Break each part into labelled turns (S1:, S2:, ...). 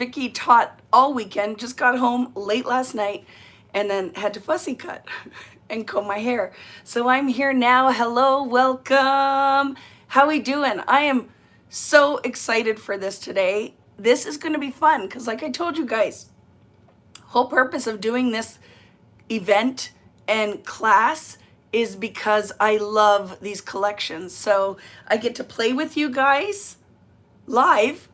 S1: Vicki taught all weekend, just got home late last night, and then had to fussy cut and comb my hair. So I'm here now. Hello, welcome. How we doing? I am so excited for this today. This is going to be fun because like I told you guys, whole purpose of doing this event and class is because I love these collections. So I get to play with you guys live,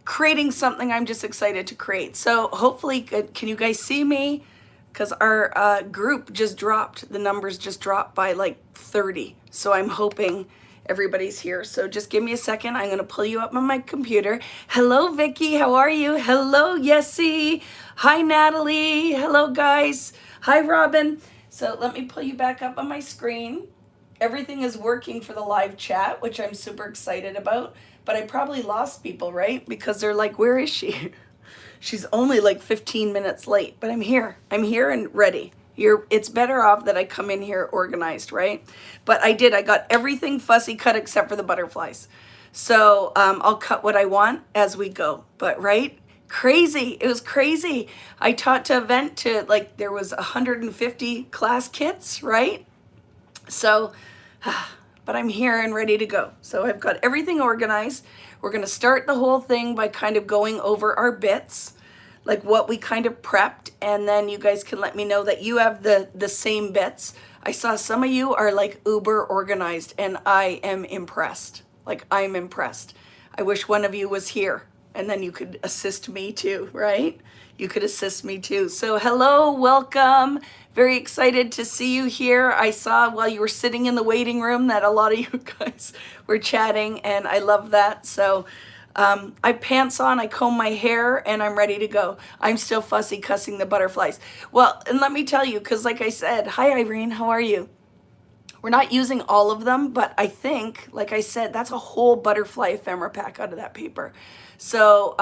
S1: creating something I'm just excited to create. So hopefully, can you guys see me? Because our group just dropped, the numbers just dropped by like 30. So I'm hoping everybody's here. So just give me a second. I'm gonna pull you up on my computer. Hello, Vicki, how are you? Hello, Yessie. Hi, Natalie. Hello, guys. Hi, Robin. So let me pull you back up on my screen. Everything is working for the live chat, which I'm super excited about. But I probably lost people, right? Because they're like, where is she? She's only like 15 minutes late, but I'm here. I'm here and ready. It's better off that I come in here organized, right? But I got everything fussy cut except for the butterflies. So I'll cut what I want as we go, but right? Crazy, it was crazy. I taught to event to like, there was 150 class kits, right? So, but I'm here and ready to go. So I've got everything organized. We're gonna start the whole thing by kind of going over our bits, like what we kind of prepped, and then you guys can let me know that you have the same bits. I saw some of you are like uber organized, and I am impressed. Like, I'm impressed. I wish one of you was here, and then you could assist me too, right? You could assist me too. So hello, welcome. Very excited to see you here. I saw while you were sitting in the waiting room that a lot of you guys were chatting, and I love that. So I pants on, I comb my hair, and I'm ready to go. I'm still fussy cussing the butterflies. Well, and let me tell you, because like I said, hi Irene, how are you? We're not using all of them, but I think, like I said, that's a whole butterfly ephemera pack out of that paper. So,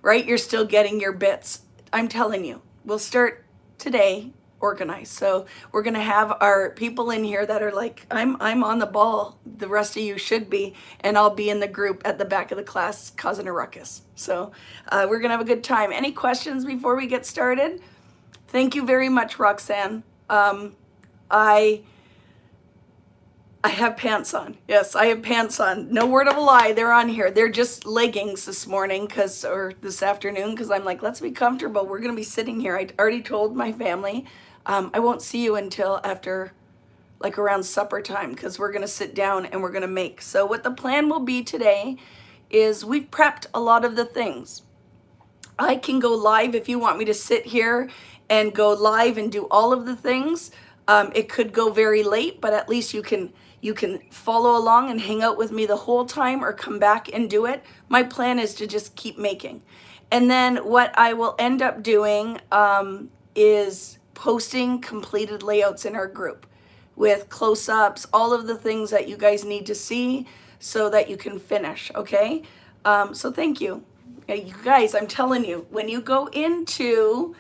S1: right, you're still getting your bits. I'm telling you, we'll start today organized. So we're gonna have our people in here that are like, I'm on the ball, the rest of you should be, and I'll be in the group at the back of the class causing a ruckus. So we're gonna have a good time. Any questions before we get started? Thank you very much, Roxanne. I have pants on. Yes, I have pants on. No word of a lie, they're on here. They're just leggings this morning, or this afternoon, because I'm like, let's be comfortable. We're gonna be sitting here. I already told my family, I won't see you until after, like around supper time, because we're gonna sit down and we're gonna make. So what the plan will be today is we've prepped a lot of the things. I can go live if you want me to sit here and go live and do all of the things. It could go very late, but at least you can follow along and hang out with me the whole time, or come back and do it. My plan is to just keep making. And then what I will end up doing is posting completed layouts in our group with close-ups, all of the things that you guys need to see so that you can finish, okay? So thank you. You guys, I'm telling you, when you go into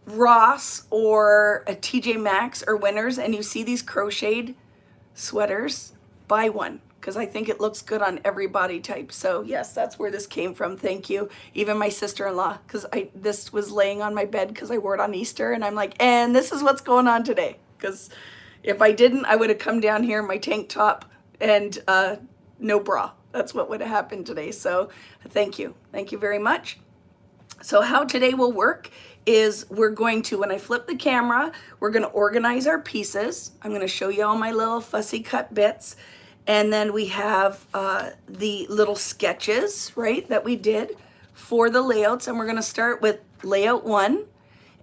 S1: Ross or a TJ Maxx or Winners and you see these crocheted sweaters, buy one, because I think it looks good on every body type. So yes, that's where this came from. Thank you. Even my sister-in-law, because this was laying on my bed because I wore it on Easter, and I'm like, and this is what's going on today. Because if I didn't, I would have come down here in my tank top and no bra. That's what would have happened today. So thank you. Thank you very much. So how today will work is we're going to, when I flip the camera, we're going to organize our pieces. I'm going to show you all my little fussy cut bits. And then we have the little sketches, right, that we did for the layouts. And we're going to start with layout 1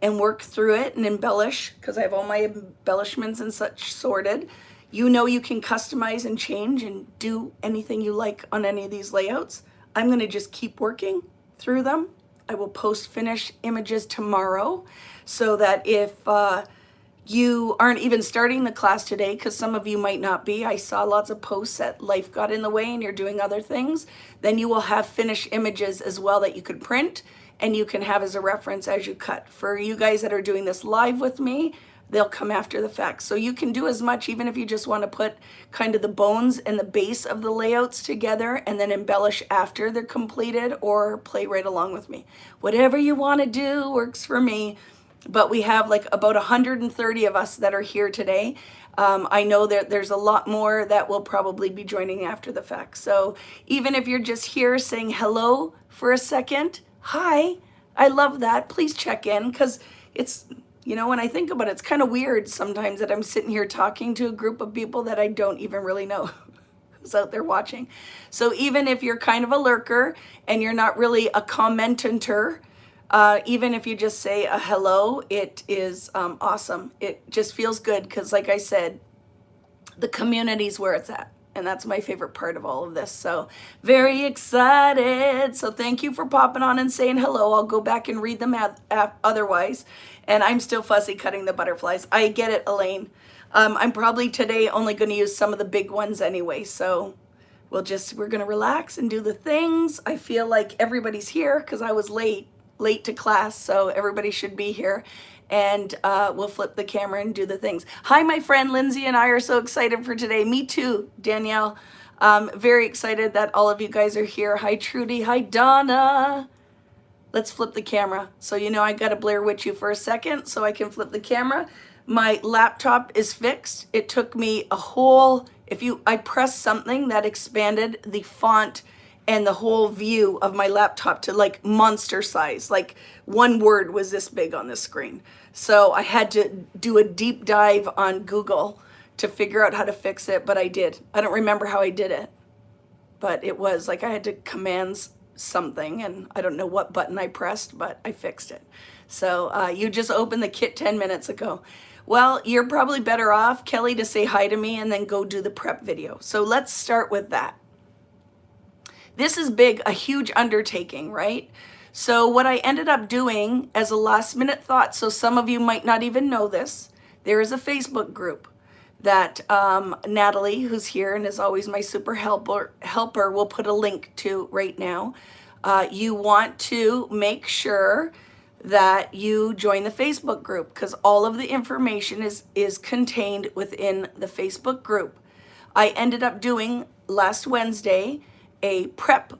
S1: and work through it and embellish, because I have all my embellishments and such sorted. You know, you can customize and change and do anything you like on any of these layouts. I'm going to just keep working through them. I will post finished images tomorrow, so that if you aren't even starting the class today, because some of you might not be, I saw lots of posts that life got in the way and you're doing other things, then you will have finished images as well that you could print and you can have as a reference as you cut. For you guys that are doing this live with me, they'll come after the fact. So you can do as much, even if you just want to put kind of the bones and the base of the layouts together and then embellish after they're completed, or play right along with me. Whatever you want to do works for me. But we have like about 130 of us that are here today. I know that there's a lot more that will probably be joining after the fact. So even if you're just here saying hello for a second, hi, I love that. Please check in, because it's, you know, when I think about it, it's kind of weird sometimes that I'm sitting here talking to a group of people that I don't even really know who's out there watching. So even if you're kind of a lurker and you're not really a commentator, even if you just say a hello, it is awesome. It just feels good because, like I said, the community's where it's at. And that's my favorite part of all of this. So very excited. So thank you for popping on and saying hello. I'll go back and read them otherwise. And I'm still fussy cutting the butterflies. I get it, Elaine. I'm probably today only going to use some of the big ones anyway. So we're going to relax and do the things. I feel like everybody's here because I was late to class. So everybody should be here. And we'll flip the camera and do the things. Hi, my friend Lindsay and I are so excited for today. Me too, Danielle. Very excited that all of you guys are here. Hi, Trudy. Hi, Donna. Let's flip the camera. So you know I got to Blair Witch you for a second so I can flip the camera. My laptop is fixed. It took me a whole, I pressed something that expanded the font and the whole view of my laptop to like monster size. Like one word was this big on the screen. So I had to do a deep dive on Google to figure out how to fix it, but I did. I don't remember how I did it, but it was like I had to command something and I don't know what button I pressed, but I fixed it. So you just opened the kit 10 minutes ago. Well, you're probably better off, Kelly, to say hi to me and then go do the prep video. So let's start with that. This is big, a huge undertaking, right? So what I ended up doing as a last minute thought, so some of you might not even know this, there is a Facebook group that Natalie, who's here and is always my super helper, will put a link to right now. You want to make sure that you join the Facebook group because all of the information is contained within the Facebook group. I ended up doing last Wednesday a prep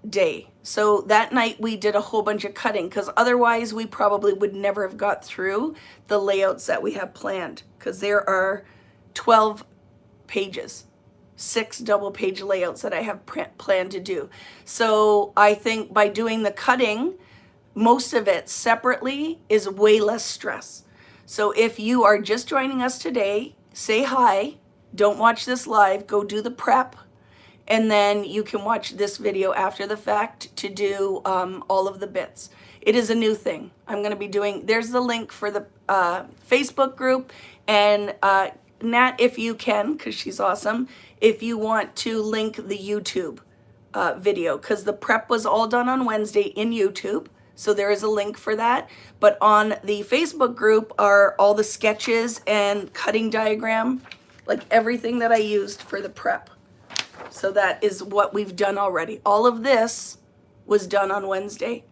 S1: day. So that night we did a whole bunch of cutting because otherwise we probably would never have got through the layouts that we have planned because there are 12 pages, 6 double page layouts that I have planned to do. So I think by doing the cutting, most of it separately is way less stress. So if you are just joining us today, say hi, don't watch this live, go do the prep. And then you can watch this video after the fact to do all of the bits. It is a new thing. I'm going to be doing, there's the link for the Facebook group. And Nat, if you can, because she's awesome, if you want to link the YouTube video, because the prep was all done on Wednesday in YouTube. So there is a link for that. But on the Facebook group are all the sketches and cutting diagram, like everything that I used for the prep. So that is what we've done already. All of this was done on Wednesday.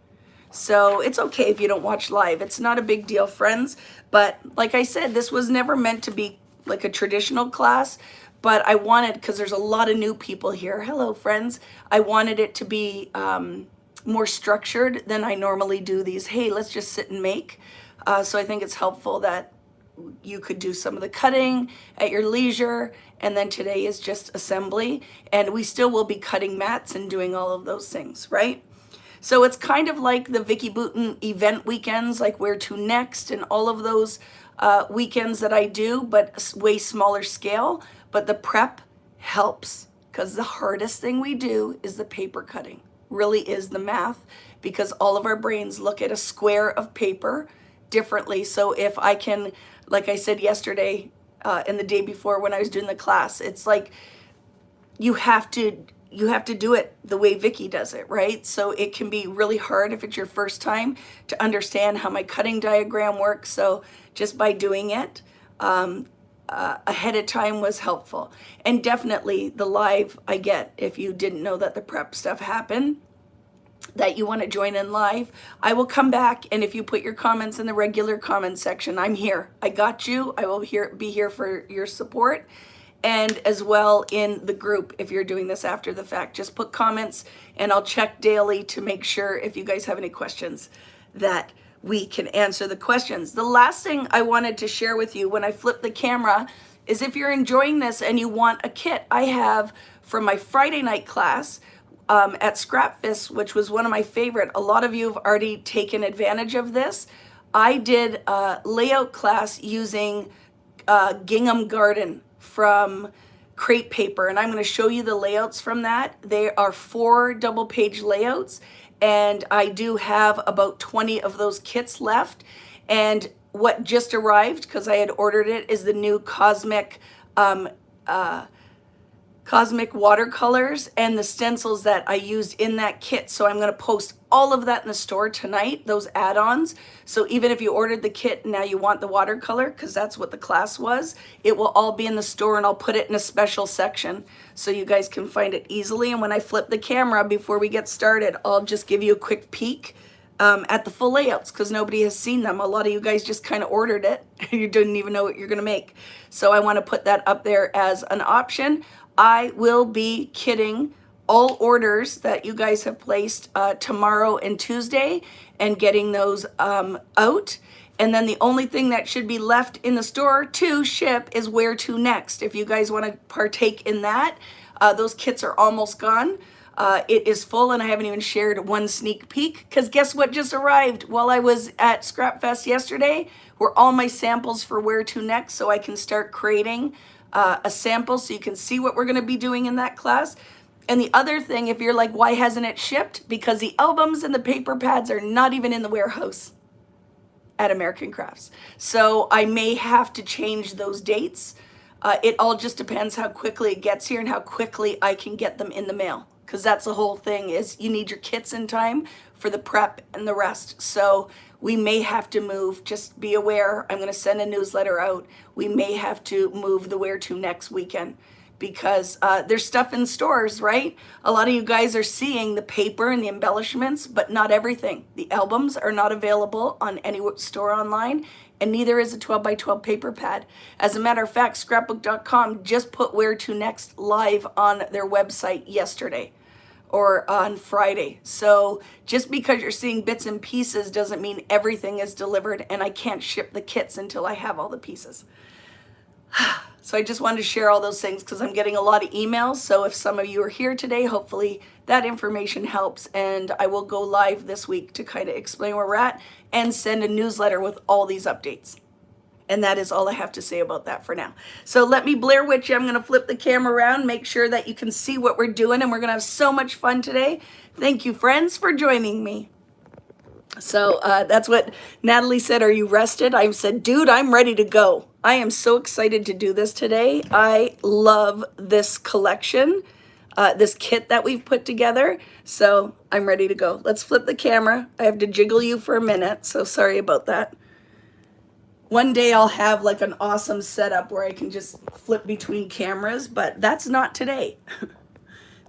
S1: So it's okay if you don't watch live. It's not a big deal, friends. But like I said, this was never meant to be like a traditional class. But I wanted, because there's a lot of new people here. Hello, friends. I wanted it to be more structured than I normally do these. Hey, let's just sit and make. So I think it's helpful that you could do some of the cutting at your leisure, and then today is just assembly, and we still will be cutting mats and doing all of those things, right? So it's kind of like the Vicki Boutin event weekends, like Where to Next and all of those weekends that I do, but way smaller scale. But the prep helps because the hardest thing we do is the paper cutting, really is the math, because all of our brains look at a square of paper differently. So if I can, like I said yesterday and the day before when I was doing the class, it's like you have to do it the way Vicki does it, right? So it can be really hard if it's your first time to understand how my cutting diagram works. So just by doing it ahead of time was helpful. And definitely the live I get, if you didn't know that the prep stuff happened, that you want to join in live, I will come back, and if you put your comments in the regular comment section, I'm here. I got you. I will be here for your support, and as well in the group if you're doing this after the fact. Just put comments, and I'll check daily to make sure if you guys have any questions that we can answer the questions. The last thing I wanted to share with you when I flip the camera is if you're enjoying this and you want a kit, I have from my Friday night class at Scrapfest, which was one of my favorite. A lot of you have already taken advantage of this. I did a layout class using gingham garden from crepe paper, and I'm going to show you the layouts from that. They are 4 double page layouts, and I do have about 20 of those kits left. And what just arrived, because I had ordered it, is the new Cosmic watercolors and the stencils that I used in that kit. So I'm going to post all of that in the store tonight, those add-ons. So even if you ordered the kit and now you want the watercolor, because that's what the class was, it will all be in the store, and I'll put it in a special section so you guys can find it easily. And when I flip the camera before we get started, I'll just give you a quick peek at the full layouts, because nobody has seen them. A lot of you guys just kind of ordered it. You didn't even know what you're going to make. So I want to put that up there as an option. I will be kitting all orders that you guys have placed tomorrow and Tuesday, and getting those out. And then the only thing that should be left in the store to ship is where to next. If you guys want to partake in that, those kits are almost gone. It is full, and I haven't even shared one sneak peek, because guess what just arrived while I was at Scrapfest yesterday? Were all my samples for where to next, so I can start creating a sample so you can see what we're going to be doing in that class. And the other thing, if you're like, why hasn't it shipped? Because the albums and the paper pads are not even in the warehouse at American Crafts. So I may have to change those dates. It all just depends how quickly it gets here and how quickly I can get them in the mail. Because that's the whole thing, is you need your kits in time for the prep and the rest. So we may have to move. Just be aware. I'm going to send a newsletter out. We may have to move the where to next weekend, because there's stuff in stores, right? A lot of you guys are seeing the paper and the embellishments, but not everything. The albums are not available on any store online, and neither is a 12 by 12 paper pad. As a matter of fact, scrapbook.com just put where to next live on their website yesterday or on Friday. So just because you're seeing bits and pieces doesn't mean everything is delivered, and I can't ship the kits until I have all the pieces. So I just wanted to share all those things, because I'm getting a lot of emails. So if some of you are here today, hopefully that information helps. And I will go live this week to kind of explain where we're at and send a newsletter with all these updates. And that is all I have to say about that for now. So let me Blair Witch you. I'm going to flip the camera around, make sure that you can see what we're doing, and we're going to have so much fun today. Thank you, friends, for joining me. So that's what Natalie said. Are you rested? I said, dude, I'm ready to go. I am so excited to do this today. I love this collection, this kit that we've put together. So I'm ready to go. Let's flip the camera. I have to jiggle you for a minute, so sorry about that. One day I'll have like an awesome setup where I can just flip between cameras, but that's not today.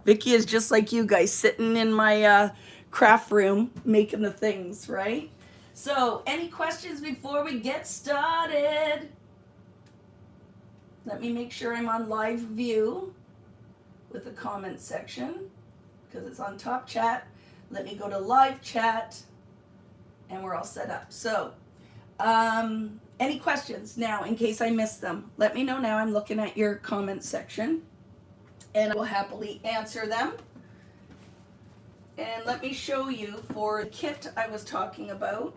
S1: Vicki is just like you guys, sitting in my craft room making the things, right? So any questions before we get started? Let me make sure I'm on live view with the comment section, because it's on top chat. Let me go to live chat, and we're all set up. So any questions now, in case I missed them? Let me know now. I'm looking at your comment section, and I will happily answer them. And let me show you for the kit I was talking about.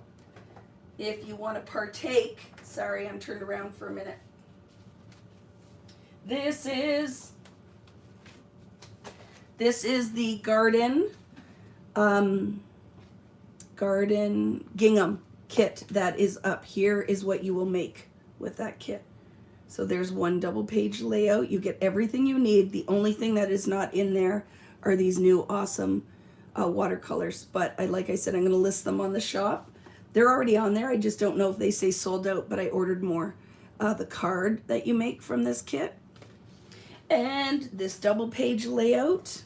S1: If you want to partake, sorry, I'm turned around for a minute. This is the garden gingham kit that is up here, is what you will make with that kit. So there's one double page layout. You get everything you need. The only thing that is not in there are these new awesome watercolors. But like I said, I'm going to list them on the shop. They're already on there. I just don't know if they say sold out, but I ordered more. The card that you make from this kit. And this double page layout.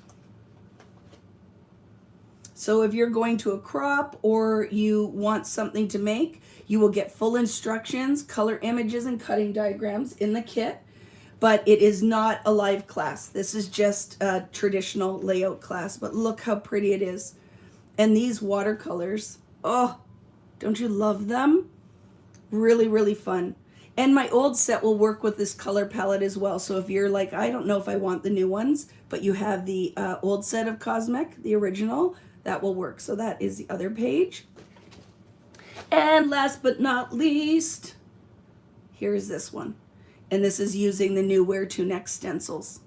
S1: So if you're going to a crop or you want something to make, you will get full instructions, color images, and cutting diagrams in the kit. But it is not a live class. This is just a traditional layout class. But look how pretty it is. And these watercolors, oh, don't you love them? Really, really fun. And my old set will work with this color palette as well. So if you're like, I don't know if I want the new ones, but you have the old set of Cosmic, the original, that will work. So that is the other page. And last but not least, here's this one. And this is using the new Where to Next stencils.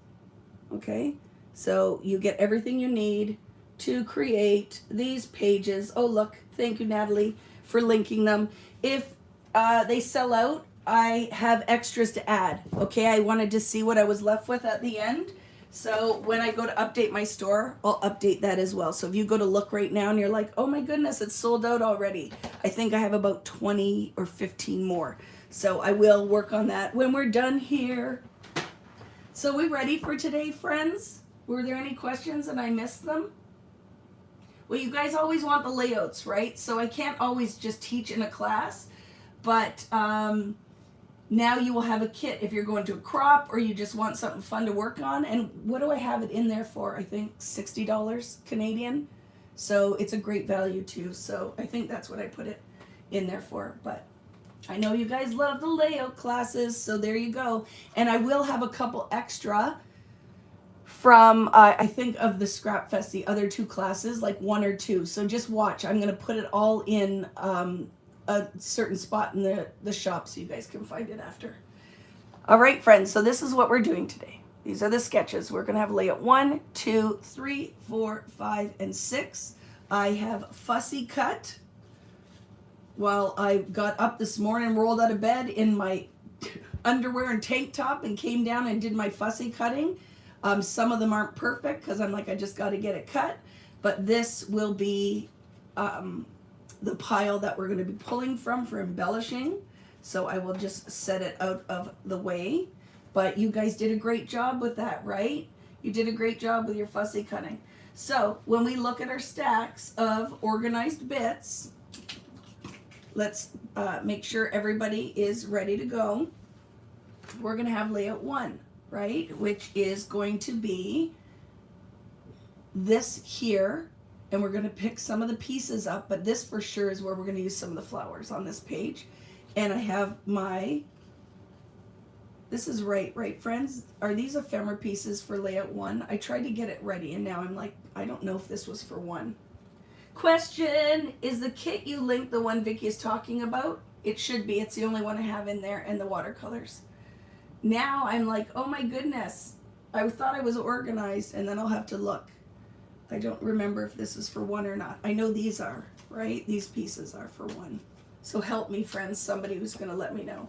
S1: Okay, so you get everything you need to create these pages. Oh, look, thank you, Natalie, for linking them. If they sell out, I have extras to add. Okay, I wanted to see what I was left with at the end. So when I go to update my store, I'll update that as well. So if you go to look right now and you're like, oh my goodness, it's sold out already. I think I have about 20 or 15 more. So I will work on that when we're done here. So we ready for today, friends? Were there any questions and I missed them? Well, you guys always want the layouts, right? So I can't always just teach in a class, but now you will have a kit if you're going to a crop or you just want something fun to work on. And what do I have it in there for? I think $60 Canadian. So it's a great value too. So I think that's what I put it in there for. But I know you guys love the layout classes, so there you go. And I will have a couple extra from, I think, of the Scrap Fest, the other two classes, like 1 or 2. So just watch. I'm going to put it all in a certain spot in the shop so you guys can find it after. All right, friends, so this is what we're doing today. These are the sketches. We're going to have layout 1, 2, 3, 4, 5, and 6. I have fussy cut. While I got up this morning, rolled out of bed in my underwear and tank top and came down and did my fussy cutting. Some of them aren't perfect because I'm like, I just got to get it cut. But this will be the pile that we're going to be pulling from for embellishing. So I will just set it out of the way. But you guys did a great job with that, right? You did a great job with your fussy cutting. So when we look at our stacks of organized bits, let's make sure everybody is ready to go. We're going to have layout 1, right? Which is going to be this here. And we're going to pick some of the pieces up. But this for sure is where we're going to use some of the flowers on this page. And I have my, this is right, friends? Are these ephemera pieces for layout 1? I tried to get it ready. And now I'm like, I don't know if this was for 1. Question, is the kit you linked the one Vicki is talking about? It should be. It's the only one I have in there, and the watercolors. Now I'm like, oh my goodness. I thought I was organized, and then I'll have to look. I don't remember if this is for 1 or not. I know these are, right? These pieces are for 1. So help me, friends, somebody who's going to let me know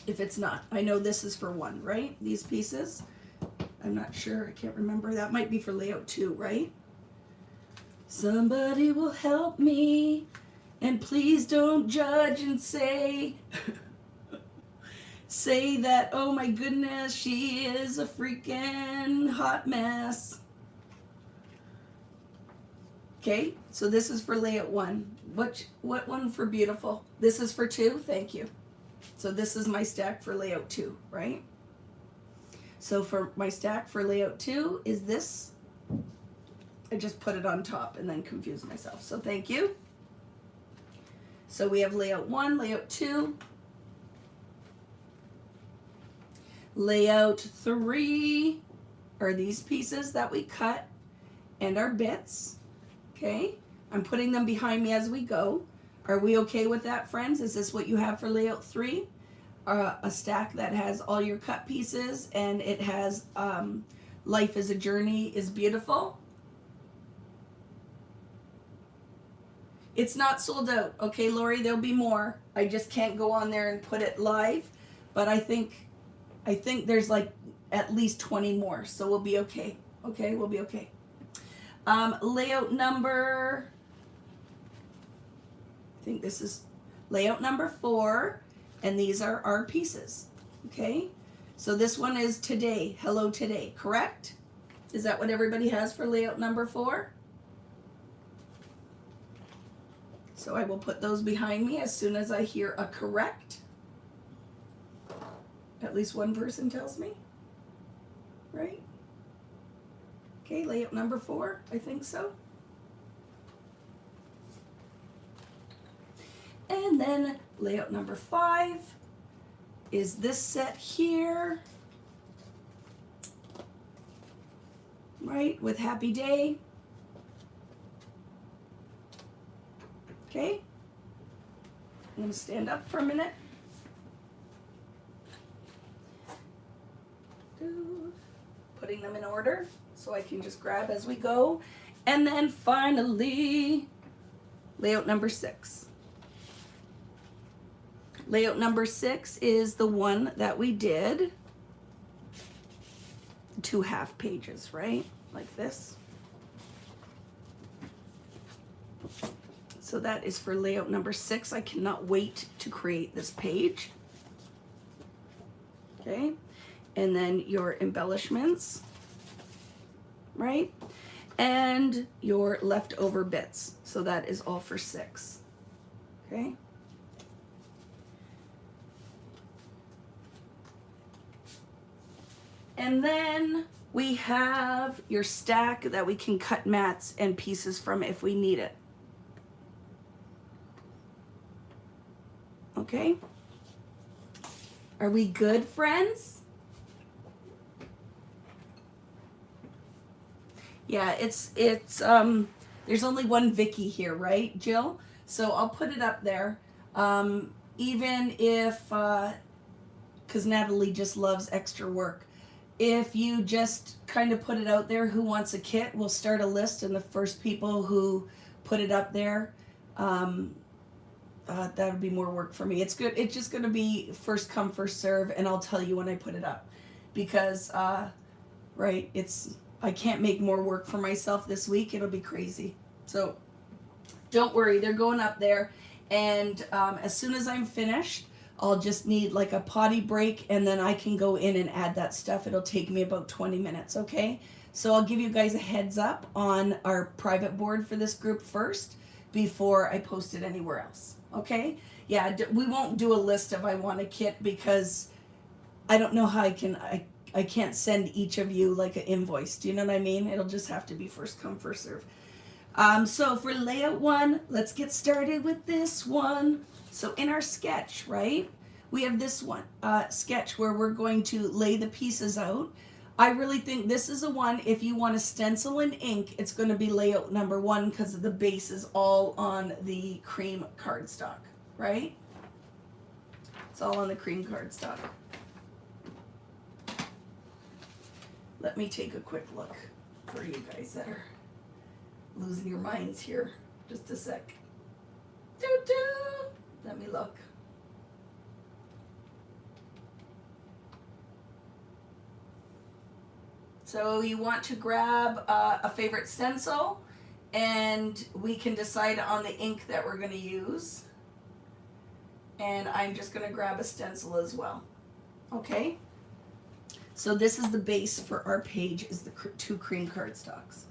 S1: if it's not. I know this is for 1, right? These pieces. I'm not sure. I can't remember. That might be for layout 2, right? Somebody will help me, and please don't judge and say, say that, oh my goodness, she is a freaking hot mess. Okay, so this is for layout 1. What one for beautiful? This is for 2, thank you. So this is my stack for layout 2, right? So for my stack for layout 2 is this. I just put it on top and then confused myself. So thank you. So we have layout 1, layout 2. Layout 3 are these pieces that we cut and our bits. Okay, I'm putting them behind me as we go. Are we okay with that, friends? Is this what you have for layout 3? A stack that has all your cut pieces and it has Life is a Journey is Beautiful. It's not sold out. Okay, Lori, there'll be more. I just can't go on there and put it live, but I think there's like at least 20 more, so we'll be okay. Okay, we'll be okay. Layout number, I think this is layout number 4, and these are our pieces. Okay, so this one is today, hello today, correct? Is that what everybody has for layout number 4? So I will put those behind me as soon as I hear a correct. At least one person tells me, right? Okay, layout number 4, I think so. And then layout number 5 is this set here, right, with Happy Day. Okay, I'm going to stand up for a minute. Putting them in order so I can just grab as we go. And then finally, layout number 6. Layout number 6 is the one that we did 2 half pages, right? Like this. So that is for layout number 6. I cannot wait to create this page. Okay, and then your embellishments, right? And your leftover bits. So that is all for 6. Okay. And then we have your stack that we can cut mats and pieces from if we need it. Okay? Are we good, friends? Yeah, it's there's only one Vicki here, right, Jill? So I'll put it up there. Even if, because Natalie just loves extra work. If you just kind of put it out there, who wants a kit, we'll start a list, and the first people who put it up there, that would be more work for me. It's good. It's just going to be first come, first serve, and I'll tell you when I put it up. Because, right, I can't make more work for myself this week. It'll be crazy. So don't worry. They're going up there. And as soon as I'm finished, I'll just need like a potty break, and then I can go in and add that stuff. It'll take me about 20 minutes, okay? So I'll give you guys a heads up on our private board for this group first before I post it anywhere else, okay? Yeah, we won't do a list of I want a kit because I don't know how I can't send each of you like an invoice. Do you know what I mean? It'll just have to be first come, first serve. So for layout 1, let's get started with this one. So in our sketch, right, we have this one, sketch where we're going to lay the pieces out. I really think this is a one, if you want to stencil in ink, it's going to be layout number 1 because the base is all on the cream cardstock, right? It's all on the cream cardstock. Let me take a quick look for you guys that are losing your minds here. Just a sec. Doo-doo. Let me look. So you want to grab a favorite stencil, and we can decide on the ink that we're going to use. And I'm just going to grab a stencil as well. Okay? So this is the base for our page, is the 2 cream cardstocks.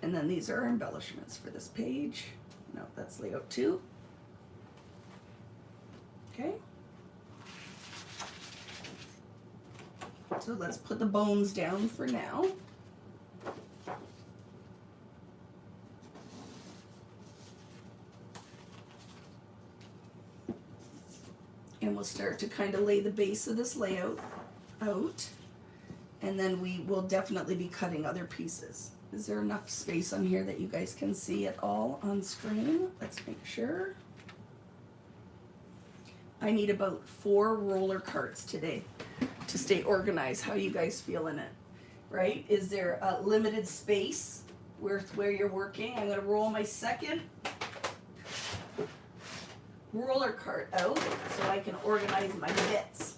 S1: And then these are our embellishments for this page. No, that's layout 2. Okay. So let's put the bones down for now. And we'll start to kind of lay the base of this layout out. And then we will definitely be cutting other pieces. Is there enough space on here that you guys can see it all on screen? Let's make sure. I need about 4 roller carts today to stay organized. How you guys feeling it? Right? Is there a limited space where you're working? I'm going to roll my second roller cart out so I can organize my bits.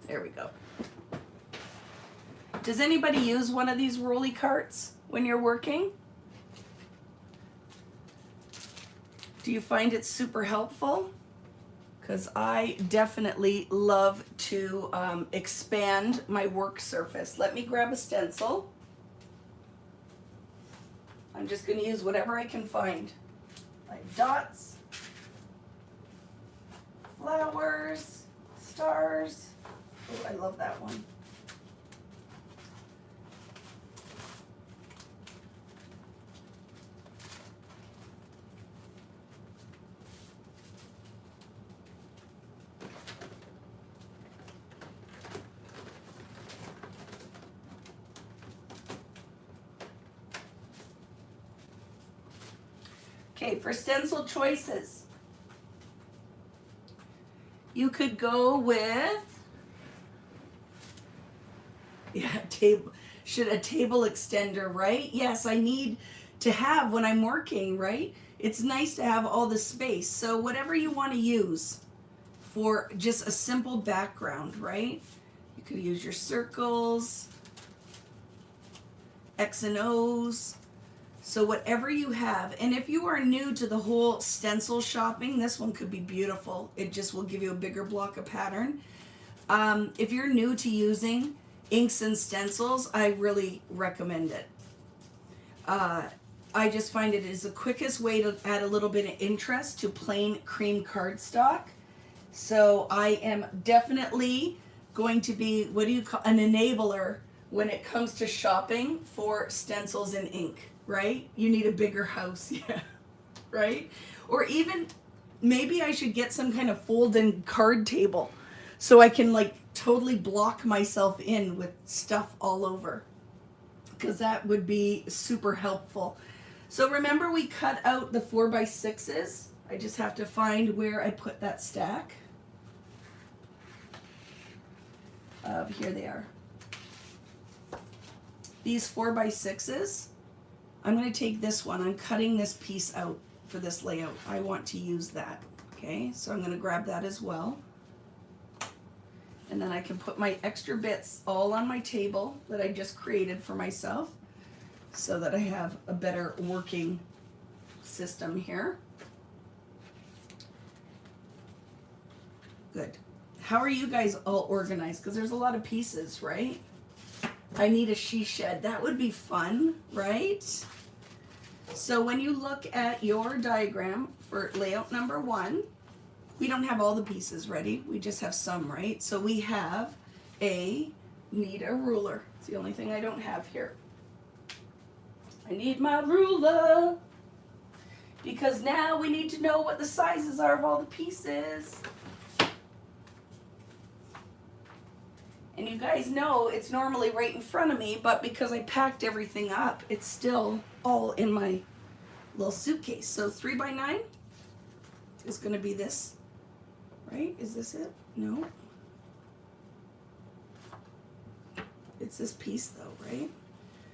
S1: There we go. Does anybody use one of these rolly carts when you're working? Do you find it super helpful? Because I definitely love to expand my work surface. Let me grab a stencil. I'm just going to use whatever I can find. Like dots, flowers, stars. Oh, I love that one. Okay, for stencil choices, you could go with, yeah, a table extender, right? Yes, I need to have when I'm working, right? It's nice to have all the space. So whatever you want to use for just a simple background, right? You could use your circles, X and O's. So whatever you have, and if you are new to the whole stencil shopping, this one could be beautiful. It just will give you a bigger block of pattern. If you're new to using inks and stencils, I really recommend it. I just find it is the quickest way to add a little bit of interest to plain cream cardstock. So I am definitely going to be, what do you call, an enabler when it comes to shopping for stencils and ink. Right? You need a bigger house, yeah, right? Or even maybe I should get some kind of fold-in card table so I can like totally block myself in with stuff all over, because that would be super helpful. So remember, we cut out the 4x6s. I just have to find where I put that stack. Here they are. These 4x6s. I'm going to take this one. I'm cutting this piece out for this layout. I want to use that. Okay, so I'm going to grab that as well. And then I can put my extra bits all on my table that I just created for myself so that I have a better working system here. Good. How are you guys all organized? Because there's a lot of pieces, right? I need a she shed. That would be fun, right? So when you look at your diagram for layout number 1, we don't have all the pieces ready. We just have some, right? So we have need a ruler. It's the only thing I don't have here. I need my ruler because now we need to know what the sizes are of all the pieces. And you guys know it's normally right in front of me, but because I packed everything up, it's still all in my little suitcase. So 3x9 is going to be this, right? Is this it? No. It's this piece though, right?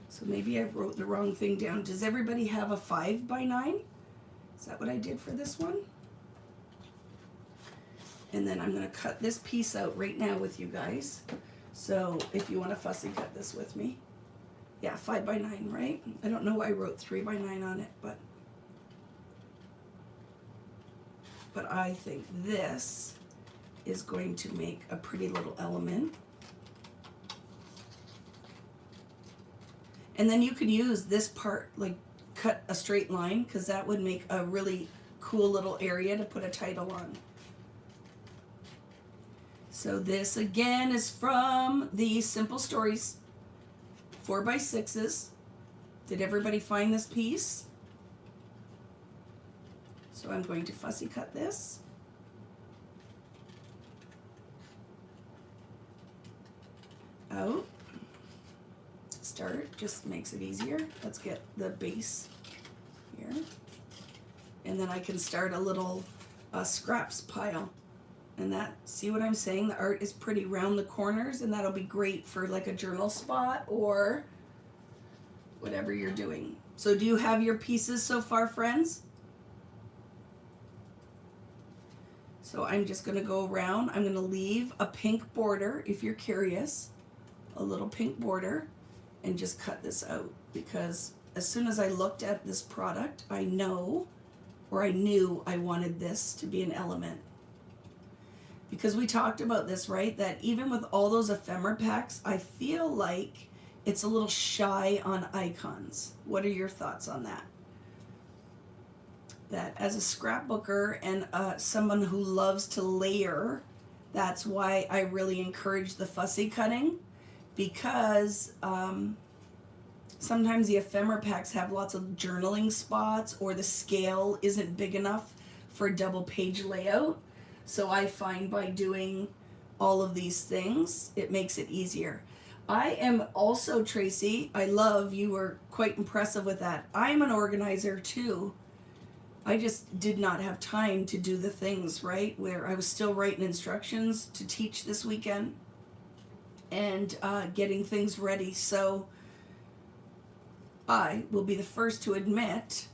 S1: So maybe I wrote the wrong thing down. Does everybody have a 5x9? Is that what I did for this one? And then I'm going to cut this piece out right now with you guys. So if you want to fussy cut this with me. Yeah, 5x9, right? I don't know why I wrote 3x9 on it, but I think this is going to make a pretty little element. And then you could use this part, like cut a straight line, because that would make a really cool little area to put a title on. So this again is from the Simple Stories 4x6s. Did everybody find this piece? So I'm going to fussy cut this. Out. Start, just makes it easier. Let's get the base here. And then I can start a little scraps pile. And that, see what I'm saying? The art is pretty round the corners, and that'll be great for like a journal spot or whatever you're doing. So do you have your pieces so far, friends? So I'm just going to go around. I'm going to leave a pink border, if you're curious, a little pink border, and just cut this out, because as soon as I looked at this product, I knew I wanted this to be an element. Because we talked about this, right? That even with all those ephemera packs, I feel like it's a little shy on icons. What are your thoughts on that? That as a scrapbooker and someone who loves to layer, that's why I really encourage the fussy cutting, because sometimes the ephemera packs have lots of journaling spots, or the scale isn't big enough for a double page layout. So I find by doing all of these things, it makes it easier. I am also, Tracy, you were quite impressive with that. I'm an organizer too. I just did not have time to do the things, right? Where I was still writing instructions to teach this weekend and getting things ready. So I will be the first to admit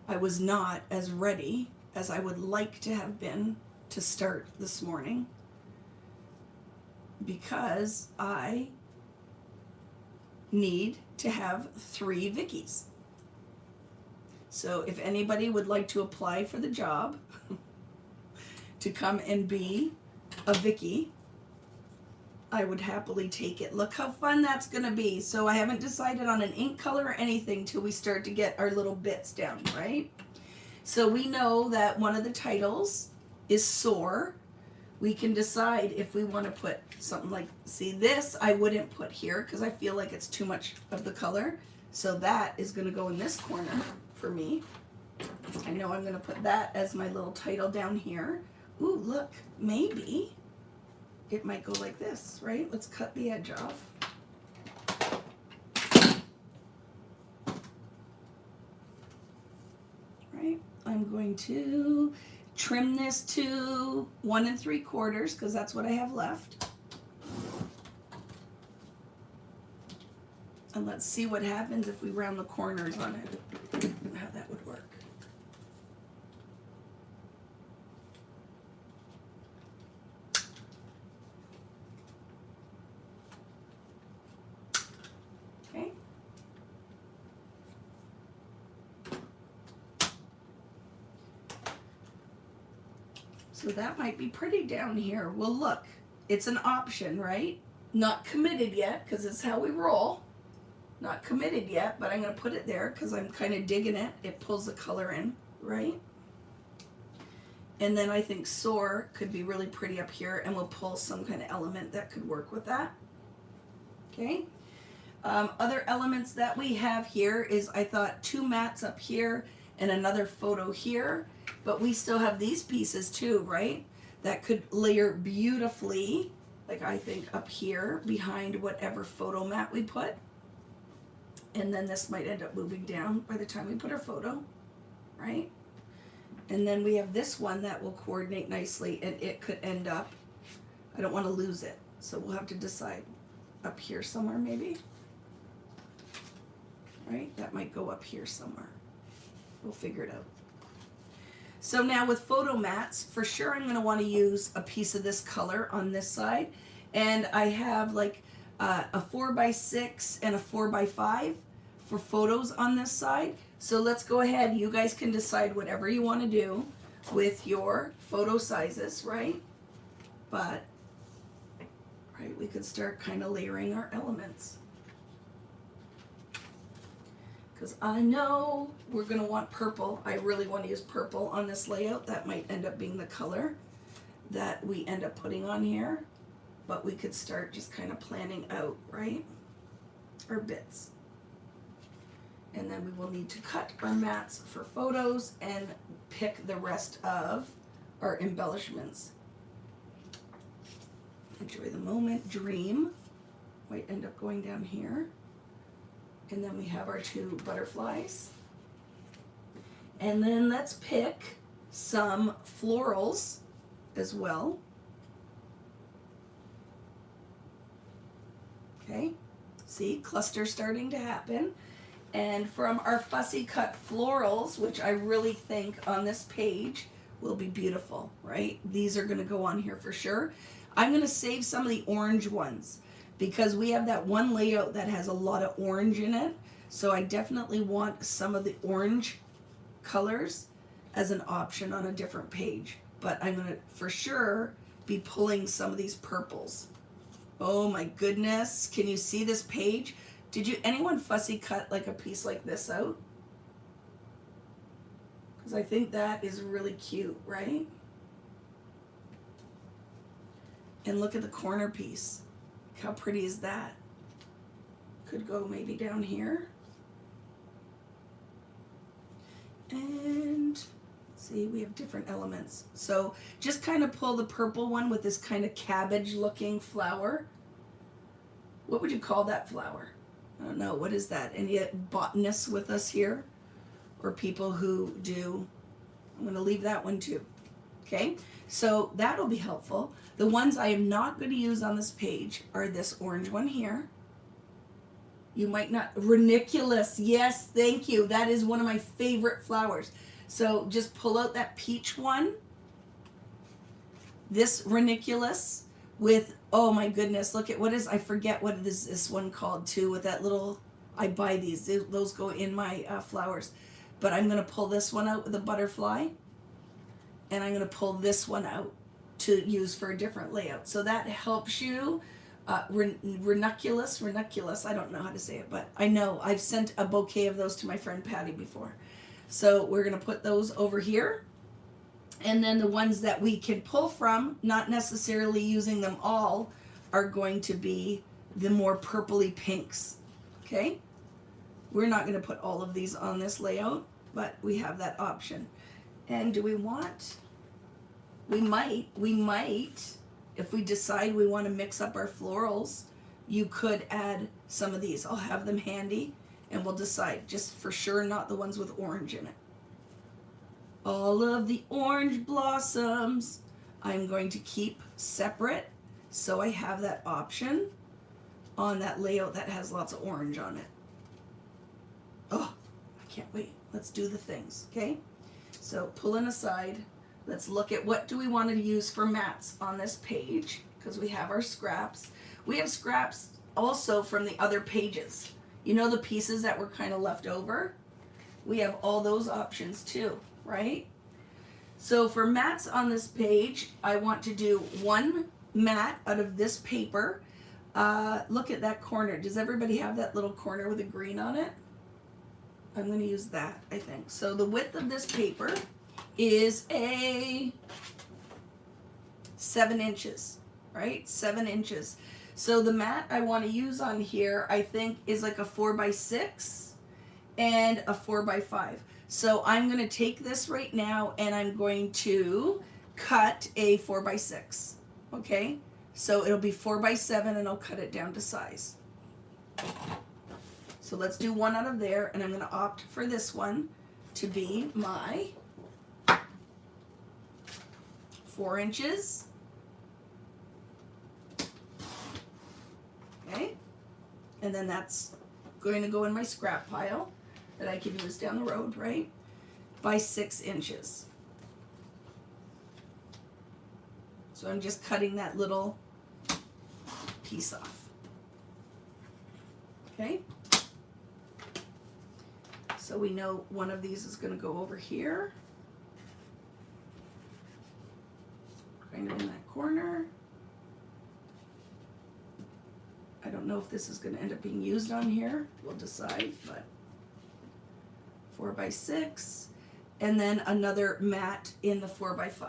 S1: I was not as ready as I would like to have been to start this morning, because I need to have 3 Vickies. So if anybody would like to apply for the job to come and be a Vicki, I would happily take it. Look how fun that's going to be. So I haven't decided on an ink color or anything till we start to get our little bits down, right? So we know that one of the titles is Soar. We can decide if we want to put something like, see, this I wouldn't put here because I feel like it's too much of the color. So that is going to go in this corner for me. I know I'm going to put that as my little title down here. Ooh, look, maybe it might go like this, right? Let's cut the edge off. Right, I'm going to trim this to 1 3/4 because that's what I have left. And let's see what happens if we round the corners on it, and how that would work. Okay. So that might be pretty down here. Well, look, it's an option, right? Not committed yet, because it's how we roll. Not committed yet, but I'm going to put it there because I'm kind of digging it. It pulls the color in, right? And then I think Soar could be really pretty up here, and we'll pull some kind of element that could work with that. Okay. Other elements that we have here is, I thought, 2 mats up here and another photo here, but we still have these pieces too, right? That could layer beautifully, like I think up here behind whatever photo mat we put. And then this might end up moving down by the time we put our photo, right? And then we have this one that will coordinate nicely, and it could end up, I don't want to lose it, so we'll have to decide. Up here somewhere maybe, right? That might go up here somewhere. We'll figure it out. So now with photo mats, for sure I'm going to want to use a piece of this color on this side, and I have like a 4x6 and a 4x5 for photos on this side. So let's go ahead. You guys can decide whatever you want to do with your photo sizes, right? But, right, we could start kind of layering our elements. Because I know we're going to want purple. I really want to use purple on this layout. That might end up being the color that we end up putting on here. But we could start just kind of planning out, right, our bits. And then we will need to cut our mats for photos and pick the rest of our embellishments. Enjoy the moment, dream. Might end up going down here. And then we have our 2 butterflies. And then let's pick some florals as well. Okay, see, cluster starting to happen. And from our fussy cut florals, which I really think on this page will be beautiful, right? These are going to go on here for sure. I'm going to save some of the orange ones because we have that one layout that has a lot of orange in it. So I definitely want some of the orange colors as an option on a different page. But I'm going to for sure be pulling some of these purples. Oh my goodness, can you see this page? Did you anyone fussy cut like a piece like this out? Because I think that is really cute, right? And look at the corner piece. How pretty is that? Could go maybe down here. And see, we have different elements. So just kind of pull the purple one with this kind of cabbage looking flower. What would you call that flower? I don't know. What is that? Any botanists with us here? Or people who do? I'm going to leave that one too. Okay, so that'll be helpful. The ones I am not going to use on this page are this orange one here. You might not, ranunculus, yes, thank you. That is one of my favorite flowers. So just pull out that peach one. This ranunculus with, oh my goodness, look at what is, I forget what is this one called too, with that little, I buy these, those go in my flowers. But I'm going to pull this one out with a butterfly. And I'm going to pull this one out to use for a different layout. So that helps you. Ranunculus, I don't know how to say it, but I know I've sent a bouquet of those to my friend Patty before. So we're going to put those over here. And then the ones that we can pull from, not necessarily using them all, are going to be the more purpley pinks. Okay? We're not going to put all of these on this layout, but we have that option. And do we want, we might, if we decide we want to mix up our florals, you could add some of these. I'll have them handy and we'll decide. Just for sure not the ones with orange in it. All of the orange blossoms I'm going to keep separate so I have that option on that layout that has lots of orange on it. Oh, I can't wait. Let's do the things, okay? So pulling aside, let's look at what do we want to use for mats on this page, because we have our scraps. We have scraps also from the other pages. You know, the pieces that were kind of left over? We have all those options too, right? So for mats on this page, I want to do one mat out of this paper. Look at that corner. Does everybody have that little corner with a green on it? I'm going to use that, I think. So the width of this paper is a 7 inches, right? 7 inches. So the mat I want to use on here, I think, is like a 4x6 and a 4x5. So I'm going to take this right now and I'm going to cut a 4x6, okay? So it'll be 4x7 and I'll cut it down to size. So let's do one out of there, and I'm going to opt for this one to be my 4 inches. Okay, and then that's going to go in my scrap pile that I can use down the road, right? By 6 inches. So I'm just cutting that little piece off. Okay. So we know one of these is going to go over here. Kind of in that corner. I don't know if this is going to end up being used on here. We'll decide, but 4x6. And then another mat in the 4x5.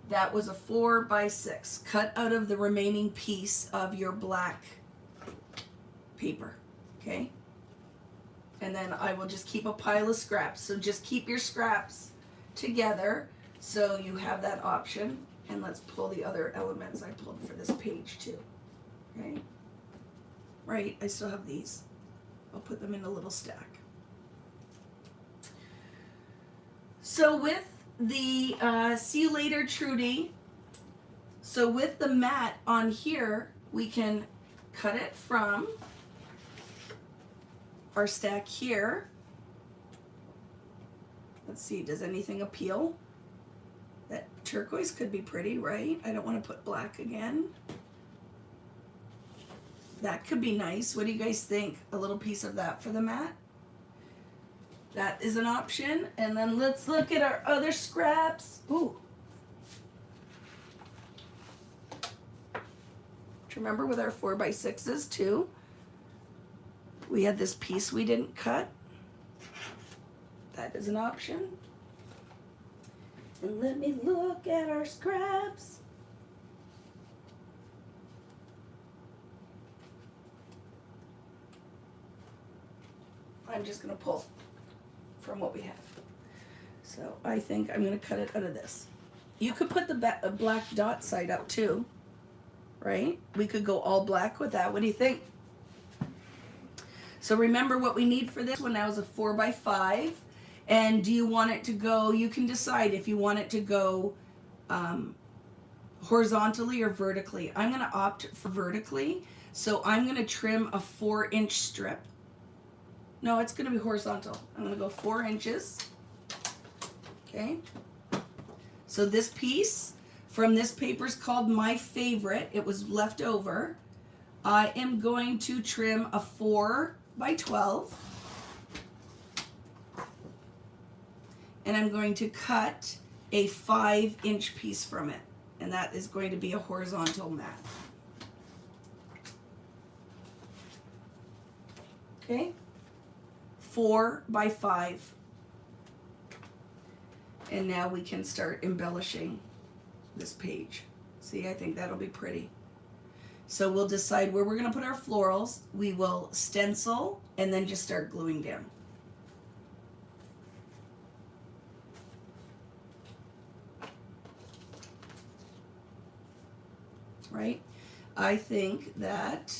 S1: That was a 4x6. Cut out of the remaining piece of your black paper. Okay? And then I will just keep a pile of scraps. So just keep your scraps together so you have that option. And let's pull the other elements I pulled for this page too. Okay? Right, I still have these. I'll put them in a little stack. So with the, see you later, Trudy. So with the mat on here, we can cut it from our stack here. Let's see, does anything appeal? That turquoise could be pretty, right? I don't want to put black again. That could be nice. What do you guys think? A little piece of that for the mat? That is an option. And then let's look at our other scraps. Ooh. remember, with our 4x6s too. We had this piece we didn't cut. That is an option. And let me look at our scraps. I'm just going to pull from what we have. So I think I'm going to cut it out of this. You could put the black dot side up too, right? We could go all black with that. What do you think? So remember what we need for this one now is a 4x5. And do you want it to go, you can decide if you want it to go horizontally or vertically. I'm going to opt for vertically. So I'm going to trim a 4-inch strip. No, it's going to be horizontal. I'm going to go 4 inches. Okay. So this piece from this paper is called My Favorite. It was left over. I am going to trim a 4x12. And I'm going to cut a 5-inch piece from it. And that is going to be a horizontal mat. Okay. 4x5. And now we can start embellishing this page. See, I think that'll be pretty. So we'll decide where we're going to put our florals. We will stencil and then just start gluing down. Right? I think that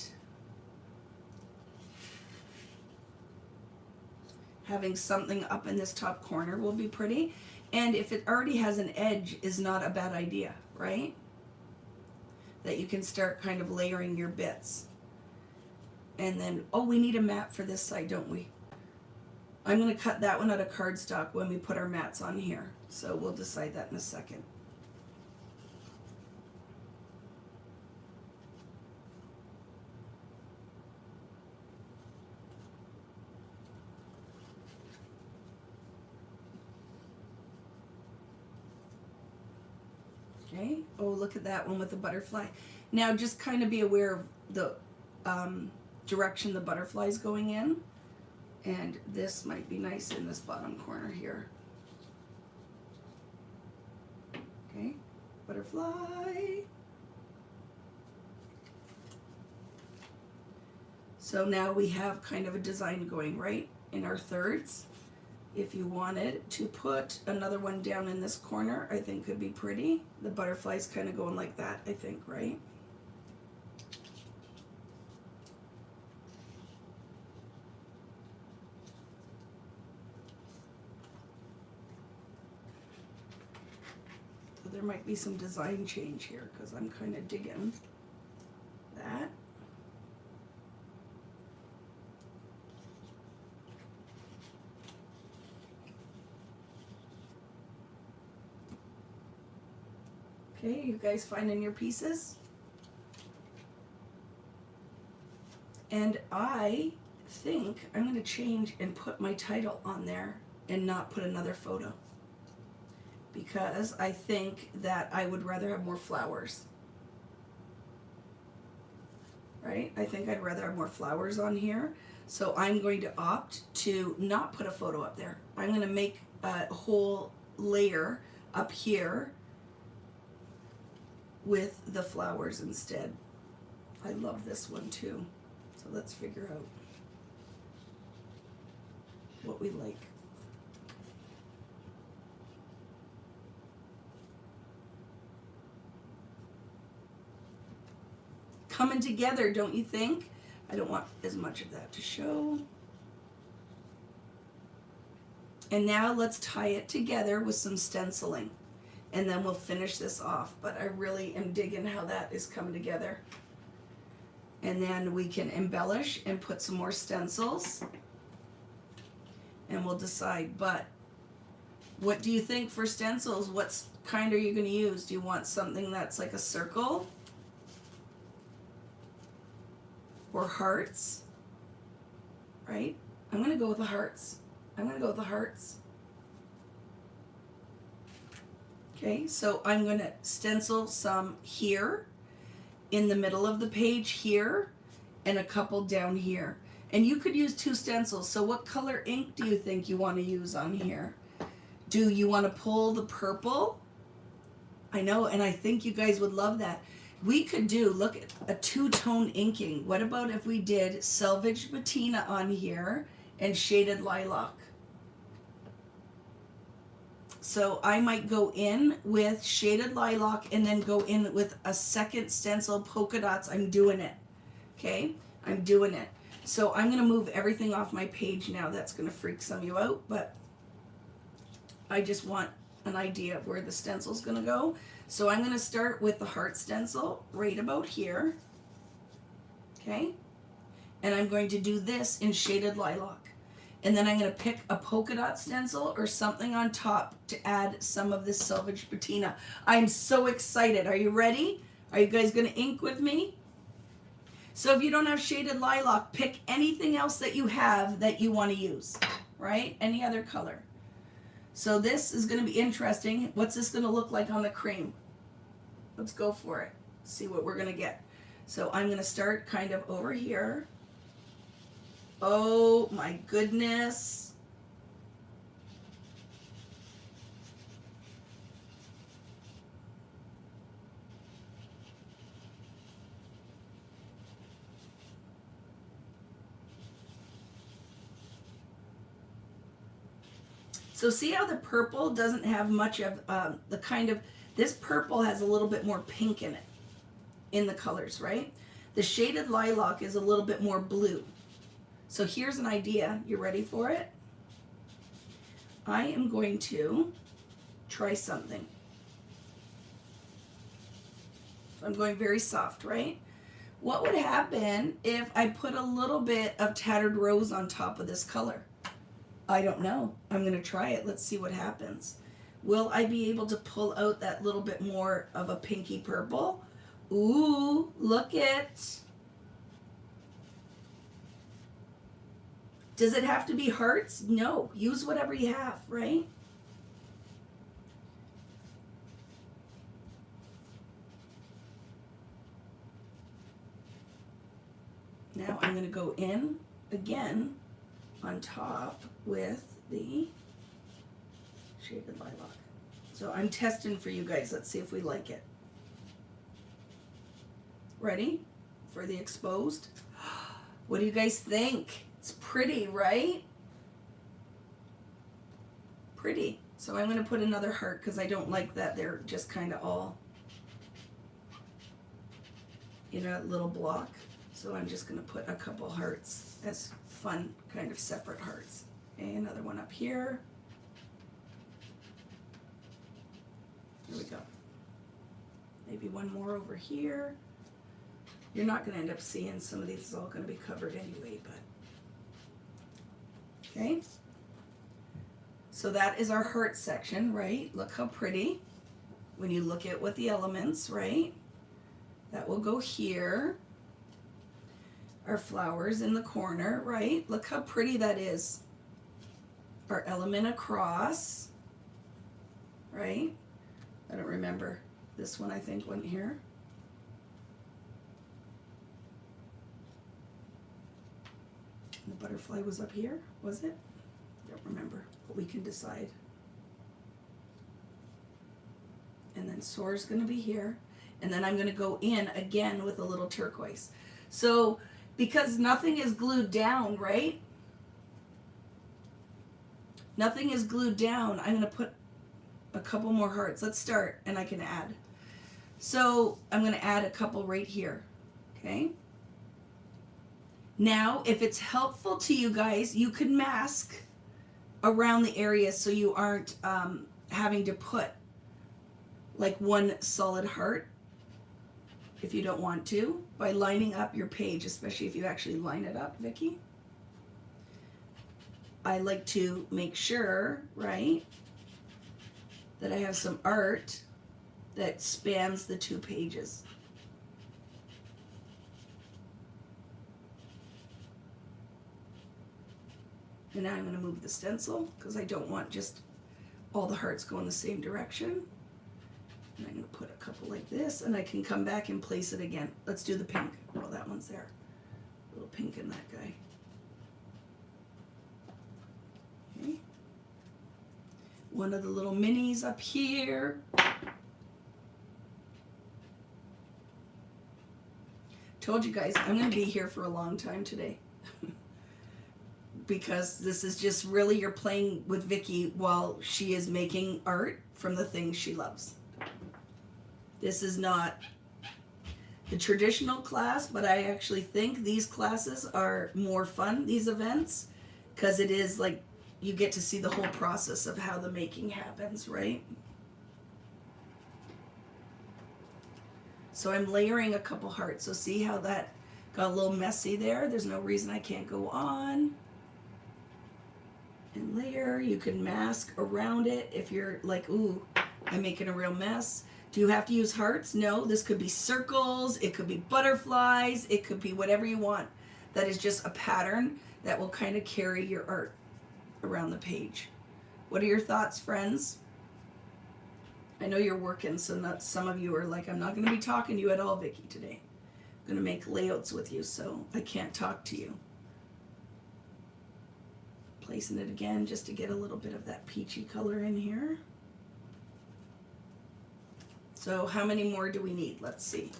S1: having something up in this top corner will be pretty. And if it already has an edge is not a bad idea, right? That you can start kind of layering your bits. And then, oh, we need a mat for this side, don't we? I'm going to cut that one out of cardstock when we put our mats on here. So we'll decide that in a second. Okay. Oh, look at that one with the butterfly. Now just kind of be aware of the direction the butterfly is going in. And this might be nice in this bottom corner here. Okay. Butterfly. So now we have kind of a design going right in our thirds. If you wanted to put another one down in this corner, I think could be pretty. The butterfly's kind of going like that, I think, right? So there might be some design change here because I'm kind of digging that. Okay, you guys finding your pieces? And I think I'm going to change and put my title on there and not put another photo. Because I think that I would rather have more flowers. Right? I think I'd rather have more flowers on here. So I'm going to opt to not put a photo up there. I'm going to make a whole layer up here with the flowers instead. I love this one too. So let's figure out what we like. Coming together, don't you think? I don't want as much of that to show. And now let's tie it together with some stenciling. And then we'll finish this off. But I really am digging how that is coming together. And then we can embellish and put some more stencils. And we'll decide. But what do you think for stencils? What kind are you going to use? Do you want something that's like a circle? Or hearts? Right? I'm going to go with the hearts. I'm going to go with the hearts. Okay, so I'm going to stencil some here, in the middle of the page here and a couple down here. And you could use 2 stencils. So what color ink do you think you want to use on here? Do you want to pull the purple? I know, and I think you guys would love that. We could do, look at a 2-tone inking. What about if we did Salvaged Patina on here and Shaded Lilac? So I might go in with Shaded Lilac and then go in with a second stencil, polka dots. I'm doing it. Okay, I'm doing it. So I'm going to move everything off my page now. That's going to freak some of you out, but I just want an idea of where the stencil's going to go. So I'm going to start with the heart stencil right about here. Okay, and I'm going to do this in Shaded Lilac. And then I'm going to pick a polka dot stencil or something on top to add some of this Salvaged Patina. I'm so excited. Are you ready? Are you guys going to ink with me? So if you don't have Shaded Lilac, pick anything else that you have that you want to use, right? Any other color. So this is going to be interesting. What's this going to look like on the cream? Let's go for it. See what we're going to get. So I'm going to start kind of over here. Oh my goodness. So see how the purple doesn't have much of the kind of, this purple has a little bit more pink in it, in the colors, right? The Shaded Lilac is a little bit more blue. So here's an idea. You ready for it? I am going to try something. I'm going very soft, right? What would happen if I put a little bit of Tattered Rose on top of this color? I don't know. I'm going to try it. Let's see what happens. Will I be able to pull out that little bit more of a pinky purple? Ooh, look it. Does it have to be hearts? No. Use whatever you have, right? Now I'm going to go in again on top with the Shaded Lilac. So I'm testing for you guys. Let's see if we like it. Ready for the exposed? What do you guys think? It's pretty, right? Pretty. So I'm going to put another heart because I don't like that they're just kind of all in a little block. So I'm just going to put a couple hearts as fun kind of separate hearts. Okay, another one up here. There we go. Maybe one more over here. You're not going to end up seeing some of these. It's all going to be covered anyway, but okay. So that is our heart section, right? Look how pretty. When you look at what the elements, right? That will go here. Our flowers in the corner, right? Look how pretty that is. Our element across, right? I don't remember. This one I think went here. The butterfly was up here, was it? I don't remember, but we can decide. And then Soar's going to be here. And then I'm going to go in again with a little turquoise. So, because nothing is glued down, right? Nothing is glued down. I'm going to put a couple more hearts. Let's start, and I can add. So I'm going to add a couple right here, okay? Now, if it's helpful to you guys, you can mask around the area so you aren't having to put like one solid heart if you don't want to, by lining up your page, especially if you actually line it up, Vicki. I like to make sure, right, that I have some art that spans the 2 pages. And now I'm going to move the stencil because I don't want just all the hearts going the same direction. And I'm going to put a couple like this, and I can come back and place it again. Let's do the pink. Oh, that one's there. A little pink in that guy. Okay. One of the little minis up here. Told you guys, I'm going to be here for a long time today. Because this is just really, you're playing with Vicki while she is making art from the things she loves. This is not the traditional class, but I actually think these classes are more fun, these events, because it is like you get to see the whole process of how the making happens, right? So I'm layering a couple hearts. So see how that got a little messy there? There's no reason I can't go on and layer. You can mask around it if you're like, ooh, I'm making a real mess. Do you have to use hearts? No, this could be circles, it could be butterflies, it could be whatever you want. That is just a pattern that will kind of carry your art around the page. What are your thoughts, friends? I know you're working, so not, some of you are like, I'm not going to be talking to you at all, Vicki, today. I'm going to make layouts with you, so I can't talk to you. Placing it again just to get a little bit of that peachy color in here. So how many more do we need? Let's see.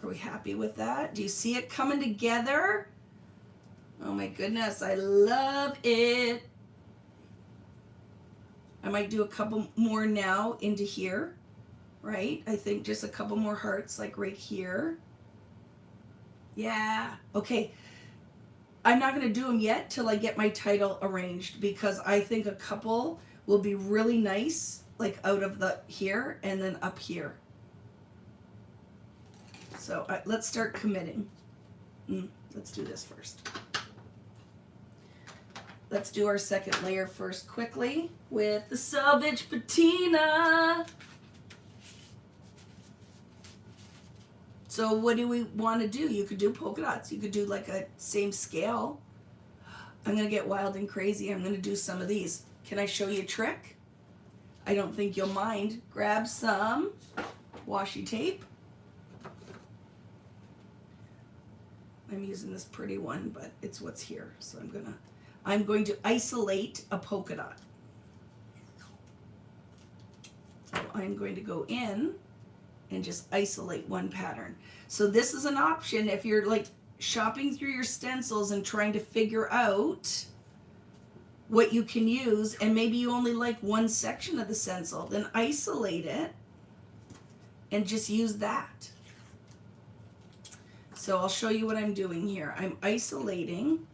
S1: Are we happy with that? Do you see it coming together? Oh my goodness, I love it. I might do a couple more now into here, right? I think just a couple more hearts like right here. Yeah, okay. I'm not going to do them yet till I get my title arranged because I think a couple will be really nice, like out of the here and then up here. So let's start committing. Let's do this first. Let's do our second layer first quickly with the Salvaged Patina. So what do we want to do? You could do polka dots. You could do like a same scale. I'm going to get wild and crazy. I'm going to do some of these. Can I show you a trick? I don't think you'll mind. Grab some washi tape. I'm using this pretty one, but it's what's here. So I'm going to isolate a polka dot. So I'm going to go in and just isolate one pattern. So this is an option if you're like shopping through your stencils and trying to figure out what you can use, and maybe you only like one section of the stencil, then isolate it and just use that. So I'll show you what I'm doing here. I'm isolating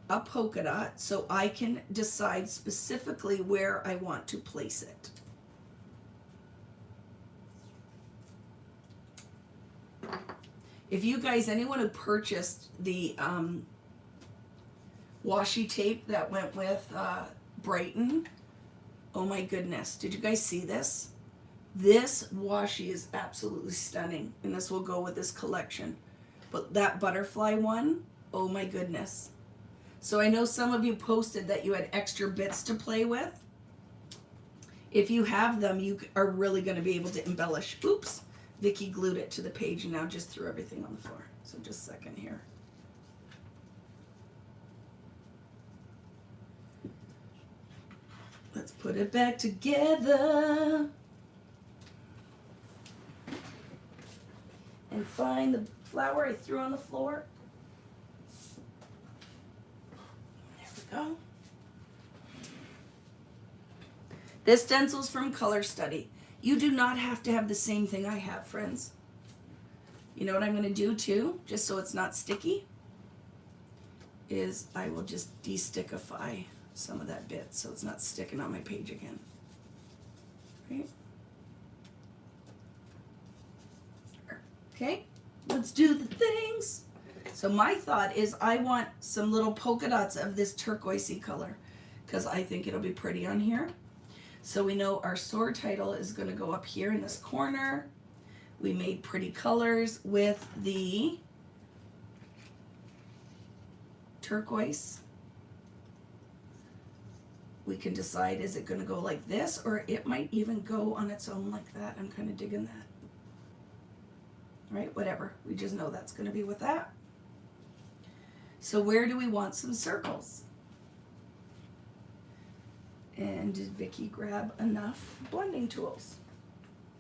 S1: a polka dot so I can decide specifically where I want to place it. If you guys, anyone who purchased the washi tape that went with Brighton, oh my goodness, did you guys see this? This washi is absolutely stunning, and this will go with this collection. But that butterfly one, oh my goodness. So I know some of you posted that you had extra bits to play with. If you have them, you are really going to be able to embellish. Oops. Vicki glued it to the page and now just threw everything on the floor. So just a second here. Let's put it back together. And find the flower I threw on the floor. There we go. This stencil's from Color Study. You do not have to have the same thing I have, friends. You know what I'm going to do too, just so it's not sticky, is I will just de-stickify some of that bit so it's not sticking on my page again. Right? Okay, let's do the things. So my thought is I want some little polka dots of this turquoisey color because I think it'll be pretty on here. So we know our sword title is going to go up here in this corner. We made pretty colors with the turquoise. we can decide, is it going to go like this, or it might even go on its own like that. I'm kind of digging that. Right, whatever. We just know that's going to be with that. So where do we want some circles? And did Vicki grab enough blending tools?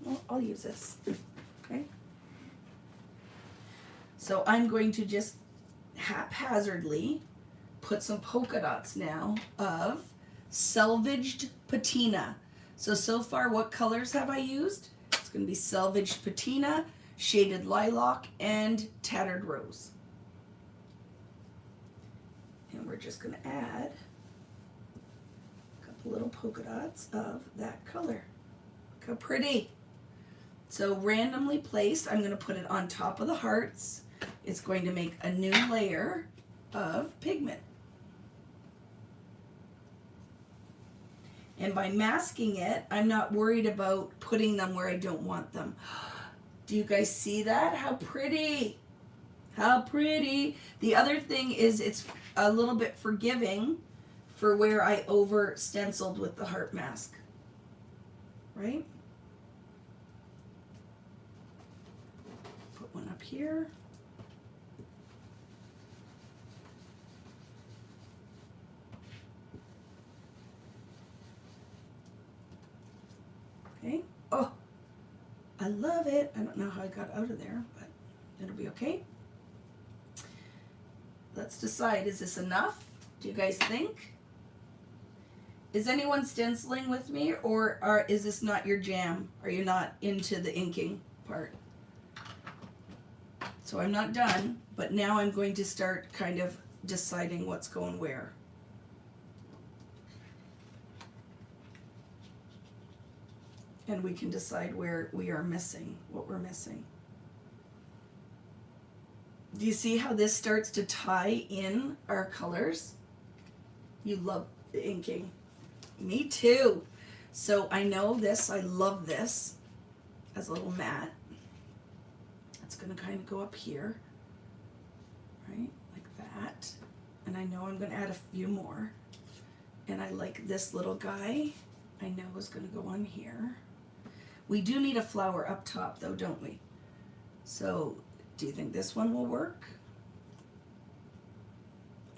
S1: Well, I'll use this. Okay. So I'm going to just haphazardly put some polka dots now of Salvaged Patina. So far, what colors have I used? It's going to be Salvaged Patina, Shaded Lilac, and Tattered Rose. And we're just going to add a couple little polka dots of that color. Look how pretty. So randomly placed, I'm going to put it on top of the hearts. It's going to make a new layer of pigment. And by masking it, I'm not worried about putting them where I don't want them. Do you guys see that? How pretty. How pretty. The other thing is it's a little bit forgiving for where I over stenciled with the heart mask. Right? Put one up here. Okay. Oh, I love it. I don't know how I got out of there, but it'll be okay. Let's decide, is this enough? Do you guys think? Is anyone stenciling with me, or is this not your jam? Are you not into the inking part? So I'm not done, but now I'm going to start kind of deciding what's going where. And we can decide where we are missing, what we're missing. Do you see how this starts to tie in our colors? You love the inking. Me too. So I know this, I love this as a little mat. It's going to kind of go up here, right, like that. And I know I'm going to add a few more. And I like this little guy, I know is going to go on here. We do need a flower up top though, don't we? So do you think this one will work?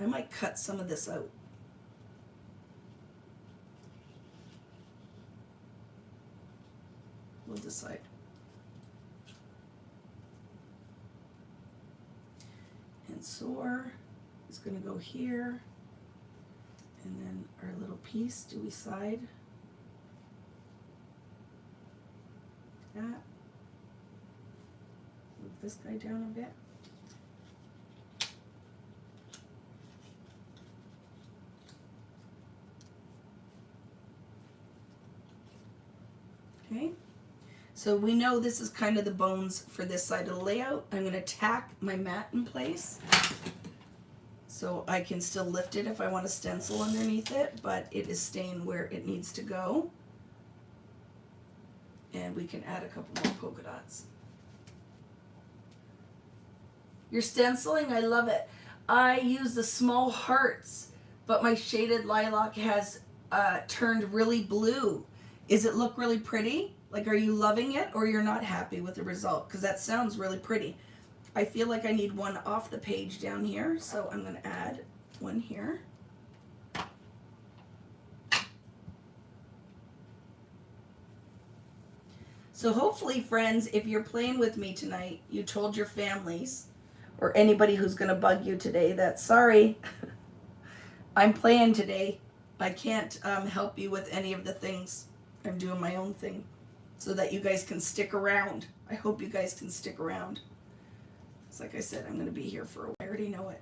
S1: I might cut some of this out. We'll decide. And soar is going to go here. And then our little piece, do we side? That. Move this guy down a bit. Okay, so we know this is kind of the bones for this side of the layout. I'm going to tack my mat in place so I can still lift it if I want to stencil underneath it, but it is staying where it needs to go. And we can add a couple more polka dots. You're stenciling? I love it. I use the small hearts, but my shaded lilac has turned really blue. Does it look really pretty? Like, are you loving it, or you're not happy with the result? Because that sounds really pretty. I feel like I need one off the page down here, so I'm going to add one here. So hopefully, friends, if you're playing with me tonight, you told your families or anybody who's going to bug you today that, sorry, I'm playing today. I can't help you with any of the things. I'm doing my own thing so that you guys can stick around. I hope you guys can stick around. It's like I said, I'm going to be here for a while. I already know it.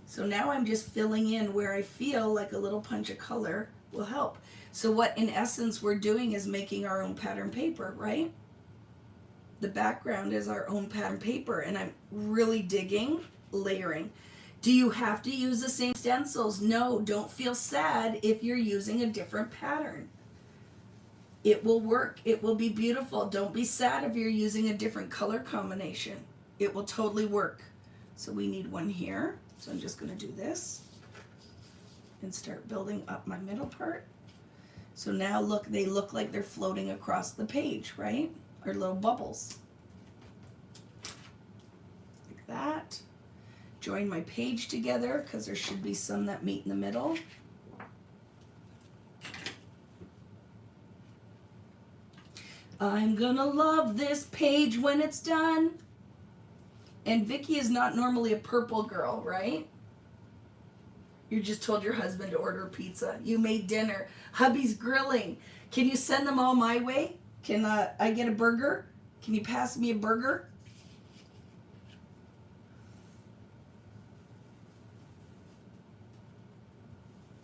S1: So now I'm just filling in where I feel like a little punch of color will help. So what in essence we're doing is making our own pattern paper, right? The background is our own pattern paper, and I'm really digging layering. Do you have to use the same stencils? No, don't feel sad if you're using a different pattern. It will work. It will be beautiful. Don't be sad if you're using a different color combination. It will totally work. So we need one here. So I'm just going to do this. and start building up my middle part. So now look, they look like they're floating across the page, right? Or little bubbles. Like that. Join my page together because there should be some that meet in the middle. I'm gonna love this page when it's done. And Vicki is not normally a purple girl, right? You just told your husband to order pizza. You made dinner. Hubby's grilling. Can you send them all my way? Can I get a burger? Can you pass me a burger?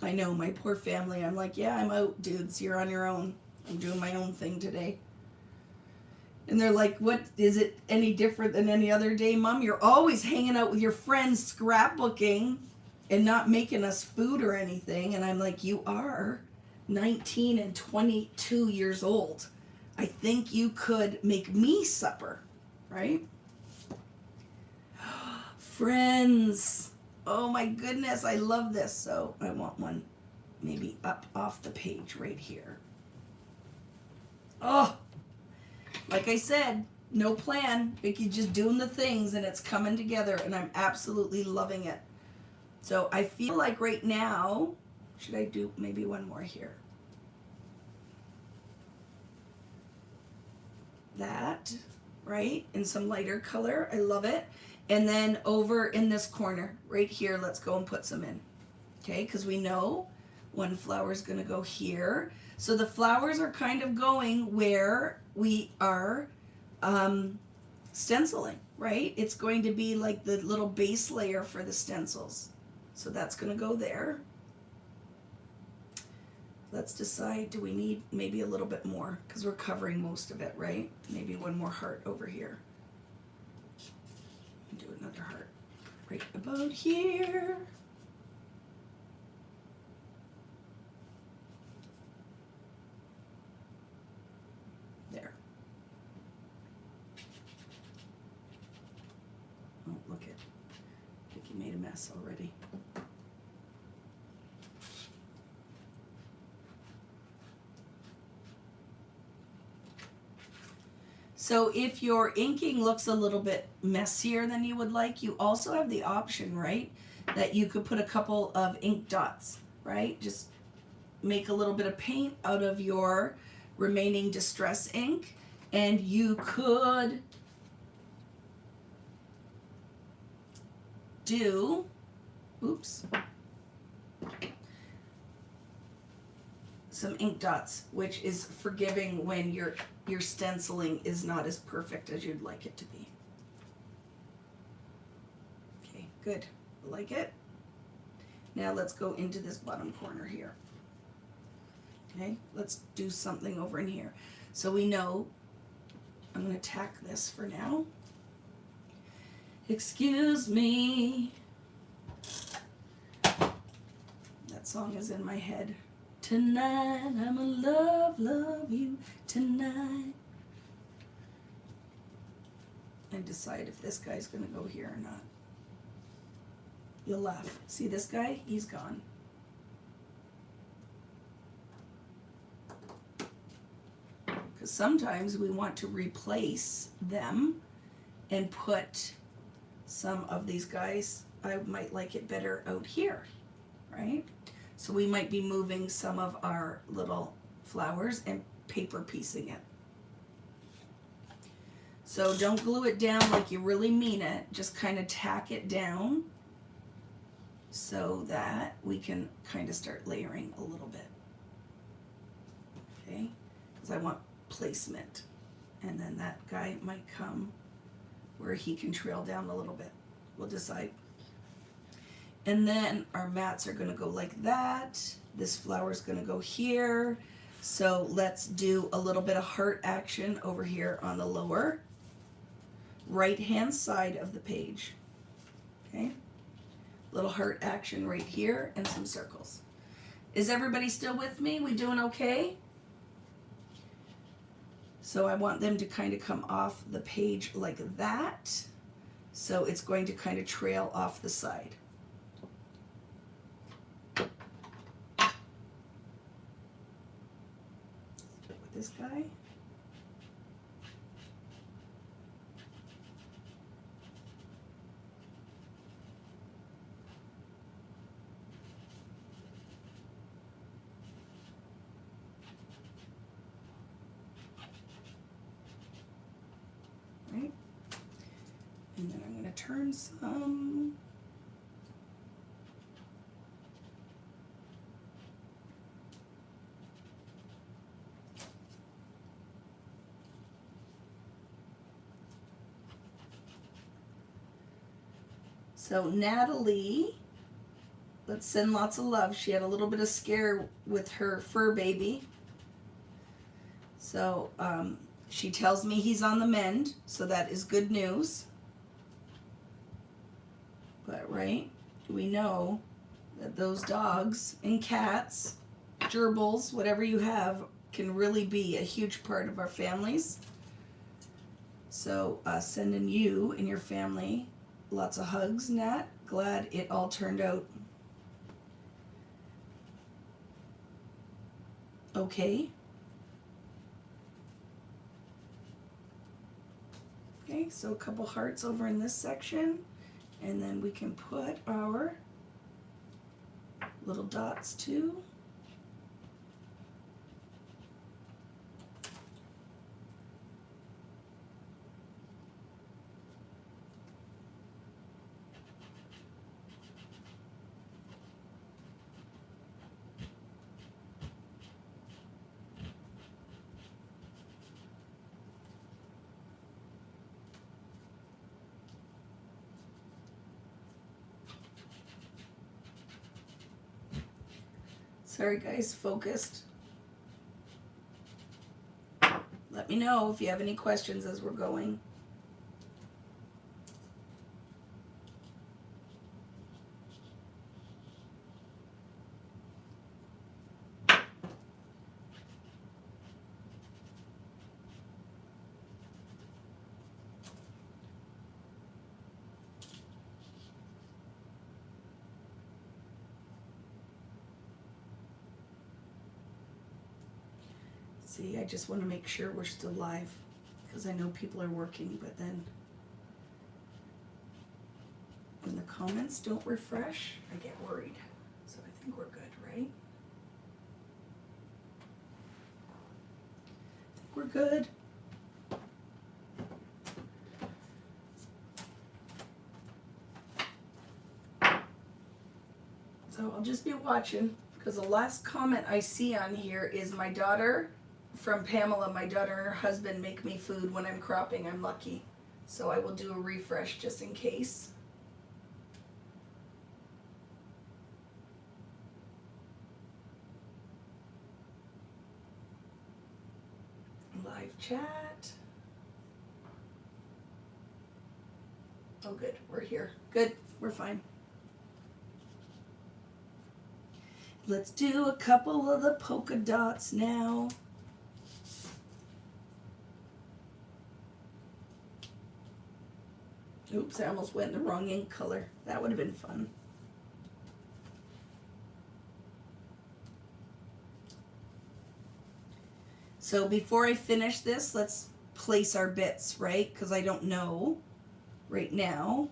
S1: I know, my poor family. I'm like, yeah, I'm out, dudes. You're on your own. I'm doing my own thing today. And they're like, what, is it any different than any other day, Mom? You're always hanging out with your friends, scrapbooking, and not making us food or anything. And I'm like, you are 19 and 22 years old. I think you could make me supper, right? Friends. Oh my goodness, I love this. So I want one maybe up off the page right here. Oh, like I said, no plan. Vicki's just doing the things and it's coming together and I'm absolutely loving it. So I feel like right now, should I do maybe one more here? That, right? In some lighter color. I love it. And then over in this corner, right here, let's go and put some in. Okay, because we know one flower is going to go here. So the flowers are kind of going where we are stenciling, right? It's going to be like the little base layer for the stencils. So that's going to go there. Let's decide, do we need maybe a little bit more? Because we're covering most of it, right? Maybe one more heart over here. Do another heart right about here. There. Oh, look at Vicki made a mess already. So if your inking looks a little bit messier than you would like, you also have the option, right, that you could put a couple of ink dots, right? Just make a little bit of paint out of your remaining distress ink, and you could do, oops, some ink dots, which is forgiving when your stenciling is not as perfect as you'd like it to be. Okay, good. I like it. Now let's go into this bottom corner here. Okay, let's do something over in here. So we know, I'm going to tack this for now. Excuse me. That song is in my head. Tonight, I'ma love you tonight. And decide if this guy's gonna go here or not. You'll laugh. See this guy? He's gone. Because sometimes we want to replace them and put some of these guys, I might like it better out here, right? So we might be moving some of our little flowers and paper piecing it. So don't glue it down like you really mean it. Just kind of tack it down so that we can kind of start layering a little bit. Okay, because I want placement. And then that guy might come where he can trail down a little bit. We'll decide. And then our mats are going to go like that. This flower is going to go here. So let's do a little bit of heart action over here on the lower right hand side of the page. Okay, little heart action right here and some circles. Is everybody still with me? We doing okay? So I want them to kind of come off the page like that. So it's going to kind of trail off the side. this guy. Right? And then I'm going to turn some. So Natalie, let's send lots of love. She had a little bit of scare with her fur baby. So she tells me he's on the mend, so that is good news. But right, we know that those dogs and cats, gerbils, whatever you have, can really be a huge part of our families. So sending you and your family lots of hugs, Nat. Glad it all turned out okay. Okay, so a couple hearts over in this section, and then we can put our little dots too. Sorry guys, focused. Let me know if you have any questions as we're going. See, I just want to make sure we're still live because I know people are working, but then when the comments don't refresh, I get worried. So I think we're good, right? I think we're good. So I'll just be watching because the last comment I see on here is my daughter. From Pamela, my daughter and her husband make me food when I'm cropping. I'm lucky. So I will do a refresh just in case. Live chat. Oh good, we're here. Good, we're fine. Let's do a couple of the polka dots now. Oops, I almost went in the wrong ink color. That would have been fun. So before I finish this, let's place our bits, right? Because I don't know right now.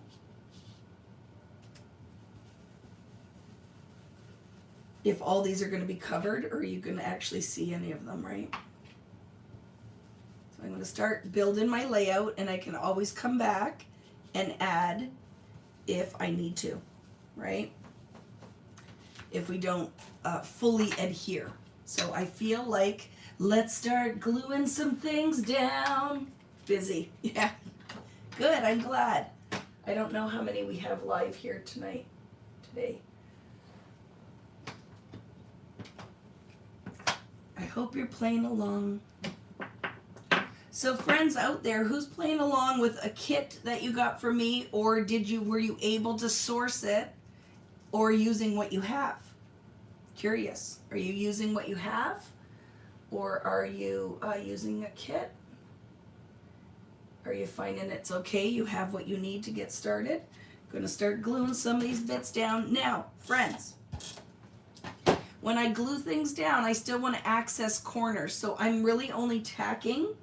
S1: If all these are going to be covered, or are you going to actually see any of them, right? So I'm going to start building my layout, and I can always come back and add if I need to, right? If we don't fully adhere. So I feel like let's start gluing some things down. Busy, yeah. Good, I'm glad. I don't know how many we have live here today. I hope you're playing along. So friends out there, who's playing along with a kit that you got from me, or were you able to source it, or using what you have? Curious. Are you using what you have, or are you using a kit? Are you finding it's okay? You have what you need to get started. I'm going to start gluing some of these bits down now, friends. when I glue things down, I still want to access corners. So I'm really only tacking,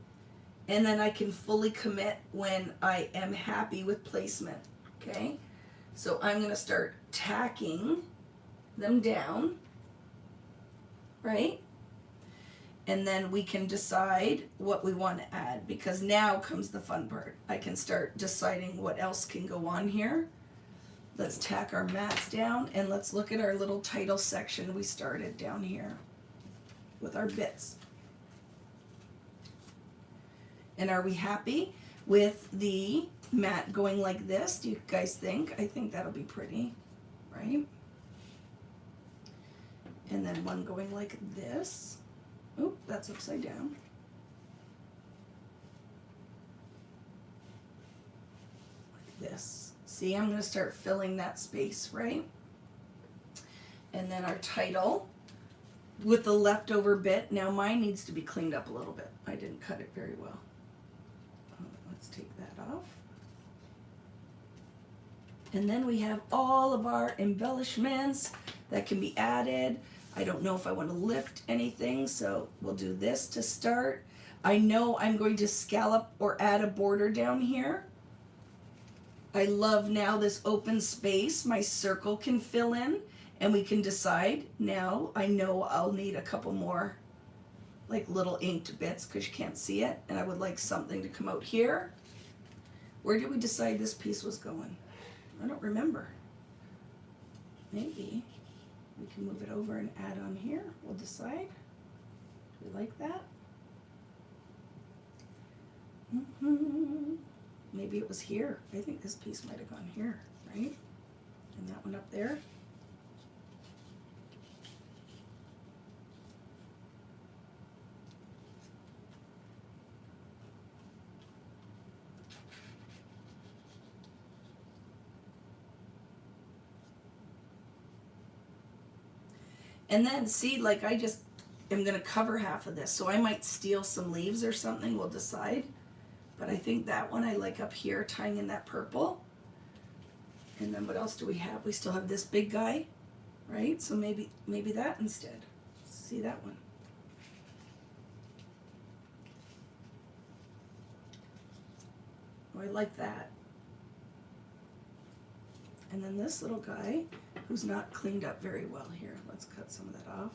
S1: and then I can fully commit when I am happy with placement, okay? So I'm going to start tacking them down, right? And then we can decide what we want to add, because now comes the fun part. I can start deciding what else can go on here. Let's tack our mats down, and let's look at our little title section we started down here with our bits. And are we happy with the mat going like this? Do you guys think? I think that'll be pretty, right? And then one going like this. Oop, that's upside down. Like this. See, I'm going to start filling that space, right? And then our title with the leftover bit. Now mine needs to be cleaned up a little bit. I didn't cut it very well. Let's take that off. And then we have all of our embellishments that can be added. I don't know if I want to lift anything, so we'll do this to start. I know I'm going to scallop or add a border down here. I love now this open space my circle can fill in, and we can decide now. I know I'll need a couple more like little inked bits because you can't see it, and I would like something to come out here. Where did we decide this piece was going? I don't remember. Maybe we can move it over and add on here. We'll decide. Do we like that? Maybe it was here. I think this piece might have gone here, right? And that one up there. And then see, like I just am gonna cover half of this. So I might steal some leaves or something, we'll decide. But I think that one I like up here, tying in that purple. And then what else do we have? We still have this big guy, right? So maybe that instead. See that one. Oh, I like that. And then this little guy who's not cleaned up very well here. Let's cut some of that off.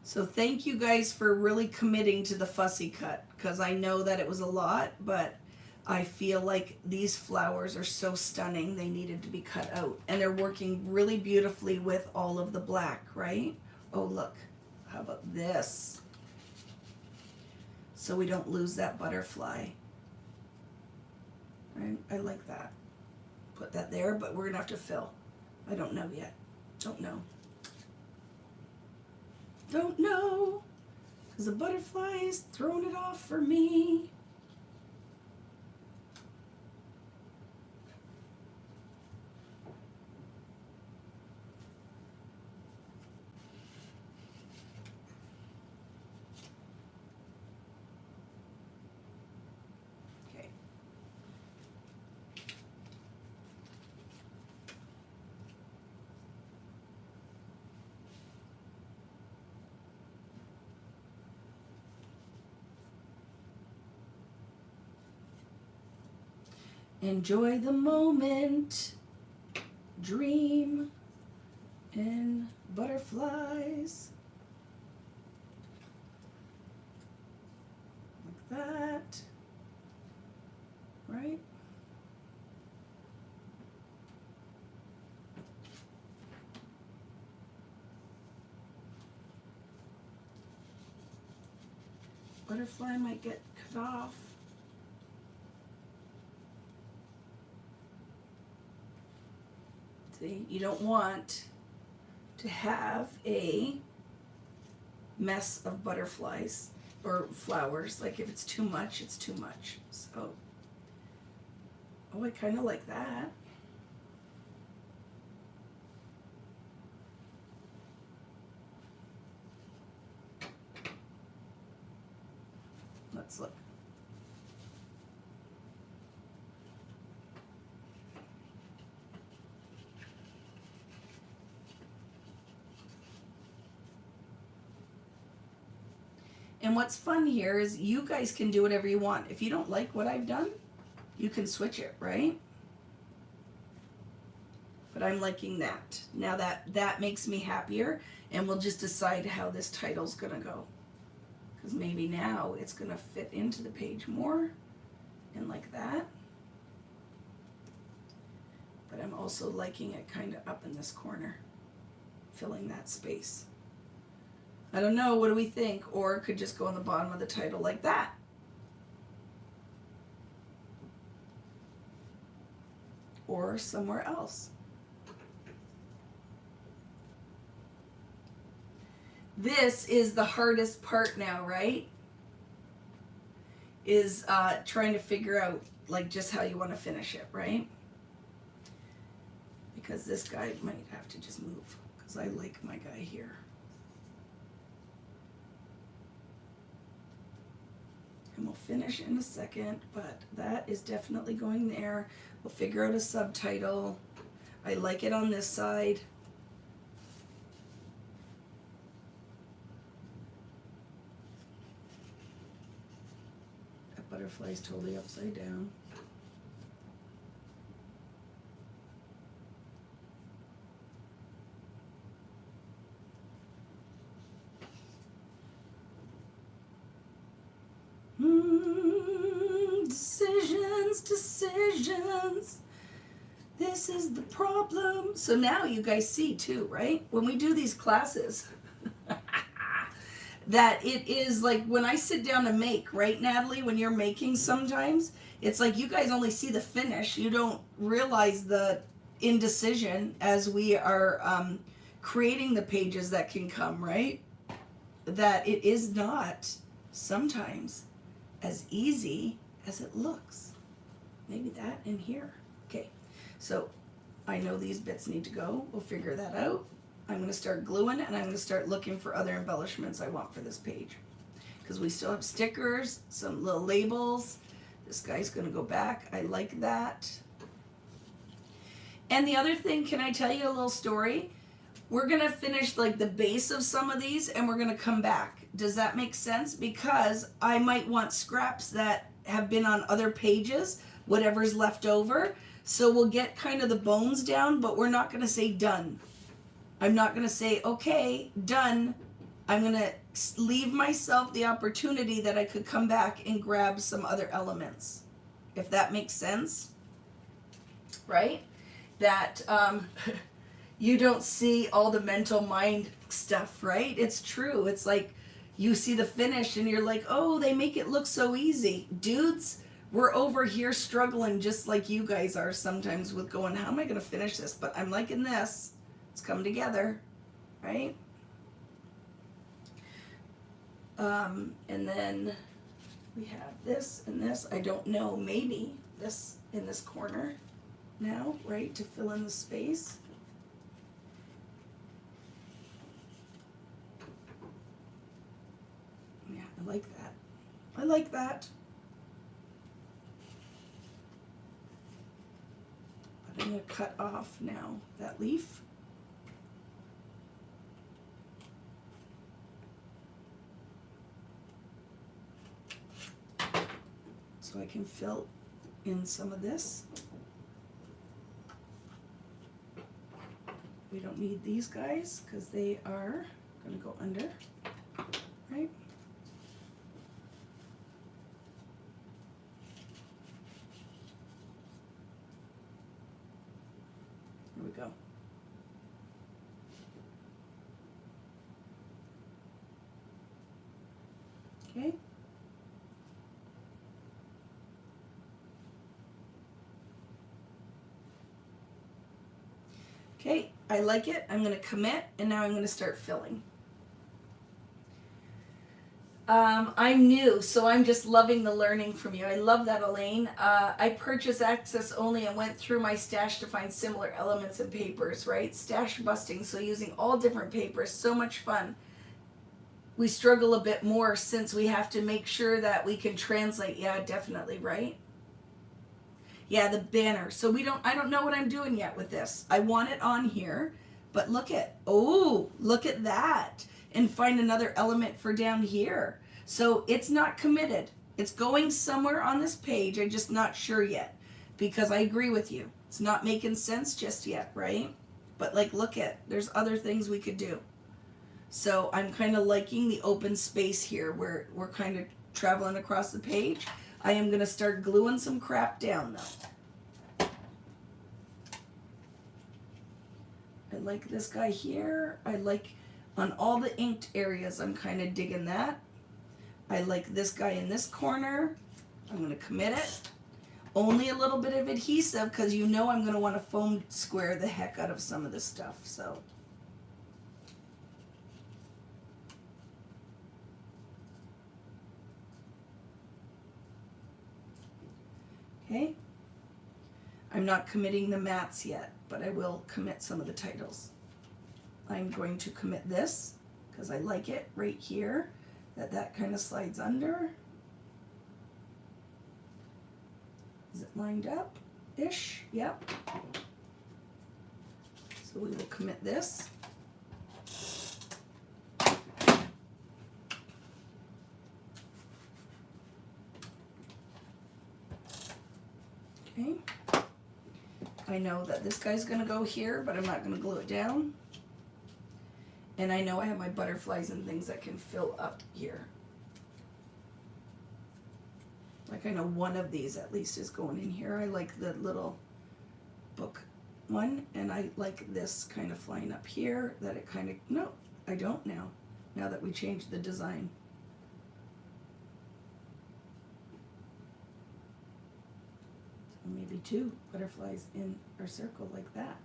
S1: So thank you guys for really committing to the fussy cut, because I know that it was a lot, but I feel like these flowers are so stunning they needed to be cut out. And they're working really beautifully with all of the black, right? Oh look, how about this? So we don't lose that butterfly. Right? I like that. Put that there, but we're gonna have to fill. I don't know yet. Don't know. Don't know, because the butterfly is throwing it off for me. Okay. Enjoy the moment, dream in butterflies, like that, right? Butterfly might get cut off. You don't want to have a mess of butterflies or flowers. Like if it's too much, it's too much. So, oh, I kind of like that. dots, look. And what's fun here is you guys can do whatever you want. If you don't like what I've done, you can switch it, right? But I'm liking that. Now that makes me happier, and we'll just decide how this title's gonna go. Because maybe now it's gonna fit into the page more, and like that. But I'm also liking it kind of up in this corner, filling that space. I don't know, what do we think? Or it could just go on the bottom of the title like that. Or somewhere else. This is the hardest part now, right? Is trying to figure out like just how you want to finish it, right? Because this guy might have to just move, because I like my guy here. And we'll finish in a second, but that is definitely going there. We'll figure out a subtitle. I like it on this side. That butterfly is totally upside down. Decisions. This is the problem. So now you guys see too, right? When we do these classes, that it is like when I sit down to make, right, Natalie? When you're making sometimes, it's like you guys only see the finish. You don't realize the indecision as we are creating the pages that can come, right? That it is not sometimes as easy as it looks. Maybe that in here. Okay, so I know these bits need to go. We'll figure that out. I'm going to start gluing, and I'm going to start looking for other embellishments I want for this page. Because we still have stickers, some little labels. This guy's going to go back. I like that. And the other thing, can I tell you a little story? We're going to finish like the base of some of these, and we're going to come back. Does that make sense? Because I might want scraps that have been on other pages, whatever's left over. So we'll get kind of the bones down, but we're not going to say done. I'm not going to say, okay, done. I'm going to leave myself the opportunity that I could come back and grab some other elements, if that makes sense, right? That you don't see all the mental mind stuff, right? It's true. It's like you see the finish and you're like, oh, they make it look so easy. Dudes, we're over here struggling just like you guys are sometimes with going, how am I going to finish this? But I'm liking this. It's come together, right? And then we have this and this. I don't know, maybe this in this corner now, right, to fill in the space. Yeah, I like that. I like that. But I'm going to cut off now that leaf. So I can fill in some of this. We don't need these guys because they are going to go under, right? Here we go. Okay. Okay, I like it. I'm going to commit, and now I'm going to start filling. I'm new, so I'm just loving the learning from you. I love that, Elaine. I purchased Access Only and went through my stash to find similar elements and papers, right? Stash busting, so using all different papers, so much fun. we struggle a bit more since we have to make sure that we can translate. Yeah, definitely, right? Yeah, the banner. So I don't know what I'm doing yet with this. I want it on here, but look at that. And find another element for down here. So it's not committed. It's going somewhere on this page. I'm just not sure yet, because I agree with you. It's not making sense just yet, right? But like, there's other things we could do. So I'm kind of liking the open space here where we're kind of traveling across the page. I am going to start gluing some crap down though. I like this guy here. I like on all the inked areas, I'm kind of digging that. I like this guy in this corner. I'm going to commit it. Only a little bit of adhesive because you know I'm going to want to foam square the heck out of some of this stuff. So. Okay. I'm not committing the mats yet, but I will commit some of the titles. I'm going to commit this because I like it right here, that kind of slides under. Is it lined up-ish? Yep. So we will commit this. Okay. I know that this guy's going to go here, but I'm not going to glue it down. And I know I have my butterflies and things that can fill up here. Like I know one of these at least is going in here. I like the little book one, and I like this kind of flying up here, that it kind of, no, I don't now that we changed the design. So maybe 2 butterflies in our circle like that.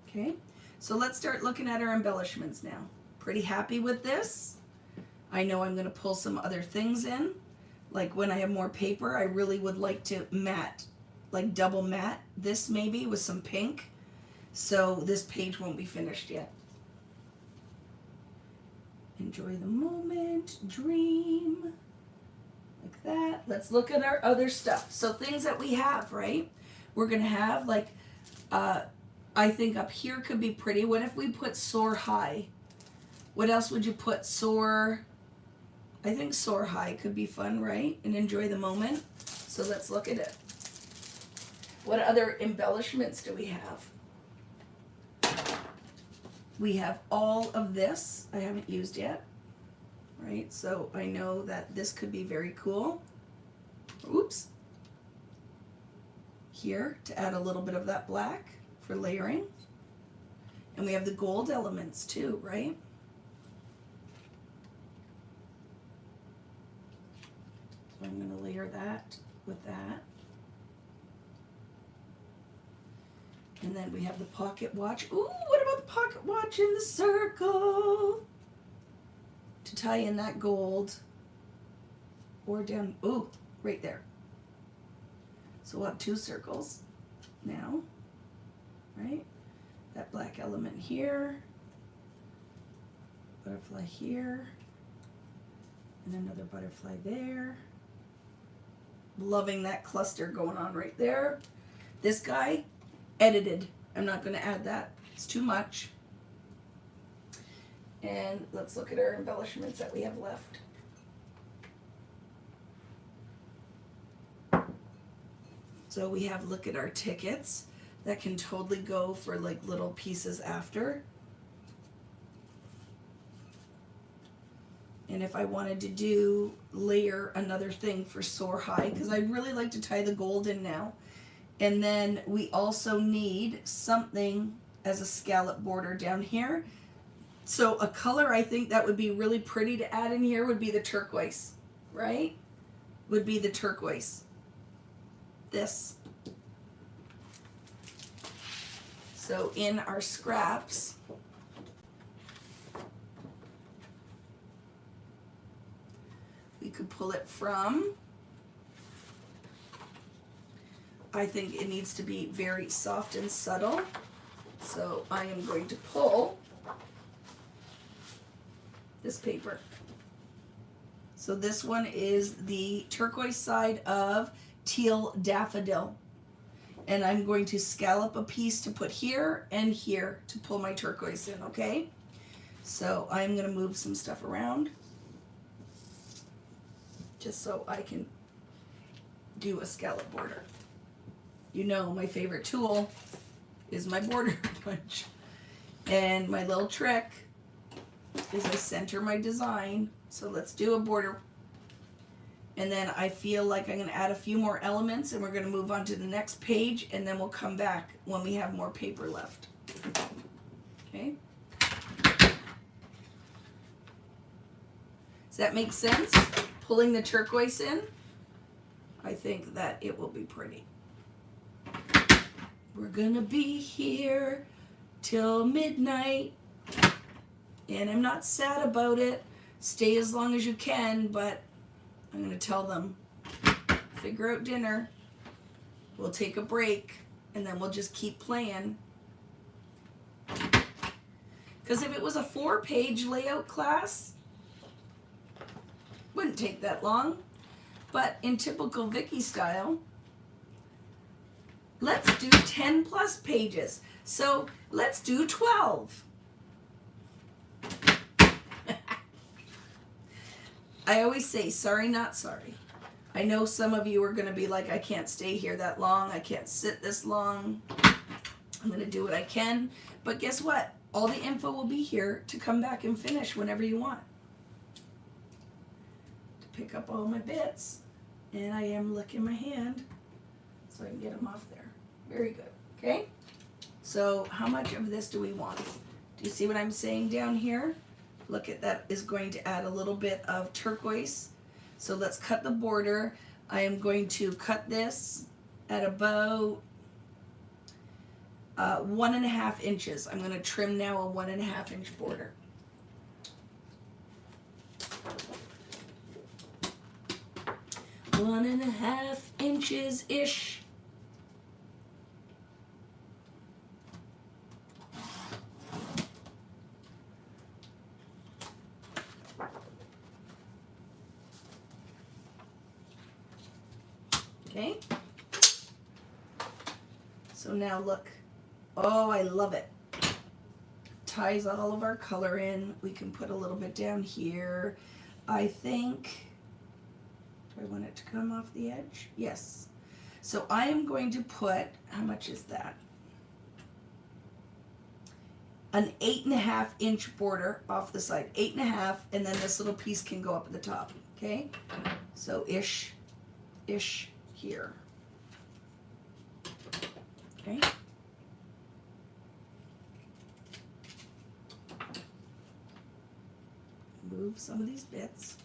S1: Okay, so let's start looking at our embellishments now. Pretty happy with this. I know I'm going to pull some other things in. Like when I have more paper, I really would like to matte, like double matte this maybe with some pink. So this page won't be finished yet. Enjoy the moment, dream, like that. Let's look at our other stuff. So things that we have, right? We're going to have like, I think up here could be pretty. What if we put soar high? What else would you put? Soar. I think soar high could be fun, right? And enjoy the moment. So let's look at it. What other embellishments do we have? We have all of this I haven't used yet, right? So I know that this could be very cool. Oops. Here to add a little bit of that black for layering. And we have the gold elements too, right? So I'm going to layer that with that. And then we have the pocket watch. Ooh, what about the pocket watch in the circle? To tie in that gold. Or down, ooh, right there. So we'll have 2 circles now. Right? That black element here, butterfly here, and another butterfly there. Loving that cluster going on right there. This guy, edited. I'm not going to add that. It's too much. And let's look at our embellishments that we have left. So we have, look at our tickets. That can totally go for like little pieces after. And if I wanted to layer another thing for soar high, because I'd really like to tie the gold in now. And then we also need something as a scallop border down here. So a color I think that would be really pretty to add in here would be the turquoise, right? Would be the turquoise. This. So in our scraps, we could pull it from I think it needs to be very soft and subtle. So I am going to pull this paper. So this one is the turquoise side of Teal Daffodil. And I'm going to scallop a piece to put here and here to pull my turquoise in, okay? So I'm going to move some stuff around just so I can do a scallop border. You know my favorite tool is my border punch. And my little trick is I center my design. So let's do a border. And then I feel like I'm going to add a few more elements and we're going to move on to the next page and then we'll come back when we have more paper left. Okay? Does that make sense? Pulling the turquoise in, I think that it will be pretty. We're gonna be here till midnight, and I'm not sad about it. Stay as long as you can, but I'm gonna tell them, figure out dinner, we'll take a break, and then we'll just keep playing. Because if it was a 4-page layout class, wouldn't take that long. But in typical Vicki style, let's do 10 plus pages. So let's do 12. I always say, sorry, not sorry. I know some of you are going to be like, I can't stay here that long. I can't sit this long. I'm going to do what I can. But guess what? All the info will be here to come back and finish whenever you want. To pick up all my bits. And I am licking my hand so I can get them off there. Very good. Okay? So how much of this do we want? Do you see what I'm saying down here? Look at that is going to add a little bit of turquoise. So let's cut the border. I am going to cut this at about 1.5 inches. I'm going to trim now a 1.5 inch border. One and a half inches-ish. Okay. So now look. Oh, I love it. Ties all of our color in. We can put a little bit down here. I think, do I want it to come off the edge? Yes. So I am going to put, how much is that? An 8.5 inch border off the side. 8.5, and then this little piece can go up at the top. Okay? So ish here. Okay? Move some of these bits,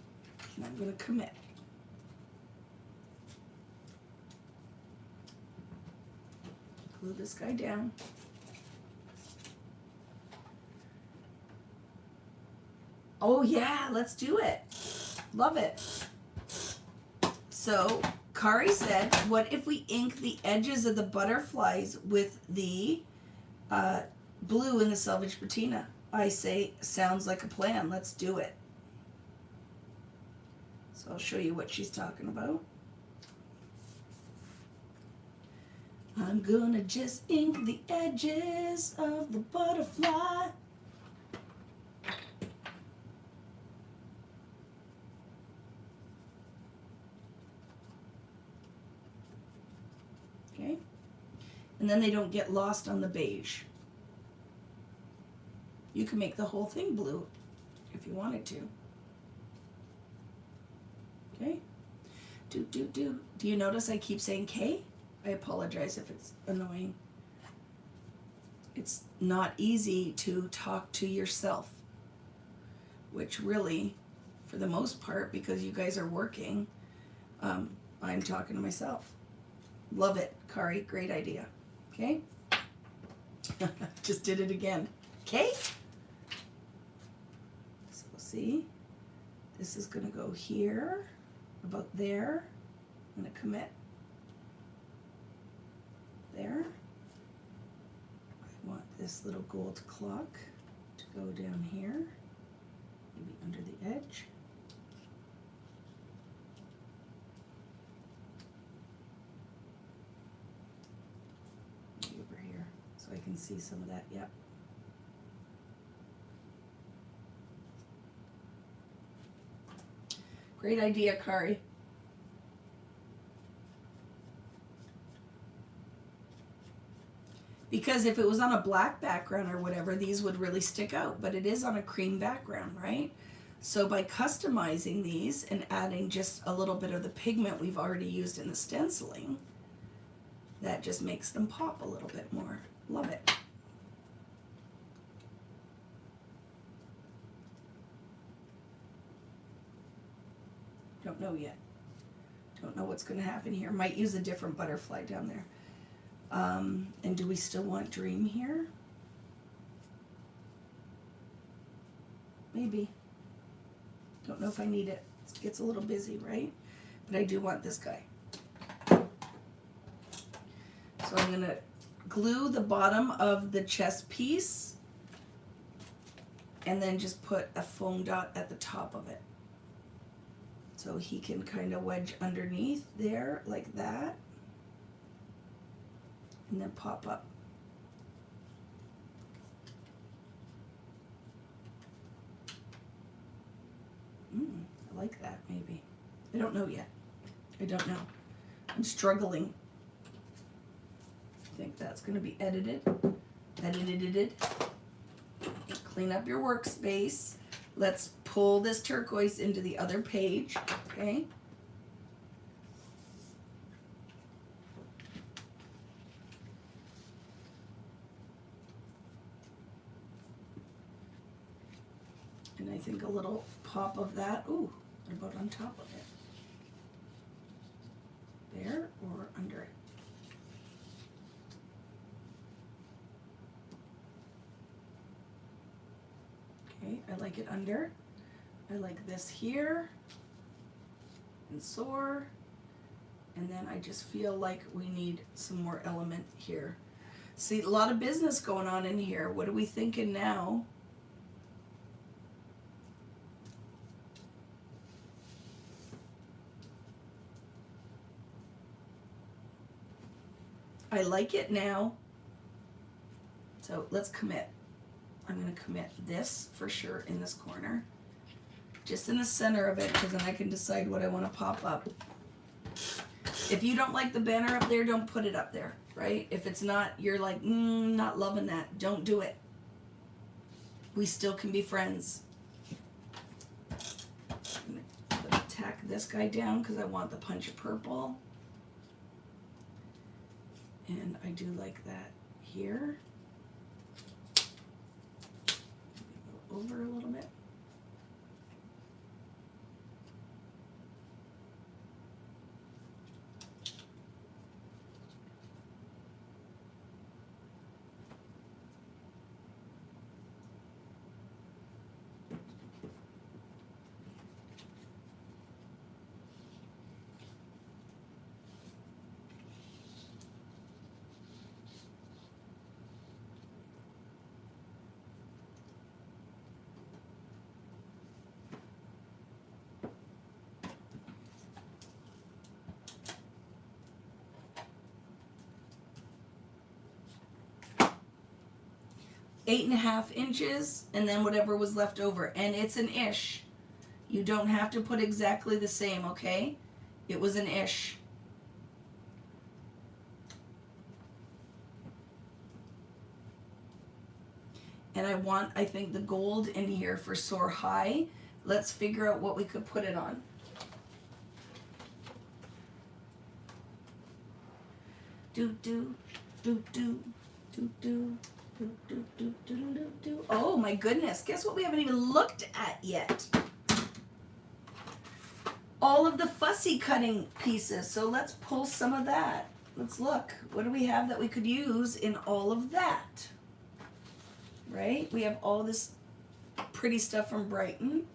S1: and I'm going to commit. Glue this guy down. Oh yeah, let's do it. Love it. So Kari said, what if we ink the edges of the butterflies with the blue in the Salvaged Patina? I say, sounds like a plan. Let's do it. So I'll show you what she's talking about. I'm gonna just ink the edges of the butterfly. Okay? And then they don't get lost on the beige. You can make the whole thing blue if you wanted to. Okay? Do you notice I keep saying K? I apologize if it's annoying. It's not easy to talk to yourself, which really, for the most part, because you guys are working, I'm talking to myself. Love it, Kari. Great idea. Okay? Just did it again. Okay? So see, this is going to go here, about there. I'm going to commit. this little gold clock to go down here, maybe under the edge. Maybe over here, so I can see some of that, yep. Great idea, Kari. Because if it was on a black background or whatever, these would really stick out, but it is on a cream background, right? So by customizing these and adding just a little bit of the pigment we've already used in the stenciling, that just makes them pop a little bit more. Love it. Don't know yet. Don't know what's going to happen here. Might use a different butterfly down there. And do we still want Dream here? Maybe. Don't know if I need it. It gets a little busy, right? But I do want this guy. So I'm going to glue the bottom of the chest piece and then just put a foam dot at the top of it. So he can kind of wedge underneath there like that. And then pop up. I like that, maybe. I don't know yet. I don't know. I'm struggling. I think that's going to be edited. Edited. Clean up your workspace. Let's pull this turquoise into the other page, okay? And I think a little pop of that, ooh, what about on top of it? There or under it? Okay, I like it under. I like this here and soar. And then I just feel like we need some more element here. See, a lot of business going on in here. What are we thinking now? I like it now. So let's commit. I'm going to commit this for sure in this corner. Just in the center of it, because then I can decide what I want to pop up. If you don't like the banner up there, don't put it up there, right? If it's not, you're like, not loving that, don't do it. We still can be friends. I'm going to tack this guy down because I want the punch of purple. And I do like that here. Over a little bit. Eight and a half inches, and then whatever was left over. And it's an ish. You don't have to put exactly the same, okay? It was an ish. And I think the gold in here for Soar High. Let's figure out what we could put it on. Do do do do do do. Oh my goodness, guess what we haven't even looked at yet? All of the fussy cutting pieces. So let's pull some of that. Let's look. What do we have that we could use in all of that? Right? We have all this pretty stuff from Brighton,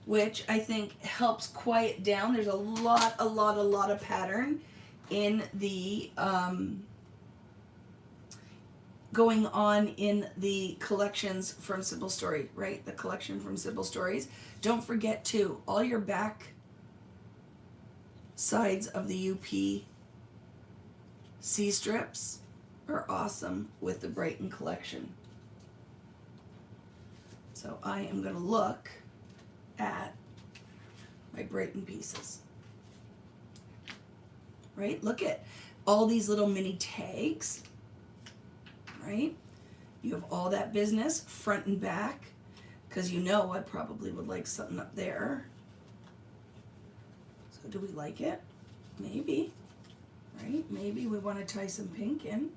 S1: which I think helps quiet down. There's a lot of pattern in the going on in the collections from Simple Story, right? The collection from Simple Stories. Don't forget too, all your back sides of the UP C strips are awesome with the Brighton collection. So I am going to look at my Brighton pieces. Right? Look at all these little mini tags. Right? You have all that business front and back, because you know I probably would like something up there. So do we like it? Maybe. Right? Maybe we want to tie some pink in.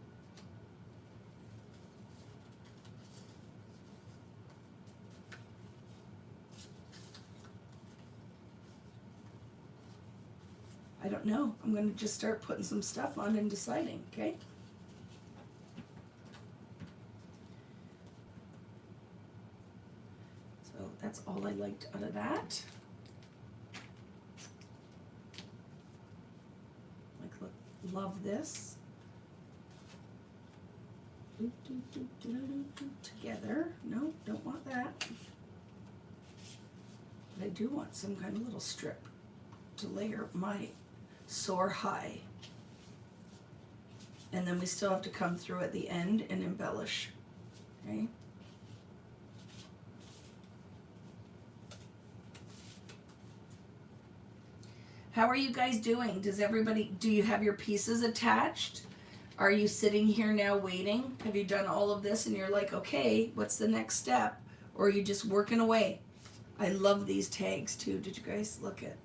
S1: I don't know. I'm going to just start putting some stuff on and deciding, okay? So that's all I liked out of that. Like, look, love this. Together. No, don't want that. But I do want some kind of little strip to layer my soar high. And then we still have to come through at the end and embellish. Okay? How are you guys doing? Does everybody, do you have your pieces attached? Are you sitting here now waiting? Have you done all of this and you're like, okay, what's the next step? Or are you just working away? I love these tags too. Did you guys look at?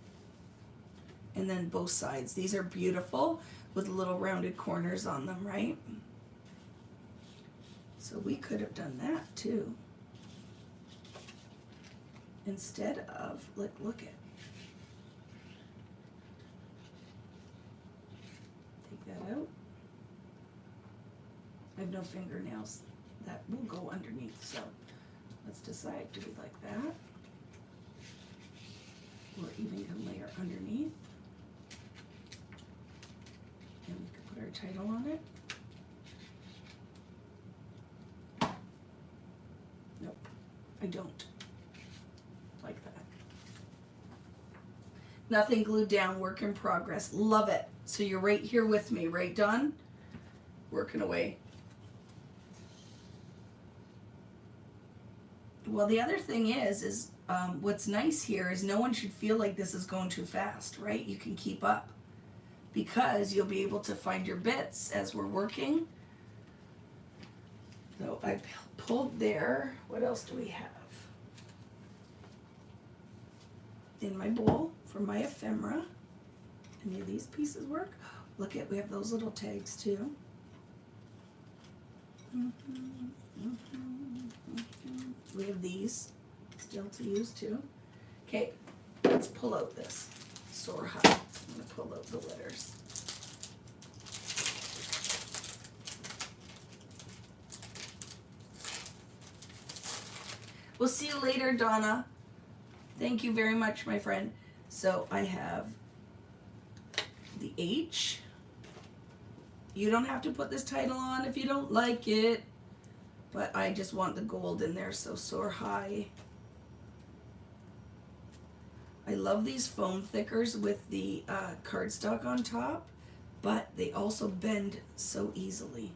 S1: And then both sides. These are beautiful with little rounded corners on them, right? So we could have done that too. Instead of, like, look at. Take that out. I have no fingernails. That will go underneath, so let's decide, do we like that? Or even can layer underneath. And we could put our title on it. Nope, I don't like that. Nothing glued down, work in progress. Love it. So you're right here with me, right, Dawn? Working away. Well, the other thing is what's nice here is no one should feel like this is going too fast, right? You can keep up because you'll be able to find your bits as we're working. So I pulled there. What else do we have? In my bowl for my ephemera. Any of these pieces work? Look at, we have those little tags too. We have these still to use too. Okay, let's pull out this soar high. I'm going to pull out the letters. We'll see you later, Donna. Thank you very much, my friend. So I have the H. You don't have to put this title on if you don't like it, but I just want the gold in there, so soar high. I love these foam thickers with the cardstock on top, but they also bend so easily.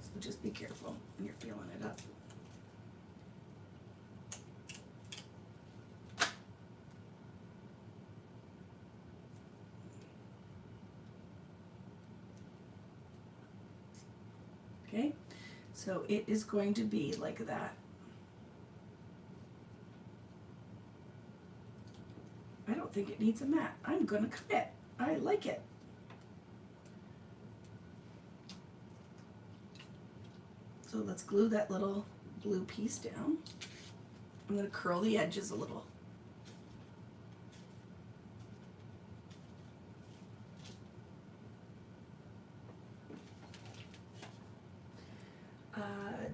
S1: So just be careful when you're feeling it up. Okay, so it is going to be like that. I don't think it needs a mat. I'm gonna commit. I like it. So let's glue that little blue piece down. I'm gonna curl the edges a little.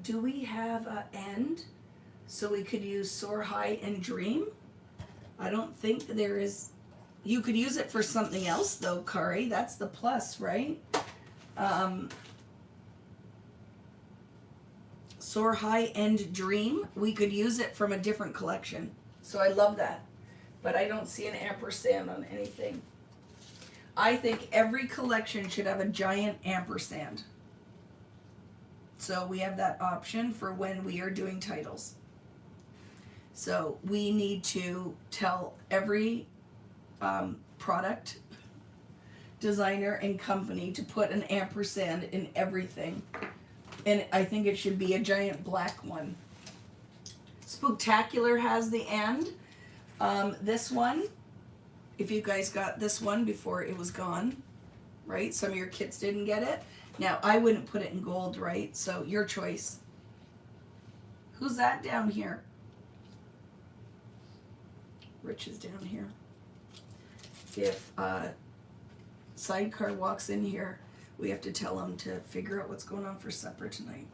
S1: Do we have an end so we could use soar high and dream? I don't think there is. You could use it for something else though, Kari. That's the plus, right? Soar High and Dream. We could use it from a different collection. So I love that. But I don't see an ampersand on anything. I think every collection should have a giant ampersand. So we have that option for when we are doing titles. So we need to tell every product designer and company to put an ampersand in everything. And I think it should be a giant black one. Spooktacular has the and. This one, if you guys got this one before it was gone, right? Some of your kids didn't get it. Now, I wouldn't put it in gold, right? So your choice. Who's that down here? Rich is down here. If Sidecar walks in here, we have to tell him to figure out what's going on for supper tonight.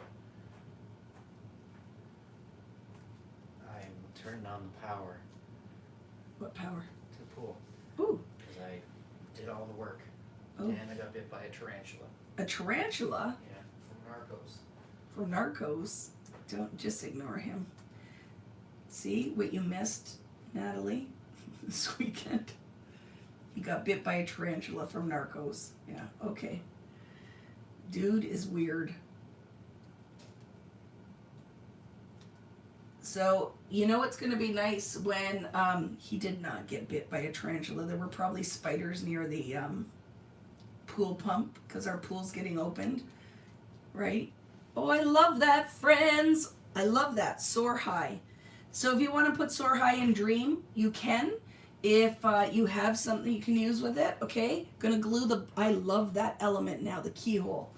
S2: I'm turning on the power.
S1: What power?
S2: To the pool.
S1: Ooh.
S2: Because I did all the work.
S1: Oh.
S2: And I got bit by a tarantula.
S1: A tarantula?
S2: Yeah,
S1: For
S2: from Narcos.
S1: Narcos. Don't just ignore him. See what you missed, Natalie, this weekend? He got bit by a tarantula from Narcos. Yeah, okay. Dude is weird. So, you know what's going to be nice when he did not get bit by a tarantula? There were probably spiders near the pool pump because our pool's getting opened, right? Oh, I love that, friends. I love that. Soar High. So if you want to put Soar High and Dream, you can. If you have something you can use with it, okay? Gonna glue the, I love that element now, the keyhole.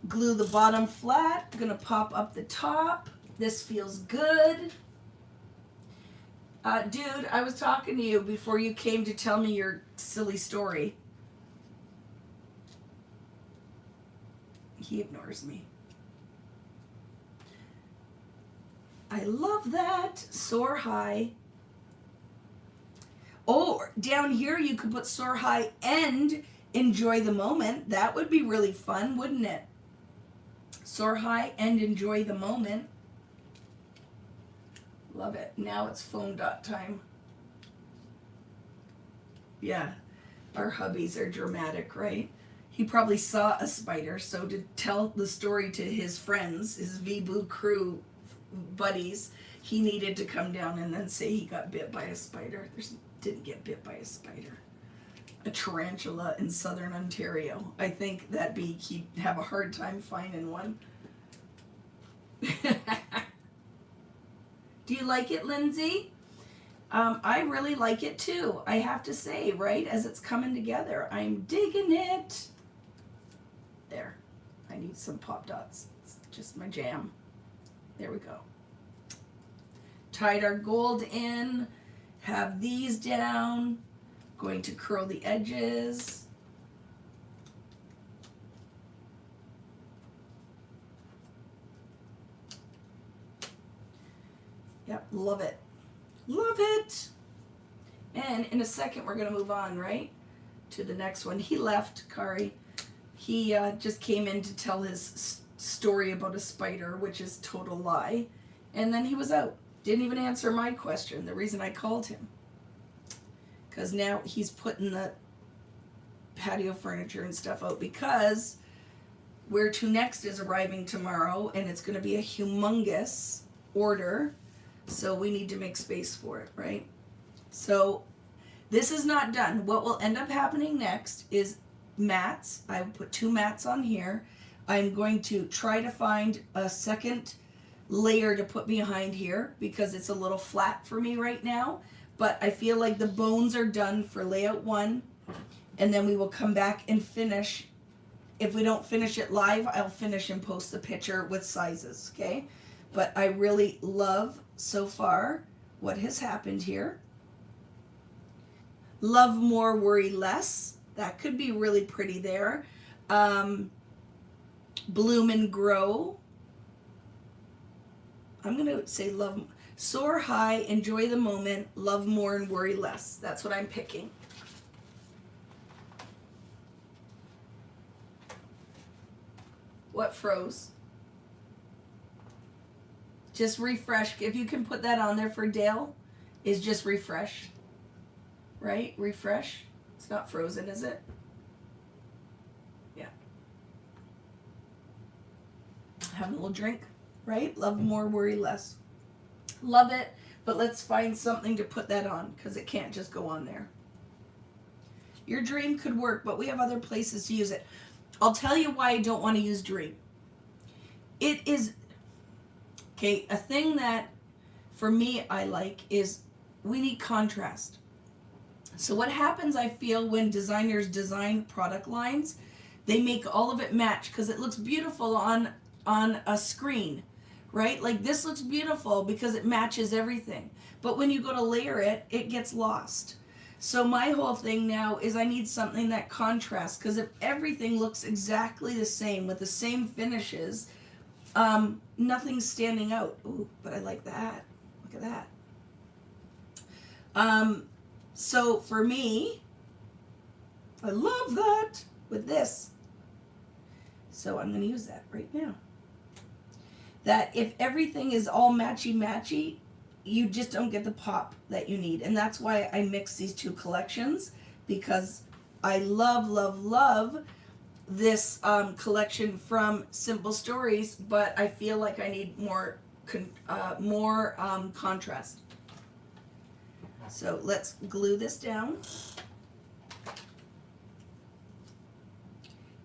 S1: Glue the bottom flat, gonna pop up the top. This feels good. Dude, I was talking to you before you came to tell me your silly story. He ignores me. I love that. Soar High. Oh, down here you could put Soar High and Enjoy the Moment. That would be really fun, wouldn't it? Soar High and Enjoy the Moment. Love it. Now it's foam dot time. Yeah, our hubbies are dramatic, right? He probably saw a spider, so to tell the story to his friends, his V-Boo crew buddies, he needed to come down and then say he got bit by a spider. Didn't get bit by a spider. A tarantula in southern Ontario. I think he'd have a hard time finding one. Do you like it, Lindsay? I really like it too. I have to say, right, as it's coming together, I'm digging it. There. I need some pop dots. It's just my jam. There we go. Tied our gold in. Have these down. Going to curl the edges. Yep, love it. Love it. And in a second, we're going to move on, right, to the next one. He left, Kari. He just came in to tell his story about a spider, which is total lie. And then he was out. Didn't even answer my question, the reason I called him. Because now he's putting the patio furniture and stuff out because Where To Next is arriving tomorrow, and it's going to be a humongous order. So we need to make space for it, right? So this is not done. What will end up happening next is mats. I put 2 mats on here. I'm going to try to find a second layer to put behind here because it's a little flat for me right now. But I feel like the bones are done for layout 1. And then we will come back and finish. If we don't finish it live, I'll finish and post the picture with sizes, okay? But I really love so far what has happened here. Love more, worry less. That could be really pretty there. Bloom and grow. I'm going to say love, soar high, enjoy the moment, love more and worry less. That's what I'm picking. What froze? Just refresh. If you can put that on there for Dale, is just refresh. Right? Refresh. It's not frozen, is it? Yeah. Have a little drink, right? Love more, worry less. Love it, but let's find something to put that on because it can't just go on there. Your dream could work, but we have other places to use it. I'll tell you why I don't want to use dream. It is, okay, a thing that for me I like is we need contrast. So what happens, I feel, when designers design product lines, they make all of it match because it looks beautiful on a screen, right? Like this looks beautiful because it matches everything. But when you go to layer it, it gets lost. So my whole thing now is I need something that contrasts, because if everything looks exactly the same with the same finishes, nothing's standing out. Ooh, but I like that. Look at that. So for me, I love that with this. So I'm going to use that right now. That if everything is all matchy-matchy, you just don't get the pop that you need. And that's why I mix these two collections, because I love, love, love this collection from Simple Stories, but I feel like I need more contrast. So let's glue this down.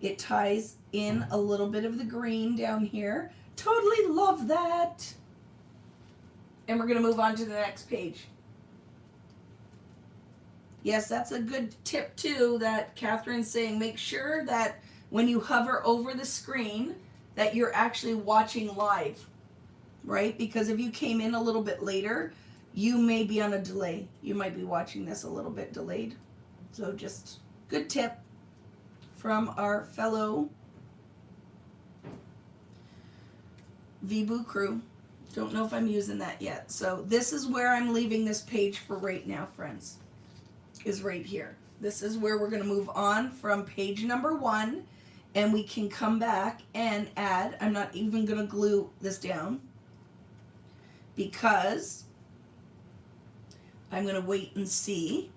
S1: It ties in a little bit of the green down here. Totally love that. And we're going to move on to the next page. Yes, that's a good tip too that Catherine's saying. Make sure that when you hover over the screen that you're actually watching live, right? Because if you came in a little bit later, you may be on a delay. You might be watching this a little bit delayed. So just good tip from our fellow Vibu crew. Don't know if I'm using that yet. So this is where I'm leaving this page for right now, friends, is right here. This is where we're going to move on from page number 1, and we can come back and add. I'm not even going to glue this down because I'm going to wait and see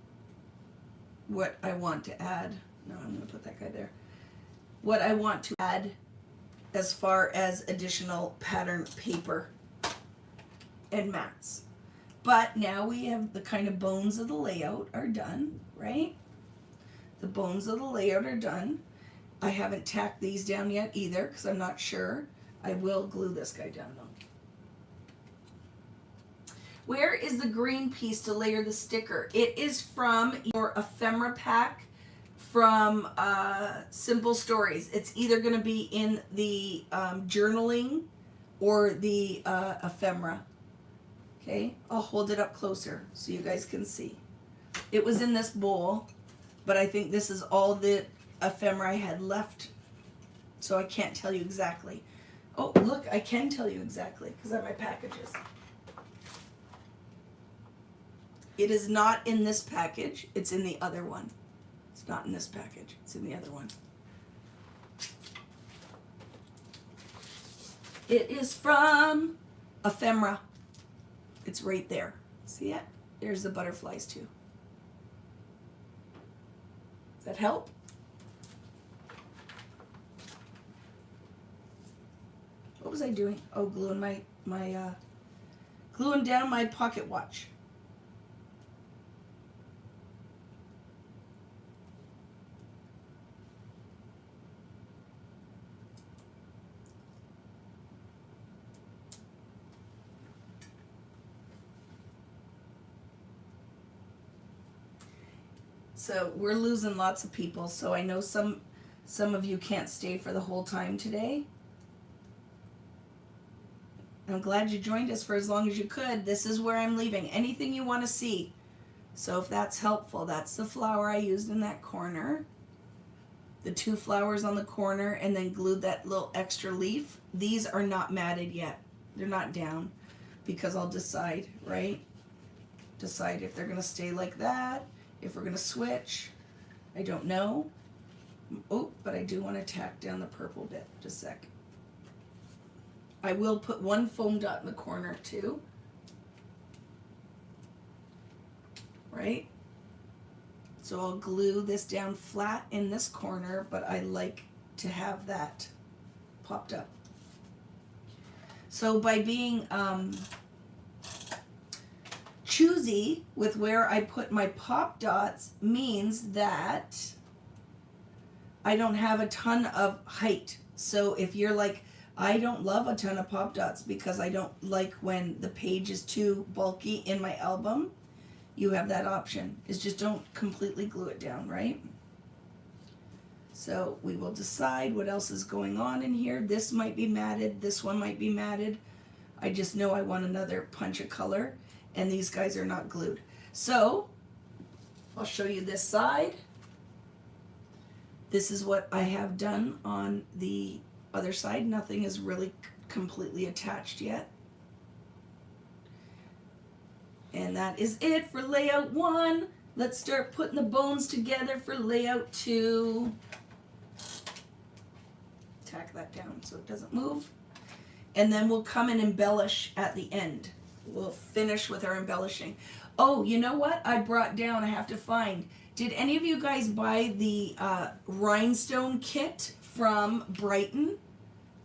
S1: what I want to add. No, I'm going to put that guy there. What I want to add as far as additional pattern paper and mats. But now we have the kind of bones of the layout are done, right? The bones of the layout are done. I haven't tacked these down yet either because I'm not sure. I will glue this guy down though. Where is the green piece to layer the sticker? It is from your ephemera pack from Simple Stories. It's either going to be in the journaling or the ephemera. Okay, I'll hold it up closer so you guys can see. It was in this bowl, but I think this is all the ephemera I had left, so I can't tell you exactly. Oh, look, I can tell you exactly because I have my packages. It is not in this package. It's in the other one. It's not in this package. It's in the other one. It is from ephemera. It's right there. See it? There's the butterflies too. Does that help? What was I doing? Oh, gluing gluing down my pocket watch. So we're losing lots of people, so I know some of you can't stay for the whole time today. I'm glad you joined us for as long as you could. This is where I'm leaving. Anything you want to see. So if that's helpful, that's the flower I used in that corner. The 2 flowers on the corner, and then glued that little extra leaf. These are not matted yet. They're not down because I'll decide, right? Decide if they're going to stay like that. If we're going to switch, I don't know. Oh, but I do want to tack down the purple bit. Just a sec. I will put one foam dot in the corner too. Right? So I'll glue this down flat in this corner, but I like to have that popped up. So by being choosy with where I put my pop dots means that I don't have a ton of height. So if you're like, I don't love a ton of pop dots because I don't like when the page is too bulky in my album, you have that option, is just don't completely glue it down, right? So we will decide what else is going on in here. This might be matted, this one might be matted. I just know I want another punch of color, and these guys are not glued. So I'll show you this side. This is what I have done on the other side. Nothing is really completely attached yet. And that is it for layout 1. Let's start putting the bones together for layout 2. Tack that down so it doesn't move. And then we'll come and embellish at the end. We'll finish with our embellishing. Oh, you know what? I brought down, I have to find. Did any of you guys buy the rhinestone kit from Brighton?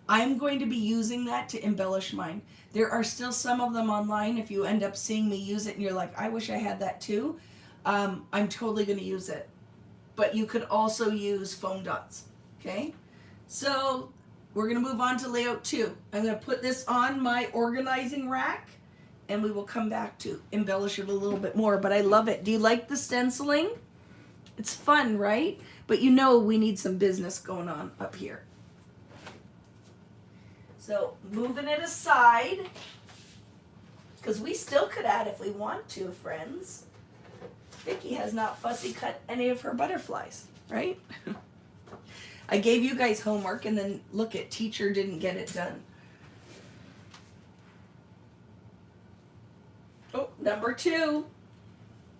S1: I'm going to be using that to embellish mine. There are still some of them online. If you end up seeing me use it and you're like, I wish I had that too, I'm totally going to use it. But you could also use foam dots, okay? So we're going to move on to layout 2. I'm going to put this on my organizing rack, and we will come back to embellish it a little bit more. But I love it. Do you like the stenciling? It's fun, right? But you know we need some business going on up here. So moving it aside, because we still could add if we want to, friends. Vicki has not fussy cut any of her butterflies, right? I gave you guys homework, and then look at teacher didn't get it done. Oh, number 2.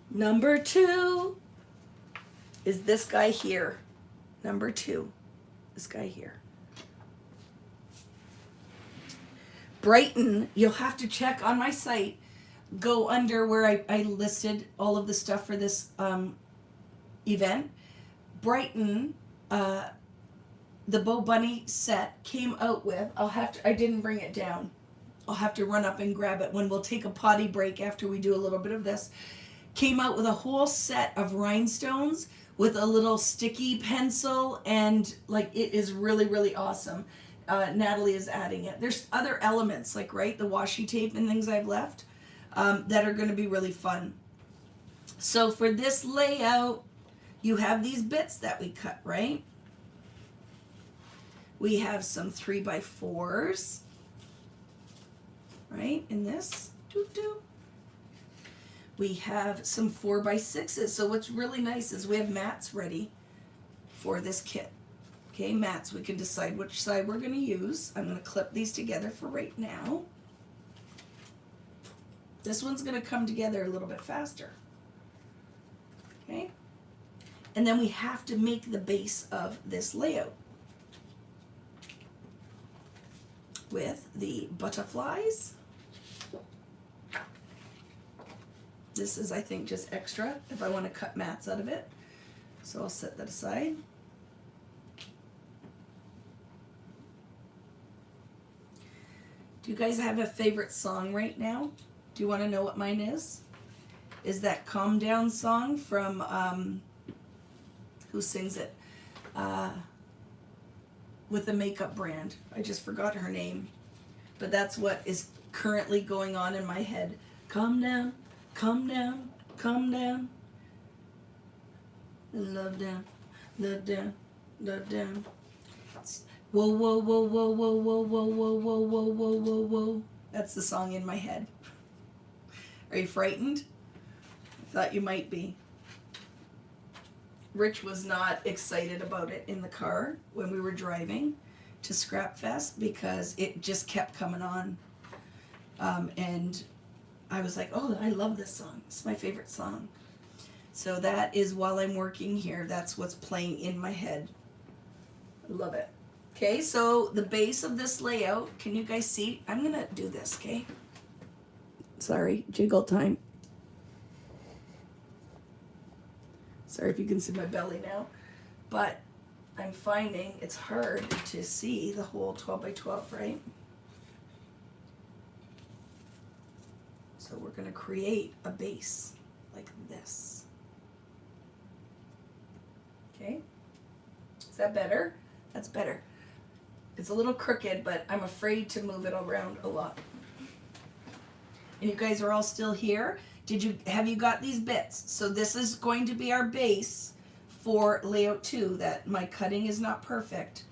S1: Number 2 is this guy here. Number 2, this guy here. Brighton, you'll have to check on my site. Go under where I listed all of the stuff for this event. Brighton, the Bo Bunny set came out with, I didn't bring it down. I'll have to run up and grab it when we'll take a potty break after we do a little bit of this. Came out with a whole set of rhinestones with a little sticky pencil, and like it is really, really awesome. Natalie is adding it. There's other elements like, right, the washi tape and things I've left that are going to be really fun. So for this layout, you have these bits that we cut, right? We have some 3x4s, right, in this. We have some 4x6s. So what's really nice is we have mats ready for this kit. Okay, mats, we can decide which side we're going to use. I'm going to clip these together for right now. This one's going to come together a little bit faster. Okay, and then we have to make the base of this layout with the butterflies. This is, I think, just extra if I want to cut mats out of it. So I'll set that aside. Do you guys have a favorite song right now? Do you want to know what mine is? Is that Calm Down song from, who sings it? With the makeup brand. I just forgot her name. But that's what is currently going on in my head. Calm down, calm down, calm down. Love down, love down, love down. Whoa, whoa, whoa, whoa, whoa, whoa, whoa, whoa, whoa, whoa, whoa, whoa, whoa. That's the song in my head. Are you frightened? I thought you might be. Rich was not excited about it in the car when we were driving to Scrap Fest because it just kept coming on. And I was like, oh, I love this song. It's my favorite song. So that is while I'm working here. That's what's playing in my head. I love it. Okay, so the base of this layout, can you guys see? I'm gonna do this, okay? Sorry, jiggle time. Sorry if you can see my belly now, but I'm finding it's hard to see the whole 12 by 12, right? So we're gonna create a base like this. Okay, is that better? That's better. It's a little crooked, but I'm afraid to move it around a lot. And you guys are all still here? Have you got these bits? So this is going to be our base for layout 2, that my cutting is not perfect.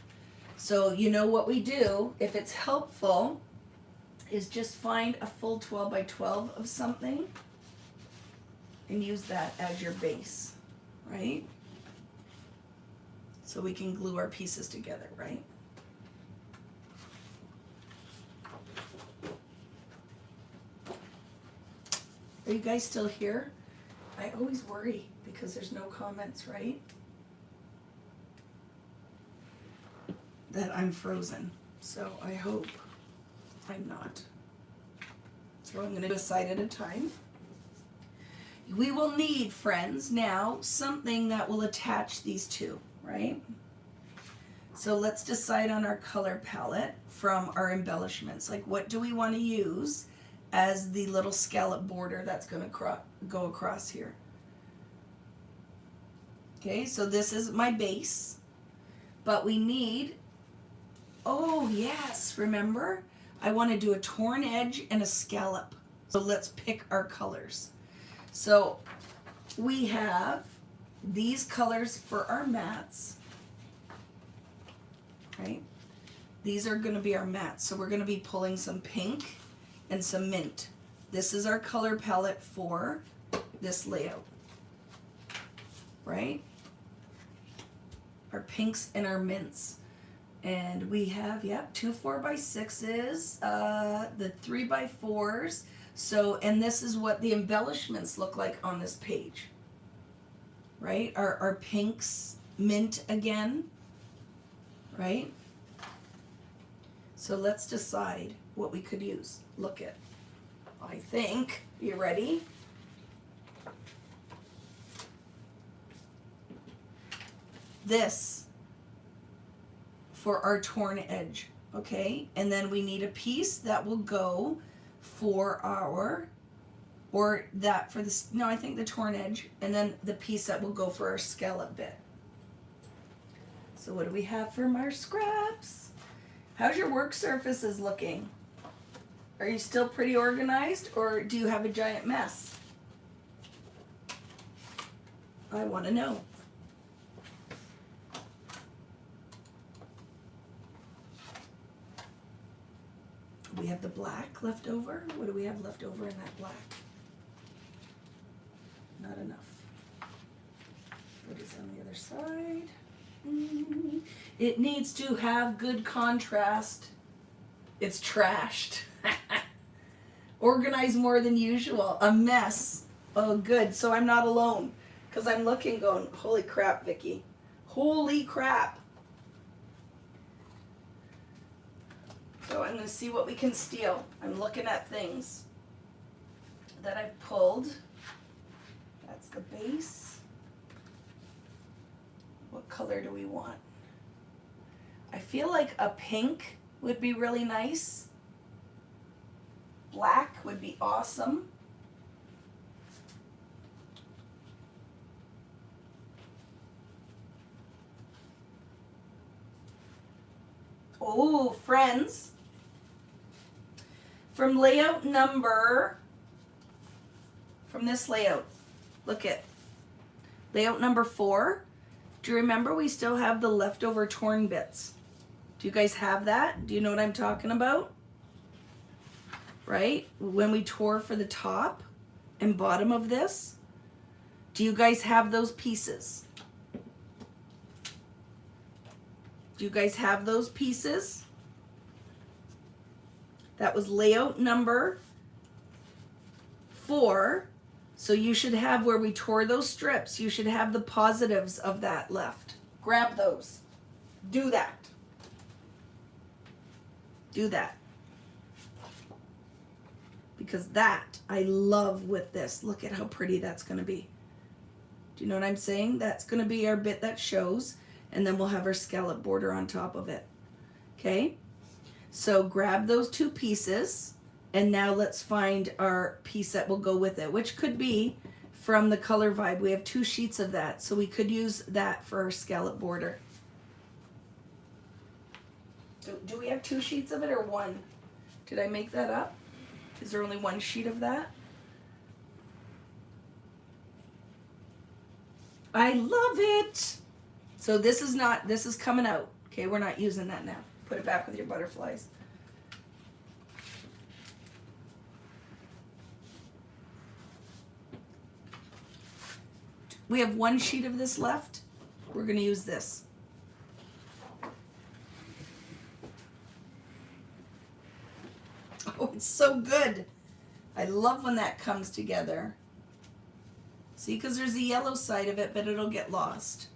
S1: So you know what we do, if it's helpful, is just find a full 12 by 12 of something and use that as your base, right? So we can glue our pieces together, right? Are you guys still here? I always worry because there's no comments, right? That I'm frozen. So I hope I'm not. So I'm going to do a side at a time. We will need, friends, now something that will attach these two, right? So let's decide on our color palette from our embellishments. Like, what do we want to use as the little scallop border that's going to go across here? Okay, so this is my base, but we need, oh yes, remember? I want to do a torn edge and a scallop. So let's pick our colors. So we have these colors for our mats, right? These are going to be our mats. So we're going to be pulling some pink and some mint. This is our color palette for this layout, right? Our pinks and our mints. And we have, yep, 2 4x6s, the 3x4s. So, and this is what the embellishments look like on this page, right? Our pinks, mint again, right? So let's decide what we could use. Look at, I think, you ready? This for our torn edge, okay? And then we need a piece that will go for our, or that for this, no, I think the torn edge, and then the piece that will go for our scallop bit. So what do we have from our scraps? How's your work surfaces looking? Are you still pretty organized, or do you have a giant mess? I want to know. We have the black left over. What do we have left over in that black? Not enough. What is on the other side? It needs to have good contrast. It's trashed. Organized more than usual. A mess. Oh, good. So I'm not alone. Because I'm looking going, holy crap, Vicki. Holy crap. So I'm going to see what we can steal. I'm looking at things that I've pulled. That's the base. What color do we want? I feel like a pink would be really nice. Black would be awesome. Oh, friends. From layout number, from this layout, look at layout number 4. Do you remember we still have the leftover torn bits? Do you guys have that? Do you know what I'm talking about? Right? When we tore for the top and bottom of this, do you guys have those pieces? Do you guys have those pieces? That was layout number 4. So you should have, where we tore those strips, you should have the positives of that left. Grab those. Do that. Do that. Because that I love with this. Look at how pretty that's going to be. Do you know what I'm saying? That's going to be our bit that shows, and then we'll have our scallop border on top of it. Okay? So grab those two pieces, and now let's find our piece that will go with it, which could be from the Color Vibe. We have 2 sheets of that, so we could use that for our scallop border. Do we have 2 sheets of it or 1? Did I make that up? Is there only 1 sheet of that? I love it. So this is coming out. Okay, we're not using that now. Put it back with your butterflies. We have 1 sheet of this left. We're going to use this. Oh, it's so good. I love when that comes together. See, because there's the yellow side of it, but it'll get lost.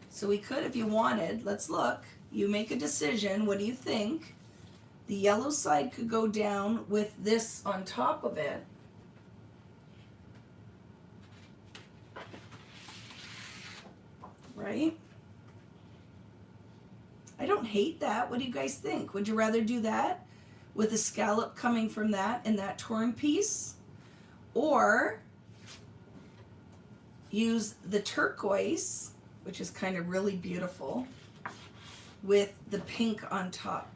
S1: So we could, if you wanted, let's look. You make a decision. What do you think? The yellow side could go down with this on top of it. Right? I don't hate that. What do you guys think? Would you rather do that with a scallop coming from that and that torn piece? Or use the turquoise, which is kind of really beautiful, with the pink on top.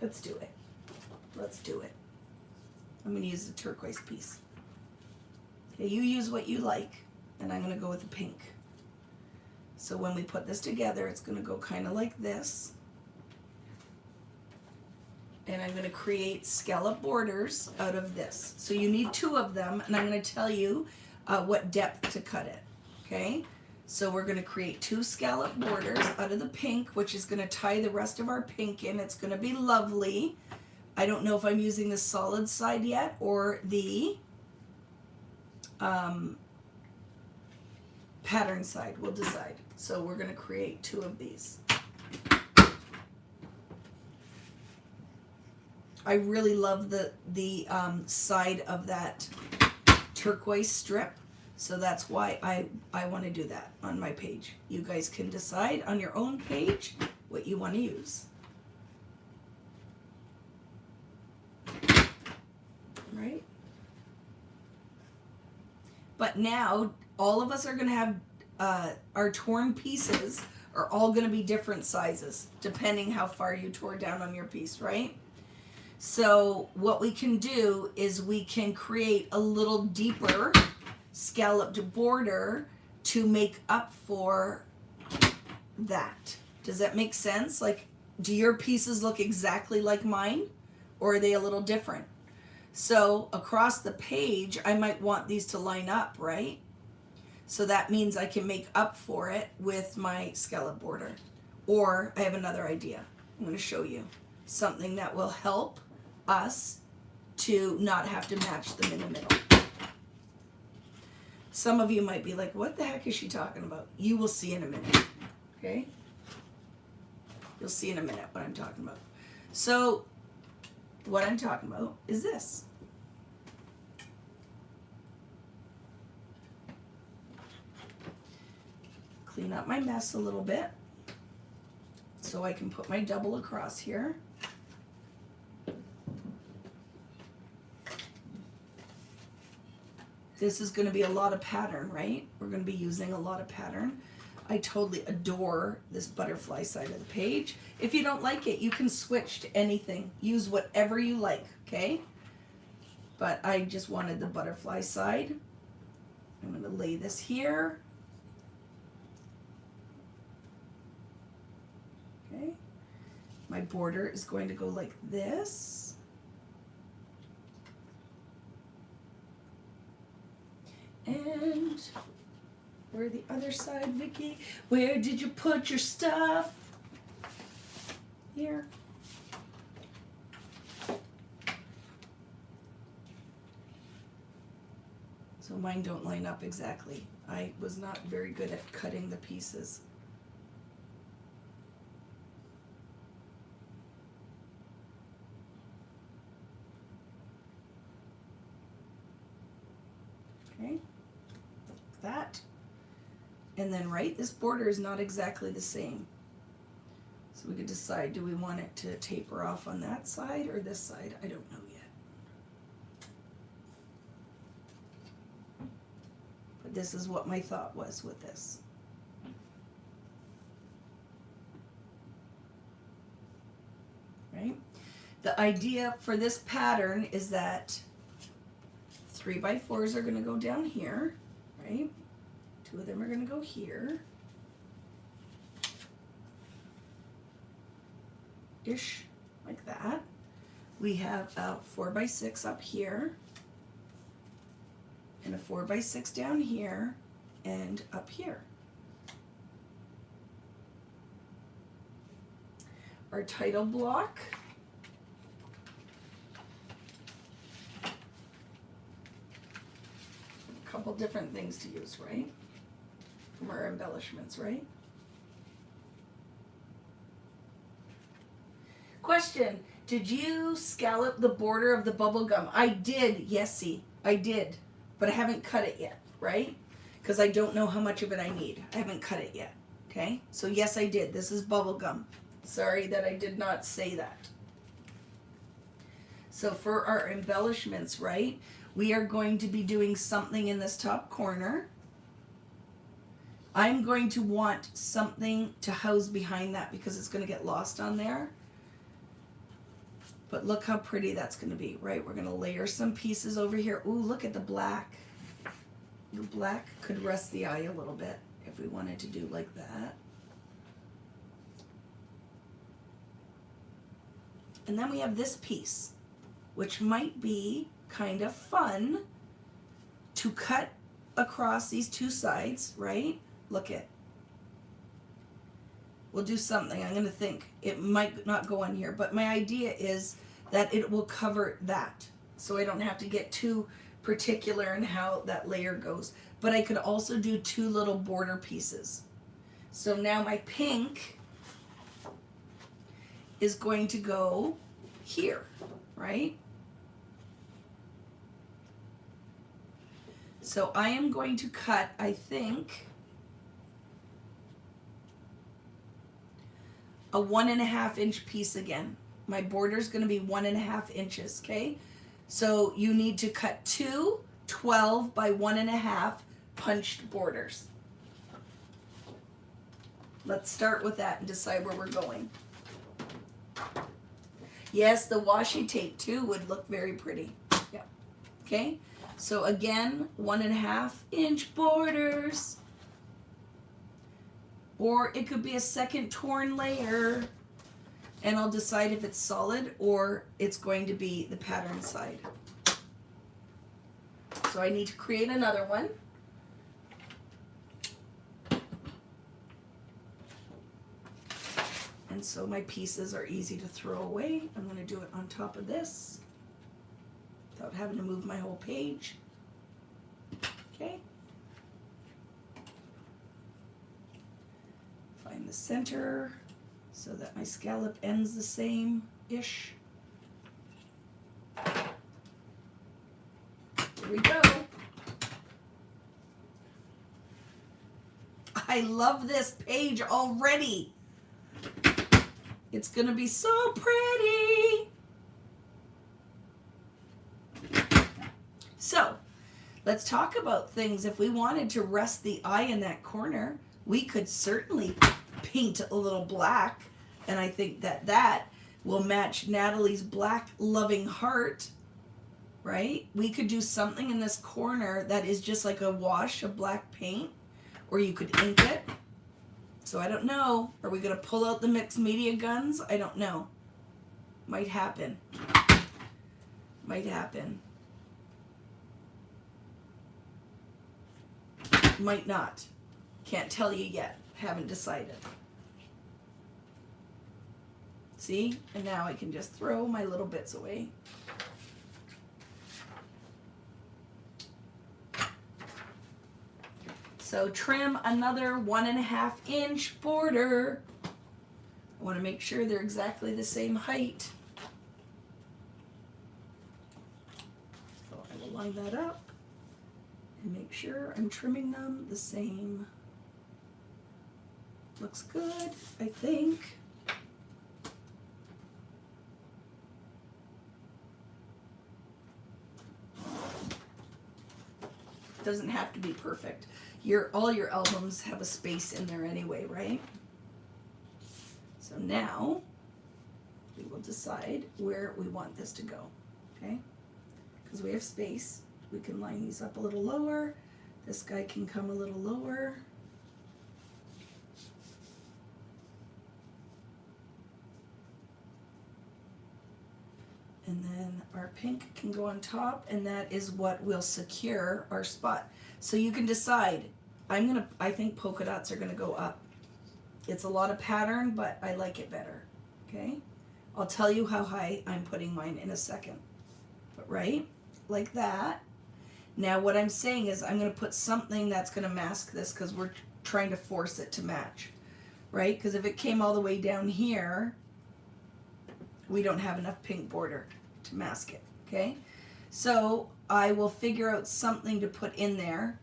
S1: Let's do it. Let's do it. I'm going to use the turquoise piece. Okay, you use what you like, and I'm going to go with the pink. So when we put this together, it's going to go kind of like this. And I'm going to create scallop borders out of this. So you need 2 of them, and I'm going to tell you what depth to cut it. Okay? So we're going to create 2 scallop borders out of the pink, which is going to tie the rest of our pink in. It's going to be lovely. I don't know if I'm using the solid side yet or the pattern side. We'll decide. So we're going to create 2 of these. I really love the side of that turquoise strip, so that's why I want to do that on my page. You guys can decide on your own page what you want to use. Right? But now all of us are going to have our torn pieces are all going to be different sizes depending how far you tore down on your piece, right? So what we can do is we can create a little deeper scalloped border to make up for that. Does that make sense? Like, do your pieces look exactly like mine, or are they a little different? So across the page, I might want these to line up, right? So that means I can make up for it with my scallop border. Or I have another idea. I'm going to show you something that will help us to not have to match them in the middle. Some of you might be like, what the heck is she talking about? You will see in a minute, okay? You'll see in a minute what I'm talking about. So what I'm talking about is this. Clean up my mess a little bit so I can put my double across here. This is going to be a lot of pattern, right? We're going to be using a lot of pattern. I totally adore this butterfly side of the page. If you don't like it, you can switch to anything. Use whatever you like, okay? But I just wanted the butterfly side. I'm going to lay this here. Okay. My border is going to go like this. And where the other side, Vicki? Where did you put your stuff? Here. So mine don't line up exactly. I was not very good at cutting the pieces. Okay, like that. And then, right, this border is not exactly the same. So we could decide, do we want it to taper off on that side or this side? I don't know yet. But this is what my thought was with this. Right? The idea for this pattern is that 3x4s are going to go down here, right? 2 of them are going to go here. Ish, like that. We have a 4x6 up here, and a 4x6 down here, and up here. Our title block. A couple different things to use, right? From our embellishments, right? Question, did you scallop the border of the bubble gum? I did, Yessie, I did, but I haven't cut it yet, right? Because I don't know how much of it I need. I haven't cut it yet, okay? So yes, I did. This is bubble gum. Sorry that I did not say that. So for our embellishments, right, we are going to be doing something in this top corner. I'm going to want something to house behind that because it's going to get lost on there. But look how pretty that's going to be, right? We're going to layer some pieces over here. Ooh, look at the black. The black could rest the eye a little bit if we wanted to do like that. And then we have this piece, which might be kind of fun to cut across these two sides, right? Look it. We'll do something. I'm going to think. It might not go on here, but my idea is that it will cover that. So I don't have to get too particular in how that layer goes. But I could also do 2 little border pieces. So now my pink is going to go here, right? So I am going to cut, I think, a 1.5 inch piece again. My border is going to be 1.5 inches, okay? So you need to cut 2 12 by 1.5 punched borders. Let's start with that and decide where we're going. Yes, the washi tape too would look very pretty. Yeah. Okay. So again, 1.5 inch borders. Or it could be a second torn layer. And I'll decide if it's solid or it's going to be the pattern side. So I need to create another one. And so my pieces are easy to throw away. I'm going to do it on top of this without having to move my whole page. Okay. Find the center so that my scallop ends the same-ish. Here we go. I love this page already. It's going to be so pretty. So, let's talk about things. If we wanted to rest the eye in that corner, we could certainly paint a little black. And I think that that will match Natalie's black loving heart, right? We could do something in this corner that is just like a wash of black paint, or you could ink it. So I don't know. Are we going to pull out the mixed media guns? I don't know. Might happen. Might happen. Might not. Can't tell you yet. Haven't decided. See? And now I can just throw my little bits away. So trim another 1.5 inch border. I want to make sure they're exactly the same height. So I will line that up And make sure I'm trimming them the same. Looks good, I think. Doesn't have to be perfect. All your albums have a space in there anyway, right? So now we will decide where we want this to go, okay? Because we have space, we can line these up a little lower. This guy can come a little lower. And then our pink can go on top, and that is what will secure our spot. So you can decide. I think polka dots are gonna go up. It's a lot of pattern, but I like it better, okay? I'll tell you how high I'm putting mine in a second. But right, like that. Now what I'm saying is I'm gonna put something that's gonna mask this because we're trying to force it to match, right? Because if it came all the way down here, we don't have enough pink border to mask it, okay? So I will figure out something to put in there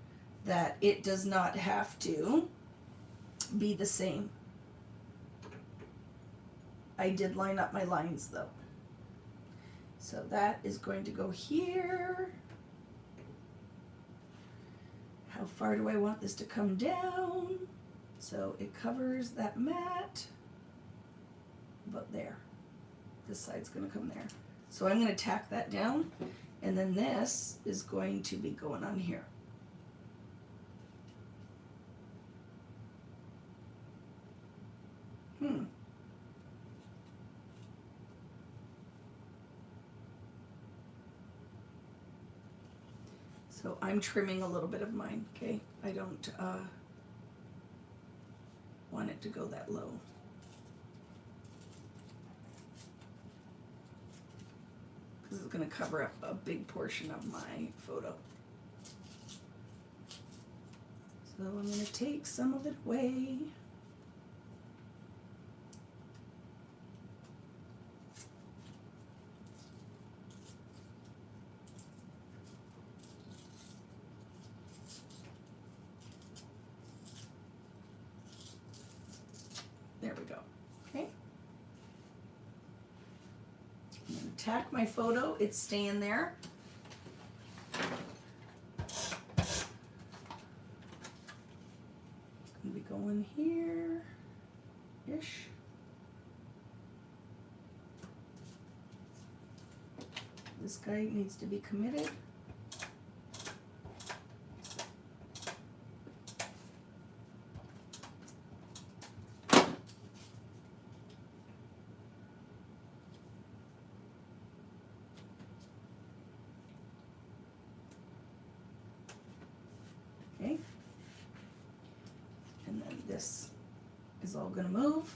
S1: that it does not have to be the same. I did line up my lines though. So that is going to go here. How far do I want this to come down? So it covers that mat about there. This side's going to come there. So I'm going to tack that down, and then this is going to be going on here. So I'm trimming a little bit of mine, okay? I don't want it to go that low. Because it's going to cover up a big portion of my photo. So I'm going to take some of it away. There we go. Okay. I'm going to tack my photo. It's staying there. It's going to be going here-ish. This guy needs to be committed. Okay, and then this is all going to move,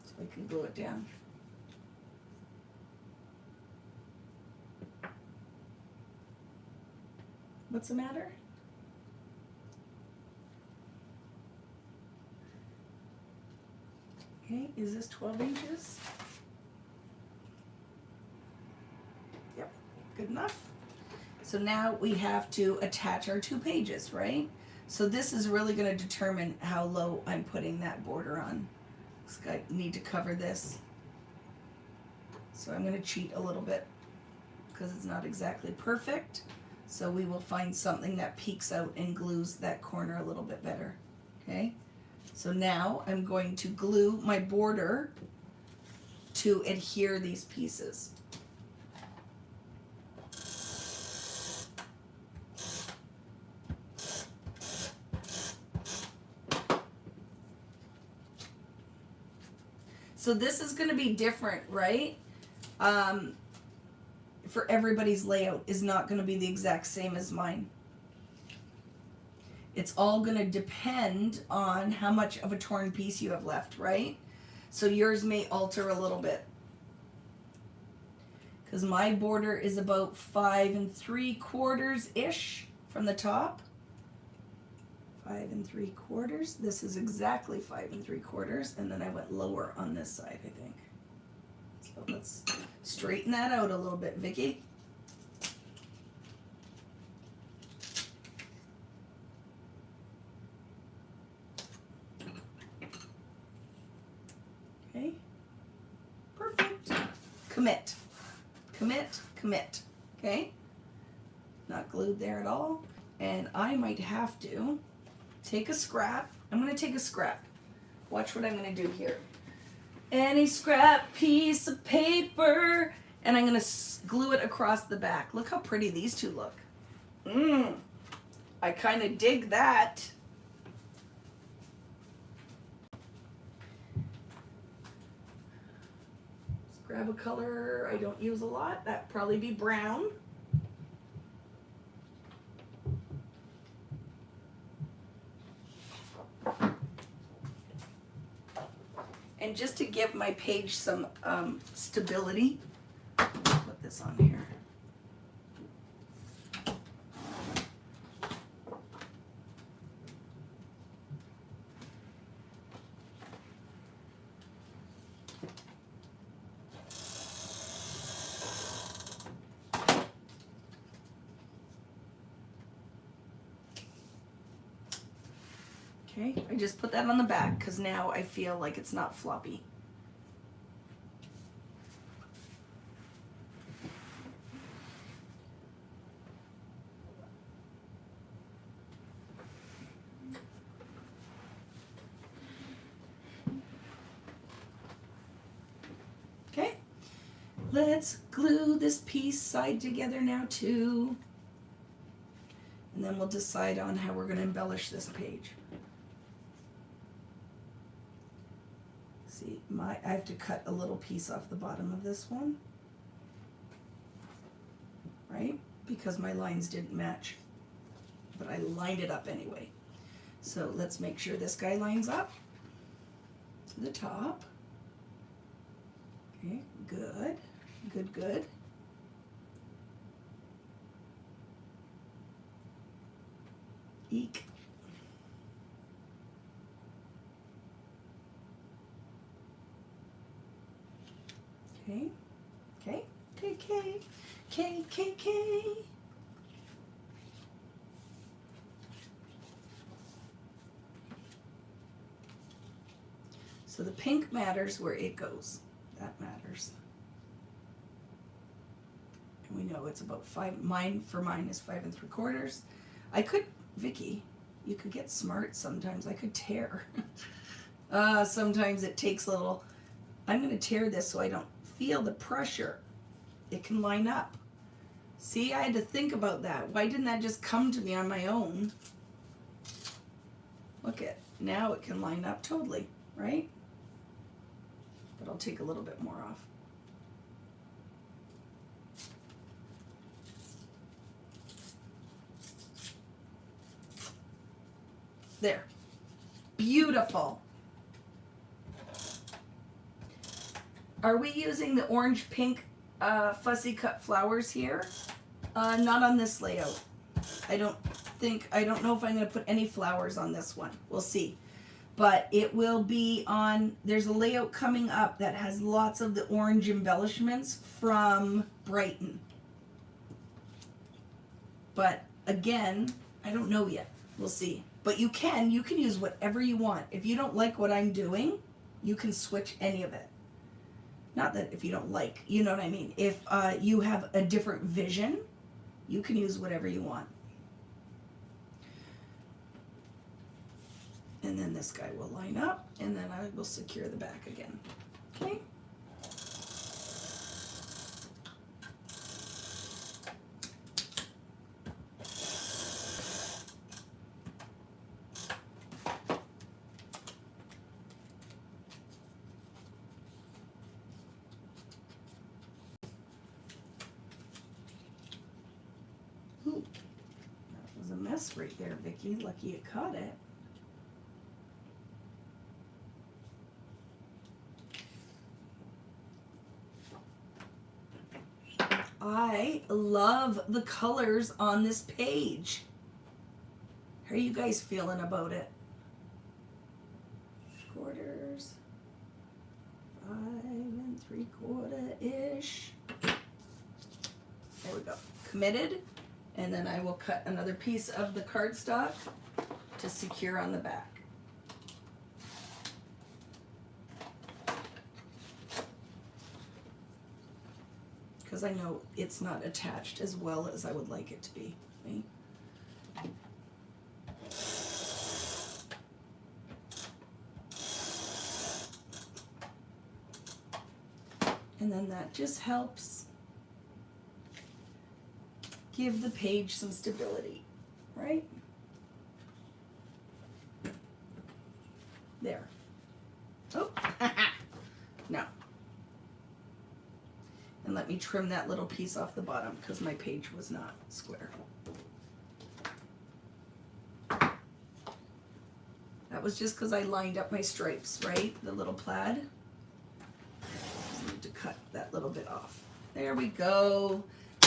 S1: so I can glue it down. What's the matter? Okay, is this 12 inches? Yep, good enough. So now we have to attach our 2 pages, right? So this is really going to determine how low I'm putting that border on. I need to cover this. So I'm going to cheat a little bit because it's not exactly perfect. So we will find something that peeks out and glues that corner a little bit better. Okay? So now I'm going to glue my border to adhere these pieces. So this is going to be different, right? For everybody's layout is not going to be the exact same as mine. It's all going to depend on how much of a torn piece you have left, right? So yours may alter a little bit. Because my border is about 5 3/4-ish from the top. 5 3/4. This is exactly 5 3/4, and then I went lower on this side, I think. So let's straighten that out a little bit, Vicki. commit, commit, commit, okay? Not glued there at all. And I might have to take a scrap. I'm gonna take a scrap. Watch what I'm gonna do here. Any scrap piece of paper, and I'm gonna glue it across the back. Look how pretty these two look. I kind of dig that. Let's grab a color I don't use a lot. That'd probably be brown. And just to give my page some stability, put this on here. Okay, I just put that on the back because now I feel like it's not floppy. Okay, let's glue this piece side together now too. And then we'll decide on how we're going to embellish this page. See, I have to cut a little piece off the bottom of this one, right? Because my lines didn't match, but I lined it up anyway. So let's make sure this guy lines up to the top. Okay, good, good, good. Eek. Okay, okay, okay, okay, okay, okay. So the pink matters where it goes. That matters. And we know it's about 5, mine is 5 3/4. I could, Vicki, you could get smart sometimes. I could tear. Sometimes it takes a little, I'm gonna tear this so I don't feel the pressure. It can line up. See, I had to think about that. Why didn't that just come to me on my own? Look at, now it can line up totally, right? But I'll take a little bit more off. There. Beautiful. Are we using the orange pink fussy cut flowers here? Not on this layout. I don't know if I'm going to put any flowers on this one. We'll see. But it will be on, there's a layout coming up that has lots of the orange embellishments from Brighton. But again, I don't know yet. We'll see. But you can use whatever you want. If you don't like what I'm doing, you can switch any of it. Not that if you don't like, you know what I mean. If you have a different vision, you can use whatever you want. And then this guy will line up, and then I will secure the back again. Okay? Ooh, that was a mess right there, Vicki. Lucky you caught it. I love the colors on this page. How are you guys feeling about it? Quarters, 5 3/4-ish. There we go. Committed. And then I will cut another piece of the cardstock to secure on the back. because I know it's not attached as well as I would like it to be. Okay? And then that just helps give the page some stability, right? There. Oh, no. And let me trim that little piece off the bottom because my page was not square. That was just because I lined up my stripes, right? The little plaid. Just need to cut that little bit off. There we go.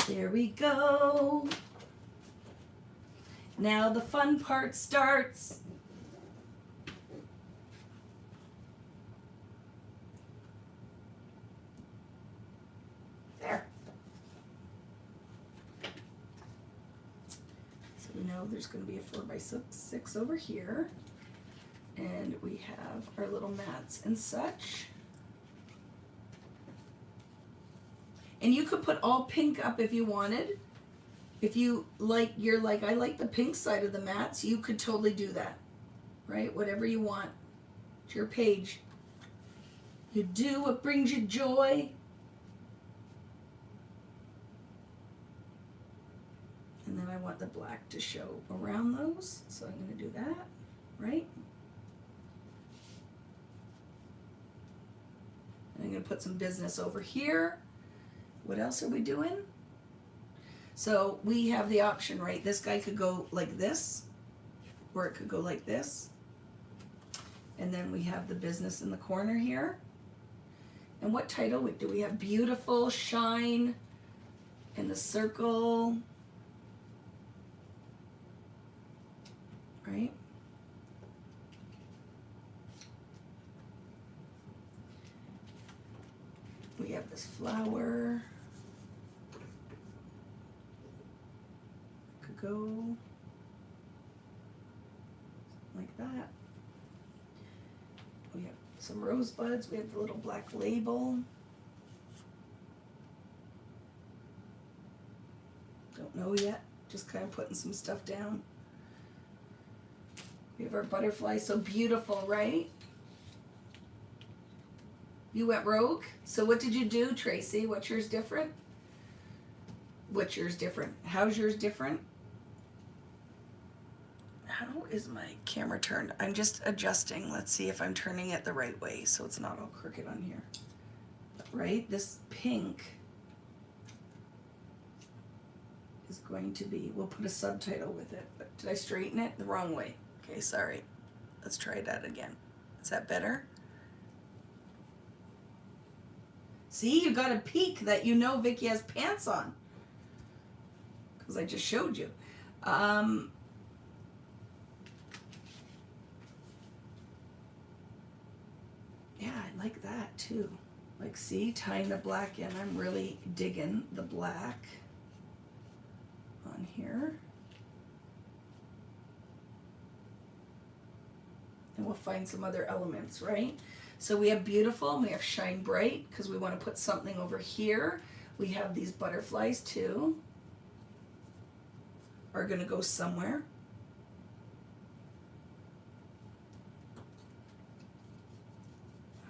S1: There we go. Now the fun part starts. There. So we know there's going to be a 4x6 over here. And we have our little mats and such. And you could put all pink up if you wanted. If you like, you're like, I like the pink side of the mats, you could totally do that, right? Whatever you want. It's your page. You do what brings you joy. And then I want the black to show around those, so I'm going to do that, right? And I'm going to put some business over here. What else are we doing? So we have the option, right? This guy could go like this, or it could go like this. And then we have the business in the corner here. And what title do we have? Beautiful, shine, and the circle. Right? We have this flower. Could go like that. We have some rosebuds. We have the little black label. Don't know yet. Just kind of putting some stuff down. We have our butterfly. So beautiful, right? You went rogue? So what did you do, Tracy? What's yours different? What's yours different? How's yours different? How is my camera turned? I'm just adjusting. Let's see if I'm turning it the right way so it's not all crooked on here. Right? This pink is going to be, we'll put a subtitle with it. But did I straighten it the wrong way? Okay, sorry. Let's try that again. Is that better? See, you got a peek that you know Vicki has pants on. Because I just showed you. Yeah, I like that too. Like, see, tying the black in. I'm really digging the black on here. And we'll find some other elements, right? So we have beautiful, and we have shine bright, because we want to put something over here. We have these butterflies too. Are going to go somewhere.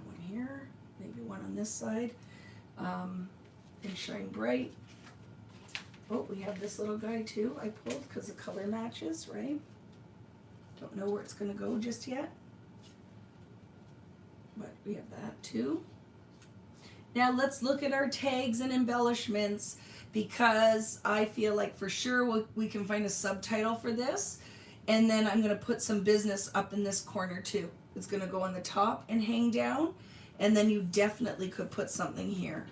S1: One here, maybe one on this side. And shine bright. Oh, we have this little guy too. I pulled because the color matches, right? Don't know where it's going to go just yet. But we have that too. Now let's look at our tags and embellishments, because I feel like for sure we can find a subtitle for this. And then I'm going to put some business up in this corner too. It's going to go on the top and hang down. And then you definitely could put something here.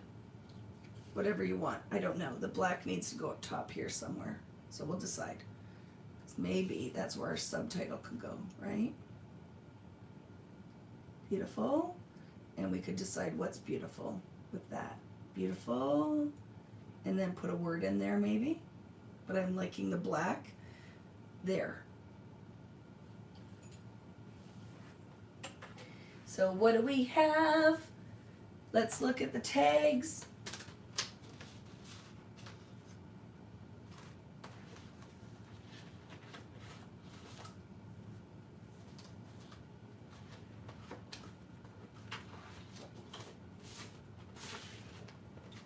S1: Whatever you want. I don't know. The black needs to go up top here somewhere. So we'll decide. Maybe that's where our subtitle could go, right? Beautiful. And we could decide what's beautiful with that. Beautiful. And then put a word in there maybe. But I'm liking the black. There. So what do we have? Let's look at the tags.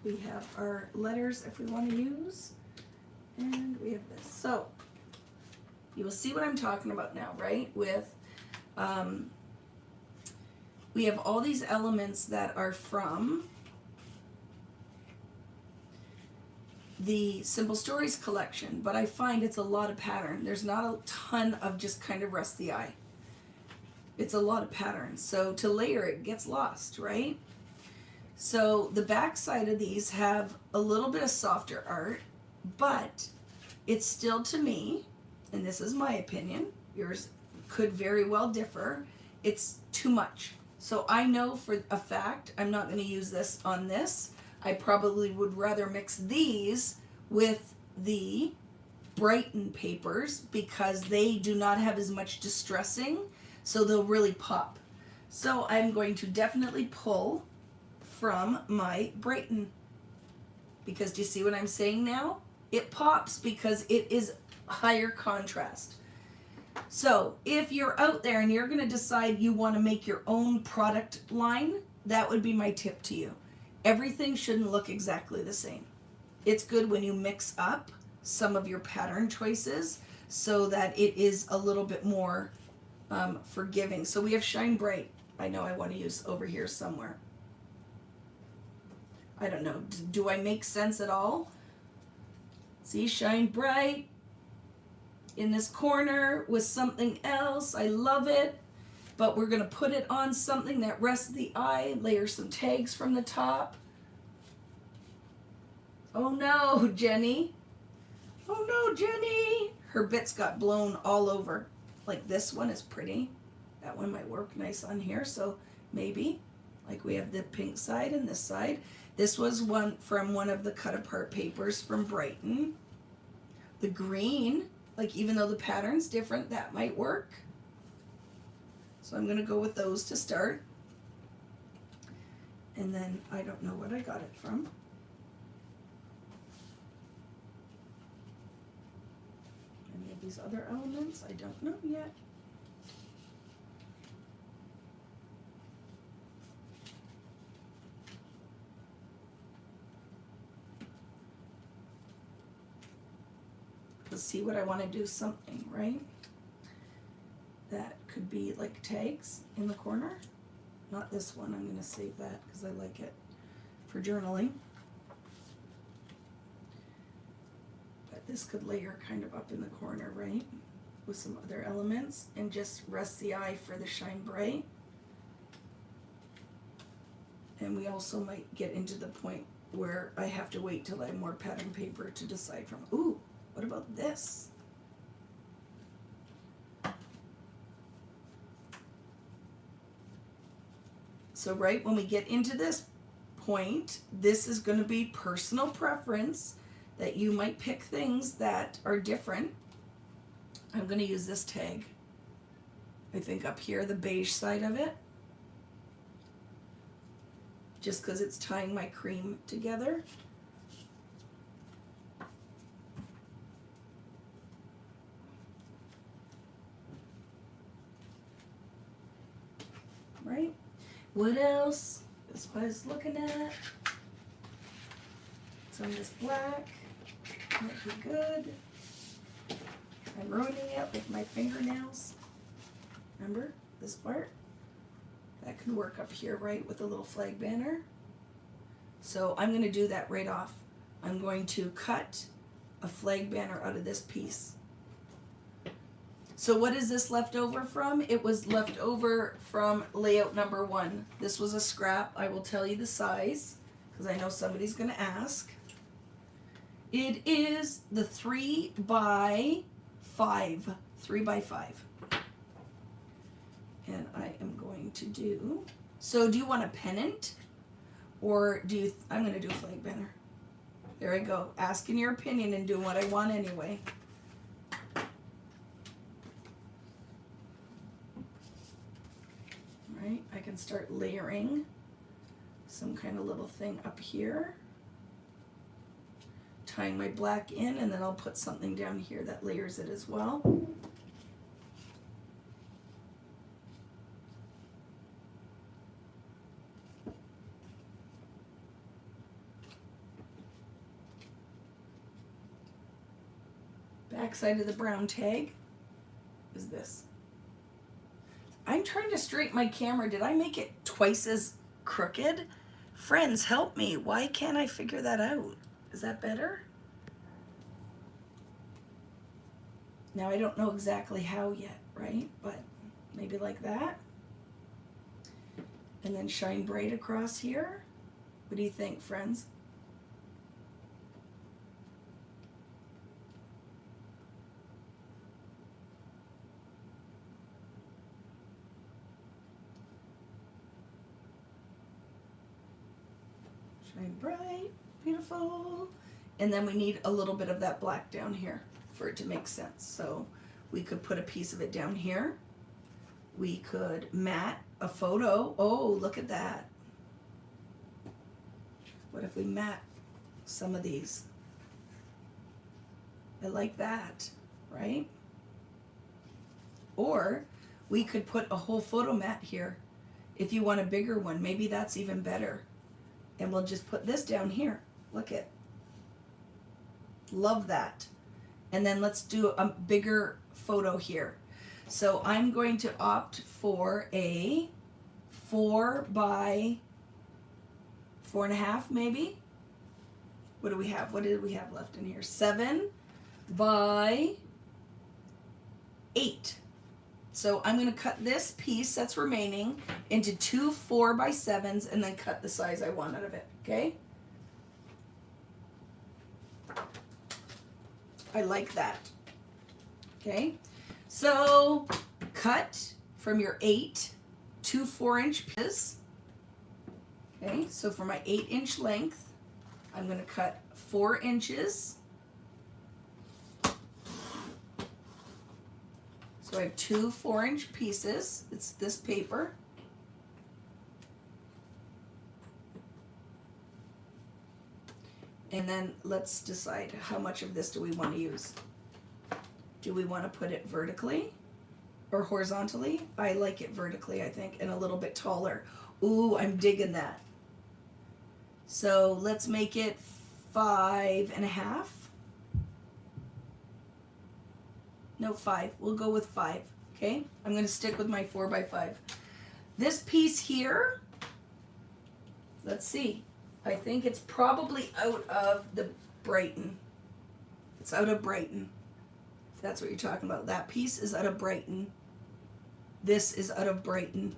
S1: We have our letters if we want to use. And we have this. So you will see what I'm talking about now, right? With, we have all these elements that are from the Simple Stories collection, but I find it's a lot of pattern. There's not a ton of just kind of rest the eye. It's a lot of patterns. So to layer it gets lost, right? So the back side of these have a little bit of softer art, but it's still, to me, and this is my opinion, yours could very well differ, it's too much. So I know for a fact I'm not going to use this on this. I probably would rather mix these with the Brighton papers because they do not have as much distressing, so they'll really pop. So I'm going to definitely pull from my Brighton, because do you see what I'm saying now? It pops because it is higher contrast. So if you're out there and you're going to decide you want to make your own product line, that would be my tip to you. Everything shouldn't look exactly the same. It's good when you mix up some of your pattern choices so that it is a little bit more forgiving. So we have Shine Bright. I know I want to use over here somewhere. I don't know. Do I make sense at all? See, Shine Bright in this corner with something else. I love it. But we're going to put it on something that rests the eye, layer some tags from the top. Oh no, Jenny. Oh no, Jenny. Her bits got blown all over. Like this one is pretty. That one might work nice on here, so maybe. Like we have the pink side and this side. This was one from one of the cut apart papers from Brighton. The green, like even though the pattern's different, that might work. So I'm going to go with those to start. And then I don't know what I got it from. Any of these other elements, I don't know yet. Let's see what I want to do, something, right? That could be like tags in the corner. Not this one, I'm going to save that because I like it for journaling. But this could layer kind of up in the corner, right? With some other elements and just rest the eye for the Shine Bright. And we also might get into the point where I have to wait till I have more pattern paper to decide from. Ooh, what about this? So right when we get into this point, this is going to be personal preference, that you might pick things that are different. I'm going to use this tag. I think up here, the beige side of it. Just because it's tying my cream together. Right? What else? That's what I was looking at. Some of this black might be good. I'm ruining it with my fingernails. Remember this part? That could work up here, right, with a little flag banner. So I'm going to do that right off. I'm going to cut a flag banner out of this piece. So what is this left over from? It was left over from layout number 1. This was a scrap. I will tell you the size because I know somebody's going to ask. It is the 3 by 5. 3 by 5. And I am going to do, so do you want a pennant or do you, I'm going to do a flag banner. There I go, asking your opinion and doing what I want anyway. Right, I can start layering some kind of little thing up here. Tying my black in, and then I'll put something down here that layers it as well. Back side of the brown tag is this. I'm trying to straighten my camera. Did I make it twice as crooked? Friends, help me. Why can't I figure that out? Is that better? Now I don't know exactly how yet, right? But maybe like that. And then shine bright across here. What do you think, friends? Shine bright, beautiful. And then we need a little bit of that black down here for it to make sense. So we could put a piece of it down here. We could matte a photo. Oh, look at that. What if we matte some of these? I like that, right? Or we could put a whole photo mat here. If you want a bigger one, maybe that's even better. And we'll just put this down here. Look it. Love that. And then let's do a bigger photo here. So I'm going to opt for a 4 by 4.5 maybe. What do we have? What did we have left in here? 7 by 8. So I'm going to cut this piece that's remaining into 2 4 by 7s and then cut the size I want out of it, okay? I like that, okay? So cut from your 8 2 4-inch pieces, okay? So for my 8-inch length, I'm going to cut 4 inches. So I have 2 4-inch pieces. It's this paper. And then let's decide how much of this do we want to use. Do we want to put it vertically or horizontally? I like it vertically, I think, and a little bit taller. Ooh, I'm digging that. So let's make it 5.5. No, 5. We'll go with 5. Okay? I'm going to stick with my 4 by 5. This piece here, let's see. I think it's probably out of the Brighton. It's out of Brighton. If that's what you're talking about. That piece is out of Brighton. This is out of Brighton.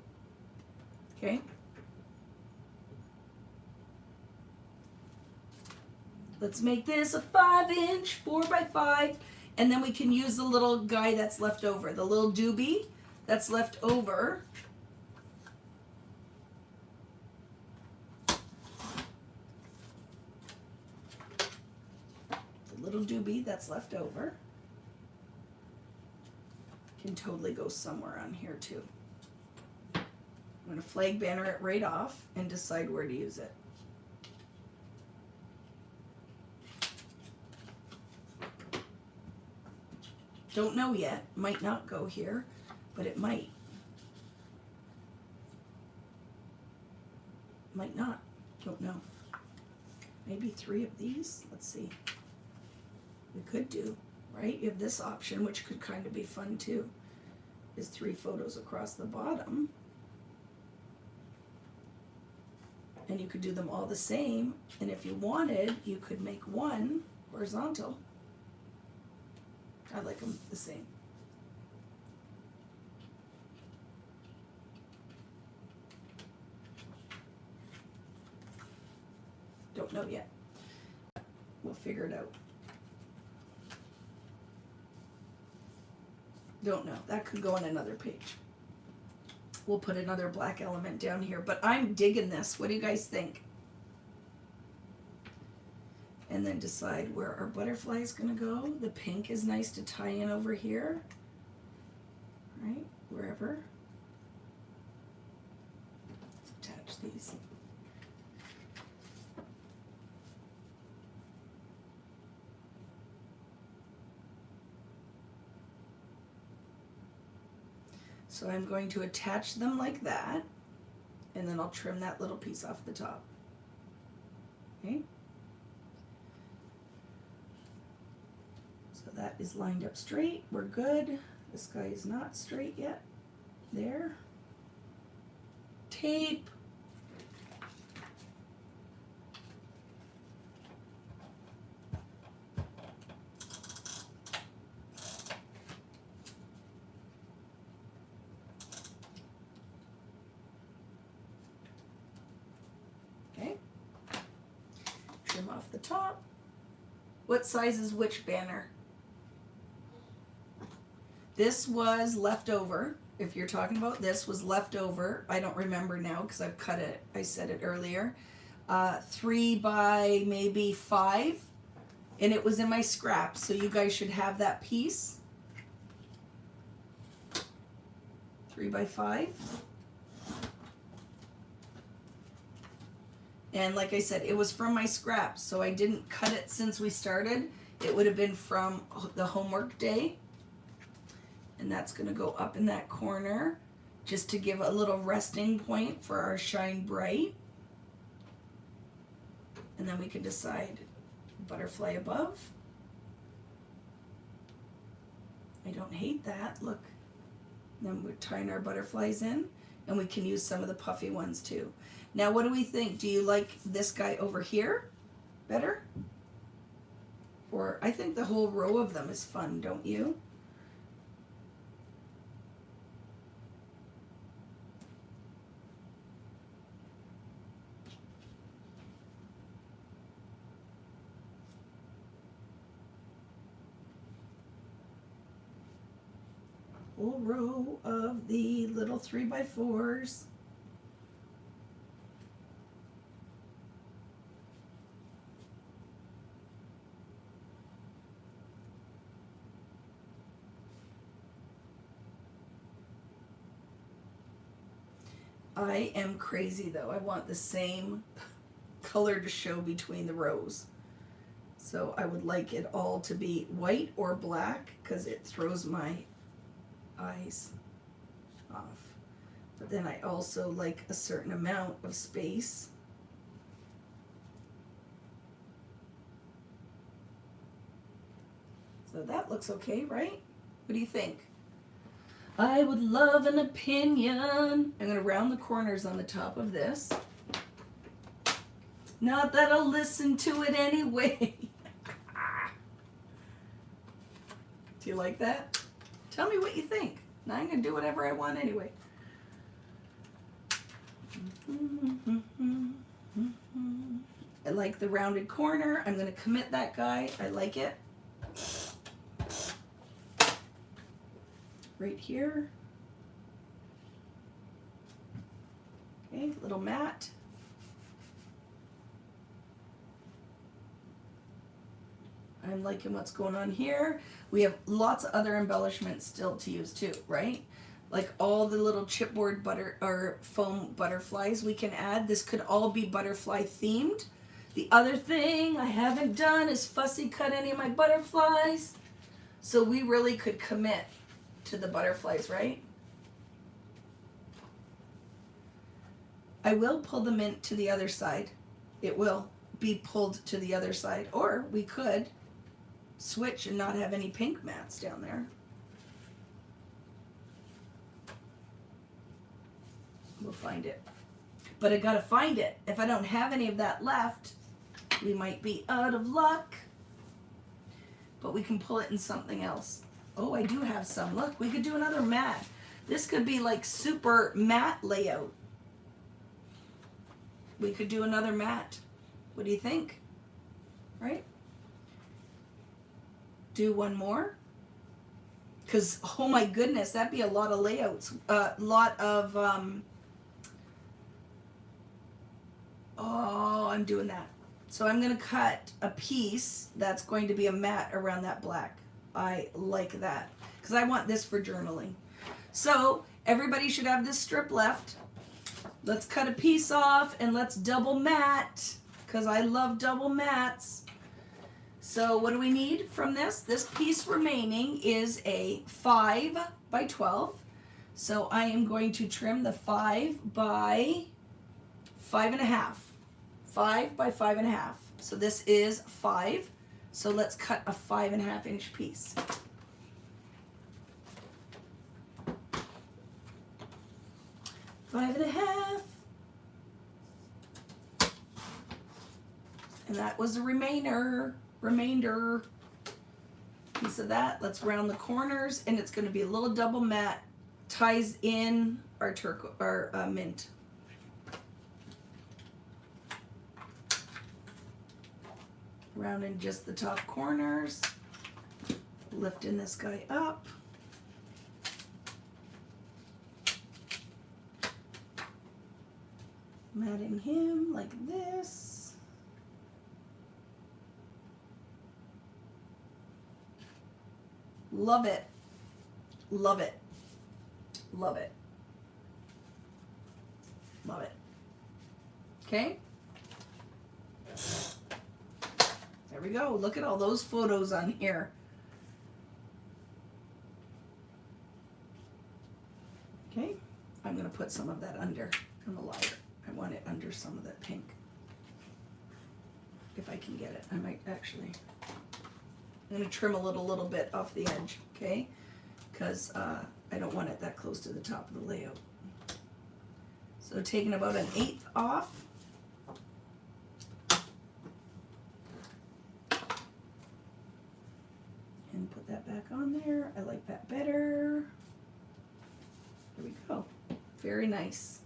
S1: Okay? Let's make this a 5-inch 4 by 5. And then we can use the little guy that's left over, the little doobie that's left over. The little doobie that's left over can totally go somewhere on here too. I'm going to flag banner it right off and decide where to use it. Don't know yet. Might not go here, but it might. Might not. Don't know. Maybe 3 of these. Let's see. We could do, right? You have this option, which could kind of be fun too, is 3 photos across the bottom. And you could do them all the same. And if you wanted, you could make 1 horizontal. I like them the same. Don't know yet. We'll figure it out. Don't know. That could go on another page. We'll put another black element down here. But I'm digging this. What do you guys think? And then decide where our butterfly is going to go. The pink is nice to tie in over here. Right? Wherever. Let's attach these. So I'm going to attach them like that. And then I'll trim that little piece off the top. Okay? So that is lined up straight. We're good. This guy is not straight yet. There. Tape. Okay. Trim off the top. What size is which banner? This was left over. If you're talking about this was left over. I don't remember now because I've cut it. I said it earlier. 3 by maybe 5. And it was in my scraps. So you guys should have that piece. 3 by 5. And like I said, it was from my scraps, so I didn't cut it since we started. It would have been from the homework day. And that's going to go up in that corner just to give a little resting point for our Shine Bright. And then we can decide butterfly above. I don't hate that. Look. Then we're tying our butterflies in, and we can use some of the puffy ones too. Now, what do we think? Do you like this guy over here better? Or I think the whole row of them is fun, don't you? Whole row of the little 3x4s. I am crazy though. I want the same color to show between the rows. So I would like it all to be white or black because it throws my eyes off. But then I also like a certain amount of space. So that looks okay, right? What do you think? I would love an opinion. I'm going to round the corners on the top of this. Not that I'll listen to it anyway. Do you like that? Tell me what you think. Now I'm going to do whatever I want anyway. I like the rounded corner. I'm going to commit that guy. I like it. Right here. Okay, little mat. I'm liking what's going on here. We have lots of other embellishments still to use too, right? Like all the little chipboard butter or foam butterflies we can add. This could all be butterfly themed. The other thing I haven't done is fussy cut any of my butterflies. So we really could commit to the butterflies, right? I will pull them in to the other side. It will be pulled to the other side. Or we could switch and not have any pink mats down there. We'll find it. But I gotta find it. If I don't have any of that left, we might be out of luck. But we can pull it in something else. Oh, I do have some. Look, we could do another mat. This could be like super mat layout. We could do another mat. What do you think? Right? Do one more? Because, oh my goodness, that'd be a lot of layouts. A lot of, oh, I'm doing that. So I'm going to cut a piece that's going to be a mat around that black. I like that because I want this for journaling. So everybody should have this strip left. Let's cut a piece off and let's double mat because I love double mats. So what do we need from this? This piece remaining is a 5 by 12. So I am going to trim the 5 by 5.5. 5 by 5.5. So this is 5. So let's cut a 5.5-inch piece. Five and a half. And that was the remainder piece of that. Let's round the corners, and it's going to be a little double matte, ties in our mint. Rounding just the top corners, lifting this guy up. Matting him like this. Love it. Love it. Love it. Love it. Okay? There we go. Look at all those photos on here. Okay? I'm going to put some of that under on the lighter. I want it under some of that pink. If I can get it. I might actually. I'm going to trim a little bit off the edge, okay? Because I don't want it that close to the top of the layout. So taking about 1/8 off. And put that back on there. I like that better. There we go. Very nice.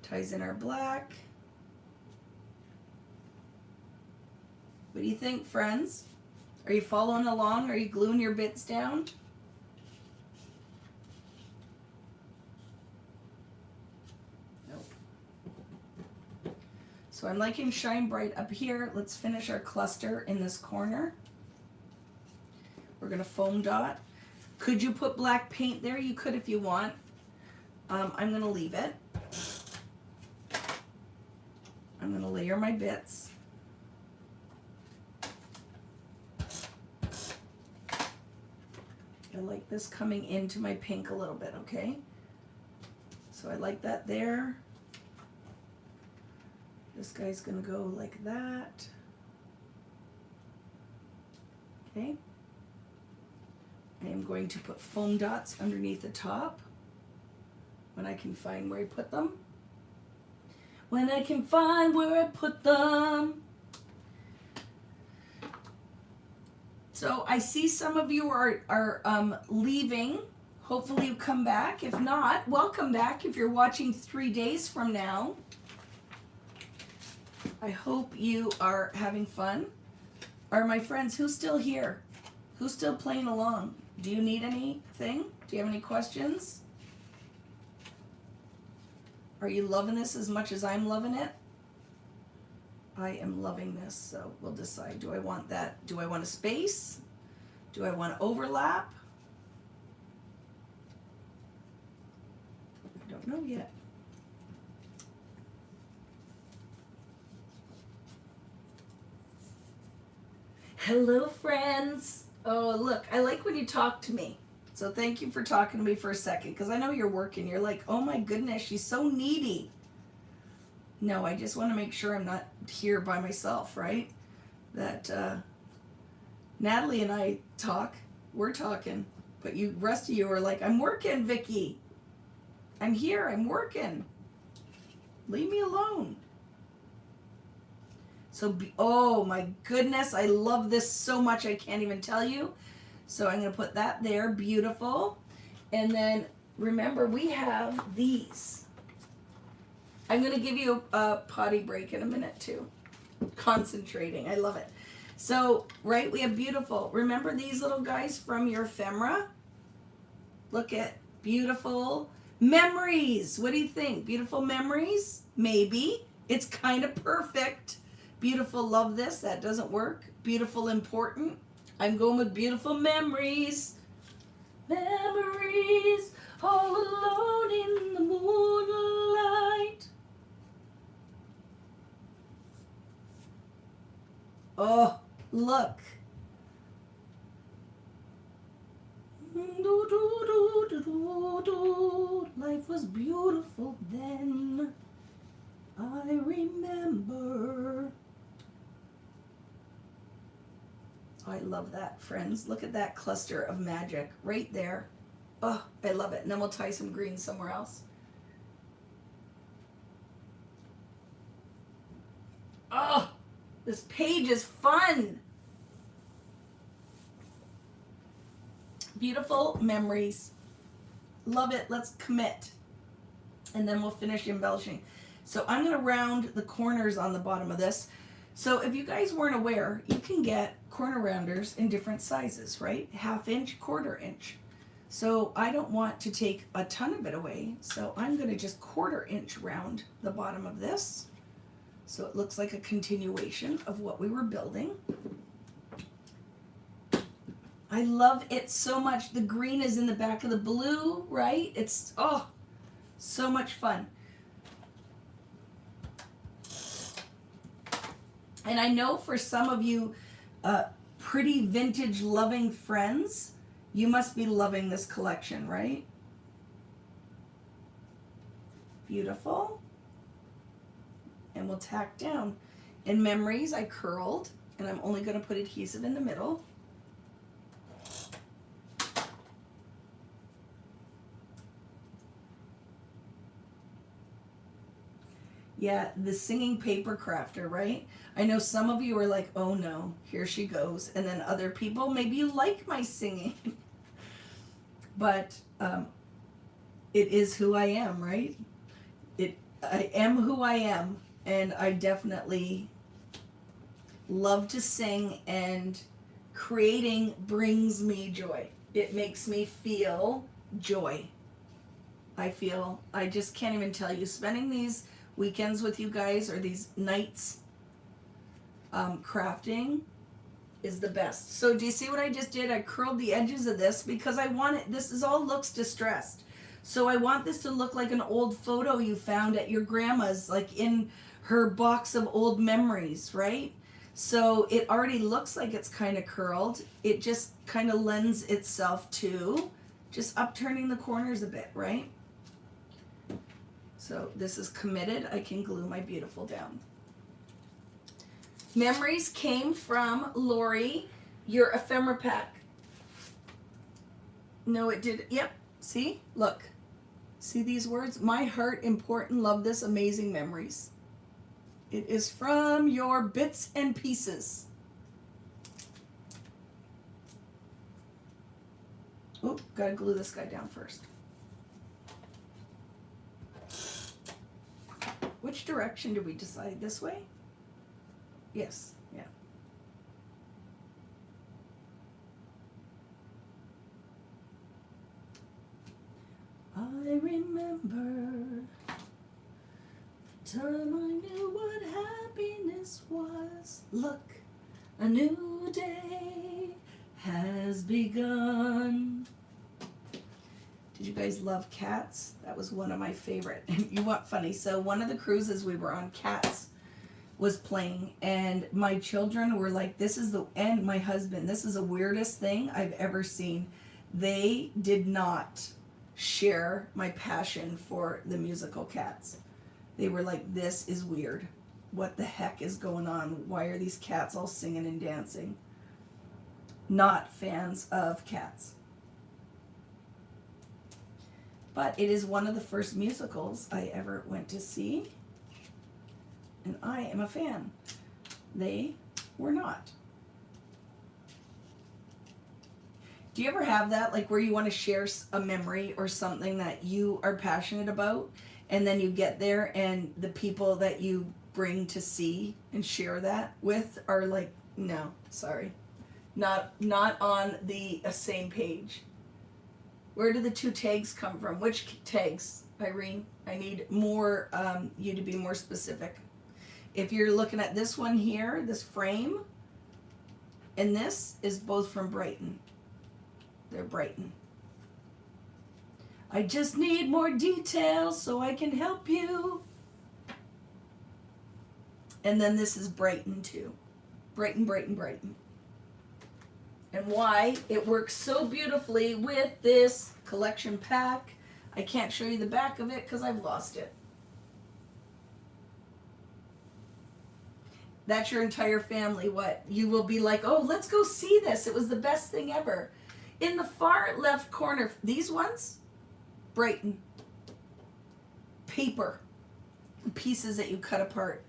S1: Ties in our black. What do you think, friends? Are you following along? Are you gluing your bits down? Nope. So I'm liking Shine Bright up here. Let's finish our cluster in this corner. We're going to foam dot. Could you put black paint there? You could if you want. I'm going to leave it. I'm going to layer my bits. I like this coming into my pink a little bit, okay? So I like that there. This guy's going to go like that. Okay. I am going to put foam dots underneath the top when I can find where I put them. When I can find where I put them. So I see some of you are leaving. Hopefully you come back. If not, welcome back if you're watching 3 days from now. I hope you are having fun. Are my friends, who's still here? Who's still playing along? Do you need anything? Do you have any questions? Are you loving this as much as I'm loving it? I am loving this, so we'll decide. Do I want that? Do I want a space? Do I want to overlap? I don't know yet. Hello, friends. Oh, look, I like when you talk to me. So thank you for talking to me for a second, because I know you're working. You're like, oh my goodness, she's so needy. No, I just want to make sure I'm not here by myself, right? That Natalie and I talk. We're talking. But you, rest of you are like, I'm working, Vicki. I'm here. I'm working. Leave me alone. So, oh my goodness, I love this so much I can't even tell you. So I'm going to put that there. Beautiful. And then, remember, we have these. I'm going to give you a potty break in a minute, too. Concentrating. I love it. So, right, we have beautiful. Remember these little guys from your ephemera? Look at beautiful memories. What do you think? Beautiful memories? Maybe. It's kind of perfect. Beautiful, love this. That doesn't work. Beautiful, important. I'm going with beautiful memories. Memories all alone in the moonlight. Oh, look. Life was beautiful then. I remember. I love that, friends. Look at that cluster of magic right there. Oh, I love it. And then we'll tie some green somewhere else. Oh, this page is fun. Beautiful memories. Love it. Let's commit. And then we'll finish embellishing. So I'm going to round the corners on the bottom of this. So if you guys weren't aware, you can get corner rounders in different sizes, right? 1/2 inch, 1/4 inch. So I don't want to take a ton of it away. So I'm going to just 1/4 inch round the bottom of this. So it looks like a continuation of what we were building. I love it so much. The green is in the back of the blue, right? It's, oh, so much fun. And I know for some of you pretty vintage loving friends, you must be loving this collection, right? Beautiful. And we'll tack down. In memories, I curled, and I'm only going to put adhesive in the middle. Yeah, the singing paper crafter, right? I know some of you are like, oh no, here she goes. And then other people, maybe you like my singing. But it is who I am, right? I am who I am. And I definitely love to sing, and creating brings me joy. It makes me feel joy. I just can't even tell you, spending these weekends with you guys, or these nights crafting, is the best. So do you see what I just did? I curled the edges of this because I want it, this is all looks distressed. So I want this to look like an old photo you found at your grandma's, like in her box of old memories, right? So it already looks like it's kind of curled. It just kind of lends itself to just upturning the corners a bit, right? So this is committed. I can glue my beautiful down. Memories came from Lori, your ephemera pack. No, it did. Yep. See? Look. See these words? My heart, important, love this, amazing memories. It is from your bits and pieces. Oop, gotta glue this guy down first. Which direction did we decide? This way? Yes, yeah. I remember the time I knew what happiness was. Look, a new day has begun. Did you guys love Cats? That was one of my favorite. And you want funny? So one of the cruises we were on, Cats was playing, and my children were like, this is the, and my husband, this is the weirdest thing I've ever seen. They did not share my passion for the musical Cats. They were like, this is weird. What the heck is going on? Why are these cats all singing and dancing? Not fans of Cats. But it is one of the first musicals I ever went to see, and I am a fan. They were not. Do you ever have that, like where you want to share a memory or something that you are passionate about, and then you get there and the people that you bring to see and share that with are like, no, sorry, not on the same page? Where do the two tags come from? Which tags, Irene? I need more, you to be more specific. If you're looking at this one here, this frame, and this is both from Brighton. They're Brighton. I just need more details so I can help you. And then this is Brighton too. Brighton, Brighton, Brighton. And why it works so beautifully with this collection pack. I can't show you the back of it because I've lost it. That's your entire family. What? You will be like, oh, let's go see this. It was the best thing ever. In the far left corner, these ones, Brighton. Paper. Pieces that you cut apart.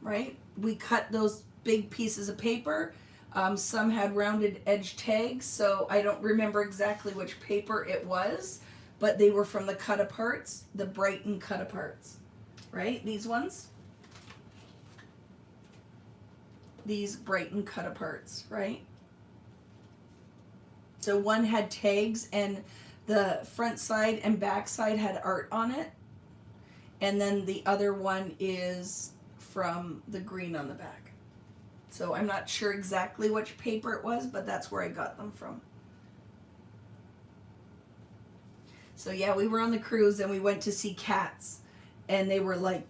S1: Right? We cut those big pieces of paper. Some had rounded edge tags, so I don't remember exactly which paper it was, but they were from the cut aparts, the Brighton cut aparts. Right? These ones. These Brighton cut aparts, right? So one had tags and the front side and back side had art on it. And then the other one is from the green on the back. So I'm not sure exactly which paper it was, but that's where I got them from. So yeah, we were on the cruise and we went to see cats. And they were like,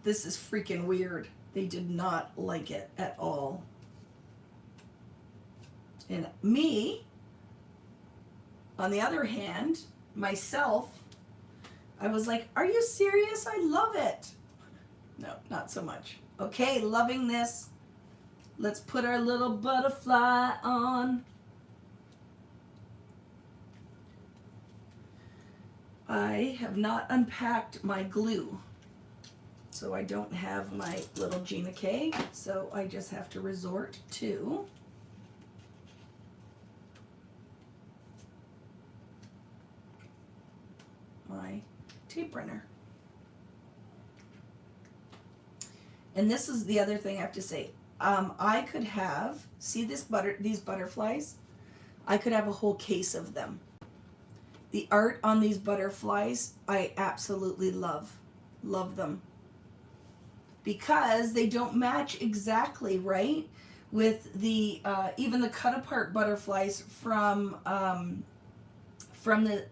S1: this is freaking weird. They did not like it at all. And me, on the other hand, myself, I was like, are you serious? I love it. No, not so much. Okay, loving this. Let's put our little butterfly on. I have not unpacked my glue. So I don't have my little Gina K, so I just have to resort to my tape runner. And this is the other thing I have to say. I could have, see these butterflies? I could have a whole case of them. The art on these butterflies, I absolutely love. Love them. Because they don't match exactly, right? With the, even the cut apart butterflies from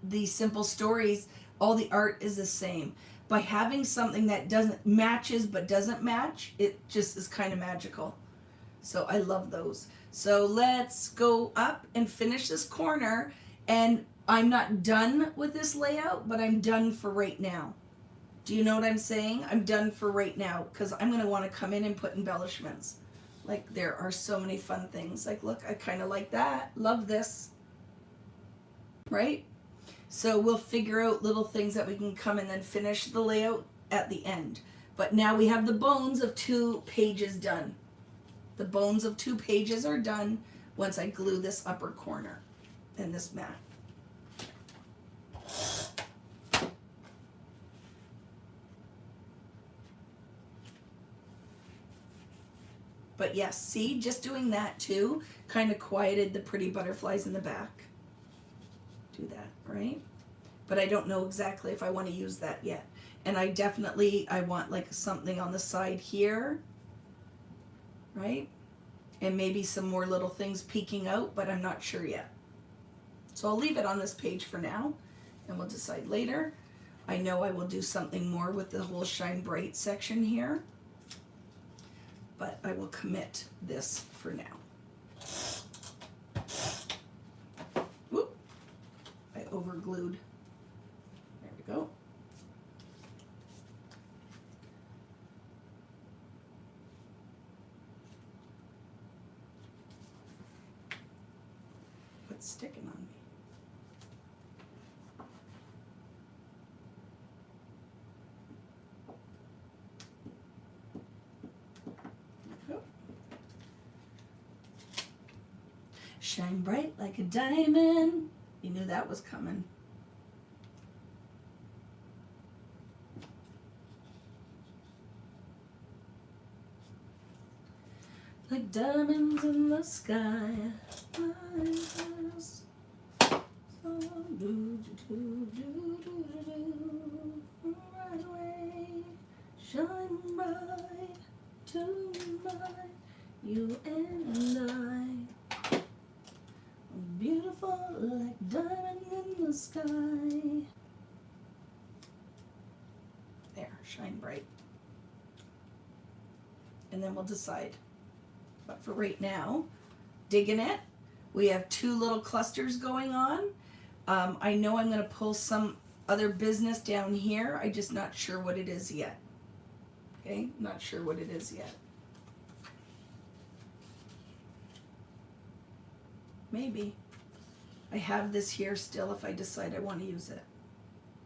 S1: the Simple Stories, all the art is the same. By having something that matches but doesn't match, it just is kind of magical. So I love those. So let's go up and finish this corner. And I'm not done with this layout, but I'm done for right now. Do you know what I'm saying? I'm done for right now because I'm going to want to come in and put embellishments. Like there are so many fun things. Like look, I kind of like that. Love this. Right? So we'll figure out little things that we can come and then finish the layout at the end. But now we have the bones of 2 pages done. The bones of 2 pages are done once I glue this upper corner and this mat. But yes, see, just doing that too kind of quieted the pretty butterflies in the back. Do that, right? But I don't know exactly if I want to use that yet. And I want like something on the side here, right? And maybe some more little things peeking out, but I'm not sure yet. So I'll leave it on this page for now, and we'll decide later. I know I will do something more with the whole Shine Bright section here, but I will commit this for now. Whoop, I overglued. There we go. What's sticking on me? Shine bright like a diamond. You knew that was coming. Like diamonds in the sky. Right away. Shine bright tonight. You and I. Beautiful like diamond in the sky. There, shine bright. And then we'll decide. But for right now, digging it. We have 2 little clusters going on. I know I'm going to pull some other business down here. I'm just not sure what it is yet. Okay, not sure what it is yet. Maybe. I have this here still if I decide I want to use it.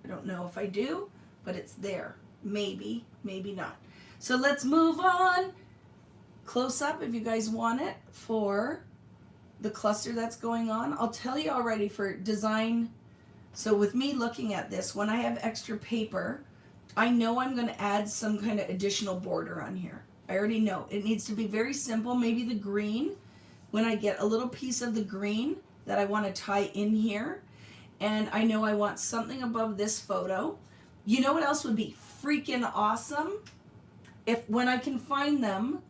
S1: I don't know if I do, but it's there. Maybe, maybe not. So let's move on. Close up if you guys want it for the cluster that's going on. I'll tell you already for design. So with me looking at this, when I have extra paper, I know I'm going to add some kind of additional border on here. I already know. It needs to be very simple. Maybe the green, when I get a little piece of the green that I want to tie in here. And I know I want something above this photo. You know what else would be freaking awesome? If when I can find them,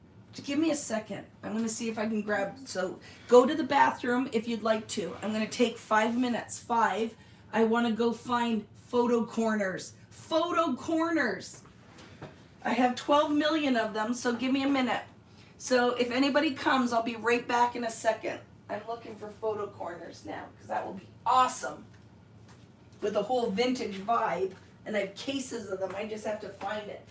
S1: give me a second. I'm going to see if I can grab. So go to the bathroom if you'd like to. I'm going to take 5 minutes. 5. I want to go find photo corners. Photo corners. I have 12 million of them, so give me a minute. So if anybody comes, I'll be right back in a second. I'm looking for photo corners now because that will be awesome with a whole vintage vibe. And I have cases of them. I just have to find it.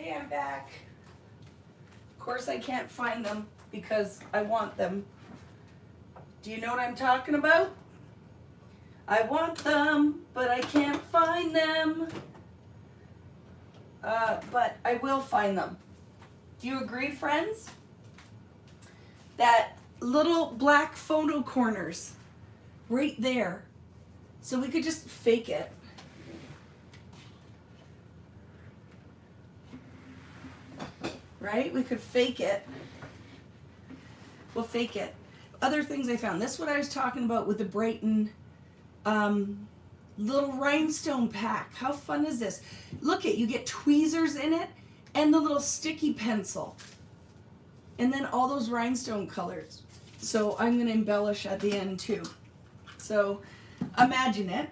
S1: Okay, I'm back. Of course I can't find them because I want them. Do you know what I'm talking about? I want them, but I can't find them. But I will find them. Do you agree, friends? That little black photo corners right there. So we could just fake it. Right? We could fake it. We'll fake it. Other things I found. This is what I was talking about with the Brighton little rhinestone pack. How fun is this? Look you get tweezers in it and the little sticky pencil. And then all those rhinestone colors. So I'm going to embellish at the end too. So imagine it.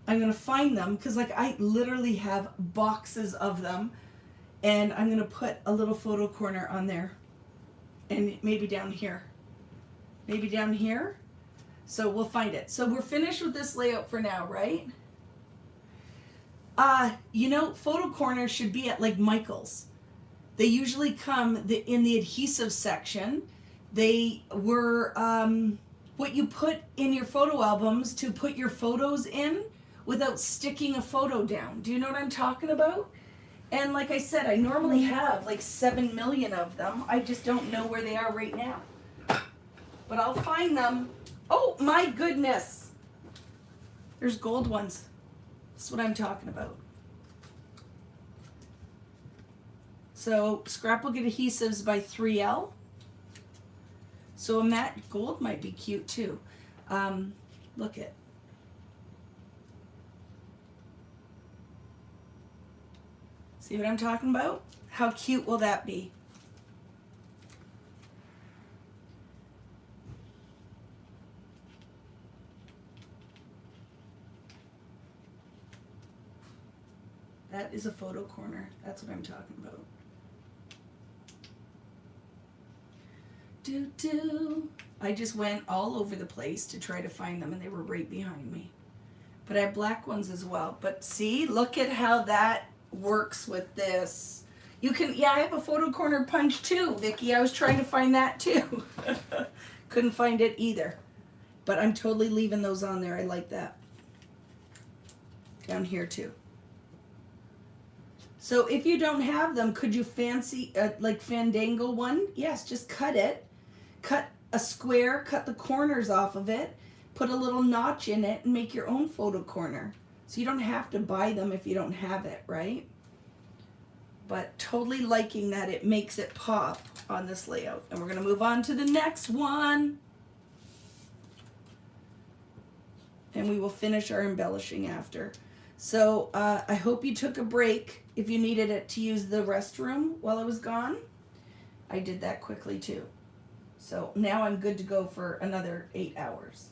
S1: I'm going to find them because like I literally have boxes of them. And I'm going to put a little photo corner on there. And maybe down here. Maybe down here. So we'll find it. So we're finished with this layout for now, right? You know, photo corners should be at like Michael's. They usually come in the adhesive section. They were what you put in your photo albums to put your photos in without sticking a photo down. Do you know what I'm talking about? And like I said, I normally have like 7 million of them. I just don't know where they are right now. But I'll find them. Oh my goodness. There's gold ones. That's what I'm talking about. So Scrapbook Adhesives by 3L. So a matte gold might be cute too. Look it. See what I'm talking about? How cute will that be? That is a photo corner. That's what I'm talking about. I just went all over the place to try to find them and they were right behind me. But I have black ones as well. But see, look at how that works with this. You can, yeah, I have a photo corner punch too, Vicki. I was trying to find that too. Couldn't find it either. But I'm totally leaving those on there. I like that. Down here too. So if you don't have them, could you fancy like Fandango one? Yes, just cut it. Cut a square, cut the corners off of it, put a little notch in it, and make your own photo corner. So you don't have to buy them if you don't have it, right? But totally liking that it makes it pop on this layout. And we're going to move on to the next one. And we will finish our embellishing after. So I hope you took a break if you needed it to use the restroom while I was gone. I did that quickly too. So now I'm good to go for another 8 hours.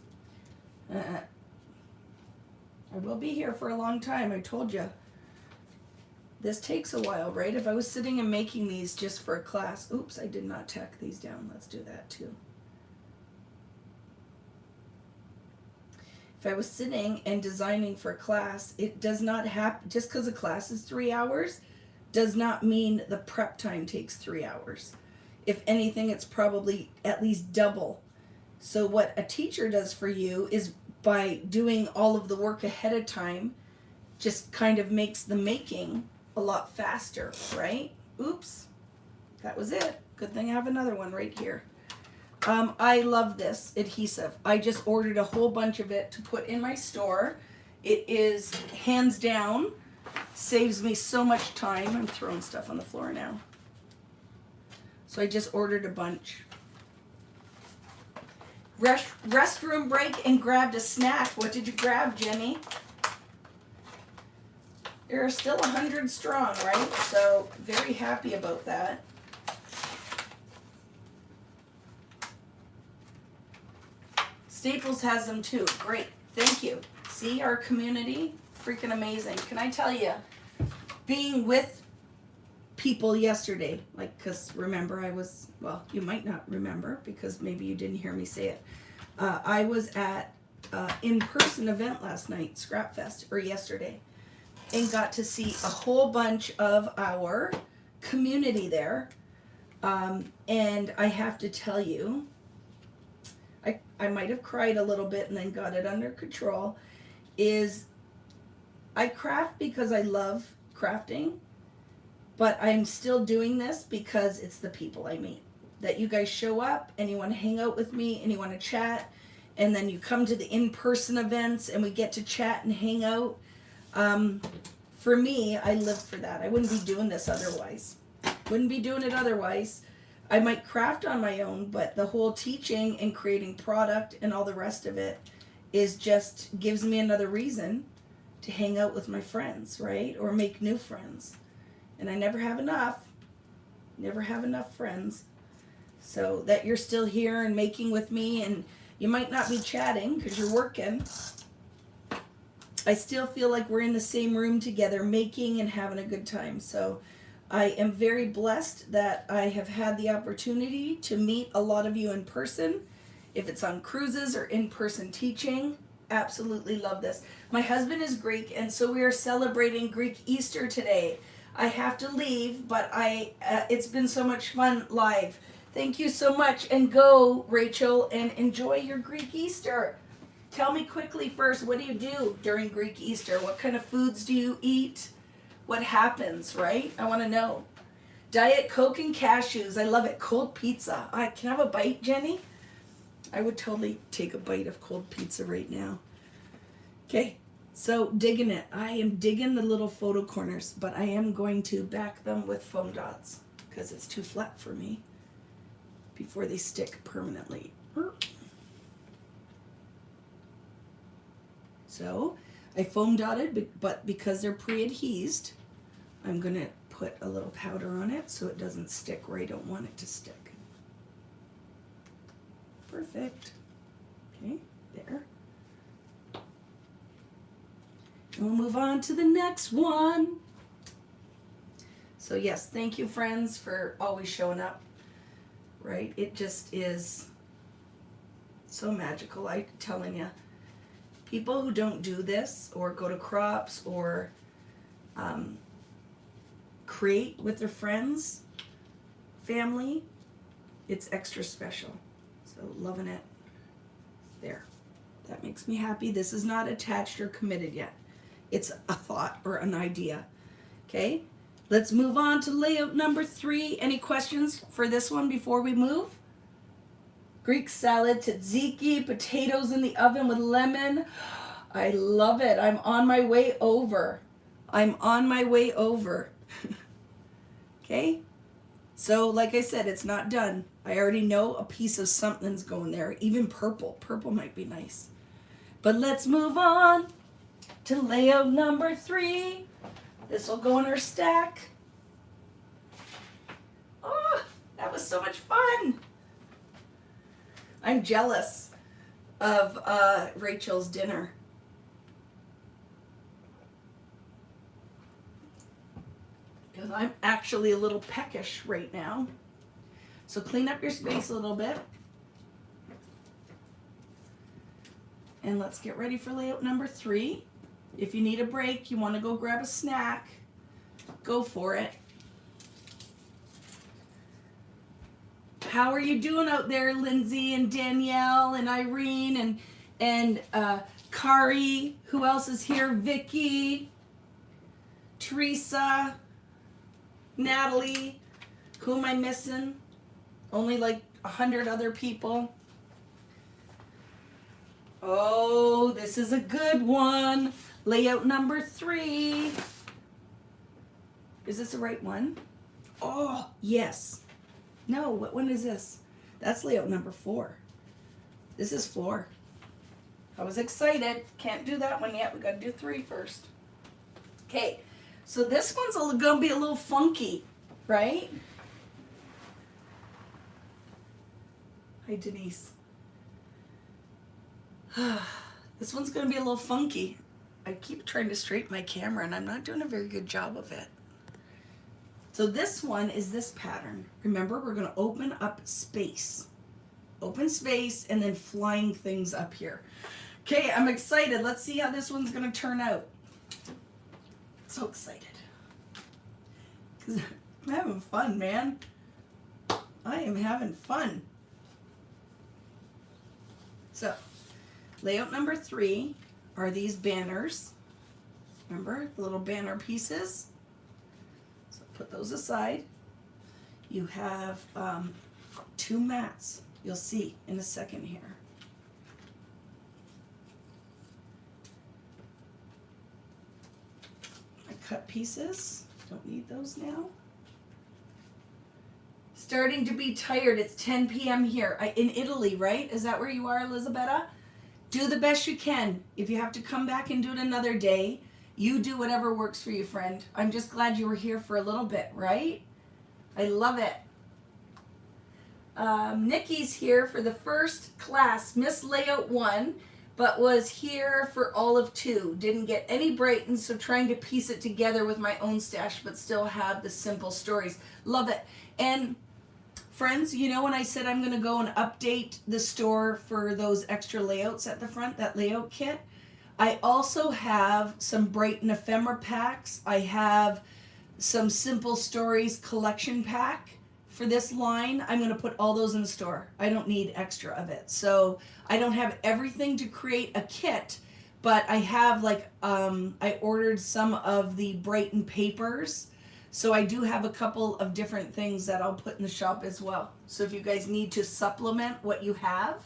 S1: I will be here for a long time, I told you. This takes a while, right? If I was sitting and making these just for a class. Oops, I did not tack these down. Let's do that too. If I was sitting and designing for a class, it does not happen, just because a class is 3 hours, does not mean the prep time takes 3 hours. If anything, it's probably at least double. So what a teacher does for you is by doing all of the work ahead of time, just kind of makes the making a lot faster, right? Oops, that was it. Good thing I have another one right here. I love this adhesive. I just ordered a whole bunch of it to put in my store. It is hands down, saves me so much time. I'm throwing stuff on the floor now. So I just ordered a bunch. Restroom break and grabbed a snack. What did you grab, Jenny? You're still 100 strong, right? So very happy about that. Staples has them too. Great. Thank you. See, our community, freaking amazing. Can I tell you, being with people yesterday, like, because remember I was, well, you might not remember because maybe you didn't hear me say it. I was at in-person event last night, Scrap Fest, or yesterday, and got to see a whole bunch of our community there. And I have to tell you, I might have cried a little bit and then got it under control, is I craft because I love crafting, but I'm still doing this because it's the people I meet. That you guys show up and you want to hang out with me and you want to chat, and then you come to the in-person events and we get to chat and hang out. For me, I live for that. I wouldn't be doing this otherwise. Wouldn't be doing it otherwise. I might craft on my own, but the whole teaching and creating product and all the rest of it is just gives me another reason to hang out with my friends, right? Or make new friends. And I never have enough. Never have enough friends. So that you're still here and making with me, and you might not be chatting because you're working. I still feel like we're in the same room together making and having a good time. So I am very blessed that I have had the opportunity to meet a lot of you in person. If it's on cruises or in-person teaching, absolutely love this. My husband is Greek, and so we are celebrating Greek Easter today. I have to leave, but it's been so much fun live. Thank you so much, and go, Rachel, and enjoy your Greek Easter. Tell me quickly first, what do you do during Greek Easter? What kind of foods do you eat? What happens, right? I want to know. Diet Coke and cashews. I love it. Cold pizza. Can I have a bite, Jenny? I would totally take a bite of cold pizza right now. Okay, so digging it. I am digging the little photo corners, but I am going to back them with foam dots because it's too flat for me before they stick permanently. So I foam dotted, but because they're pre-adhesed, I'm going to put a little powder on it so it doesn't stick where I don't want it to stick. Perfect. Okay, there. And we'll move on to the next one. So yes, thank you, friends, for always showing up. Right? It just is so magical. I'm telling you. People who don't do this or go to crops or create with their friends, family, it's extra special. So loving it. There. That makes me happy. This is not attached or committed yet. It's a thought or an idea. Okay? Let's move on to layout number 3. Any questions for this one before we move? Greek salad, tzatziki, potatoes in the oven with lemon. I love it. I'm on my way over. I'm on my way over. Okay? So, like I said, it's not done. I already know a piece of something's going there. Even purple. Purple might be nice. But let's move on to layout number 3. This will go in our stack. Oh, that was so much fun. I'm jealous of Rachel's dinner. Because I'm actually a little peckish right now. So clean up your space a little bit. And let's get ready for layout number 3. If you need a break, you want to go grab a snack, go for it. How are you doing out there, Lindsay and Danielle and Irene and Kari? Who else is here? Vicki, Teresa, Natalie. Who am I missing? Only like 100 other people. Oh, this is a good one. Layout number 3. Is this the right one? Oh, yes. No, what one is this? That's layout number 4. This is 4. I was excited. Can't do that one yet. We got to do 3 first. Okay, so this one's going to be a little funky, right? Hi, Denise. This one's going to be a little funky. I keep trying to straighten my camera and I'm not doing a very good job of it. So this one is this pattern. Remember, we're going to open up space. Open space and then flying things up here. Okay, I'm excited. Let's see how this one's going to turn out. So excited. 'Cause I'm having fun, man. I am having fun. So, layout number 3 are these banners. Remember, the little banner pieces? So put those aside. You have 2 mats. You'll see in a second here. My cut pieces. Don't need those now. Starting to be tired. It's 10 p.m. here. In Italy, right? Is that where you are, Elisabetta? Do the best you can. If you have to come back and do it another day, you do whatever works for you, friend. I'm just glad you were here for a little bit, right? I love it. Nikki's here for the first class, Miss Layout 1, but was here for all of 2. Didn't get any Brighton, so trying to piece it together with my own stash, but still have the simple stories. Love it. And friends, you know when I said I'm going to go and update the store for those extra layouts at the front, that layout kit? I also have some Brighton ephemera packs. I have some Simple Stories collection pack for this line. I'm going to put all those in the store. I don't need extra of it. So I don't have everything to create a kit, but I have I ordered some of the Brighton papers. So I do have a couple of different things that I'll put in the shop as well. So if you guys need to supplement what you have,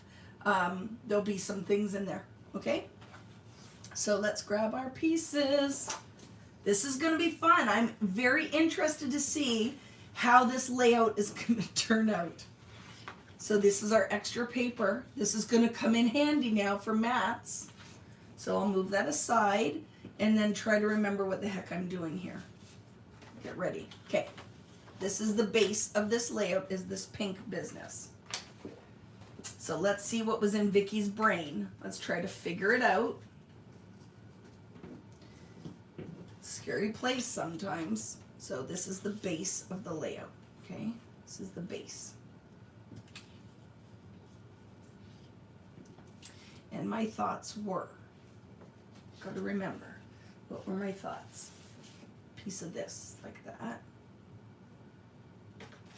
S1: there'll be some things in there. Okay? So let's grab our pieces. This is going to be fun. I'm very interested to see how this layout is going to turn out. So this is our extra paper. This is going to come in handy now for mats. So I'll move that aside and then try to remember what the heck I'm doing here. Get ready. Okay. This is the base of this layout, is this pink business. So let's see what was in Vicky's brain. Let's try to figure it out. Scary place sometimes. So this is the base of the layout. Okay. This is the base. And my thoughts were, got to remember, what were my thoughts? Piece of this, like that.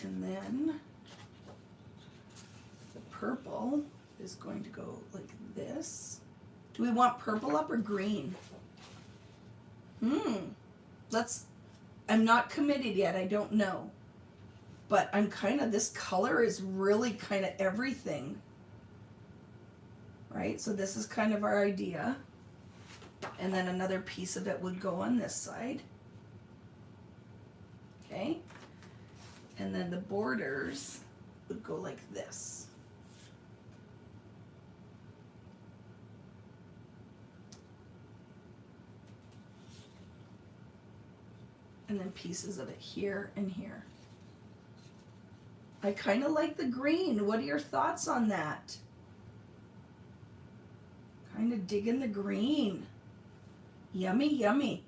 S1: And then the purple is going to go like this. Do we want purple up or green? I'm not committed yet, I don't know. But I'm this color is really kind of everything. Right, so this is kind of our idea. And then another piece of it would go on this side. Okay, and then the borders would go like this. And then pieces of it here and here. I kind of like the green. What are your thoughts on that? Kind of digging the green. Yummy, yummy.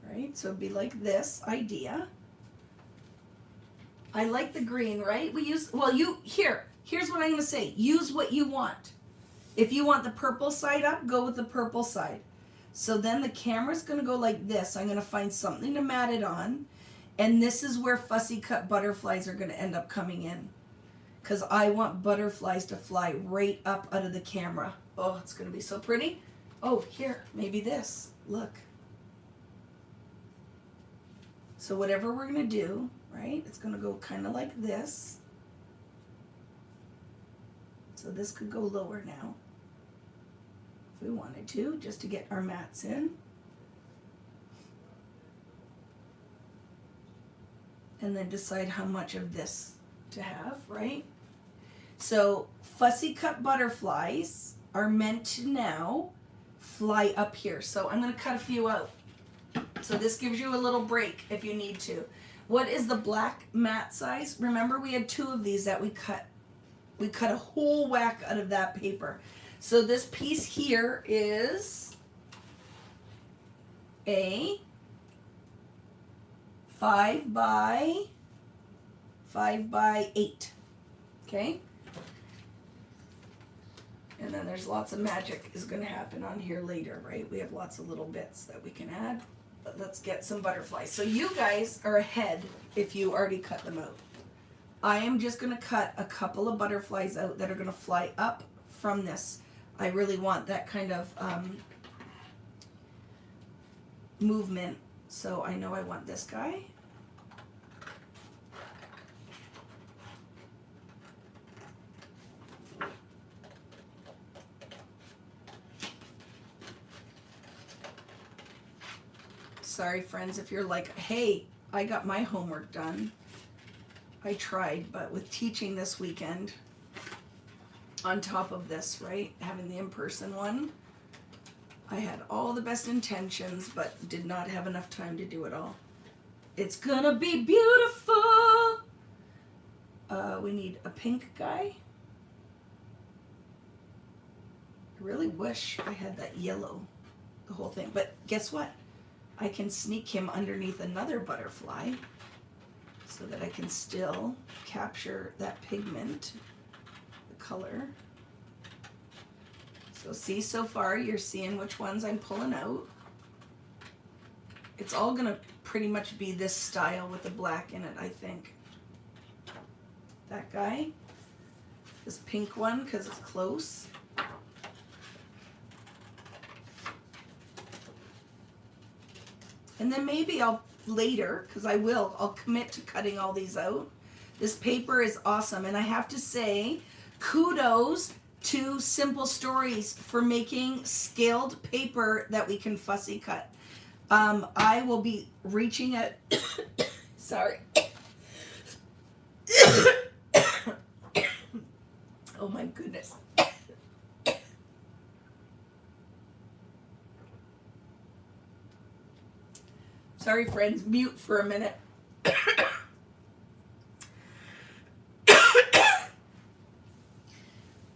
S1: Right, so it'd be like this idea. I like the green, right? Here's what I'm going to say. Use what you want. If you want the purple side up, go with the purple side. So then the camera's going to go like this. I'm going to find something to mat it on. And this is where fussy cut butterflies are going to end up coming in. Because I want butterflies to fly right up out of the camera. Oh, it's going to be so pretty. Oh, here, maybe this. Look. So whatever we're going to do, right, it's going to go kind of like this. So this could go lower now, if we wanted to, just to get our mats in. And then decide how much of this to have, right? So fussy cut butterflies are meant to now fly up here. So I'm going to cut a few out. So this gives you a little break if you need to. What is the black mat size? Remember we had 2 of these that we cut. We cut a whole whack out of that paper. So this piece here is a 5 by 8. Okay. And then there's lots of magic is going to happen on here later, right? We have lots of little bits that we can add. But let's get some butterflies. So you guys are ahead if you already cut them out. I am just going to cut a couple of butterflies out that are going to fly up from this. I really want that kind of movement. So I know I want this guy. Sorry, friends, if you're like, hey, I got my homework done. I tried, but with teaching this weekend, on top of this, right, having the in-person one, I had all the best intentions, but did not have enough time to do it all. It's gonna be beautiful. We need a pink guy. I really wish I had that yellow, the whole thing. But guess what? I can sneak him underneath another butterfly so that I can still capture that pigment, the color. So see, so far you're seeing which ones I'm pulling out. It's all gonna pretty much be this style with the black in it, I think. That guy, this pink one, because it's close. And then maybe I'll later, because I'll commit to cutting all these out. This paper is awesome, and I have to say, kudos to Simple Stories for making scaled paper that we can fussy cut. I will be reaching out, sorry. Oh my goodness. Sorry, friends, mute for a minute.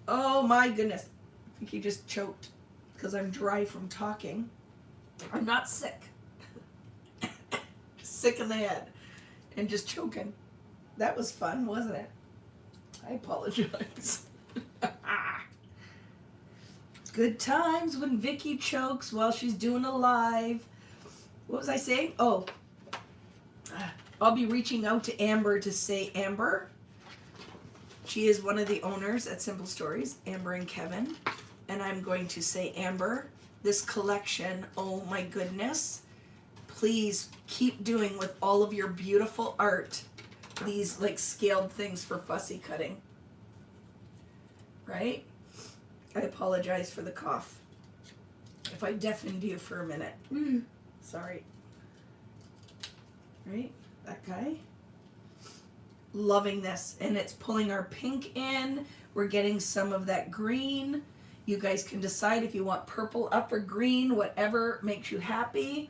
S1: Oh my goodness. I think he just choked because I'm dry from talking. I'm not sick. Sick in the head and just choking. That was fun, wasn't it? I apologize. Good times when Vicki chokes while she's doing a live. What was I saying? Oh, I'll be reaching out to Amber to say, Amber, she is one of the owners at Simple Stories, Amber and Kevin, and I'm going to say, Amber, this collection, oh my goodness, please keep doing with all of your beautiful art, these like scaled things for fussy cutting, right? I apologize for the cough. If I deafened you for a minute. Sorry. Right? That guy. Loving this. And it's pulling our pink in. We're getting some of that green. You guys can decide if you want purple up or green, whatever makes you happy.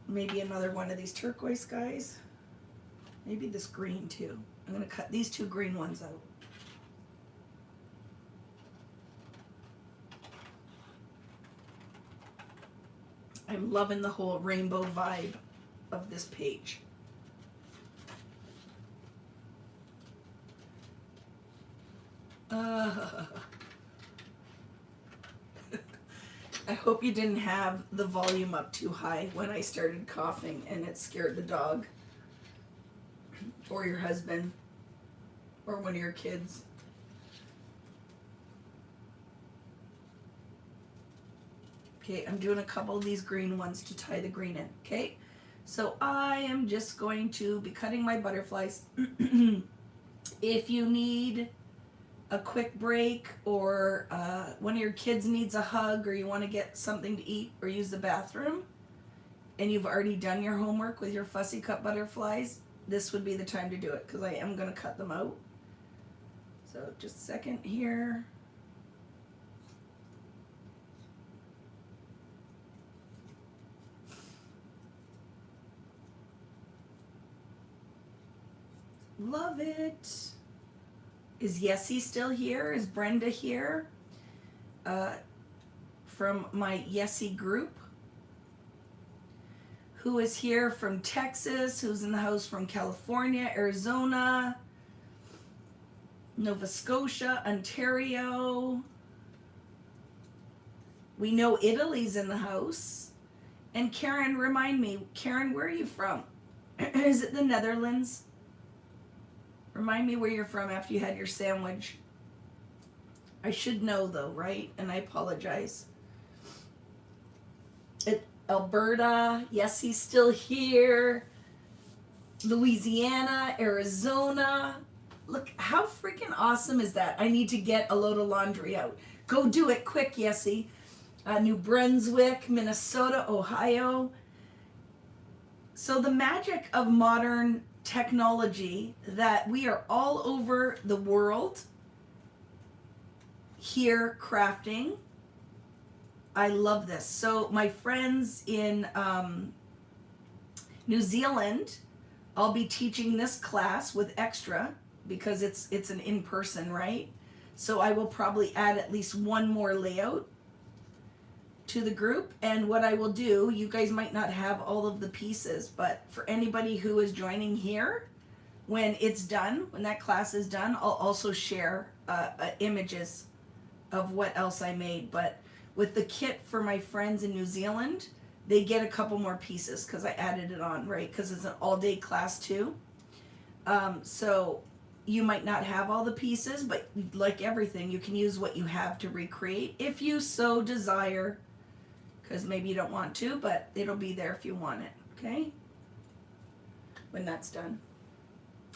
S1: Maybe another one of these turquoise guys. Maybe this green too. I'm going to cut these two green ones out. I'm loving the whole rainbow vibe of this page. I hope you didn't have the volume up too high when I started coughing and it scared the dog or your husband or one of your kids. Okay, I'm doing a couple of these green ones to tie the green in, okay? So I am just going to be cutting my butterflies. If you need a quick break or one of your kids needs a hug or you want to get something to eat or use the bathroom and you've already done your homework with your fussy cut butterflies, this would be the time to do it because I am going to cut them out. So just a second here. Love it. Is Yessie still here? Is Brenda here? From my Yessie group. Who is here from Texas? Who's in the house from California, Arizona? Nova Scotia, Ontario. We know Italy's in the house. And Karen, remind me, Karen, where are you from? Is it the Netherlands? Remind me where you're from after you had your sandwich. I should know though, right? And I apologize. Alberta, yes, he's still here. Louisiana, Arizona. Look, how freaking awesome is that? I need to get a load of laundry out. Go do it quick, Yessie. New Brunswick, Minnesota, Ohio. So the magic of modern technology, that we are all over the world here crafting. I love this. So my friends in New Zealand, I'll be teaching this class with extra because it's an in-person, right? So I will probably add at least one more layout to the group. And what I will do, you guys might not have all of the pieces, but for anybody who is joining here, when it's done, when that class is done, I'll also share images of what else I made. But with the kit for my friends in New Zealand, they get a couple more pieces because I added it on, right? Because it's an all-day class too. So you might not have all the pieces, but like everything, you can use what you have to recreate if you so desire, because maybe you don't want to, but it'll be there if you want it, okay? When that's done.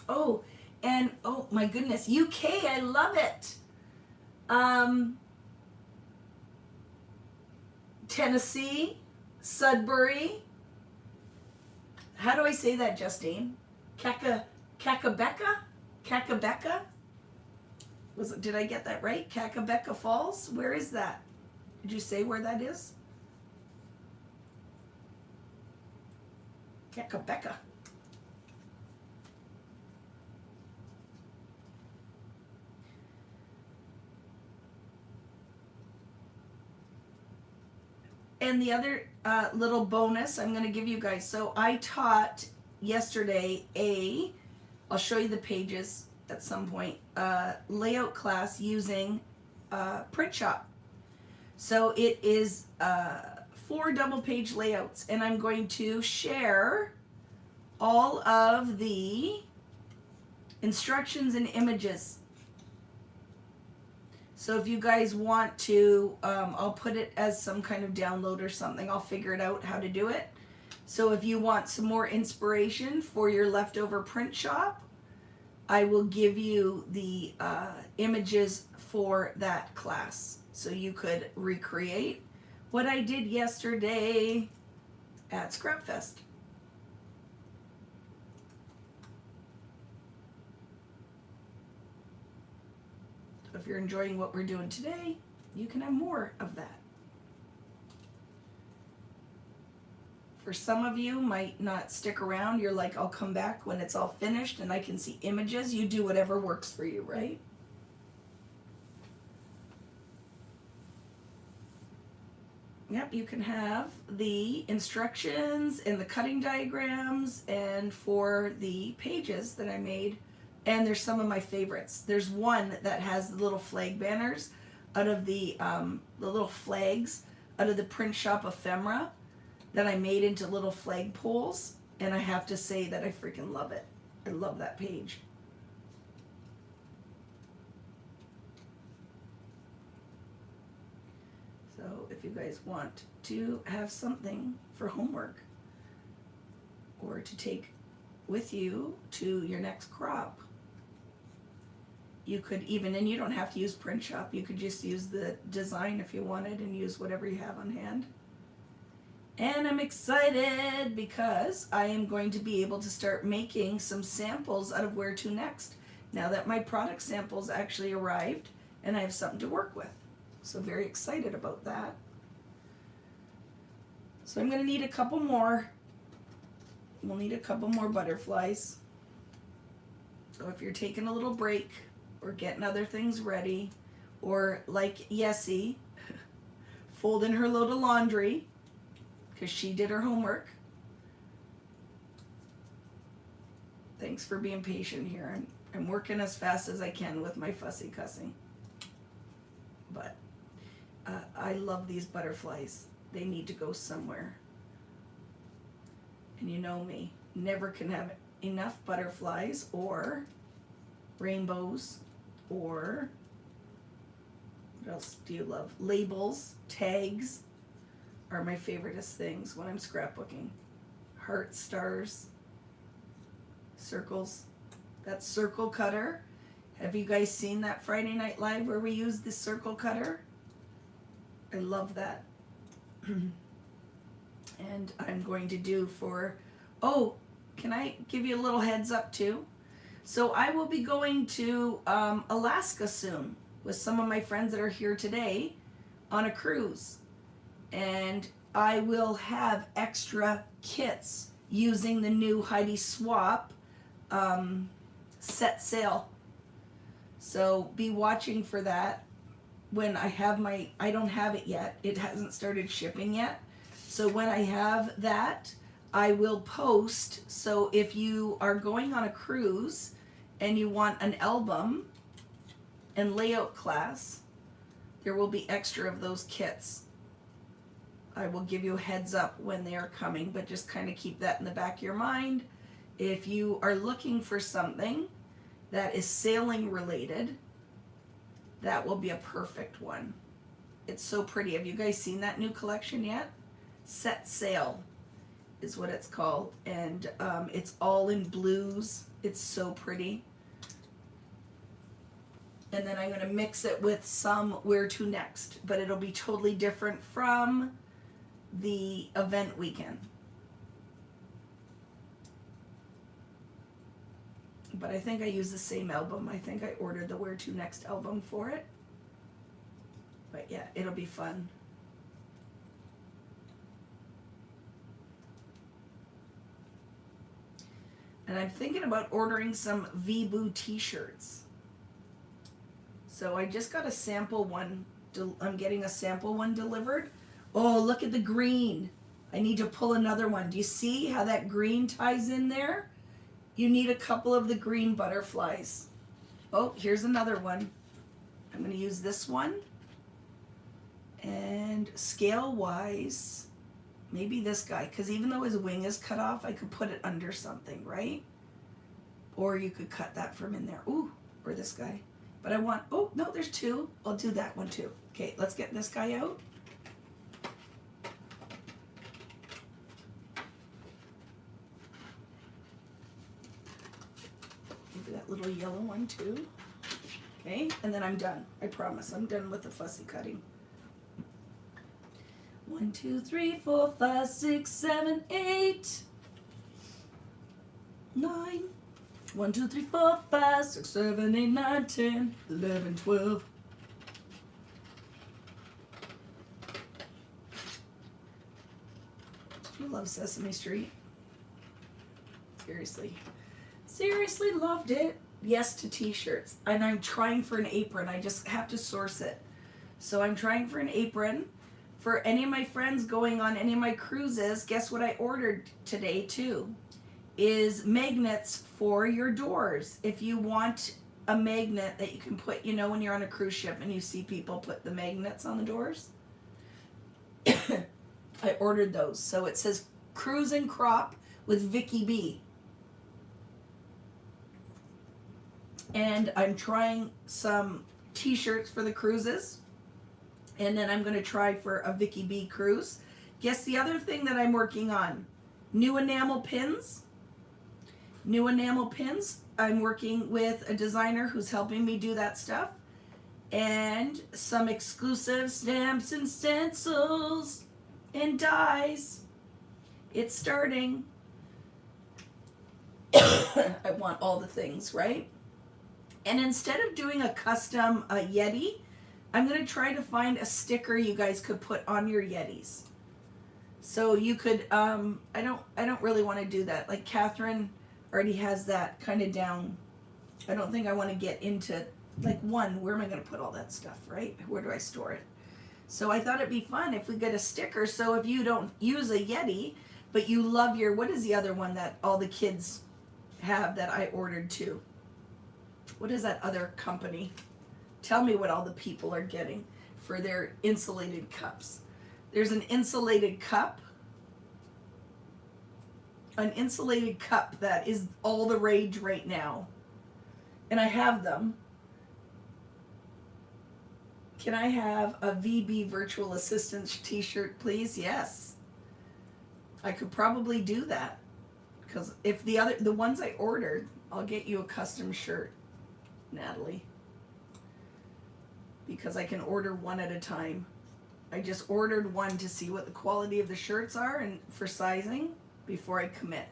S1: Oh, and oh my goodness, UK, I love it. Tennessee, Sudbury. How do I say that, Justine? Kakabeka? Did I get that right? Kakabeka Falls? Where is that? Did you say where that is? Kakabeka. And the other little bonus I'm going to give you guys. So I taught yesterday I'll show you the pages at some point, layout class using Print Shop. So it is 4 double page layouts, and I'm going to share all of the instructions and images. So if you guys want to, I'll put it as some kind of download or something. I'll figure it out how to do it. So if you want some more inspiration for your leftover print shop, I will give you the images for that class. So you could recreate what I did yesterday at Scrapfest. If you're enjoying what we're doing today, you can have more of that. For some of you might not stick around. You're like, I'll come back when it's all finished and I can see images. You do whatever works for you, right? Yep, you can have the instructions and the cutting diagrams and for the pages that I made. And there's some of my favorites. There's one that has the little flag banners out of the little flags out of the Print Shop ephemera that I made into little flag poles. And I have to say that I freaking love it. I love that page. So if you guys want to have something for homework or to take with you to your next crop, you could even, and you don't have to use Print Shop, you could just use the design if you wanted and use whatever you have on hand. And I'm excited because I am going to be able to start making some samples out of Where To Next now that my product samples actually arrived and I have something to work with. So very excited about that. So I'm going to need a couple more. We'll need a couple more butterflies. So if you're taking a little break or getting other things ready, or like Yessie, folding her load of laundry because she did her homework. Thanks for being patient here. I'm working as fast as I can with my fussy cussing. But I love these butterflies. They need to go somewhere. And you know me, never can have enough butterflies or rainbows or what else do you love? Labels, tags are my favoriteest things when I'm scrapbooking. Heart, stars, circles. That circle cutter. Have you guys seen that Friday Night Live where we used the circle cutter? I love that. And I'm going to do for, oh, can I give you a little heads up too? So I will be going to Alaska soon with some of my friends that are here today on a cruise. And I will have extra kits using the new Heidi Swap set sail. So be watching for that when I have my, I don't have it yet. It hasn't started shipping yet. So when I have that, I will post. So if you are going on a cruise and you want an album and layout class, there will be extra of those kits. I will give you a heads up when they are coming, but just kind of keep that in the back of your mind. If you are looking for something that is sailing related, that will be a perfect one. It's so pretty. Have you guys seen that new collection yet? Set Sail is what it's called, and it's all in blues. It's so pretty. And then I'm going to mix it with some Where to Next, but it'll be totally different from the event weekend. But I think I used the same album. I think I ordered the Where to Next album for it. But yeah, it'll be fun. And I'm thinking about ordering some VBoo t-shirts. So I just got a sample one. I'm getting a sample one delivered. Oh, look at the green. I need to pull another one. Do you see how that green ties in there? You need a couple of the green butterflies. Oh, here's another one. I'm going to use this one. And scale-wise, maybe this guy, because even though his wing is cut off, I could put it under something, right? Or you could cut that from in there. Ooh, or this guy. But I want, oh, no, there's two. I'll do that one too. Okay, let's get this guy out. Maybe that little yellow one too. Okay, and then I'm done. I promise, I'm done with the fussy cutting. 1, 2, 3, 4, 5, 6, 7, 8, 9. 1, 2, 3, 4, 5, 6, 7, 8, 9, 10, 11, 12. You love Sesame Street. Seriously. Seriously loved it. Yes to t-shirts. And I'm trying for an apron. I just have to source it. So I'm trying for an apron. For any of my friends going on any of my cruises, guess what I ordered today too? Is magnets for your doors. If you want a magnet that you can put, you know, when you're on a cruise ship and you see people put the magnets on the doors. I ordered those. So it says Cruise and Crop with Vicki B. And I'm trying some t-shirts for the cruises. And then I'm going to try for a Vicki B cruise. Guess the other thing that I'm working on? New enamel pins. New enamel pins. I'm working with a designer who's helping me do that stuff. And some exclusive stamps and stencils and dies. It's starting. I want all the things, right? And instead of doing a custom Yeti, I'm going to try to find a sticker you guys could put on your Yetis. So you could, I don't really want to do that. Like Catherine already has that kind of down. I don't think I want to get into, like, where am I going to put all that stuff, right? Where do I store it? So I thought it'd be fun if we get a sticker. So if you don't use a Yeti, but you love your, what is the other one that all the kids have that I ordered too? what is that other company? Tell me what all the people are getting for their insulated cups. There's an insulated cup that is all the rage right now. And I have them. Can I have a VB virtual assistant t-shirt, please? Yes. I could probably do that. Because if the ones I ordered, I'll get you a custom shirt, Natalie. Because I can order one at a time. I just ordered one to see what the quality of the shirts are and for sizing before I commit.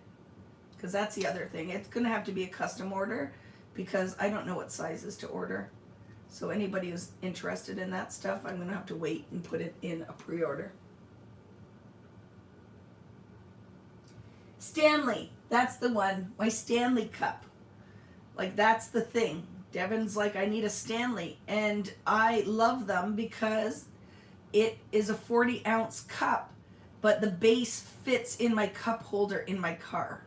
S1: Because that's the other thing. It's going to have to be a custom order because I don't know what sizes to order. So anybody who's interested in that stuff, I'm going to have to wait and put it in a pre-order. Stanley, that's the one. My Stanley cup. Like, that's the thing. Devin's like, I need a Stanley. And I love them because it is a 40-ounce cup, but the base fits in my cup holder in my car.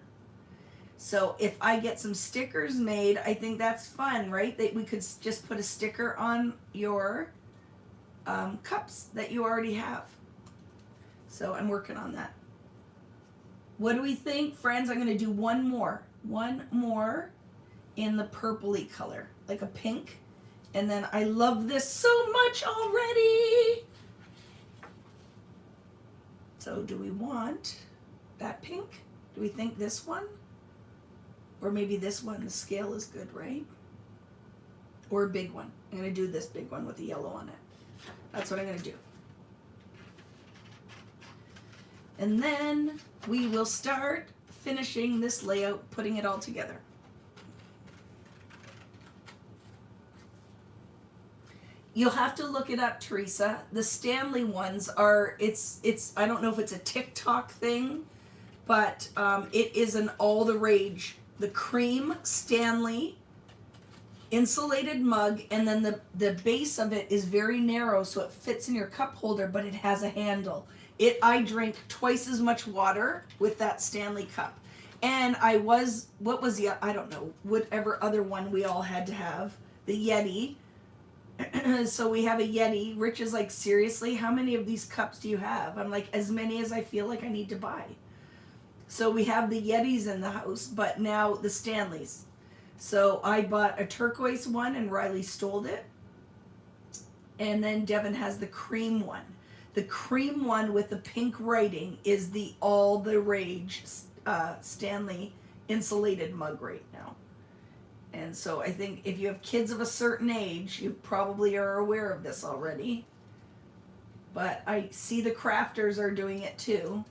S1: So if I get some stickers made, I think that's fun, right? That we could just put a sticker on your cups that you already have. So I'm working on that. What do we think, friends? I'm going to do one more in the purpley color, like a pink. And then I love this so much already. So do we want that pink? Do we think this one? Or maybe this one, the scale is good, right? Or a big one. I'm going to do this big one with the yellow on it. That's what I'm going to do. And then we will start finishing this layout, putting it all together. You'll have to look it up, Teresa. The Stanley ones are, it's I don't know if it's a TikTok thing, but it is an all the rage. The cream Stanley insulated mug, and then the base of it is very narrow, so it fits in your cup holder, but it has a handle. I drink twice as much water with that Stanley cup. And I don't know, whatever other one we all had to have, the Yeti. So we have a Yeti. Rich is like, seriously, how many of these cups do you have? I'm like, as many as I feel like I need to buy. So we have the Yetis in the house, but now the Stanleys. So I bought a turquoise one and Riley stole it. And then Devin has the cream one. The cream one with the pink writing is the all the rage Stanley insulated mug right now. And so I think if you have kids of a certain age, you probably are aware of this already. But I see the crafters are doing it too.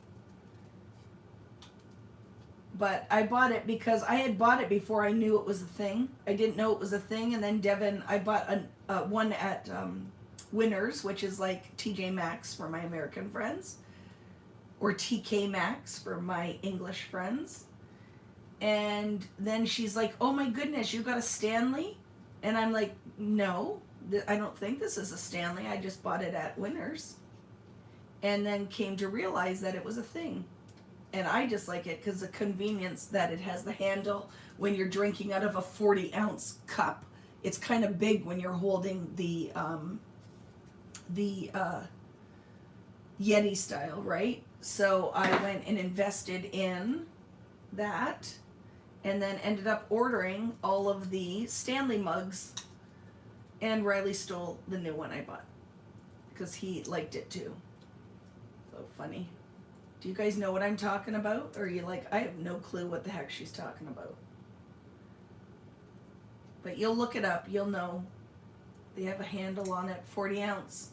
S1: But I bought it because I had bought it before I knew it was a thing. I didn't know it was a thing. And then Devin, I bought one at Winners, which is like TJ Maxx for my American friends. Or TK Maxx for my English friends. And then she's like, oh my goodness, you got a Stanley? And I'm like, no, I don't think this is a Stanley. I just bought it at Winners. And then came to realize that it was a thing. And I just like it because the convenience that it has the handle when you're drinking out of a 40-ounce cup. It's kind of big when you're holding the Yeti style, right? So I went and invested in that and then ended up ordering all of the Stanley mugs, and Riley stole the new one I bought because he liked it too. So funny. Do you guys know what I'm talking about? Or are you like, I have no clue what the heck she's talking about? But you'll look it up, you'll know. They have a handle on it, 40-ounce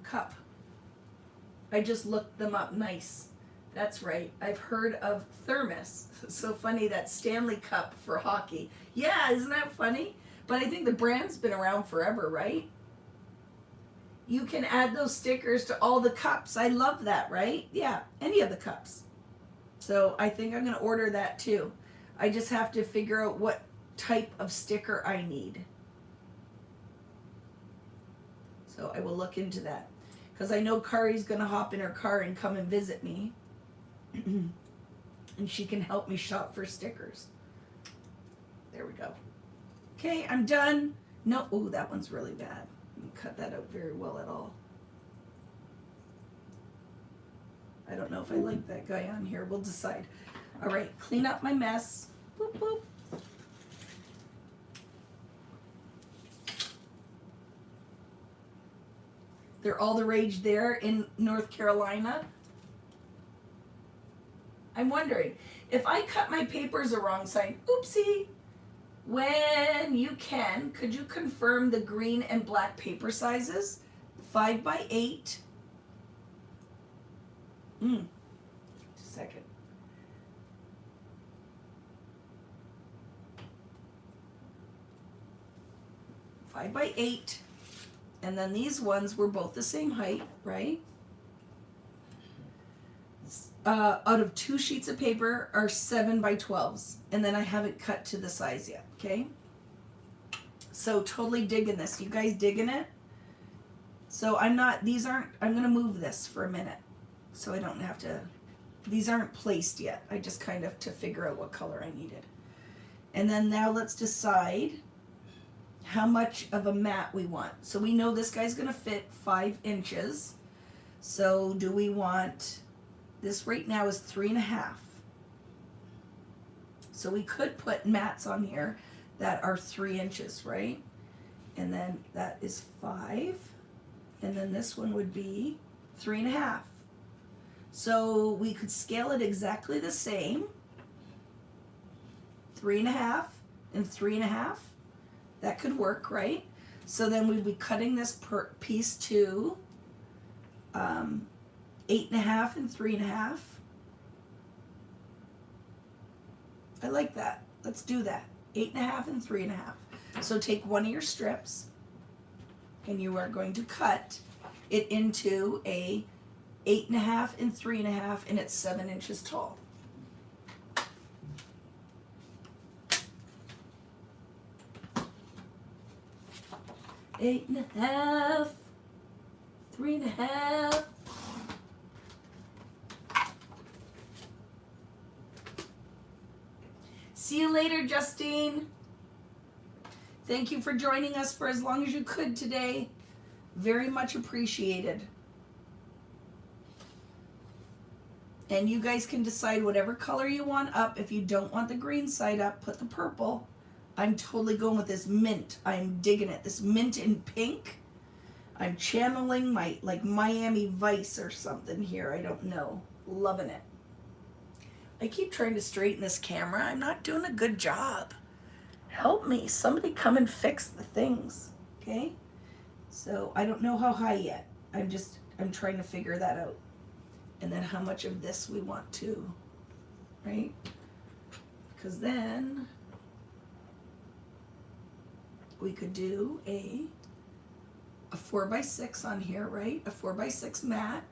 S1: cup. I just looked them up, nice. That's right, I've heard of thermos. So funny, that Stanley cup for hockey. Yeah, isn't that funny? But I think the brand's been around forever, right? You can add those stickers to all the cups. I love that, right? Yeah, any of the cups. So I think I'm going to order that too. I just have to figure out what type of sticker I need. So I will look into that. Because I know Kari's going to hop in her car and come and visit me. And she can help me shop for stickers. There we go. Okay, I'm done. No, oh, that one's really bad. Didn't cut that out very well at all. I don't know if I like that guy on here. We'll decide. All right, clean up my mess. Boop, boop. They're all the rage there in North Carolina. I'm wondering, if I cut my papers the wrong side, oopsie, when you can, could you confirm the green and black paper sizes? 5 by 8. Just a second. Five by 8. And then these ones were both the same height, right? Out of 2 sheets of paper are 7 by 12s. And then I haven't cut to the size yet, okay? So totally digging this. You guys digging it? So I'm gonna move this for a minute. So I don't have to, these aren't placed yet. I just kind of to figure out what color I needed. And then now let's decide how much of a mat we want. So we know this guy's gonna fit 5 inches. So do we want, this right now is 3.5. So we could put mats on here that are 3 inches, right? And then that is 5. And then this one would be 3.5. So we could scale it exactly the same. 3.5 and 3.5. That could work, right? So then we'd be cutting this piece to 8.5 and 3.5. I like that. Let's do that. 8.5 and 3.5. So take one of your strips and you are going to cut it into a 8.5 and 3.5, and it's 7 inches tall. Eight and a half, 3.5. See you later, Justine. Thank you for joining us for as long as you could today. Very much appreciated. And you guys can decide whatever color you want up. If you don't want the green side up, put the purple. I'm totally going with this mint. I'm digging it. This mint in pink. I'm channeling my, like, Miami Vice or something here. I don't know. Loving it. I keep trying to straighten this camera. I'm not doing a good job. Help me. Somebody come and fix the things. Okay? So I don't know how high yet. I'm trying to figure that out. And then how much of this we want to, right? Because then we could do a 4x6 on here, right? A 4x6 mat.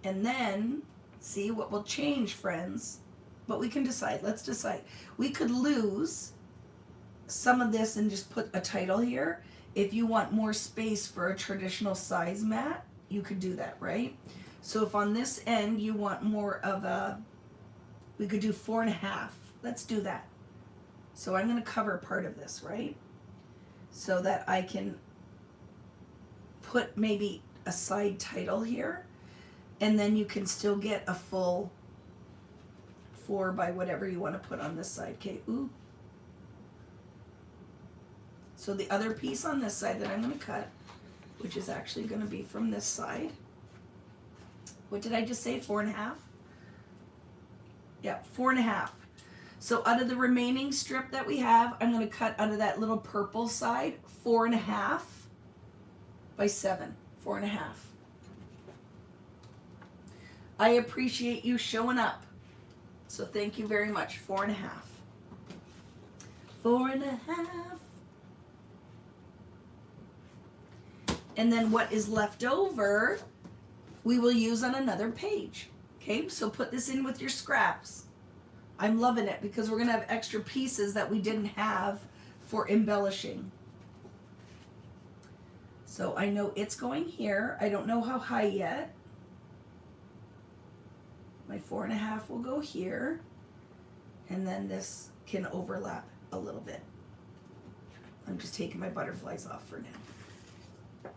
S1: And then, see what will change, friends. But we can decide. Let's decide. We could lose some of this and just put a title here. If you want more space for a traditional size mat, you could do that, right? So if on this end you want more of a, we could do 4.5. Let's do that. So I'm going to cover part of this, right? So that I can put maybe a side title here, and then you can still get a full 4 by whatever you want to put on this side. Okay, ooh. So the other piece on this side that I'm going to cut, which is actually going to be from this side. What did I just say? 4.5? Yeah, 4.5. So out of the remaining strip that we have, I'm going to cut out of that little purple side 4.5 by 7. 4.5. I appreciate you showing up. So thank you very much. 4.5. 4.5. And then what is left over, we will use on another page. Okay, so put this in with your scraps. I'm loving it because we're going to have extra pieces that we didn't have for embellishing. So I know it's going here. I don't know how high yet. My 4.5 will go here, and then this can overlap a little bit. I'm just taking my butterflies off for now.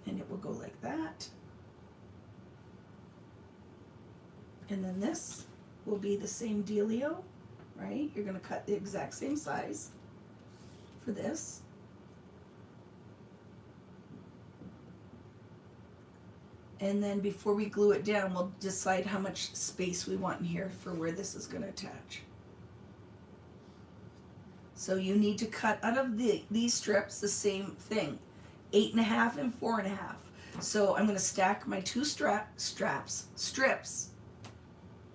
S1: And it will go like that. And then this will be the same dealio, right? You're gonna cut the exact same size for this. And then before we glue it down, we'll decide how much space we want in here for where this is gonna attach. So you need to cut out of these strips the same thing, 8.5 and 4.5. So I'm gonna stack my two strips,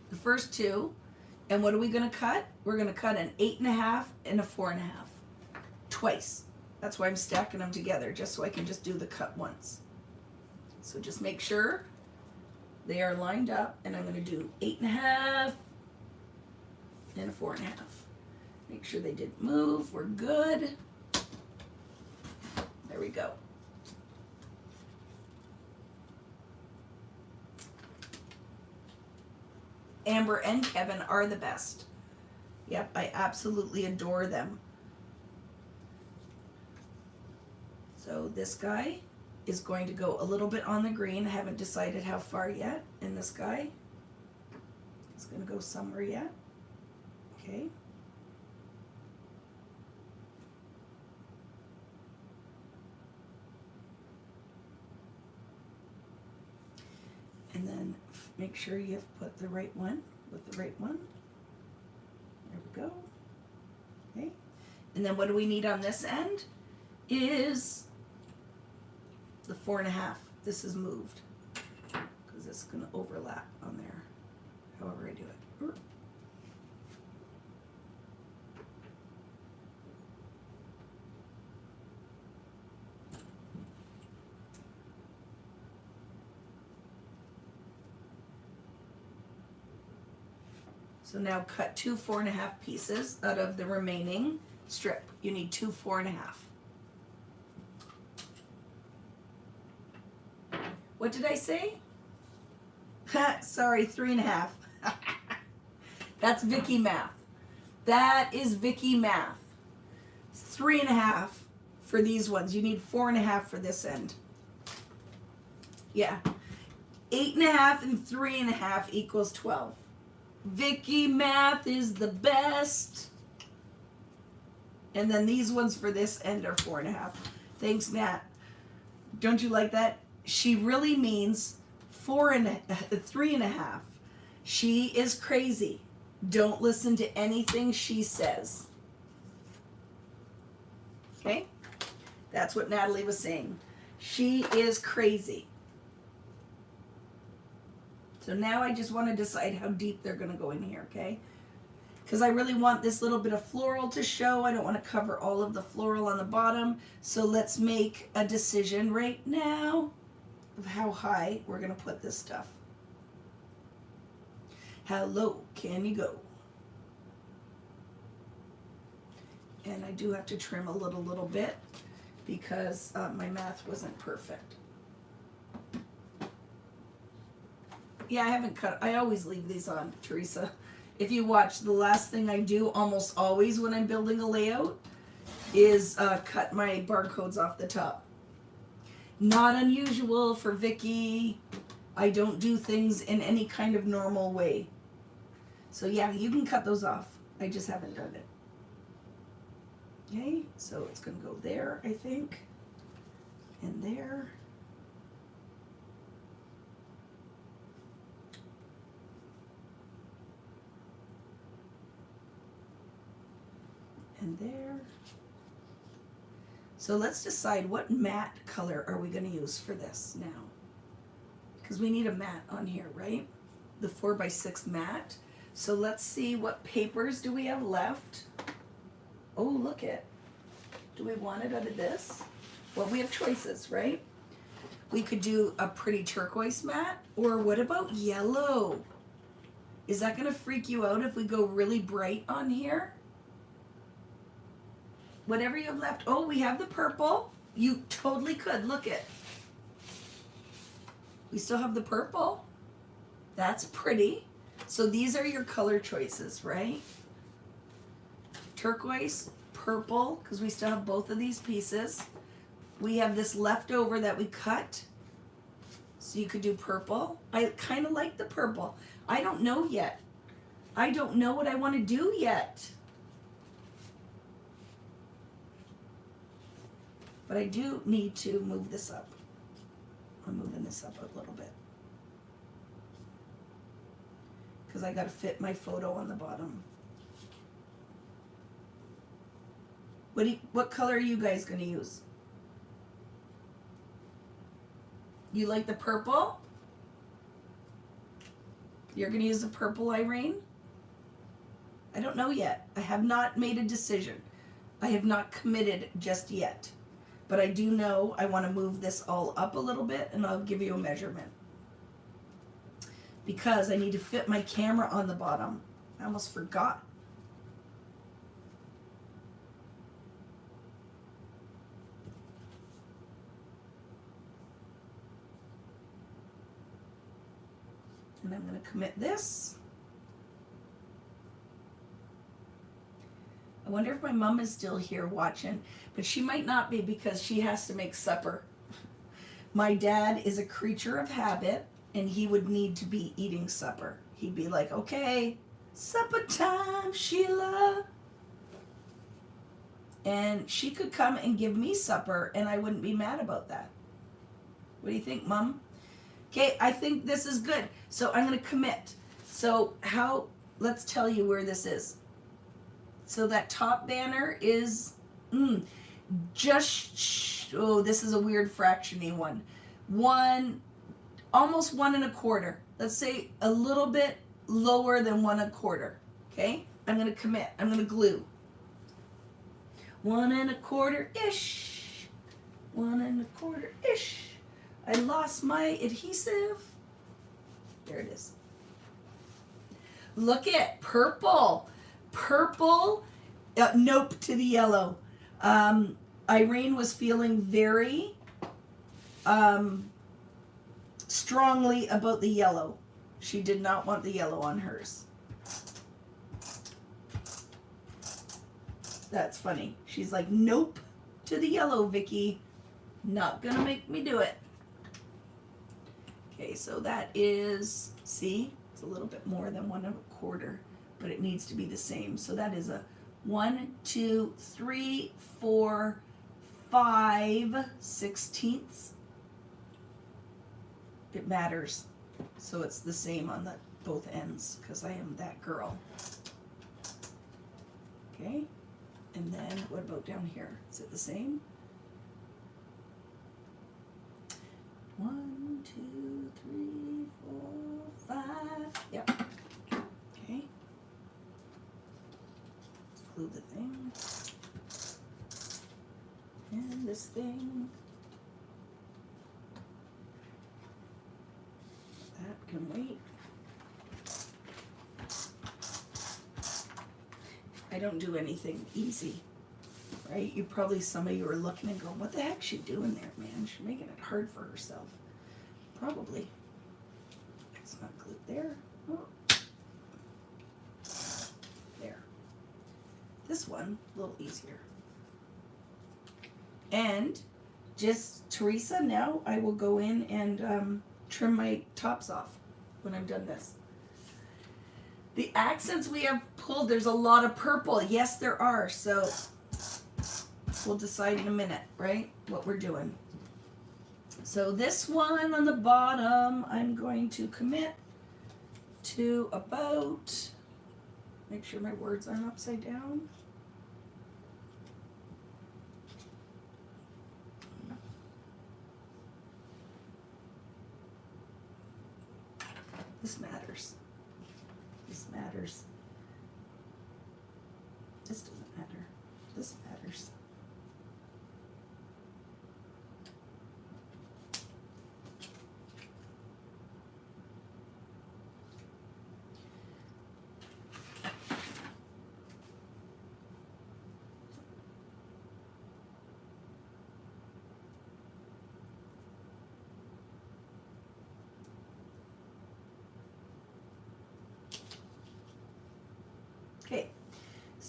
S1: the first two, and what are we gonna cut? We're gonna cut an 8.5 and a 4.5, twice. That's why I'm stacking them together, just so I can just do the cut once. So just make sure they are lined up, and I'm gonna do 8.5 and a 4.5. Make sure they didn't move, we're good. There we go. Amber and Kevin are the best. Yep, I absolutely adore them. So this guy is going to go a little bit on the green. I haven't decided how far yet. And this guy is going to go somewhere yet. Okay. And then make sure you've put the right one with the right one. There we go. Okay. And then what do we need on this end is the 4.5. This is moved because it's going to overlap on there, however I do it. So now cut two 4.5 pieces out of the remaining strip. You need two 4.5. What did I say? Sorry, 3.5. That's Vicki math. That is Vicki math. 3.5 for these ones. You need 4.5 for this end. Yeah. 8.5 and 3.5 equals 12. Vicki math is the best. And then these ones for this end are 4.5. Thanks, Nat. Don't you like that? She really means 3.5. She is crazy. Don't listen to anything she says. Okay? That's what Natalie was saying. She is crazy. So now I just want to decide how deep they're going to go in here, okay? Because I really want this little bit of floral to show. I don't want to cover all of the floral on the bottom. So let's make a decision right now of how high we're going to put this stuff. How low can you go? And I do have to trim a little bit because my math wasn't perfect. Yeah, I haven't cut. I always leave these on, Teresa. If you watch, the last thing I do almost always when I'm building a layout is cut my barcodes off the top. Not unusual for Vicki. I don't do things in any kind of normal way. So yeah, you can cut those off. I just haven't done it. Okay, so it's going to go there, I think, and there. And there. So let's decide what matte color are we going to use for this now. Because we need a matte on here, right? The 4x6 matte. So let's see, what papers do we have left? Oh, look it. Do we want it out of this? Well, we have choices, right? We could do a pretty turquoise matte, or what about yellow? Is that going to freak you out if we go really bright on here? Whatever you have left. Oh, we have the purple. You totally could. Look it. We still have the purple. That's pretty. So these are your color choices, right? Turquoise, purple, because we still have both of these pieces. We have this leftover that we cut. So you could do purple. I kind of like the purple. I don't know yet. I don't know what I want to do yet. But I do need to move this up. I'm moving this up a little bit. Because I got to fit my photo on the bottom. What color are you guys going to use? You like the purple? You're going to use the purple, Irene? I don't know yet. I have not made a decision. I have not committed just yet. But I do know I want to move this all up a little bit, and I'll give you a measurement. Because I need to fit my camera on the bottom. I almost forgot. And I'm going to commit this. I wonder if my mom is still here watching, but she might not be because she has to make supper. My dad is a creature of habit, and he would need to be eating supper. He'd be like, okay, supper time, Sheila. And she could come and give me supper, and I wouldn't be mad about that. What do you think, Mom? Okay, I think this is good. So I'm going to commit. So let's tell you where this is. So that top banner is this is a weird fractiony one. Almost 1 1/4. Let's say a little bit lower than 1 1/4. Okay? I'm going to commit. I'm going to glue. 1 1/4-ish. 1 1/4-ish. I lost my adhesive. There it is. Look at purple. Purple. Nope to the yellow. Irene was feeling very strongly about the yellow. She did not want the yellow on hers. That's funny. She's like, nope to the yellow, Vicki. Not gonna make me do it. Okay, so that is, see, it's a little bit more than 1 1/4, but it needs to be the same. So that is a 1, 2, 3, 4, 5 16ths. It matters. So it's the same on both ends because I am that girl. Okay, and then what about down here? Is it the same? 1, 2, 3, 4, 5. Yep. Okay. Let's glue the thing. And this thing. That can wait. I don't do anything easy, right? Some of you are looking and going, what the heck's she doing there, man? She's making it hard for herself. Probably. It's not glued there. Oh. There. This one, a little easier. And just, Teresa, now I will go in and trim my tops off when I'm done this. The accents we have pulled, there's a lot of purple. Yes, there are. So we'll decide in a minute, right, what we're doing. So this one on the bottom, I'm going to commit to about, make sure my words aren't upside down. This matters. This matters. This doesn't matter. This matters.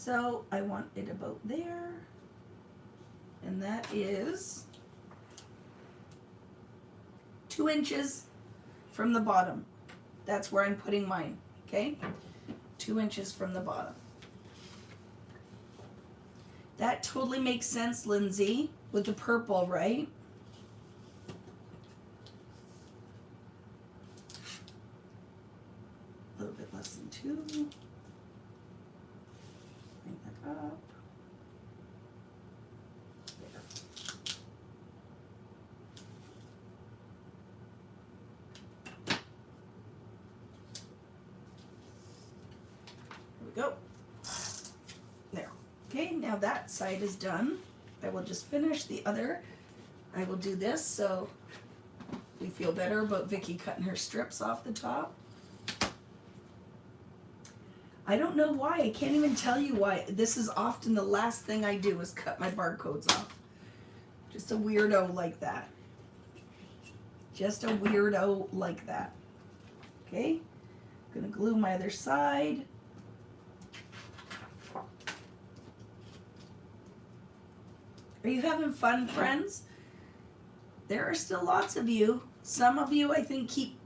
S1: So I want it about there. And that is 2 inches from the bottom. That's where I'm putting mine, okay? 2 inches from the bottom. That totally makes sense, Lindsay, with the purple, right? A little bit less than 2. Bring that up. There. There we go. There. Okay, now that side is done. I will just finish the other. I will do this so we feel better about Vicki cutting her strips off the top. I don't know why. I can't even tell you why. This is often the last thing I do is cut my barcodes off. Just a weirdo like that. Just a weirdo like that. Okay? I'm gonna glue my other side. Are you having fun, friends? There are still lots of you. Some of you, I think, keep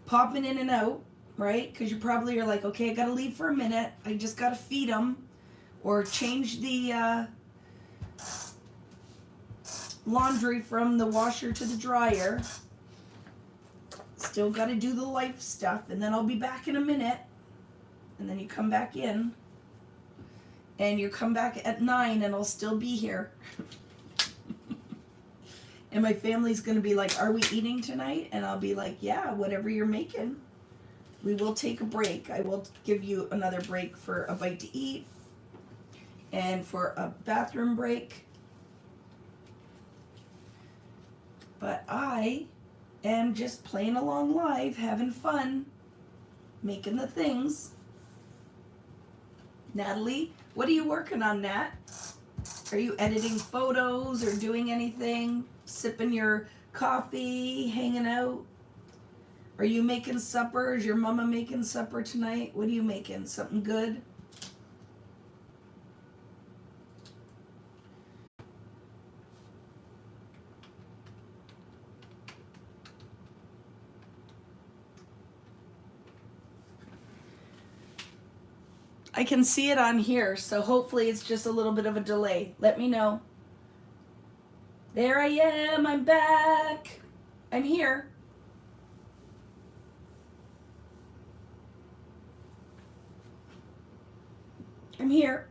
S1: popping in and out, right? Because you probably are like, okay, I gotta leave for a minute. I just gotta feed them. Or change the laundry from the washer to the dryer. Still gotta do the life stuff. And then I'll be back in a minute. And then you come back in. And you come back at 9 and I'll still be here. And my family's going to be like, are we eating tonight? And I'll be like, yeah, whatever you're making. We will take a break. I will give you another break for a bite to eat and for a bathroom break. But I am just playing along live, having fun, making the things. Natalie, what are you working on, Nat? Are you editing photos or doing anything? Sipping your coffee, hanging out? Are you making supper? Is your mama making supper tonight? What are you making? Something good? I can see it on here, so hopefully it's just a little bit of a delay. Let me know. There I am, I'm back. I'm here. I'm here.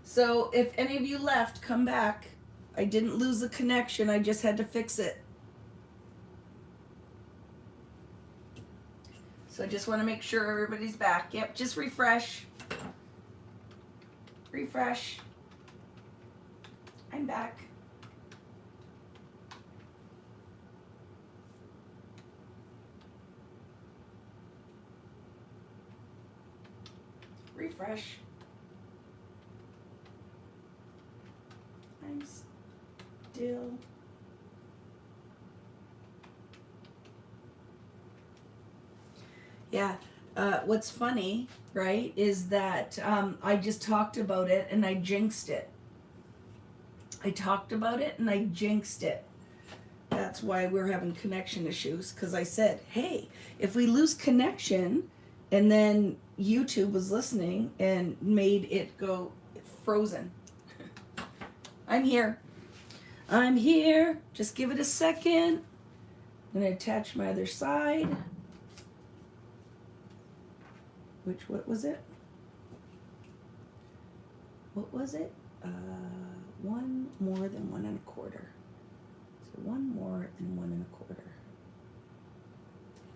S1: So if any of you left, come back. I didn't lose the connection, I just had to fix it. So I just want to make sure everybody's back. Yep, just refresh. Refresh. I'm back. Refresh. I'm still. Yeah. What's funny, right, is that I just talked about it and I jinxed it. I talked about it and I jinxed it. That's why we're having connection issues, because I said, hey, if we lose connection and then YouTube was listening and made it go frozen. I'm here. I'm here. Just give it a second. I'm going to attach my other side. What was it? What was it? 1 more than 1 1/4. So 1 more than 1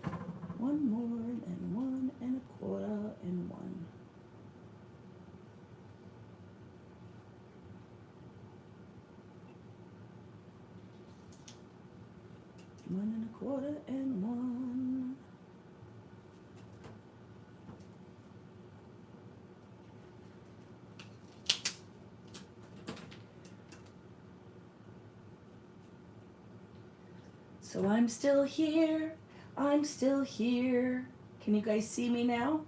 S1: 1/4. 1 more than 1 1/4 and 1. One 1/4 and 1. So I'm still here. I'm still here. Can you guys see me now?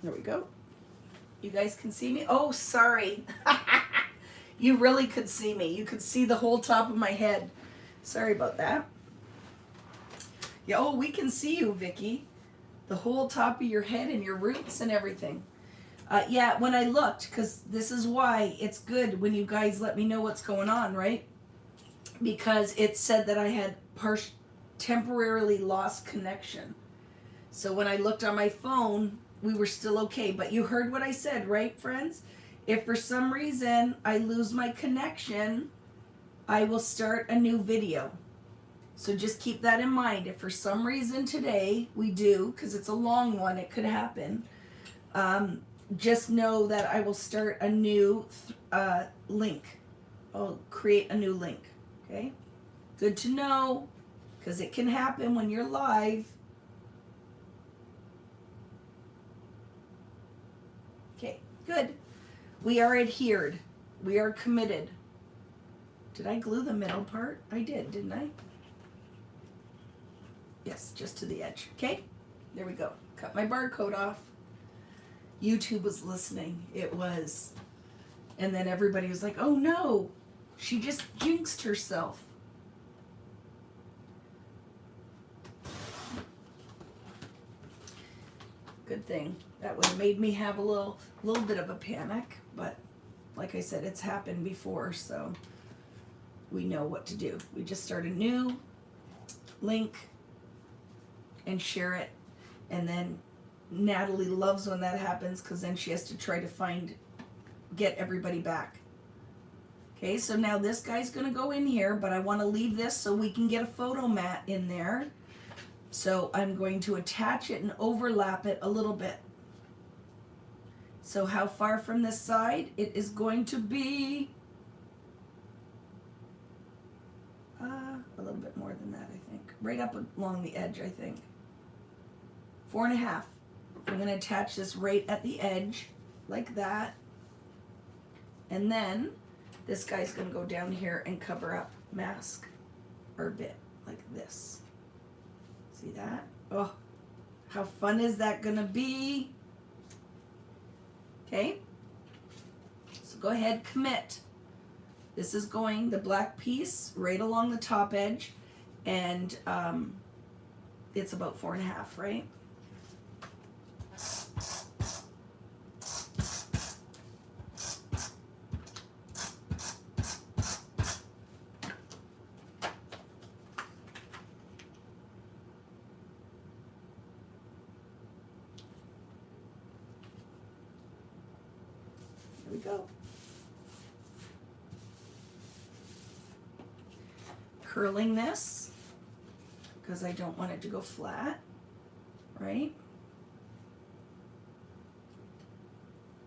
S1: There we go. You guys can see me? Oh, sorry. You really could see me. You could see the whole top of my head. Sorry about that. Yeah, oh, we can see you, Vicki. The whole top of your head and your roots and everything. Yeah, when I looked, because this is why it's good when you guys let me know what's going on, right? Because it said that I had temporarily lost connection. So when I looked on my phone, we were still okay. But you heard what I said, right, friends? If for some reason I lose my connection, I will start a new video. So just keep that in mind. If for some reason today we do, because it's a long one, it could happen, just know that I will start a new link. I'll create a new link, okay? Good to know, because it can happen when you're live. Okay, good. We are adhered. We are committed. Did I glue the middle part? I did, didn't I? Yes, just to the edge. Okay, there we go. Cut my barcode off. YouTube was listening. It was. And then everybody was like, oh no, she just jinxed herself. Good thing. That would have made me have a little bit of a panic, but like I said, it's happened before, so we know what to do. We just start a new link and share it, and then Natalie loves when that happens because then she has to try to get everybody back. Okay, so now this guy's gonna go in here, but I want to leave this so we can get a photo mat in there. So I'm going to attach it and overlap it a little bit. So how far from this side? It is going to be a little bit more than that, I think. Right up along the edge, I think. 4.5. I'm going to attach this right at the edge, like that. And then this guy's going to go down here and cover up, mask our bit, like this. See that? Oh, how fun is that going to be? Okay. So go ahead, commit. This is going, the black piece, right along the top edge. And it's about 4.5, right? Here we go. Curling this because I don't want it to go flat, right?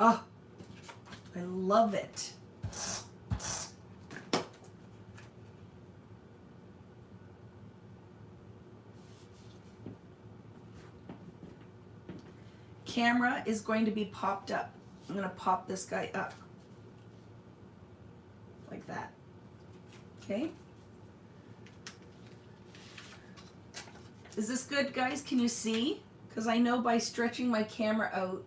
S1: Oh, I love it. Camera is going to be popped up. I'm going to pop this guy up like that. Okay? Is this good, guys? Can you see? Because I know by stretching my camera out,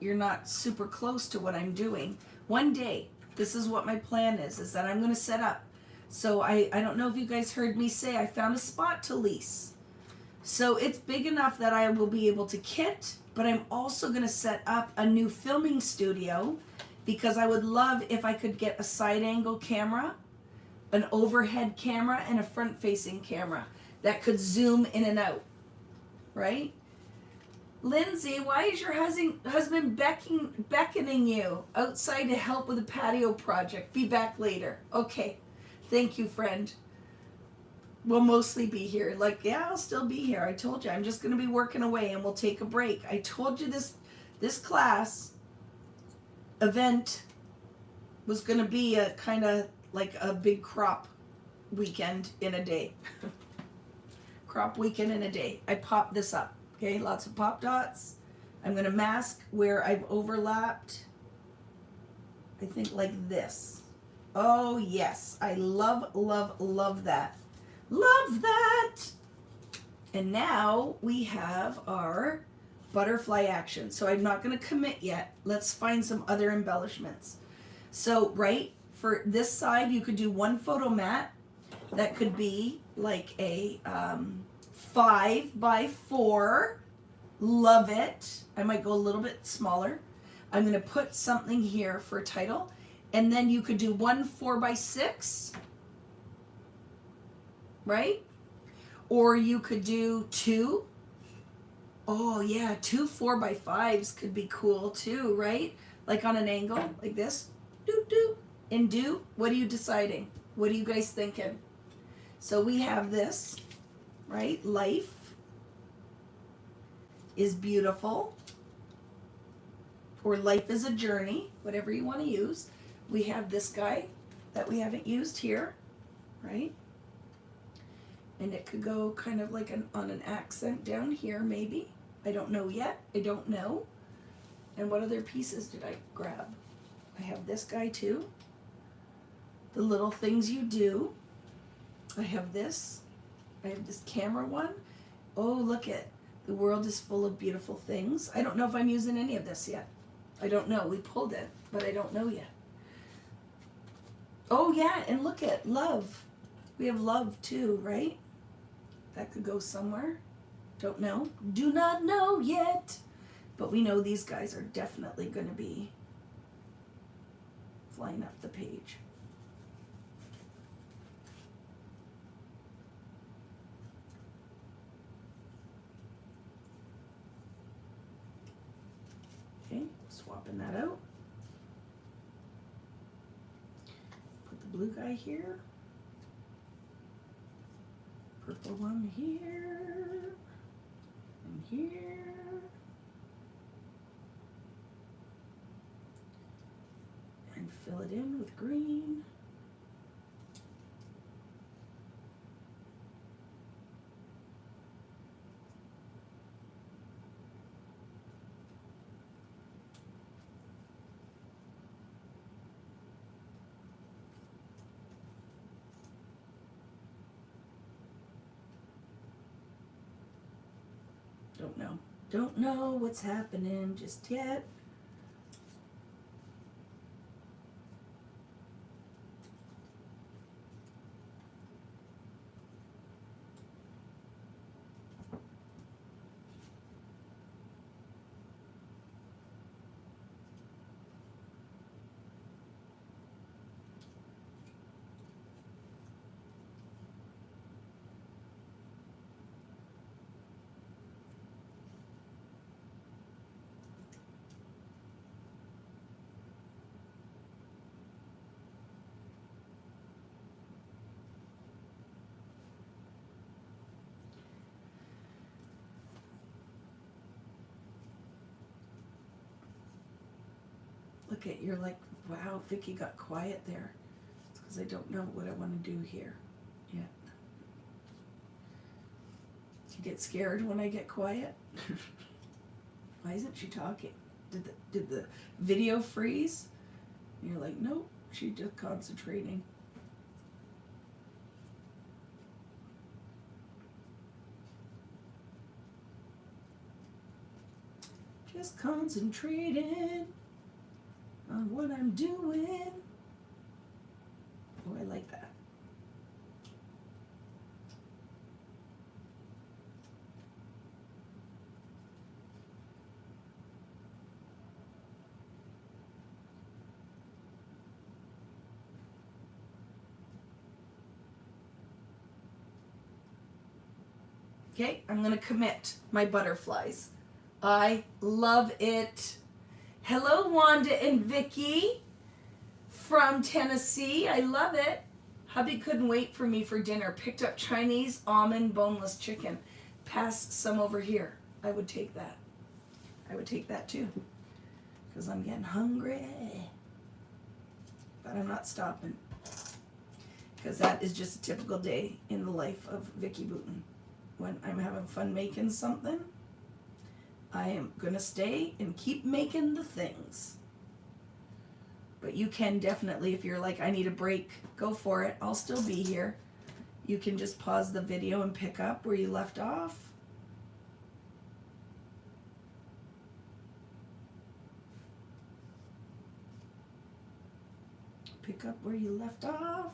S1: you're not super close to what I'm doing. One day, this is what my plan is that I'm going to set up. So I don't know if you guys heard me say I found a spot to lease. So it's big enough that I will be able to kit, but I'm also going to set up a new filming studio because I would love if I could get a side angle camera, an overhead camera, and a front facing camera that could zoom in and out, right? Lindsay, why is your husband beckoning you outside to help with the patio project? Be back later. Okay, thank you, friend. We'll mostly be here. Like, yeah, I'll still be here. I told you, I'm just going to be working away and we'll take a break. I told you this class event was going to be a kind of like a big crop weekend in a day. Crop weekend in a day. I popped this up. Okay, lots of pop dots. I'm going to mask where I've overlapped. I think like this. Oh yes, I love, love, love that. Love that! And now we have our butterfly action. So I'm not going to commit yet. Let's find some other embellishments. So right for this side, you could do one photo mat that could be like a 5x4. Love it. I might go a little bit smaller. I'm going to put something here for a title. And then you could do one 4x6, right? Or you could do two. Oh yeah, two 4x5s could be cool too, right? Like on an angle, like this. Doop doop. And do. What are you deciding? What are you guys thinking? So we have this, right? Life is beautiful. Or life is a journey, whatever you want to use. We have this guy that we haven't used here, right? And it could go kind of like on an accent down here, maybe. I don't know yet. I don't know. And what other pieces did I grab? I have this guy too. The little things you do. I have this. I have this camera one. Oh, look at the world is full of beautiful things. I don't know if I'm using any of this yet. I don't know. We pulled it, but I don't know yet. Oh yeah, and look at love. We have love too, right? That could go somewhere. Don't know. Do not know yet. But we know these guys are definitely going to be flying up the page. Okay, swapping that out. Put the blue guy here. Purple one here. And here. And fill it in with green. Don't know. Don't know what's happening just yet. Look at, you're like, wow, Vicki got quiet there. It's because I don't know what I want to do here yet. Do you get scared when I get quiet? Why isn't she talking? Did the video freeze? And you're like, nope, she's just concentrating. Just concentrating on what I'm doing. Oh, I like that. Okay, I'm gonna commit my butterflies. I love it. Hello, Wanda and Vicki from Tennessee. I love it. Hubby couldn't wait for me for dinner. Picked up Chinese almond boneless chicken. Pass some over here. I would take that. I would take that too. Because I'm getting hungry. But I'm not stopping. Because that is just a typical day in the life of Vicki Booten. When I'm having fun making something, I am going to stay and keep making the things. But you can definitely, if you're like, I need a break, go for it. I'll still be here. You can just pause the video and pick up where you left off. pick up where you left off.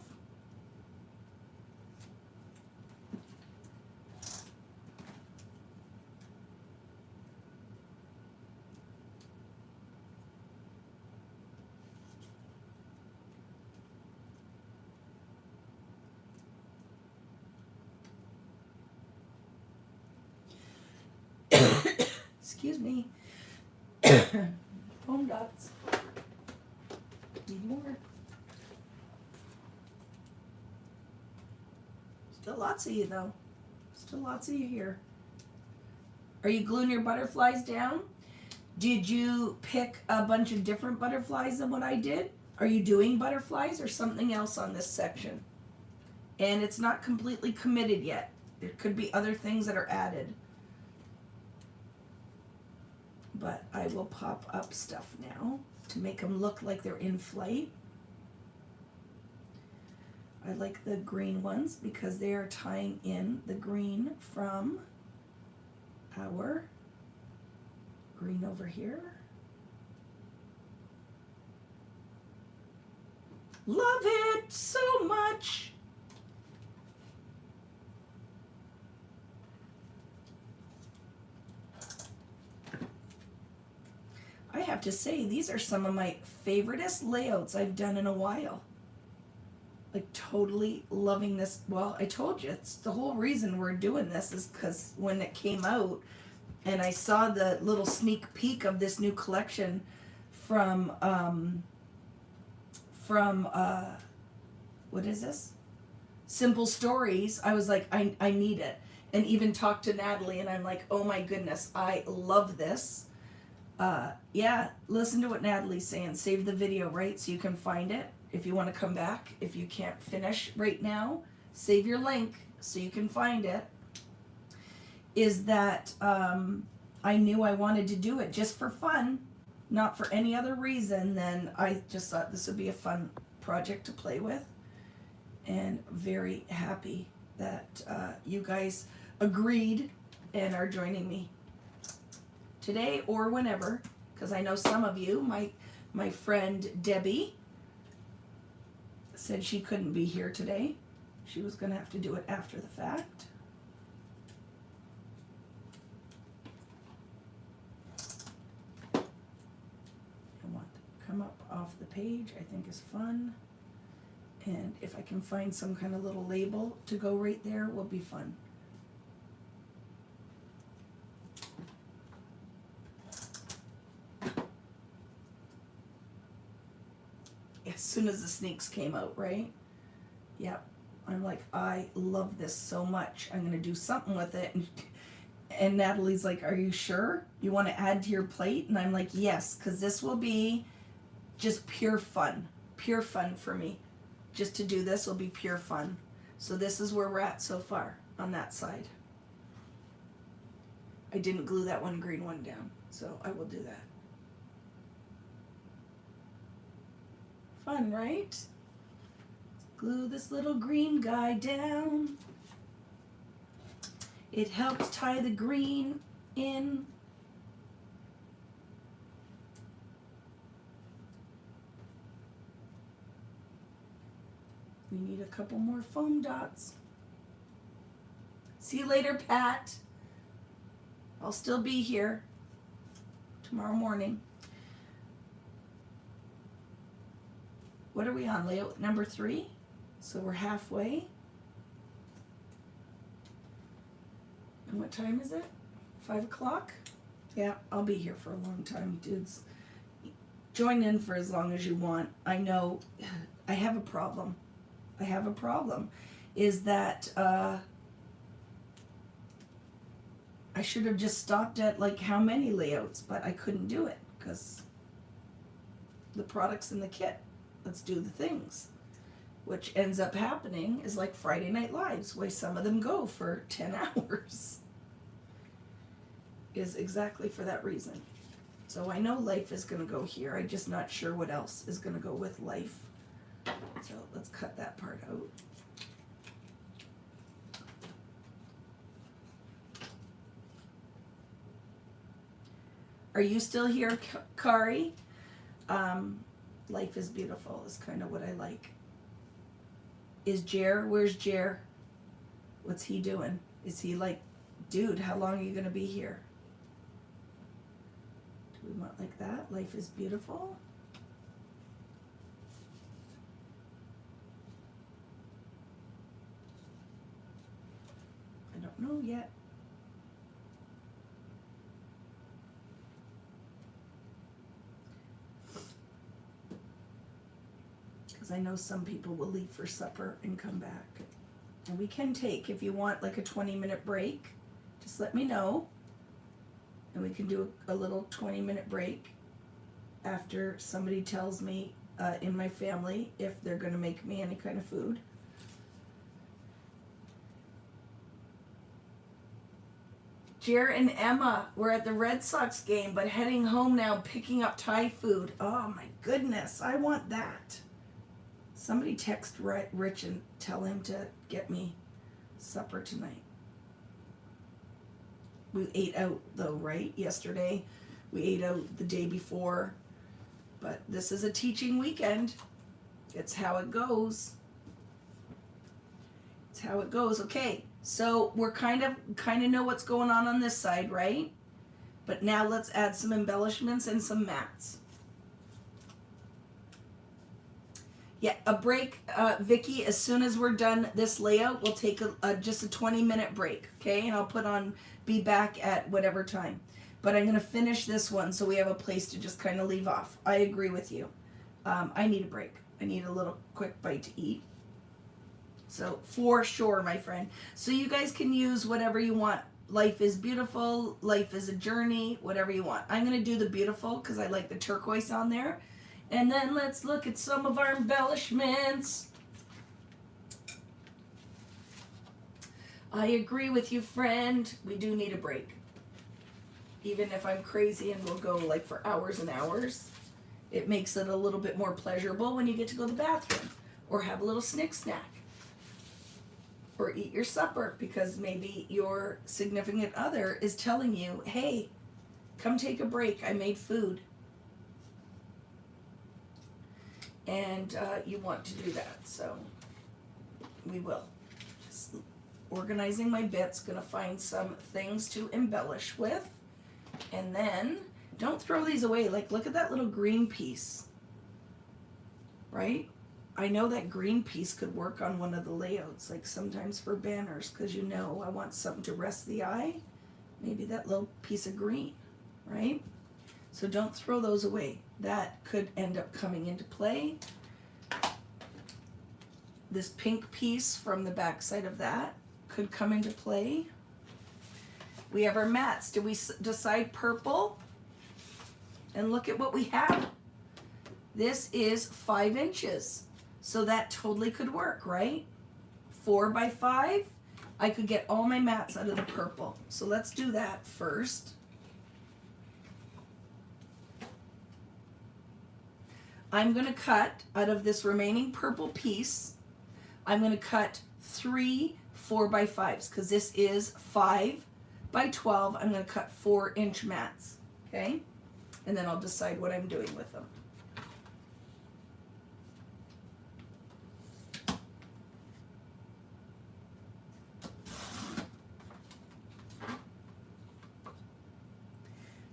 S1: Excuse me. Foam dots. Need more. Still lots of you though. Still lots of you here. Are you gluing your butterflies down? Did you pick a bunch of different butterflies than what I did? Are you doing butterflies or something else on this section? And it's not completely committed yet. There could be other things that are added. But I will pop up stuff now to make them look like they're in flight. I like the green ones because they are tying in the green from our green over here. Love it so much. I have to say, these are some of my favoriteest layouts I've done in a while. Like, totally loving this. Well, I told you, it's the whole reason we're doing this is because when it came out and I saw the little sneak peek of this new collection from what is this? Simple Stories, I was like, I need it. And even talked to Natalie and I'm like, oh my goodness, I love this. Yeah, listen to what Natalie's saying. Save the video, right? So you can find it if you want to come back. If you can't finish right now, save your link so you can find it. Is that I knew I wanted to do it just for fun, not for any other reason than I just thought this would be a fun project to play with. And very happy that you guys agreed and are joining me today or whenever, because I know some of you, my friend Debbie said she couldn't be here today. She was going to have to do it after the fact. I want to come up off the page, I think is fun. And if I can find some kind of little label to go right there, will be fun. As soon as the sneaks came out, right? Yep. I'm like, I love this so much. I'm going to do something with it. And Natalie's like, are you sure you want to add to your plate? And I'm like, yes, because this will be just pure fun. Pure fun for me. Just to do this will be pure fun. So this is where we're at so far on that side. I didn't glue that one green one down, so I will do that. Fun, right? Let's glue this little green guy down. It helps tie the green in. We need a couple more foam dots. See you later, Pat. I'll still be here tomorrow morning. What are we on? Layout number 3? So we're halfway. And what time is it? 5 o'clock? Yeah, I'll be here for a long time, dudes. Join in for as long as you want. I know I have a problem. I have a problem. Is that I should have just stopped at like how many layouts, but I couldn't do it because the product's in the kit. Let's do the things. Which ends up happening is like Friday Night Lives, where some of them go for 10 hours. Is exactly for that reason. So I know life is going to go here. I'm just not sure what else is going to go with life. So let's cut that part out. Are you still here, Kari? Life is beautiful is kind of what I like. Where's Jer? What's he doing? Is he like, dude, how long are you going to be here? Do we want like that? Life is beautiful. I don't know yet. Because I know some people will leave for supper and come back. And we can take, if you want like a 20-minute break, just let me know. And we can do a little 20-minute break after somebody tells me in my family if they're going to make me any kind of food. Jer and Emma were at the Red Sox game, but heading home now, picking up Thai food. Oh my goodness, I want that. Somebody text Rich and tell him to get me supper tonight. We ate out though, right? Yesterday. We ate out the day before. But this is a teaching weekend. It's how it goes. It's how it goes. Okay, so we're kind of know what's going on this side, right? But now let's add some embellishments and some mats. Yeah, a break, Vicki, as soon as we're done this layout, we'll take just a 20-minute break, okay? And I'll be back at whatever time. But I'm going to finish this one so we have a place to just kind of leave off. I agree with you. I need a break. I need a little quick bite to eat. So, for sure, my friend. So you guys can use whatever you want. Life is beautiful. Life is a journey. Whatever you want. I'm going to do the beautiful because I like the turquoise on there. And then let's look at some of our embellishments. I agree with you, friend. We do need a break. Even if I'm crazy and we'll go like for hours and hours, it makes it a little bit more pleasurable when you get to go to the bathroom or have a little snack or eat your supper because maybe your significant other is telling you, hey, come take a break. I made food. And you want to do that, so we will. Just organizing my bits, gonna find some things to embellish with. And then, don't throw these away. Like, look at that little green piece, right? I know that green piece could work on one of the layouts, like sometimes for banners, because you know I want something to rest the eye. Maybe that little piece of green, right? So don't throw those away. That could end up coming into play. This pink piece from the back side of that could come into play. We have our mats. Did we decide purple? And look at what we have. This is 5 inches. So that totally could work, right? 4 by 5. I could get all my mats out of the purple. So let's do that first. I'm going to cut out of this remaining purple piece, I'm going to cut 3 4 by 5s because this is 5 by 12. I'm going to cut 4-inch mats, okay? And then I'll decide what I'm doing with them.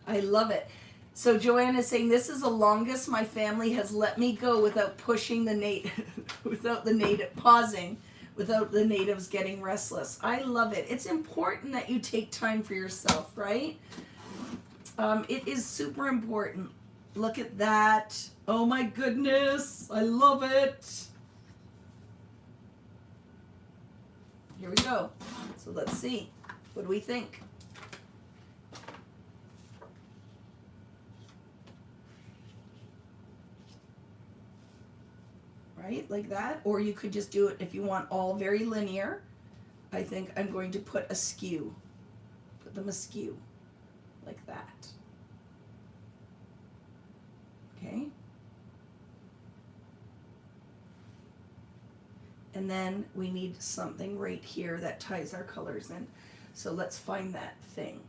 S1: I love it. So Joanne is saying, this is the longest my family has let me go without pushing the pausing, without the natives getting restless. I love it. It's important that you take time for yourself, right? It is super important. Look at that. Oh my goodness. I love it. Here we go. So let's see. What do we think? Right, like that, or you could just do it if you want all very linear. I think I'm going to put them askew, like that. Okay. And then we need something right here that ties our colors in. So let's find that thing.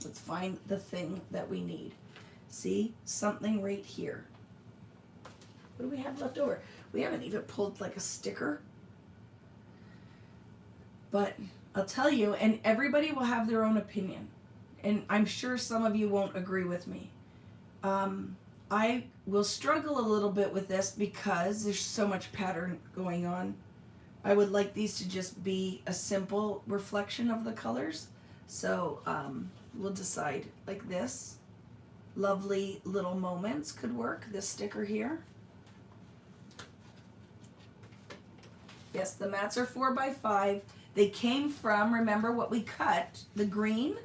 S1: Let's find the thing that we need. See, something right here. What do we have left over? We haven't even pulled like a sticker. But I'll tell you, and everybody will have their own opinion. And I'm sure some of you won't agree with me. I will struggle a little bit with this because there's so much pattern going on. I would like these to just be a simple reflection of the colors. So we'll decide like this. Lovely little moments could work. This sticker here. Yes, the mats are 4x5. They came from, remember what we cut, the green.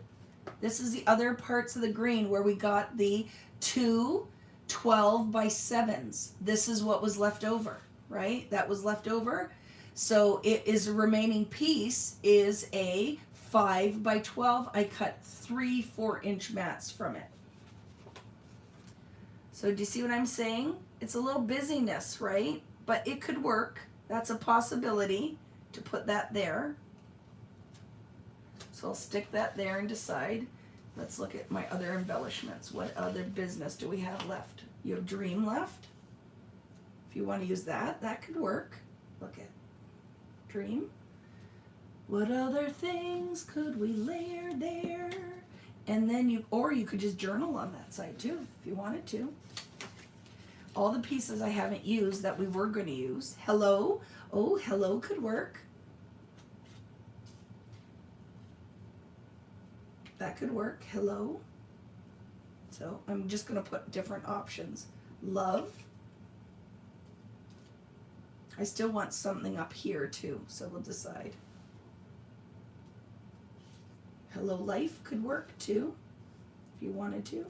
S1: This is the other parts of the green where we got the 2 12x7s. This is what was left over, right? That was left over. So it is a remaining piece is a 5x12. I cut 3 4-inch mats from it. So do you see what I'm saying? It's a little busyness, right? But it could work. That's a possibility to put that there. So I'll stick that there and decide. Let's look at my other embellishments. What other business do we have left? You have Dream left. If you want to use that, that could work. Look at Dream. What other things could we layer there? And then you could just journal on that side too, if you wanted to. All the pieces I haven't used that we were going to use. Hello. Oh, hello could work. That could work. Hello. So I'm just going to put different options. Love. I still want something up here too, so we'll decide. Hello Life could work too, if you wanted to,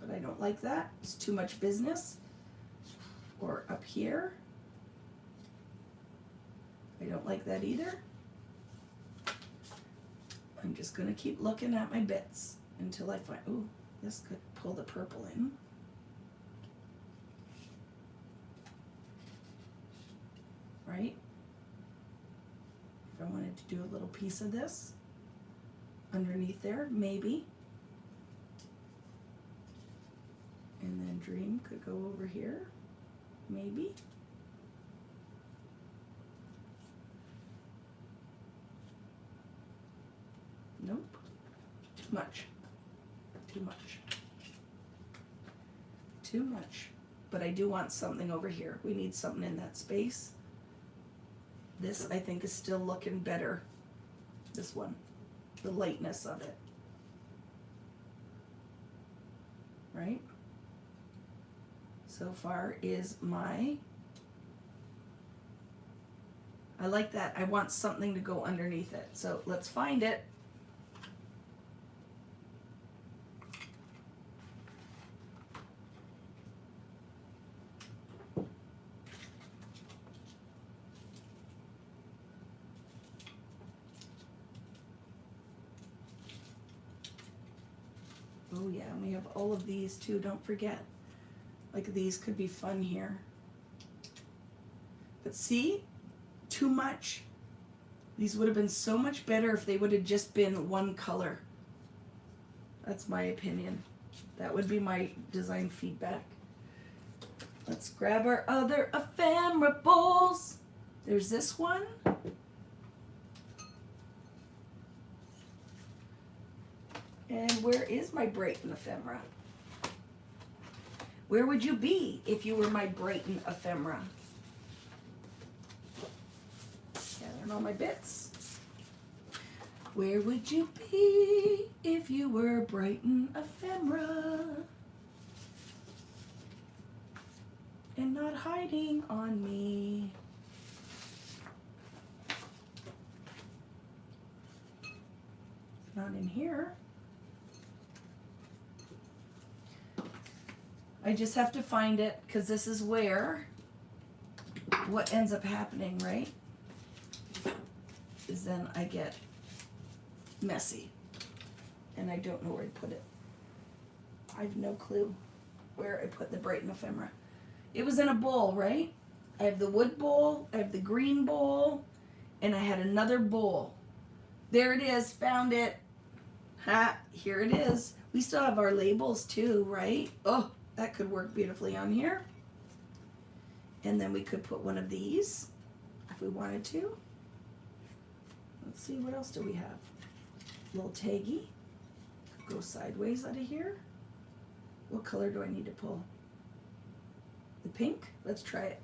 S1: but I don't like that. It's too much business. Or up here. I don't like that either. I'm just going to keep looking at my bits until I find, ooh, this could pull the purple in. Right? If I wanted to do a little piece of this underneath there, maybe. And then Dream could go over here, maybe. Nope. Too much. Too much. Too much. But I do want something over here. We need something in that space. This, I think, is still looking better. This one. The lightness of it. Right? So far is my... I like that. I want something to go underneath it. So let's find it. Oh yeah, and we have all of these too, don't forget. Like these could be fun here. But see, too much. These would have been so much better if they would have just been one color. That's my opinion. That would be my design feedback. Let's grab our other ephemera bowls. There's this one. And where is my Brighton ephemera? Where would you be if you were my Brighton ephemera? Gathering all my bits. Where would you be if you were Brighton ephemera? And not hiding on me. Not in here. I just have to find it because this is where what ends up happening, right? Is then I get messy and I don't know where to put it. I have no clue where I put the Brighton ephemera. It was in a bowl, right? I have the wood bowl, I have the green bowl, and I had another bowl. There it is, found it. Ha, here it is. We still have our labels too, right? Oh, that could work beautifully on here. And then we could put one of these if we wanted to. Let's see, what else do we have? Little taggy. Go sideways out of here. What color do I need to pull? The pink? Let's try it.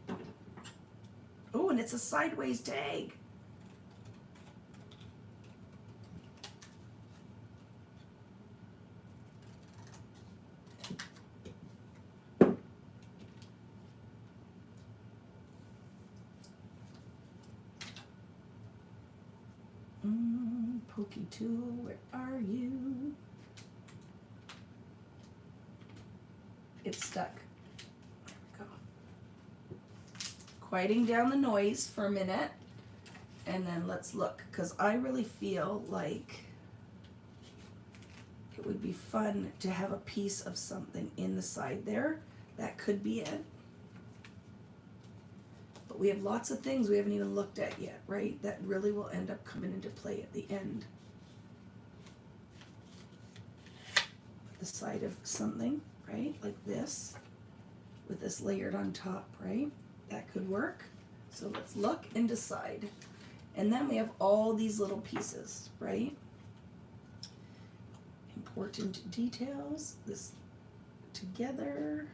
S1: Oh, and it's a sideways tag. Pokey tool, where are you? It's stuck. There we go. Quieting down the noise for a minute, and then let's look, because I really feel like it would be fun to have a piece of something in the side there. That could be it. But we have lots of things we haven't even looked at yet, right? That really will end up coming into play at the end. The side of something, right? Like this, with this layered on top, right? That could work. So let's look and decide. And then we have all these little pieces, right? Important details, this together.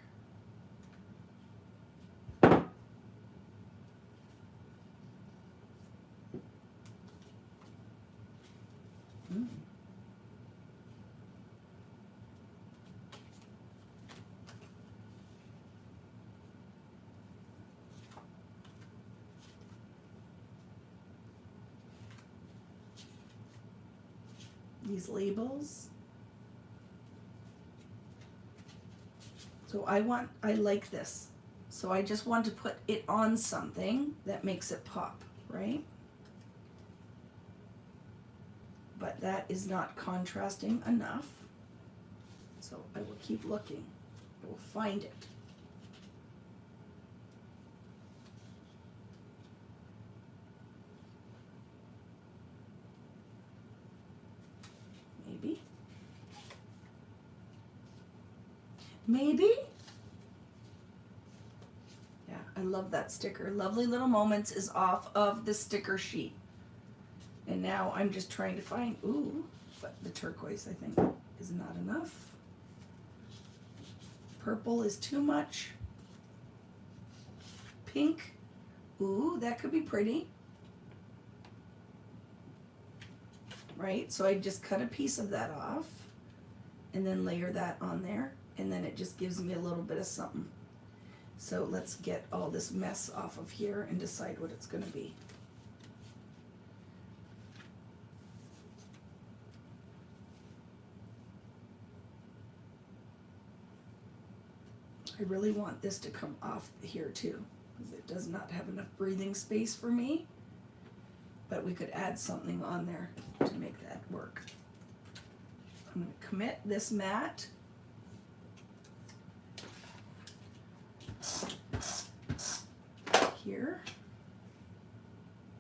S1: These labels. So I like this. So I just want to put it on something that makes it pop, right? But that is not contrasting enough. So I will keep looking. I will find it. Maybe? Yeah, I love that sticker. Lovely Little Moments is off of the sticker sheet. And now I'm just trying to find, ooh, but the turquoise I think is not enough. Purple is too much. Pink, ooh, that could be pretty. Right, so I just cut a piece of that off and then layer that on there, and then it just gives me a little bit of something. So let's get all this mess off of here and decide what it's going to be. I really want this to come off here too, because it does not have enough breathing space for me. But we could add something on there to make that work. I'm going to commit this mat. Here.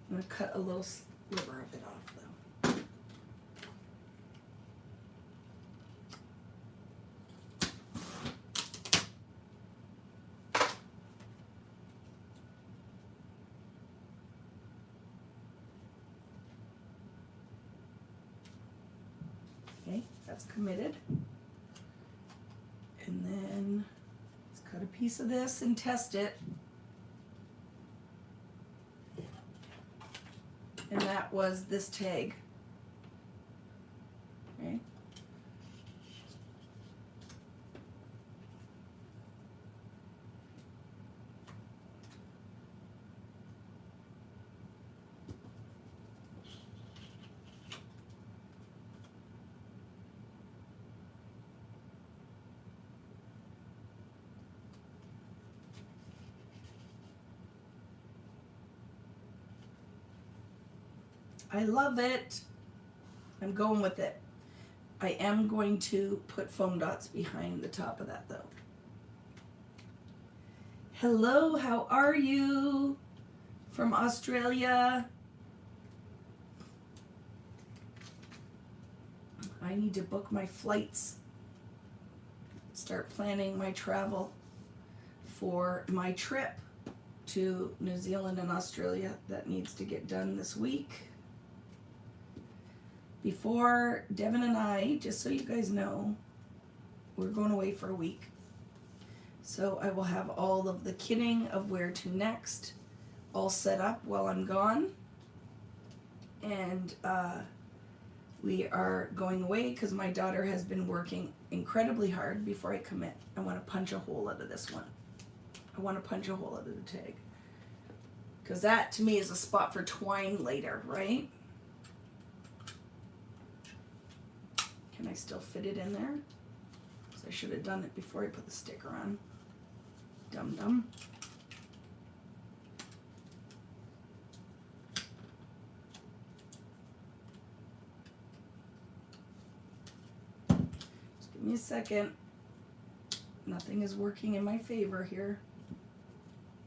S1: I'm going to cut a little sliver of it off though. Okay, that's committed. And then let's cut a piece of this and test it. And that was this tag. Okay. I love it. I'm going with it. I am going to put foam dots behind the top of that though. Hello, how are you? From Australia. I need to book my flights. Start planning my travel for my trip to New Zealand and Australia that needs to get done this week. Before Devin and I, just so you guys know, we're going away for a week. So I will have all of the kitting of where to next all set up while I'm gone. And we are going away because my daughter has been working incredibly hard. Before I commit, I want to punch a hole out of this one. I want to punch a hole out of the tag. Because that, to me, is a spot for twine later, right? Can I still fit it in there? So I should have done it before I put the sticker on. Dum-dum. Just give me a second. Nothing is working in my favor here.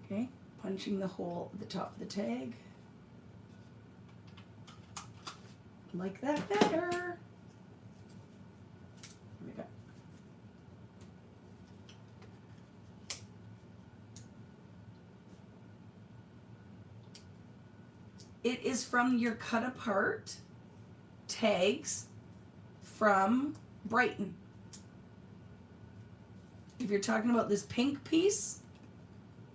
S1: Okay, punching the hole at the top of the tag. Like that better. Here we go. It is from your cut apart tags from Brighton. If you're talking about this pink piece,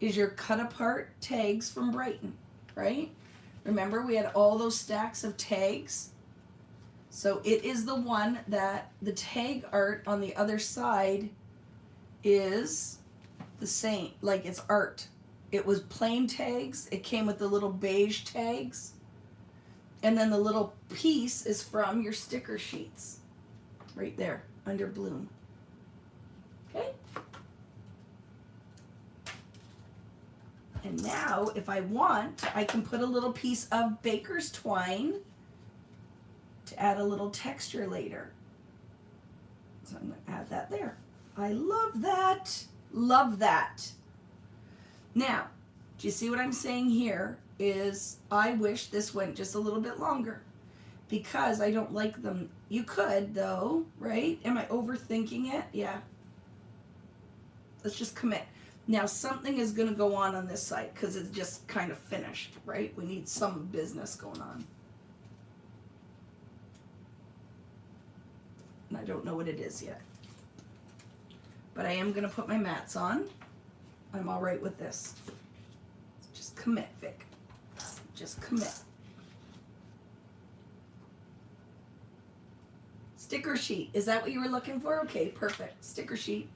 S1: is your cut apart tags from Brighton, right? Remember we had all those stacks of tags? So it is the one that the tag art on the other side is the same, like it's art. It was plain tags. It came with the little beige tags. And then the little piece is from your sticker sheets. Right there, under Bloom. Okay? And now, if I want, I can put a little piece of baker's twine to add a little texture later. So I'm going to add that there. I love that. Love that. Now, do you see what I'm saying here? Is I wish this went just a little bit longer because I don't like them. You could though, right? Am I overthinking it? Yeah. Let's just commit. Now something is going to go on this side because it's just kind of finished, right? We need some business going on. And I don't know what it is yet. But I am going to put my mats on. I'm all right with this. Just commit, Vic. Just commit. Sticker sheet. Is that what you were looking for? Okay, perfect. Sticker sheet.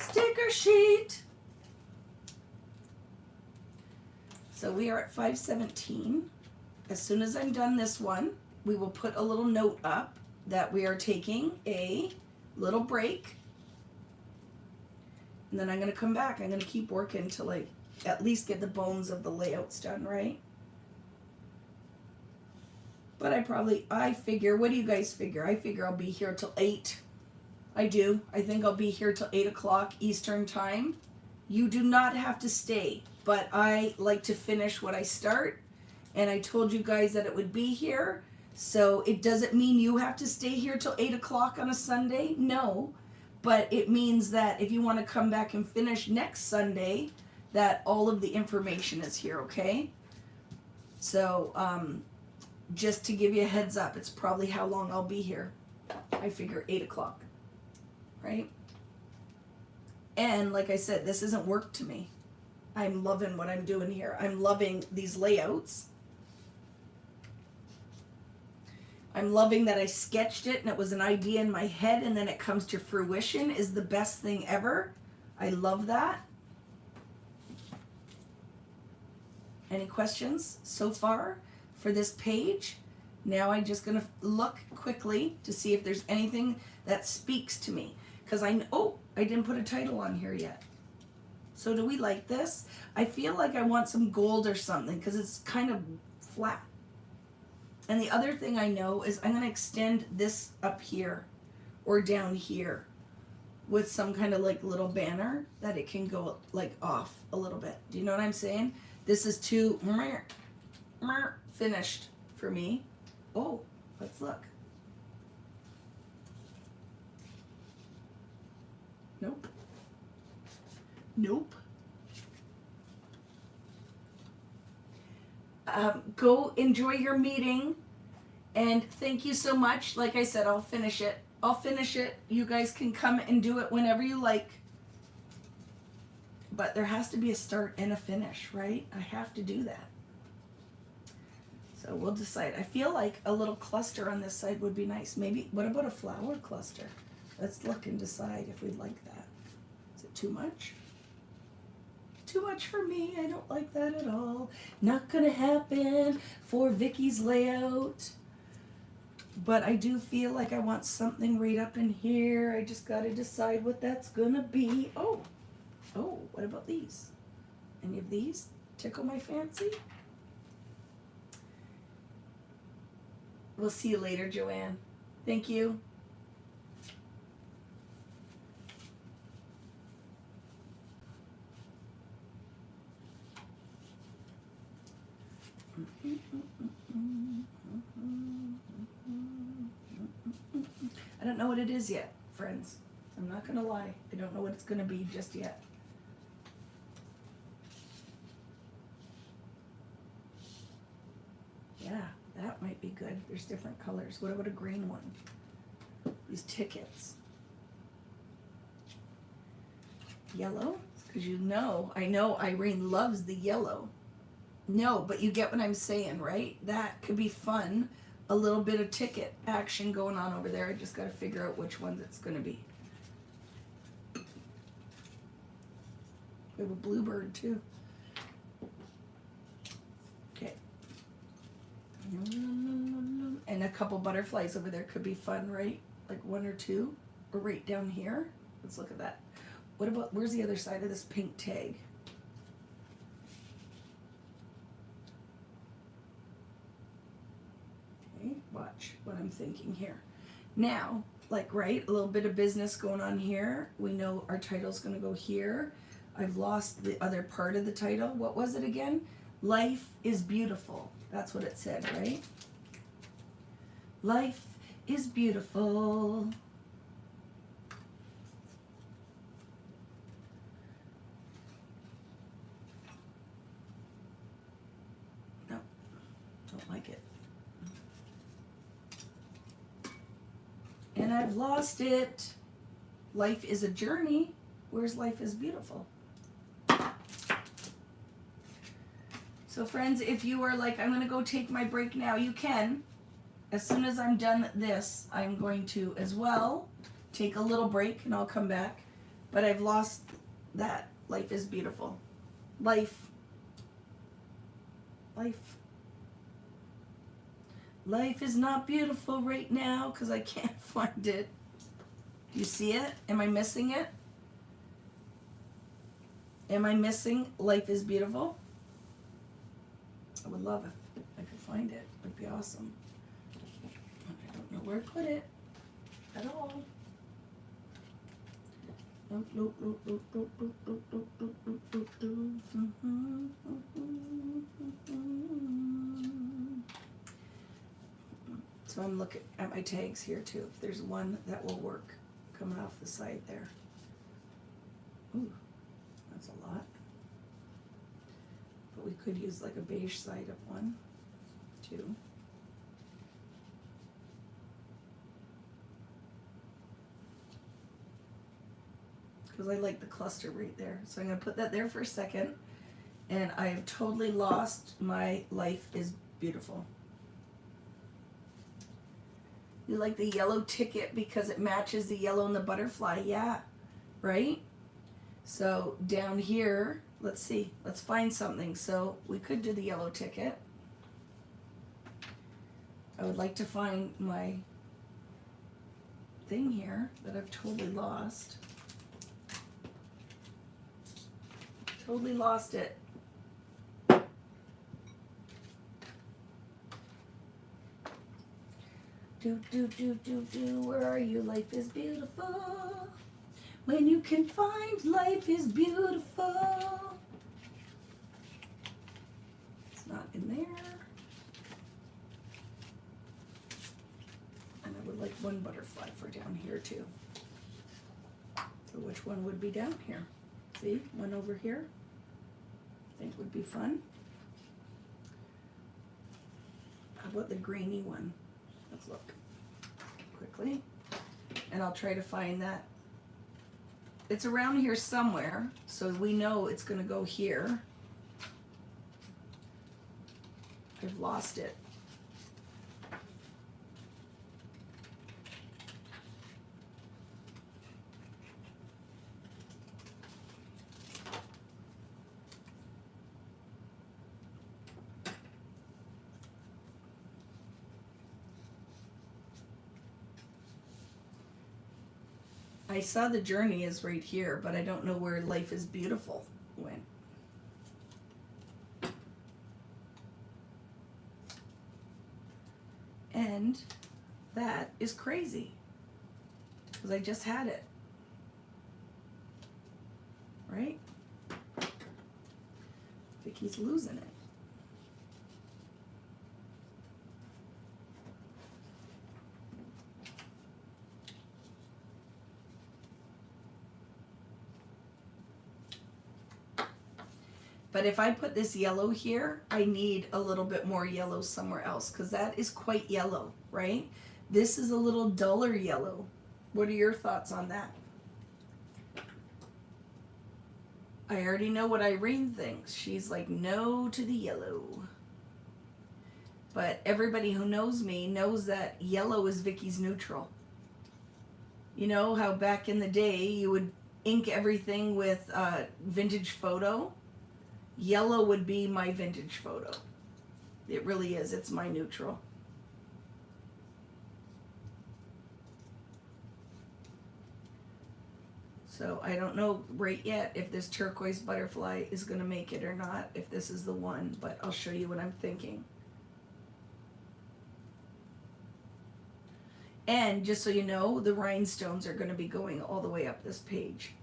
S1: Sticker sheet. So we are at 5:17. As soon as I'm done this one, we will put a little note up that we are taking a little break. And then I'm going to come back. I'm going to keep working till I at least get the bones of the layouts done, right? But I figure, what do you guys figure? I figure I'll be here till 8. I do. I think I'll be here till 8 o'clock Eastern time. You do not have to stay, but I like to finish what I start. And I told you guys that it would be here. So it doesn't mean you have to stay here till 8 o'clock on a Sunday. No. But it means that if you want to come back and finish next Sunday, that all of the information is here, okay? So, just to give you a heads up, it's probably how long I'll be here. I figure 8 o'clock, right? And like I said, this isn't work to me. I'm loving what I'm doing here. I'm loving these layouts. I'm loving that I sketched it and it was an idea in my head and then it comes to fruition is the best thing ever. I love that. Any questions so far for this page? Now I'm just going to look quickly to see if there's anything that speaks to me. Because I didn't put a title on here yet. So do we like this? I feel like I want some gold or something because it's kind of flat. And the other thing I know is I'm going to extend this up here or down here with some kind of like little banner that it can go like off a little bit. Do you know what I'm saying? This is too finished for me. Oh, let's look. Nope. Nope. Go enjoy your meeting, and thank you so much. Like I said, I'll finish it. I'll finish it. You guys can come and do it whenever you like. But there has to be a start and a finish, right? I have to do that. So we'll decide. I feel like a little cluster on this side would be nice. Maybe, what about a flower cluster? Let's look and decide if we'd like that. Is it too much? Too much for me. I don't like that at all. Not gonna happen for Vicky's layout. But I do feel like I want something right up in here. I just gotta decide what that's gonna be. Oh, what about these? Any of these tickle my fancy? We'll see you later, Joanne. Thank you. I don't know what it is yet, friends. I'm not gonna lie. I don't know what it's gonna be just yet. Yeah, that might be good. There's different colors. What about a green one? These tickets. Yellow? Because I know Irene loves the yellow. No, but you get what I'm saying, right? That could be fun. A little bit of ticket action going on over there. I just got to figure out which ones it's going to be. We have a bluebird too. Okay. And a couple butterflies over there could be fun, right? Like one or two. Or right down here. Let's look at that. What about, where's the other side of this pink tag? Watch what I'm thinking here. Now, like, right, a little bit of business going on here. We know our title's going to go here. I've lost the other part of the title. What was it again? Life is beautiful. That's what it said, right? Life is beautiful. No, don't like it. And I've lost it. Life is a journey. Where's life is beautiful? So friends, if you are like, I'm going to go take my break now, you can. As soon as I'm done this, I'm going to as well take a little break and I'll come back. But I've lost that. Life is beautiful. Life. Life is not beautiful right now because I can't find it. Do you see it? Am I missing it? Am I missing life is beautiful? I would love if I could find it. It would be awesome. I don't know where to put it at all. So I'm looking at my tags here too. If there's one that will work coming off the side there. Ooh, that's a lot. But we could use like a beige side of one, too. Because I like the cluster right there. So I'm going to put that there for a second. And I have totally lost my life is beautiful. You like the yellow ticket because it matches the yellow and the butterfly. Yeah, right? So down here, let's see. Let's find something. So we could do the yellow ticket. I would like to find my thing here that I've totally lost. Totally lost it. Where are you? Life is beautiful. When you can find life is beautiful. It's not in there. And I would like one butterfly for down here too. So which one would be down here? See, one over here. I think would be fun. How about the grainy one? Let's look quickly. And I'll try to find that. It's around here somewhere, so we know it's going to go here. I've lost it. I saw the journey is right here, but I don't know where Life is Beautiful went. And that is crazy, because I just had it, right? Vicky's losing it. But if I put this yellow here, I need a little bit more yellow somewhere else, because that is quite yellow, right? This is a little duller yellow. What are your thoughts on that? I already know what Irene thinks. She's like, no to the yellow. But everybody who knows me knows that yellow is Vicky's neutral. You know how back in the day you would ink everything with vintage photo? Yellow would be my vintage photo. It really is. It's my neutral. So I don't know right yet if this turquoise butterfly is going to make it or not, if this is the one, but I'll show you what I'm thinking. And just so you know, the rhinestones are going to be going all the way up this page.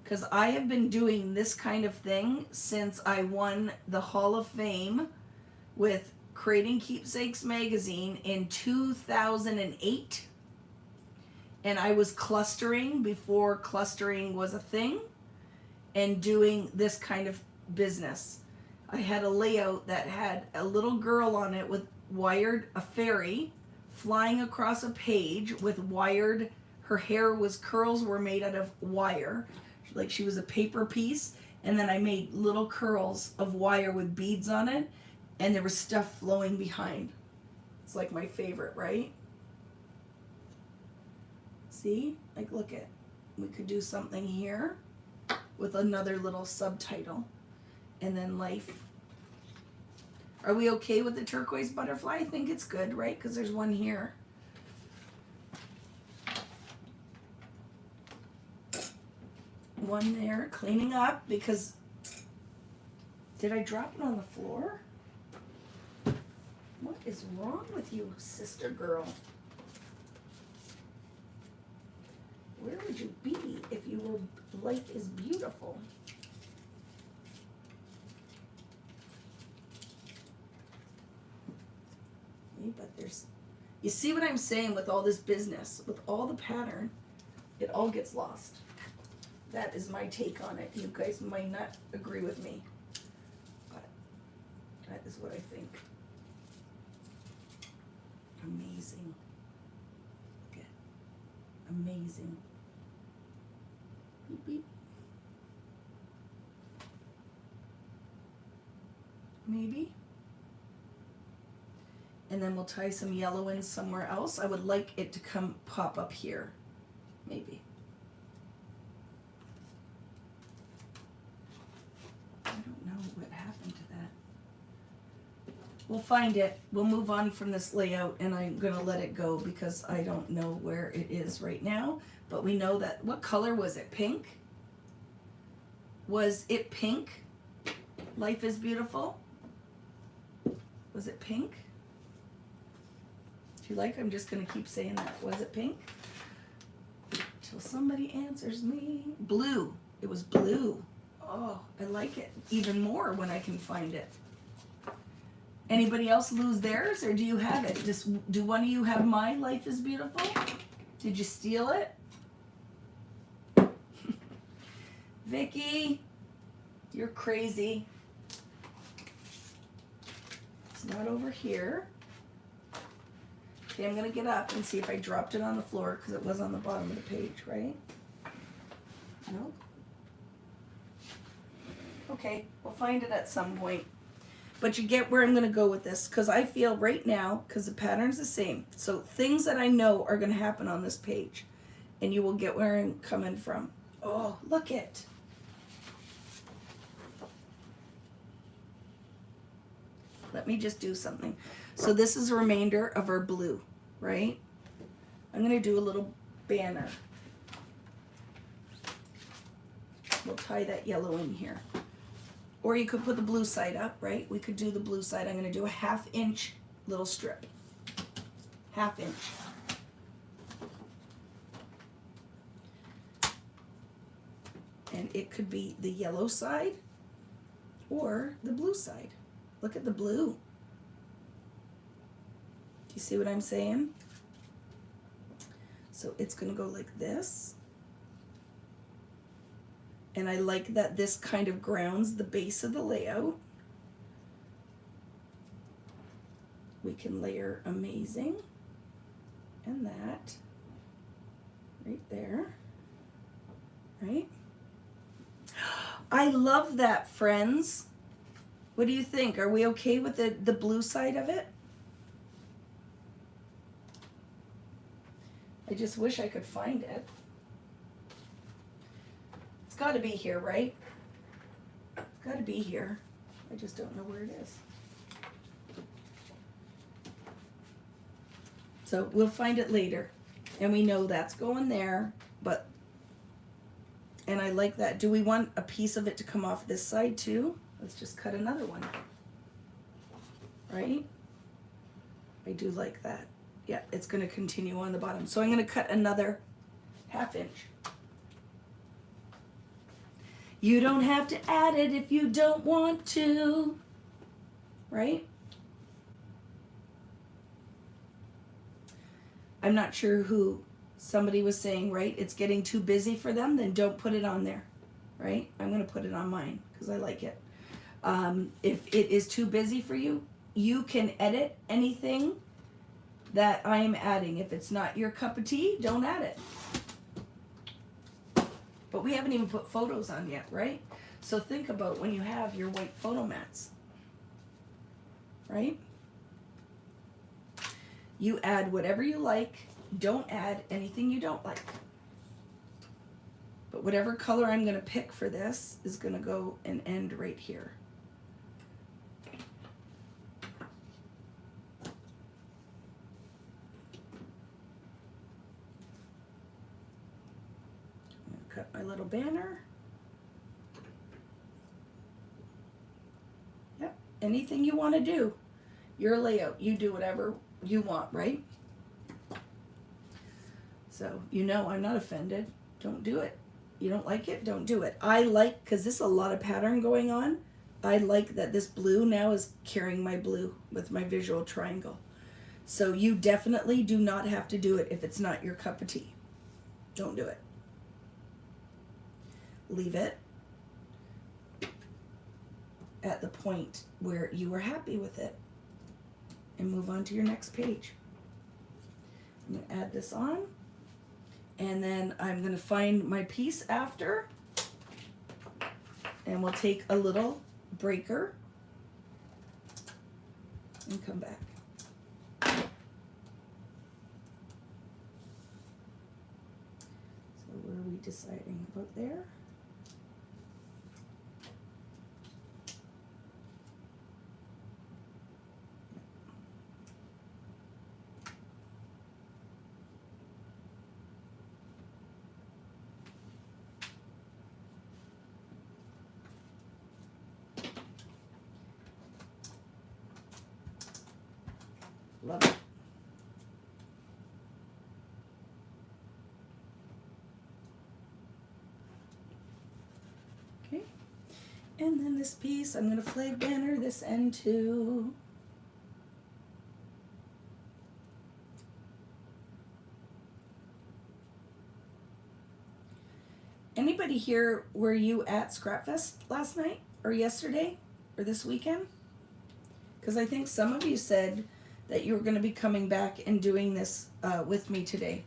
S1: Because I have been doing this kind of thing since I won the Hall of Fame with Creating Keepsakes magazine in 2008. And I was clustering before clustering was a thing and doing this kind of business. I had a layout that had a little girl on it with a fairy flying across a page with wired, her curls were made out of wire. Like she was a paper piece, and then I made little curls of wire with beads on it, and there was stuff flowing behind. It's like my favorite, right? See? Like, look at, we could do something here with another little subtitle, and then Life. Are we okay with the turquoise butterfly? I think it's good, right? Because there's one here. One there, cleaning up, because did I drop it on the floor? What is wrong with you, sister girl? Where would you be if you were Life is Beautiful? But there's, you see what I'm saying with all this business, with all the pattern, it all gets lost. That is my take on it. You guys might not agree with me, but that is what I think. Amazing. Okay. Amazing. Beep, beep. Maybe. And then we'll tie some yellow in somewhere else. I would like it to pop up here. Maybe. I don't know what happened to that. We'll find it. We'll move on from this layout, and I'm going to let it go because I don't know where it is right now. But we know that, what color was it? Pink? Was it pink? Life is Beautiful? Was it pink? Do you like? I'm just going to keep saying that. Was it pink? Till somebody answers me. Blue. It was blue. Oh, I like it even more when I can find it. Anybody else lose theirs, or do you have it? Do one of you have my Life is Beautiful? Did you steal it? Vicki, you're crazy. It's not over here. Okay, I'm gonna get up and see if I dropped it on the floor because it was on the bottom of the page, right? No? Okay, we'll find it at some point. But you get where I'm gonna go with this because I feel right now, because the pattern's the same, so things that I know are gonna happen on this page, and you will get where I'm coming from. Oh, look it. Let me just do something. So this is a remainder of our blue, right? I'm gonna do a little banner. We'll tie that yellow in here. Or you could put the blue side up, right? We could do the blue side. I'm gonna do a 1/2 inch little strip. 1/2 inch. And it could be the yellow side or the blue side. Look at the blue. Do you see what I'm saying? So it's gonna go like this. And I like that this kind of grounds the base of the layout. We can layer amazing and that right there, right? I love that, friends. What do you think? Are we okay with the blue side of it? I just wish I could find it. It's got to be here, right? It's got to be here. I just don't know where it is. So we'll find it later. And we know that's going there, but, and I like that. Do we want a piece of it to come off this side too? Let's just cut another one. Right? I do like that. Yeah, it's going to continue on the bottom. So I'm going to cut another 1/2 inch. You don't have to add it if you don't want to. Right? I'm not sure who somebody was saying, right? It's getting too busy for them, then don't put it on there. Right? I'm going to put it on mine because I like it. If it is too busy for you, you can edit anything that I am adding. If it's not your cup of tea, don't add it. But we haven't even put photos on yet, right? So think about when you have your white photo mats, right? You add whatever you like. Don't add anything you don't like. But whatever color I'm going to pick for this is going to go and end right here. Cut my little banner. Yep, anything you want to do. Your layout, you do whatever you want, right? So, you know I'm not offended. Don't do it. You don't like it? Don't do it. I like, because this is a lot of pattern going on, I like that this blue now is carrying my blue with my visual triangle. So you definitely do not have to do it if it's not your cup of tea. Don't do it. Leave it at the point where you are happy with it and move on to your next page. I'm going to add this on, and then I'm going to find my piece after, and we'll take a little breaker and come back. So where are we deciding about there? Love it. Okay. And then this piece, I'm going to flag banner this end too. Anybody anybody here, were you at Scrapfest last night or yesterday or this weekend? Because I think some of you said that you were going to be coming back and doing this with me today.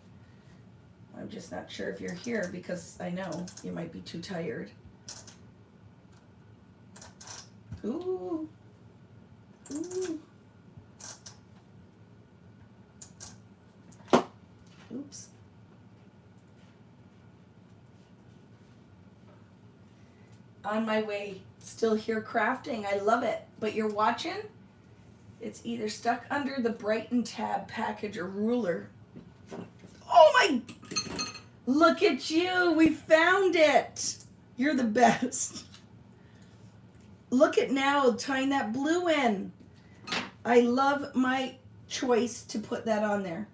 S1: I'm just not sure if you're here because I know you might be too tired. Ooh. Ooh. Oops. On my way, still here crafting. I love it. But you're watching? It's either stuck under the Brighton tab package or ruler. Oh my, look at you. We found it. You're the best. Look at now, tying that blue in. I love my choice to put that on there.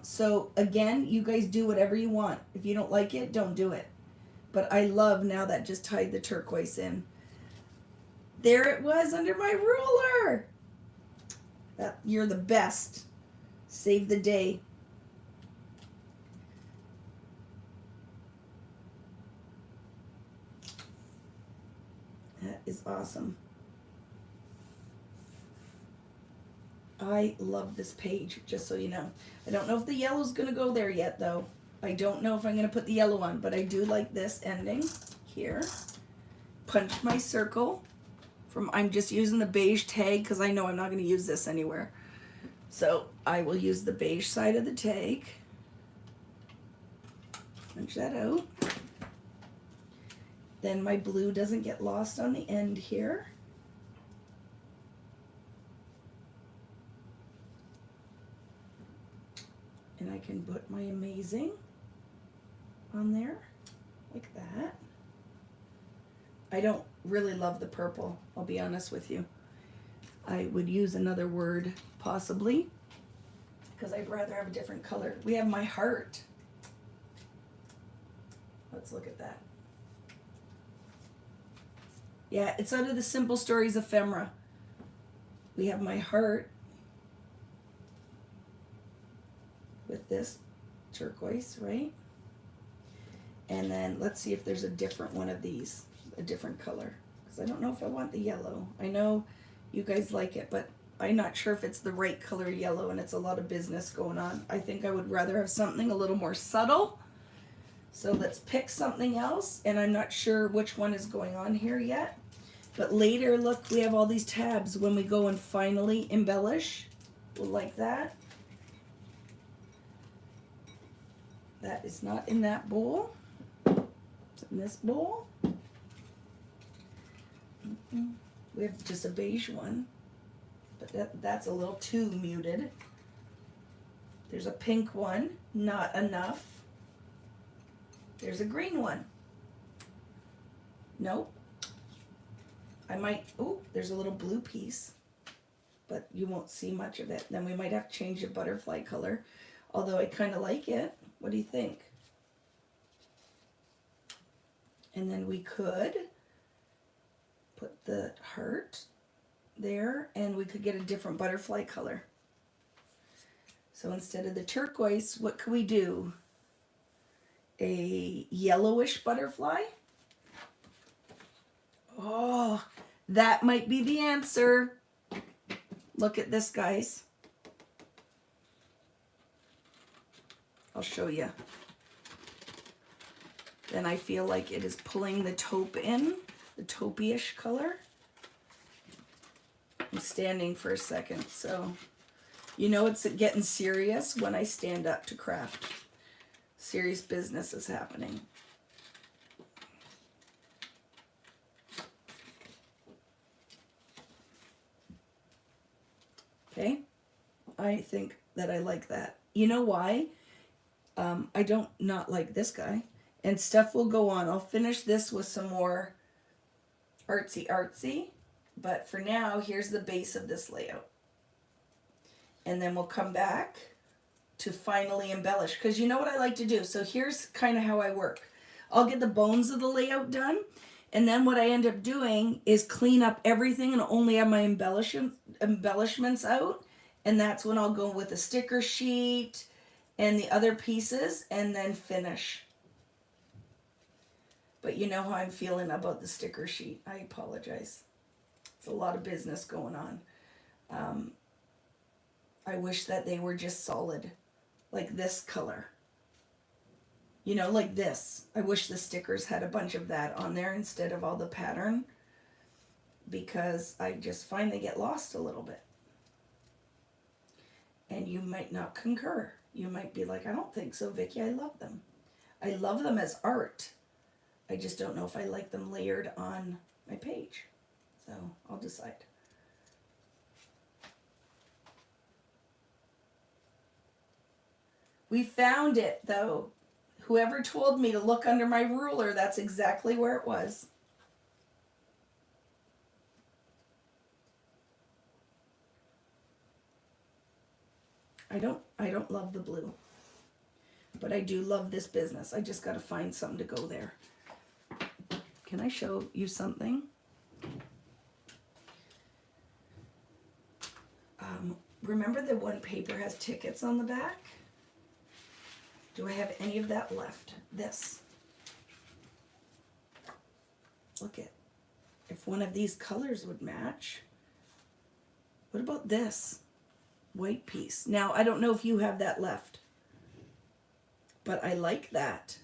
S1: So again, you guys do whatever you want. If you don't like it, don't do it. But I love now that just tied the turquoise in. There it was under my ruler. You're the best. Save the day. That is awesome. I love this page, just so you know. I don't know if the yellow's going to go there yet, though. I don't know if I'm going to put the yellow on, but I do like this ending here. Punch my circle. I'm just using the beige tag because I know I'm not going to use this anywhere. So I will use the beige side of the tag. Punch that out. Then my blue doesn't get lost on the end here. And I can put my amazing on there like that. I don't really love the purple, I'll be honest with you. I would use another word possibly because I'd rather have a different color. We have my heart. Let's look at that. Yeah, it's out of the Simple Stories ephemera. We have my heart with this turquoise, right? And then let's see if there's a different one of these, a different color. Because I don't know if I want the yellow. I know you guys like it, but I'm not sure if it's the right color yellow, and it's a lot of business going on. I think I would rather have something a little more subtle. So let's pick something else, and I'm not sure which one is going on here yet. But later, look, we have all these tabs when we go and finally embellish. We'll like that. That is not in that bowl. It's in this bowl. We have just a beige one, but that's a little too muted. There's a pink one, not enough. There's a green one. Nope. I might, oh, there's a little blue piece, but you won't see much of it. Then we might have to change the butterfly color, although I kind of like it. What do you think? And then we could put the heart there, and we could get a different butterfly color. So instead of the turquoise, what could we do? A yellowish butterfly? Oh, that might be the answer. Look at this, guys. I'll show you. Then I feel like it is pulling the taupe in, the taupey-ish color. I'm standing for a second, so you know it's getting serious when I stand up to craft. Serious business is happening. Okay, I think that I like that. You know why? I don't not like this guy. And stuff will go on. I'll finish this with some more artsy. But for now, here's the base of this layout. And then we'll come back to finally embellish. Because you know what I like to do. So here's kind of how I work. I'll get the bones of the layout done. And then what I end up doing is clean up everything and only have my embellishments out. And that's when I'll go with a sticker sheet and the other pieces and then finish. But you know how I'm feeling about the sticker sheet. I apologize. It's a lot of business going on. I wish that they were just solid, like this color. You know, like this. I wish the stickers had a bunch of that on there instead of all the pattern, because I just find they get lost a little bit. And you might not concur. You might be like, I don't think so, Vicki. I love them. I love them as art. I just don't know if I like them layered on my page. So I'll decide. We found it, though. Whoever told me to look under my ruler, that's exactly where it was. I don't love the blue, but I do love this business. I just got to find something to go there. Can I show you something? Remember the one paper has tickets on the back? Do I have any of that left? This. Look at, if one of these colors would match. What about this white piece? Now, I don't know if you have that left, but I like that.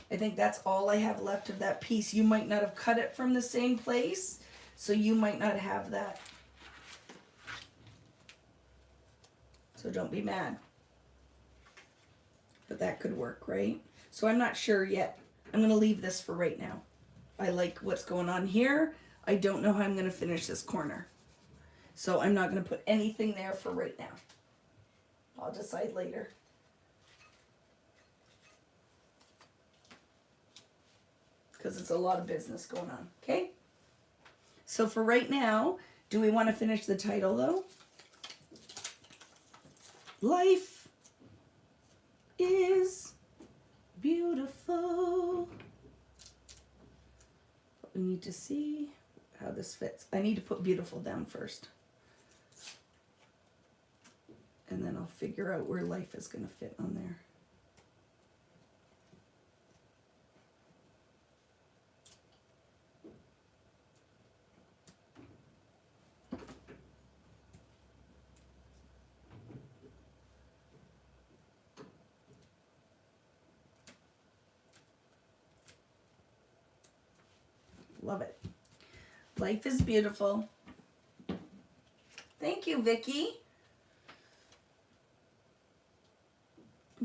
S1: I think that's all I have left of that piece. You might not have cut it from the same place, so you might not have that. So don't be mad. But that could work, right? So I'm not sure yet. I'm going to leave this for right now. I like what's going on here. I don't know how I'm going to finish this corner. So I'm not going to put anything there for right now. I'll decide later. Because it's a lot of business going on, okay? So for right now, do we want to finish the title though? Life is beautiful. But we need to see how this fits. I need to put beautiful down first. And then I'll figure out where life is going to fit on there. Love it. Life is beautiful. Thank you, Vicki.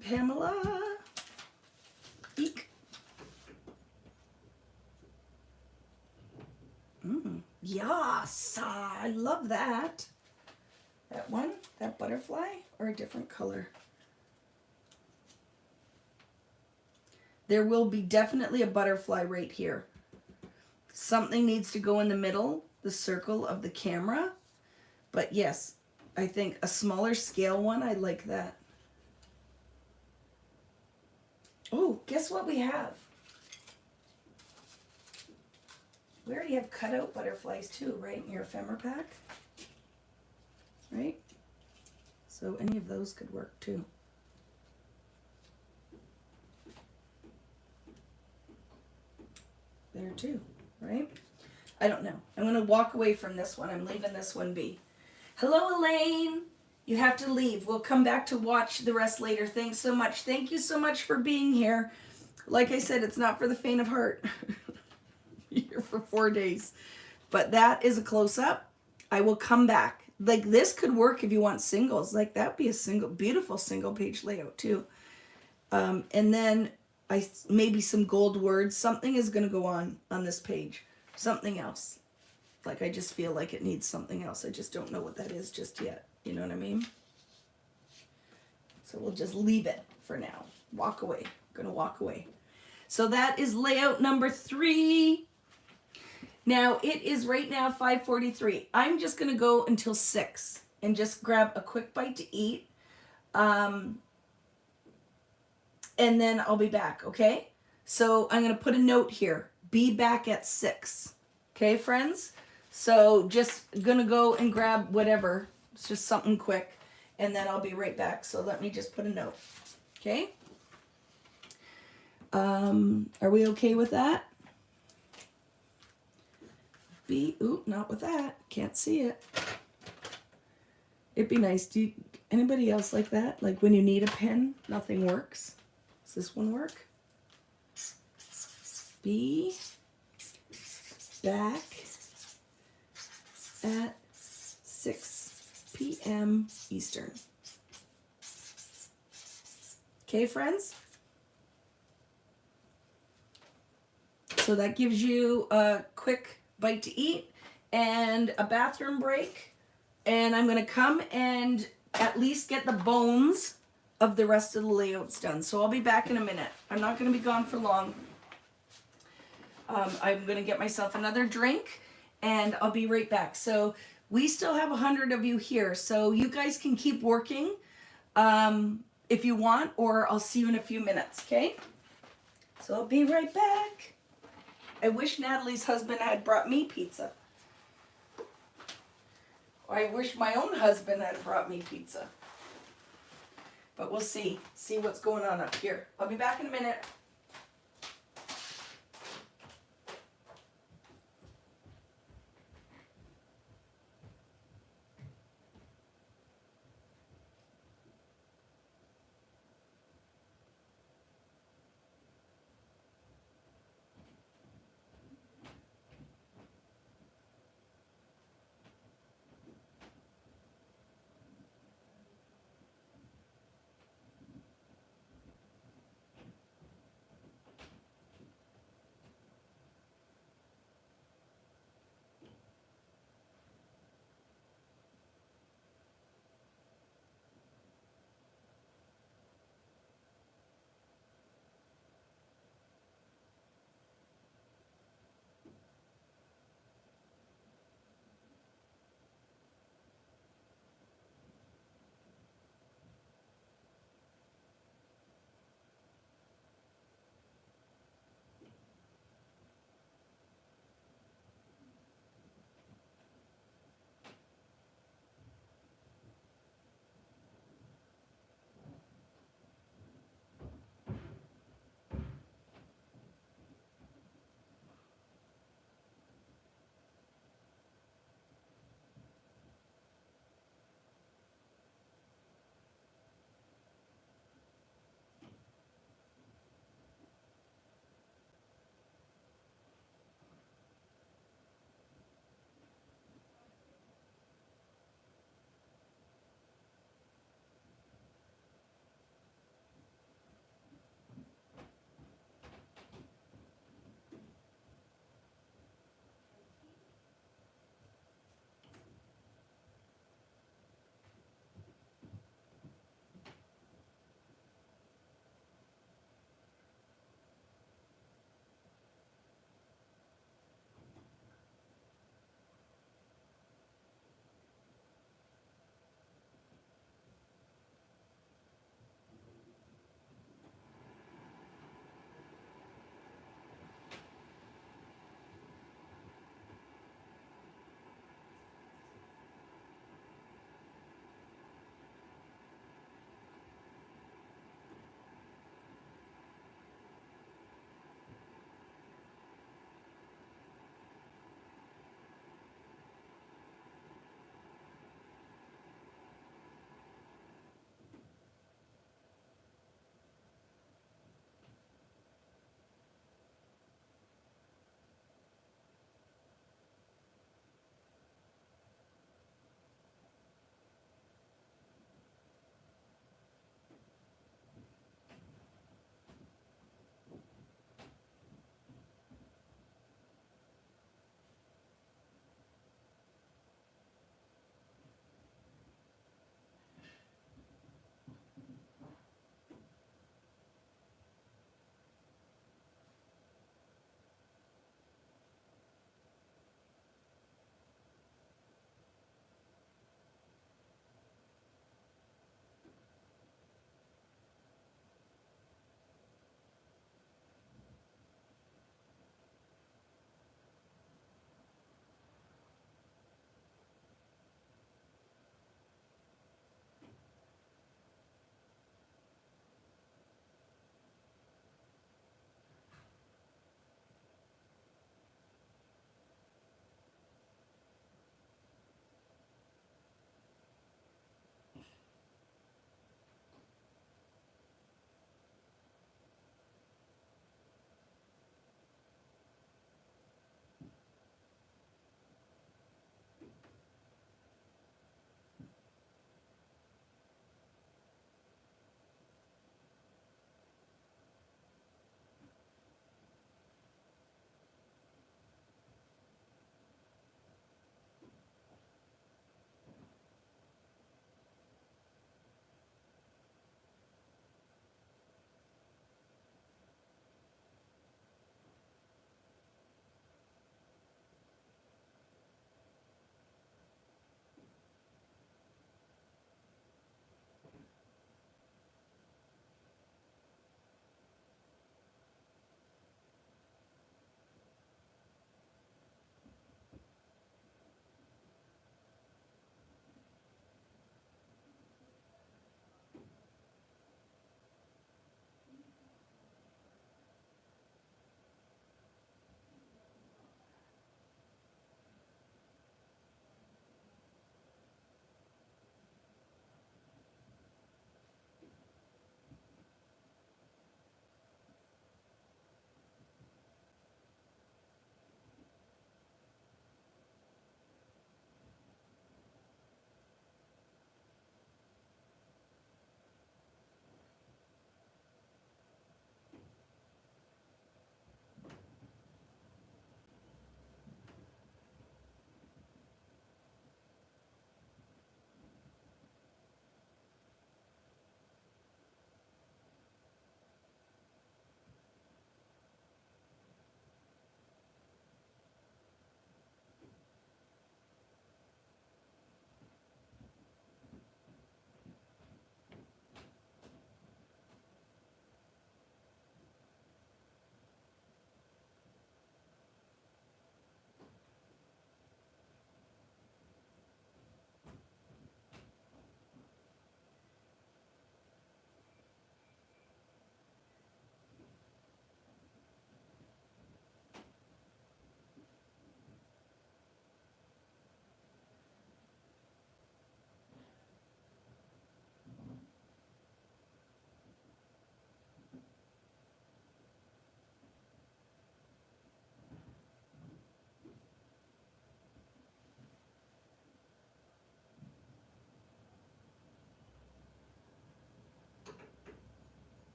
S1: Pamela. Eek. Yes, I love that. That one, that butterfly, or a different color? There will be definitely a butterfly right here. Something needs to go in the middle, the circle of the camera. But yes, I think a smaller scale one, I like that. Oh, guess what we have? We already have cutout butterflies too, right, in your ephemera pack? Right? So any of those could work too. There too, right? I don't know. I'm going to walk away from this one. I'm leaving this one be. Hello, Elaine. You have to leave. We'll come back to watch the rest later. Thanks so much. Thank you so much for being here. Like I said, it's not for the faint of heart. Here for 4 days. But that is a close-up. I will come back. Like this could work if you want singles. Like that'd be a single, beautiful single page layout too. And then maybe some gold words. Something is going to go on this page. Something else. Like I just feel like it needs something else. I just don't know what that is just yet. You know what I mean? So we'll just leave it for now. Walk away. I'm going to walk away. So that is layout number 3. Now it is right now 5:43. I'm just going to go until 6 and just grab a quick bite to eat. And then I'll be back, okay? So I'm going to put a note here. Be back at 6. Okay, friends? So just going to go and grab whatever. It's just something quick. And then I'll be right back. So let me just put a note. Okay? Are we okay with that? Ooh, not with that. Can't see it. It'd be nice. Anybody else like that? Like when you need a pen, nothing works. Does this one work? Be back at 6 p.m. Eastern. Okay, friends? So that gives you a quick bite to eat and a bathroom break. And I'm going to come and at least get the bones of the rest of the layouts done. So I'll be back in a minute. I'm not going to be gone for long. I'm going to get myself another drink and I'll be right back. So we still have 100 of you here. So you guys can keep working if you want, or I'll see you in a few minutes, okay? So I'll be right back. I wish Natalie's husband had brought me pizza. I wish my own husband had brought me pizza. But we'll see. See what's going on up here. I'll be back in a minute.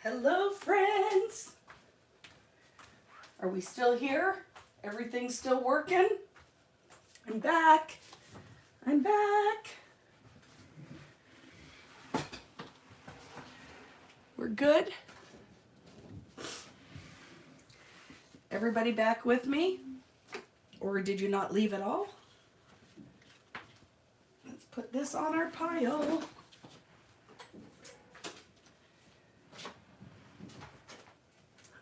S1: Hello, friends. Are we still here? Everything's still working? I'm back. I'm back. We're good? Everybody back with me? Or did you not leave at all? Let's put this on our pile.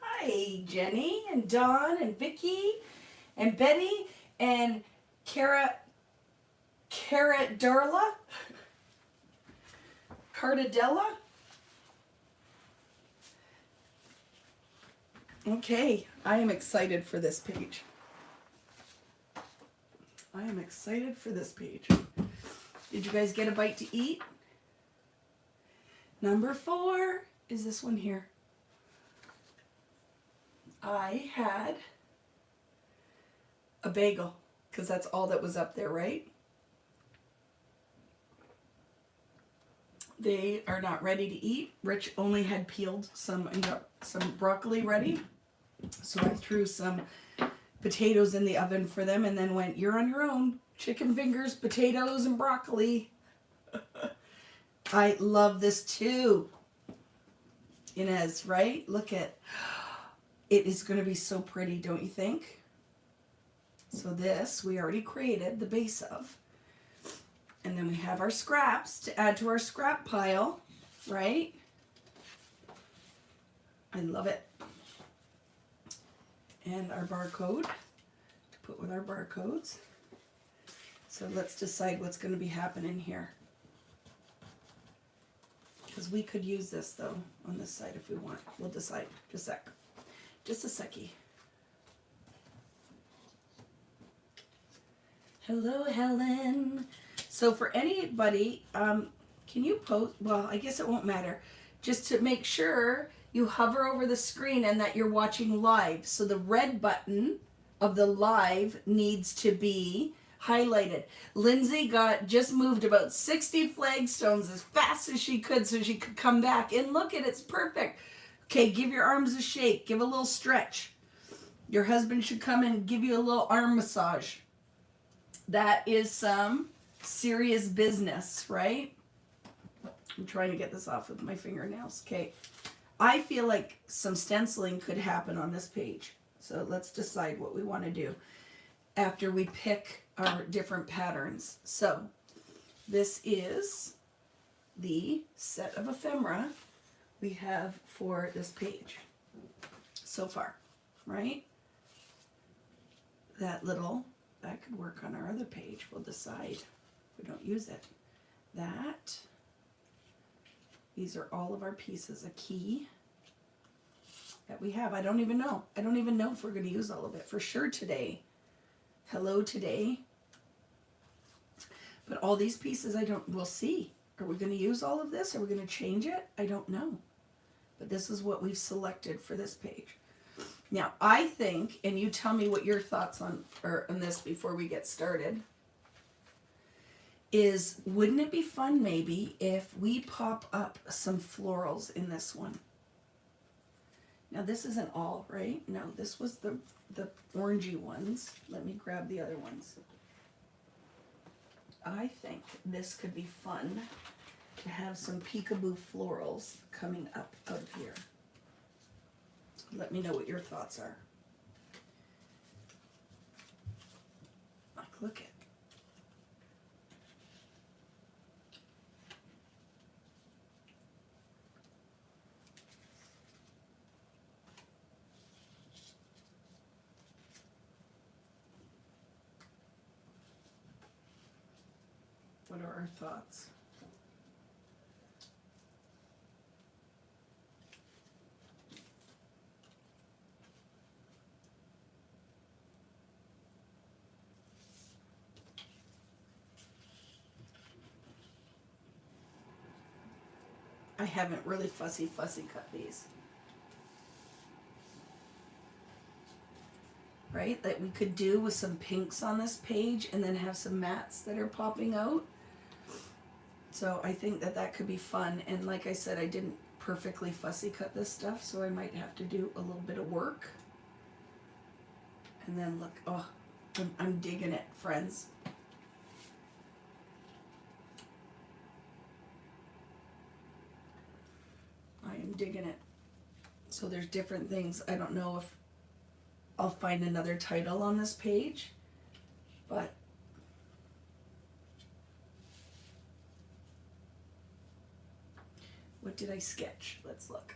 S1: Hi, Jenny and Dawn and Vicki and Betty and Cara Darla, Cartadella. Okay, I am excited for this page. I am excited for this page. Did you guys get a bite to eat? Number 4 is this one here. I had a bagel because that's all that was up there, right? They are not ready to eat. Rich only had peeled some and got some broccoli ready. So I threw some potatoes in the oven for them and then went, you're on your own. Chicken fingers, potatoes, and broccoli. I love this too. Inez, right? Look at, it is going to be so pretty, don't you think? So this we already created the base of. And then we have our scraps to add to our scrap pile, right? I love it. And our barcode to put with our barcodes. So let's decide what's going to be happening here. Because we could use this though on this side if we want. We'll decide. Just a sec. Just a seckie. Hello, Helen. So for anybody, can you post? Well, I guess it won't matter. Just to make sure you hover over the screen and that you're watching live. So the red button of the live needs to be highlighted. Lindsay just moved about 60 flagstones as fast as she could so she could come back. And look at it's perfect. Okay, give your arms a shake. Give a little stretch. Your husband should come and give you a little arm massage. That is some serious business, right? I'm trying to get this off with my fingernails. Okay. I feel like some stenciling could happen on this page. So let's decide what we want to do after we pick our different patterns. So this is the set of ephemera we have for this page so far, right? That could work on our other page. We'll decide if we don't use it. These are all of our pieces, a key that we have. I don't even know. I don't even know if we're going to use all of it for sure today. Hello today. But all these pieces we'll see. Are we going to use all of this? Are we going to change it? I don't know. But this is what we've selected for this page. Now, I think, and you tell me what your thoughts on this before we get started, is wouldn't it be fun maybe if we pop up some florals in this one? Now this isn't all, right? No, this was the orangey ones. Let me grab the other ones. I think this could be fun to have some peekaboo florals coming up out of here. Let me know what your thoughts are. Look at. What are our thoughts? I haven't really fussy cut these. Right? That we could do with some pinks on this page and then have some mattes that are popping out. So I think that could be fun. And like I said, I didn't perfectly fussy cut this stuff, so I might have to do a little bit of work. And then look, oh, I'm digging it, friends. I am digging it. So there's different things. I don't know if I'll find another title on this page, but what did I sketch? Let's look.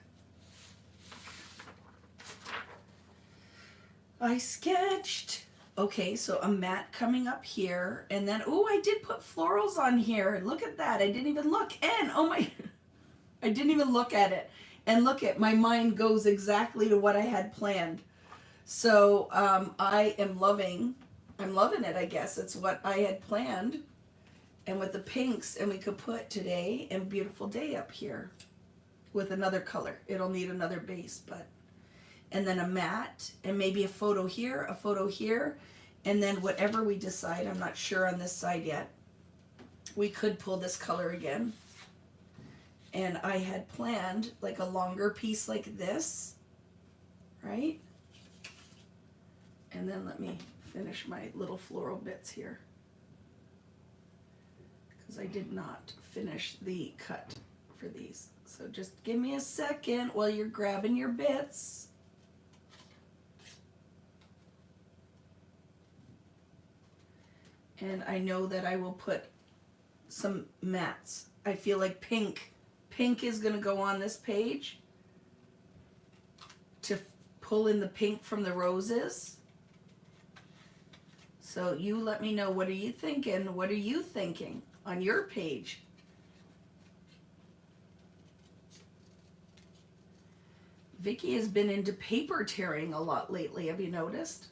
S1: I sketched, okay, so a mat coming up here, and then, oh, I did put florals on here. Look at that. I didn't even look. And, oh my, I didn't even look at it. And look at, my mind goes exactly to what I had planned. So I'm loving it, I guess. It's what I had planned. And with the pinks, and we could put today and beautiful day up here with another color. It'll need another base, but, and then a mat, and maybe a photo here, and then whatever we decide, I'm not sure on this side yet. We could pull this color again. And I had planned like a longer piece like this, right? And then let me finish my little floral bits here, because I did not finish the cut for these. So just give me a second while you're grabbing your bits. And I know that I will put some mats. I feel like pink is gonna go on this page to pull in the pink from the roses. So you let me know, what are you thinking? What are you thinking on your page? Vicki has been into paper tearing a lot lately. Have you noticed?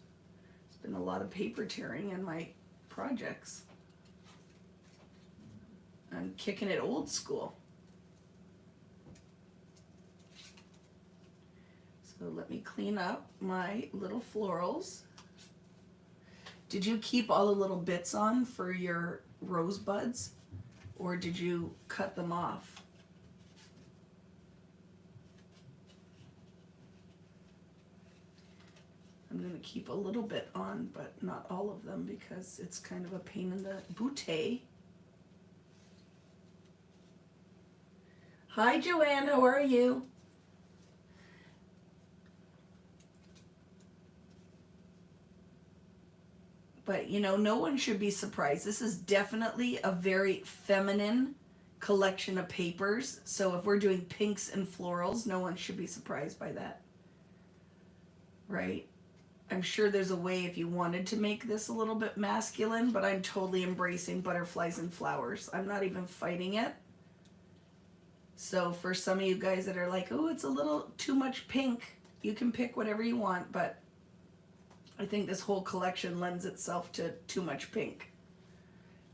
S1: There's been a lot of paper tearing in my projects. I'm kicking it old school. So let me clean up my little florals. Did you keep all the little bits on for your rosebuds, or did you cut them off? I'm going to keep a little bit on, but not all of them, because it's kind of a pain in the booty. Hi Joanne, how are you? But you know, no one should be surprised. This is definitely a very feminine collection of papers. So if we're doing pinks and florals, no one should be surprised by that. Right? I'm sure there's a way if you wanted to make this a little bit masculine, but I'm totally embracing butterflies and flowers. I'm not even fighting it. So for some of you guys that are like, oh, it's a little too much pink, you can pick whatever you want, but I think this whole collection lends itself to too much pink.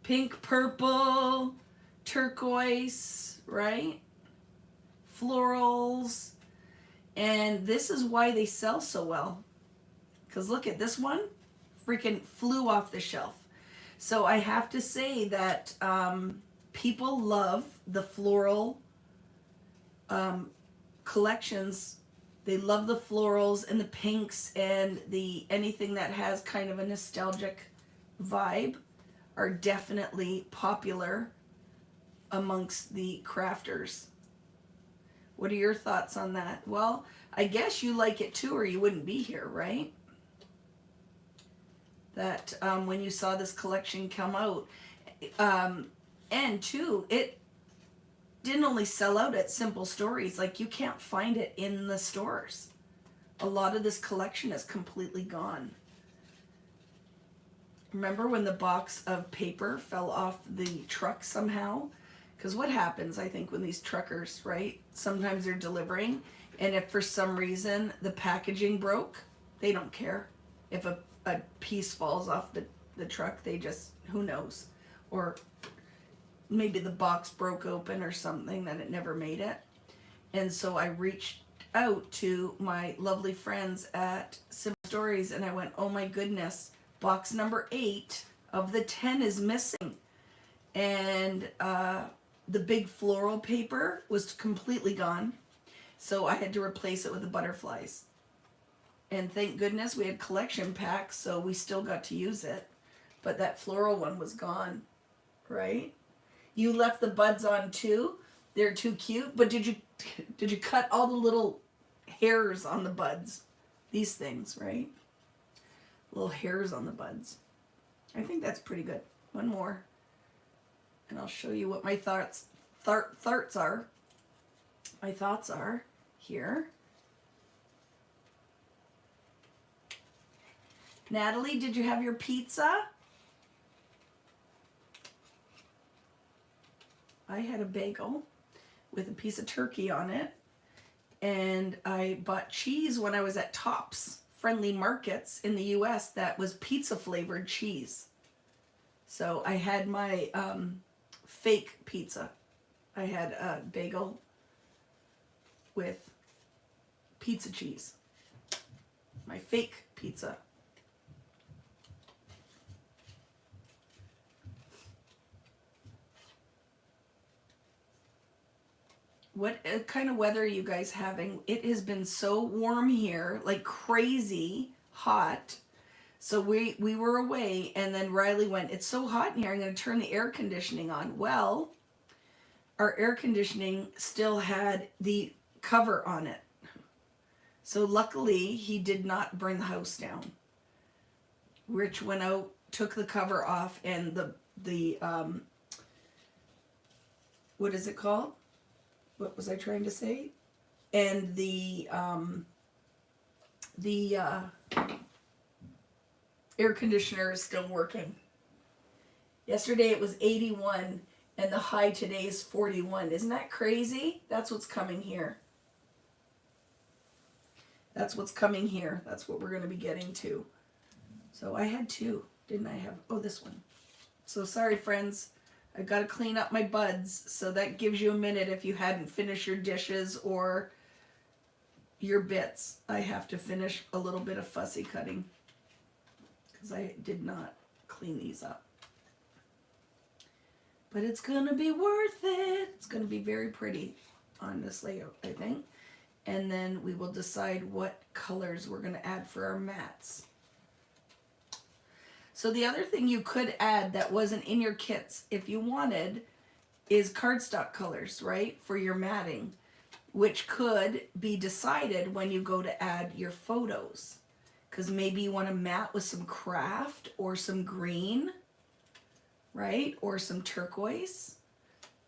S1: Pink, purple, turquoise, right? Florals. And this is why they sell so well. Because look at this one, freaking flew off the shelf. So I have to say that people love the floral collections. They love the florals and the pinks and the anything that has kind of a nostalgic vibe are definitely popular amongst the crafters. What are your thoughts on that? Well, I guess you like it too, or you wouldn't be here, right? That when you saw this collection come out, and two, it didn't only sell out at Simple Stories, like you can't find it in the stores. A lot of this collection is completely gone. Remember when the box of paper fell off the truck somehow? Because what happens, I think, when these truckers, right, sometimes they're delivering, and if for some reason the packaging broke, they don't care. If a piece falls off the truck, they just, who knows? Or maybe the box broke open or something that it never made it. And so I reached out to my lovely friends at Simple Stories and I went, oh my goodness, box number 8 of the 10 is missing. And the big floral paper was completely gone. So I had to replace it with the butterflies. And thank goodness we had collection packs, so we still got to use it. But that floral one was gone, right? You left the buds on too. They're too cute. But did you cut all the little hairs on the buds? These things, right? Little hairs on the buds. I think that's pretty good. One more. And I'll show you what my thoughts are. My thoughts are here. Natalie, did you have your pizza? I had a bagel with a piece of turkey on it. And I bought cheese when I was at Tops Friendly Markets in the US that was pizza flavored cheese. So I had my fake pizza. I had a bagel with pizza cheese. My fake pizza. What kind of weather are you guys having? It has been so warm here, like crazy hot. So we were away, and then Riley went, it's so hot in here, I'm going to turn the air conditioning on. Well, our air conditioning still had the cover on it. So luckily, he did not burn the house down. Rich went out, took the cover off, and the what is it called? What was I trying to say? And the air conditioner is still working. Yesterday it was 81 and the high today is 41. Isn't that crazy? That's what's coming here. That's what's coming here. That's what we're going to be getting to. So I had two, didn't I have? Oh, this one. So sorry, friends. I've got to clean up my buds, so that gives you a minute if you hadn't finished your dishes or your bits. I have to finish a little bit of fussy cutting because I did not clean these up. But it's going to be worth it. It's going to be very pretty on this layout, I think. And then we will decide what colors we're going to add for our mats. So the other thing you could add that wasn't in your kits, if you wanted, is cardstock colors, right, for your matting, which could be decided when you go to add your photos. Because maybe you want to mat with some craft or some green, right, or some turquoise.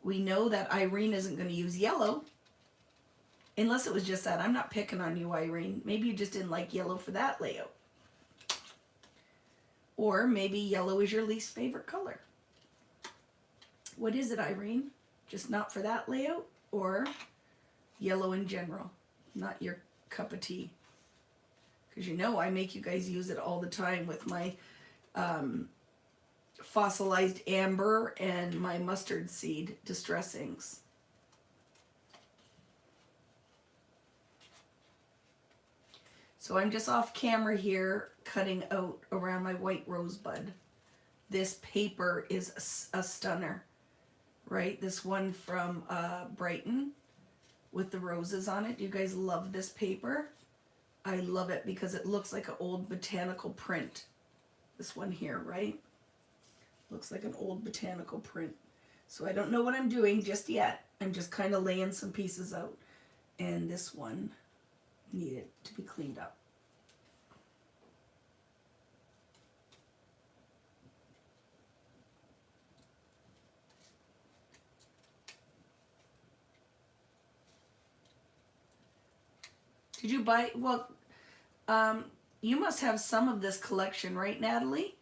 S1: We know that Irene isn't going to use yellow, unless it was just that. I'm not picking on you, Irene. Maybe you just didn't like yellow for that layout. Or maybe yellow is your least favorite color. What is it, Irene? Just not for that layout? Or yellow in general? Not your cup of tea? Because you know I make you guys use it all the time with my fossilized amber and my mustard seed distressings. So I'm just off camera here cutting out around my white rosebud. This paper is a stunner, right? This one from Brighton with the roses on it. You guys love this paper? I love it because it looks like an old botanical print. This one here, right? Looks like an old botanical print. So I don't know what I'm doing just yet. I'm just kind of laying some pieces out. And this one needed to be cleaned up. Did you buy, well, you must have some of this collection, right, Natalie?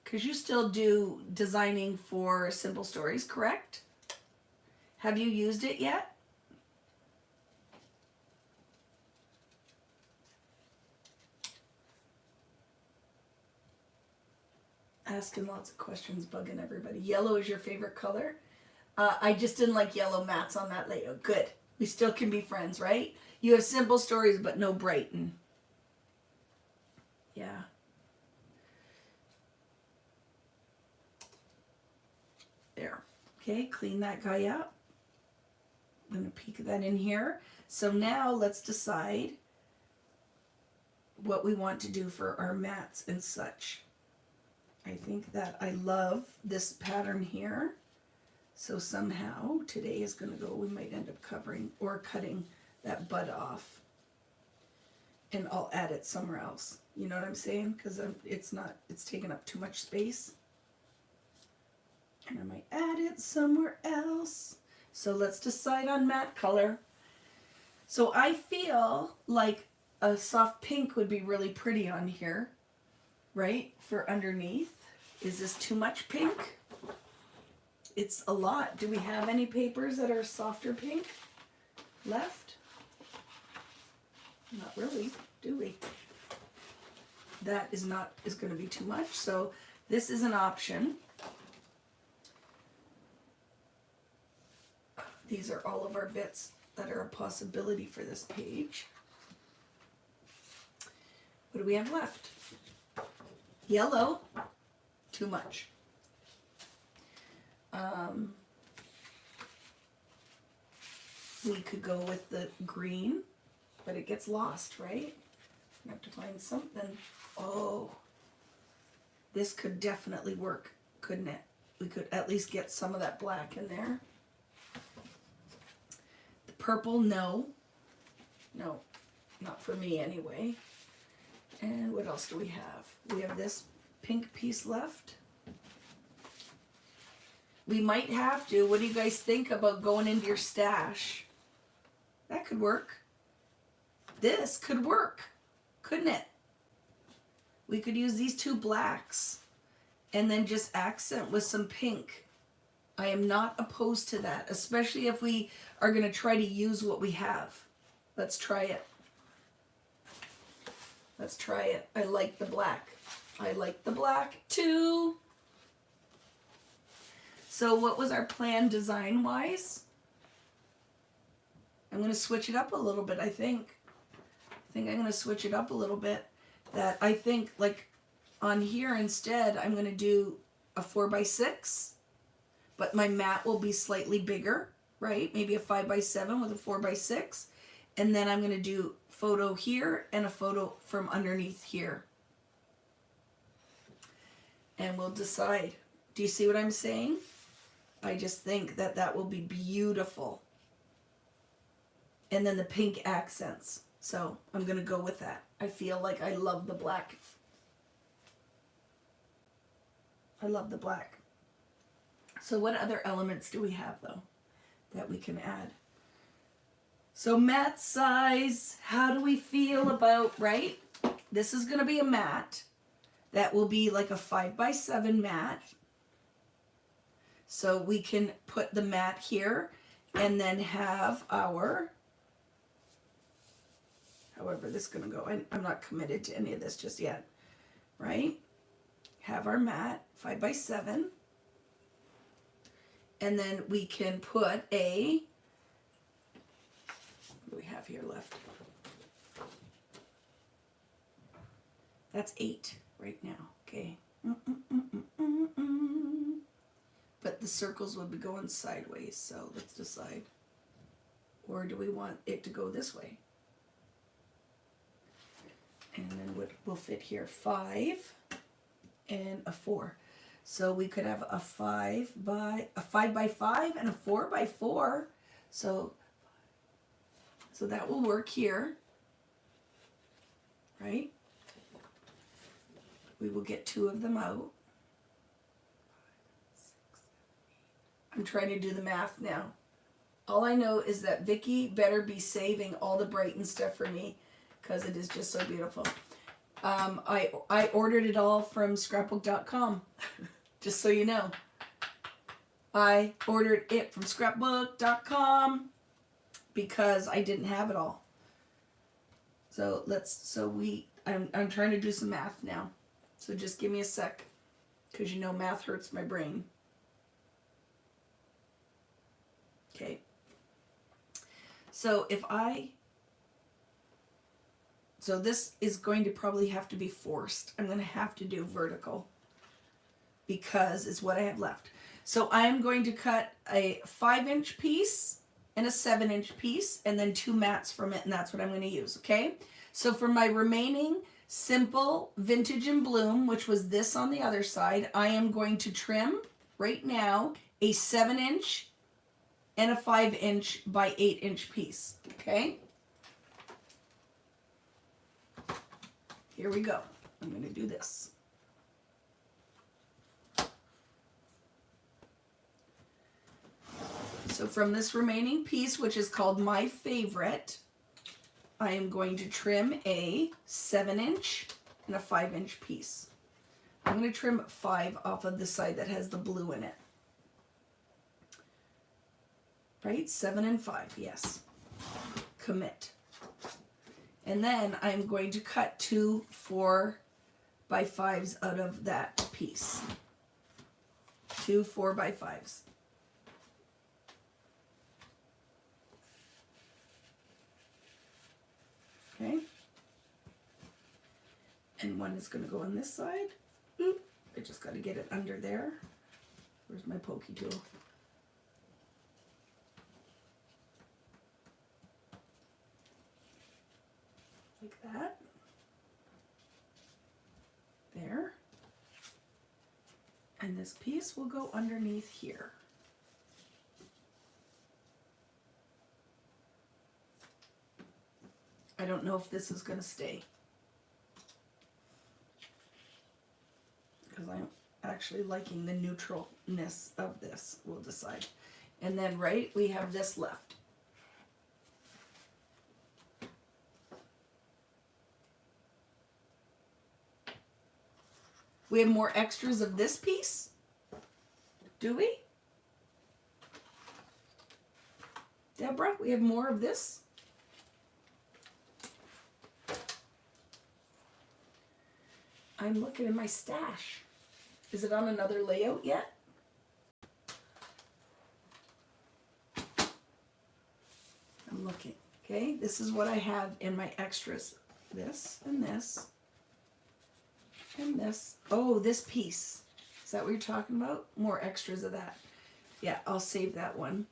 S1: Because you still do designing for Simple Stories, correct? Have you used it yet? Asking lots of questions, bugging everybody. Yellow is your favorite color? I just didn't like yellow mats on that layout. Good. We still can be friends, right? You have Simple Stories, but no Brighton. Yeah. There. Okay, clean that guy up. I'm going to peek that in here. So now let's decide what we want to do for our mats and such. I think that I love this pattern here. So somehow today is going to go, we might end up covering or cutting that bud off. And I'll add it somewhere else. You know what I'm saying? Because it's taking up too much space. And I might add it somewhere else. So let's decide on matte color. So I feel like a soft pink would be really pretty on here, right? For underneath. Is this too much pink? It's a lot. Do we have any papers that are softer pink left? Not really, do we? That is going to be too much. So this is an option. These are all of our bits that are a possibility for this page. What do we have left? Yellow, too much. We could go with the green, but it gets lost, right? We have to find something. Oh, this could definitely work, couldn't it? We could at least get some of that black in there. The purple, no. No, not for me anyway. And what else do we have? We have this pink piece left. We might have to. What do you guys think about going into your stash? That could work. This could work, couldn't it? We could use these two blacks and then just accent with some pink. I am not opposed to that, especially if we are going to try to use what we have. Let's try it. Let's try it. I like the black. I like the black too. So what was our plan design-wise? I'm going to switch it up a little bit, I think. I'm going to switch it up a little bit. That I think, like, on here instead, I'm going to do a 4x6. But my mat will be slightly bigger, right? Maybe a 5x7 with a 4x6. And then I'm going to do photo here and a photo from underneath here. And we'll decide. Do you see what I'm saying? I just think that that will be beautiful. And then the pink accents. So I'm going to go with that. I feel like I love the black. I love the black. So what other elements do we have, though, that we can add? So mat size, how do we feel about, right? This is going to be a mat that will be like a 5x7 mat. So we can put the mat here and then have our, however this is going to go. I'm not committed to any of this just yet, right? Have our mat, 5x7. And then we can put a, what do we have here left? That's 8 right now, okay. But the circles would be going sideways, so let's decide. Or do we want it to go this way? And then what will fit here? 5 and a 4. So we could have a 5x5 and a 4x4. So that will work here, right? We will get 2 of them out. I'm trying to do the math now. All I know is that Vicki better be saving all the Brighton stuff for me because it is just so beautiful. I ordered it all from scrapbook.com, just so you know. I ordered it from scrapbook.com because I didn't have it all. So I'm trying to do some math now. So just give me a sec, because you know math hurts my brain. Okay. So so this is going to probably have to be forced. I'm going to have to do vertical because it's what I have left. So I am going to cut a 5-inch piece and a 7-inch piece, and then 2 mats from it, and that's what I'm going to use, okay? So for my remaining simple Vintage in Bloom, which was this on the other side, I am going to trim right now a 7-inch and a 5-inch by 8-inch piece, okay? Here we go. I'm going to do this. So from this remaining piece, which is called My Favorite, I am going to trim a 7-inch and a 5-inch piece. I'm going to trim 5 off of the side that has the blue in it. Right? 7 and 5, yes. Commit. And then I'm going to cut 2 4x5s out of that piece. 2 4x5s. Okay. And one is going to go on this side. Oop, I just got to get it under there. Where's my pokey tool? Like that. There. And this piece will go underneath here. I don't know if this is going to stay, because I'm actually liking the neutralness of this. We'll decide. And then we have this left. We have more extras of this piece? Do we? Deborah, we have more of this? I'm looking in my stash. Is it on another layout yet? I'm looking. Okay, this is what I have in my extras. This and this. And this. Oh, this piece. Is that what you're talking about? More extras of that. Yeah, I'll save that one.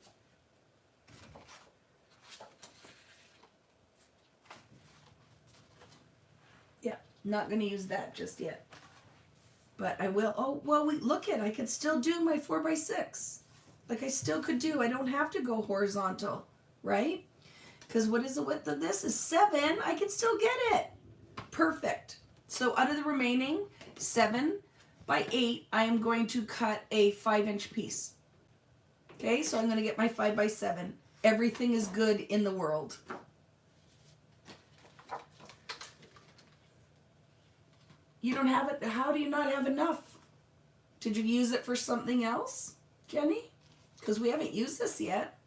S1: Yeah, not going to use that just yet. But I will. Oh, well, look at, I could still do my 4x6. Like I still could do. I don't have to go horizontal, right? Because what is the width of this? Is 7. I can still get it. Perfect. So out of the remaining 7 by 8, I am going to cut a 5-inch piece. Okay, so I'm going to get my 5x7. Everything is good in the world. You don't have it. How do you not have enough? Did you use it for something else, Jenny? Because we haven't used this yet.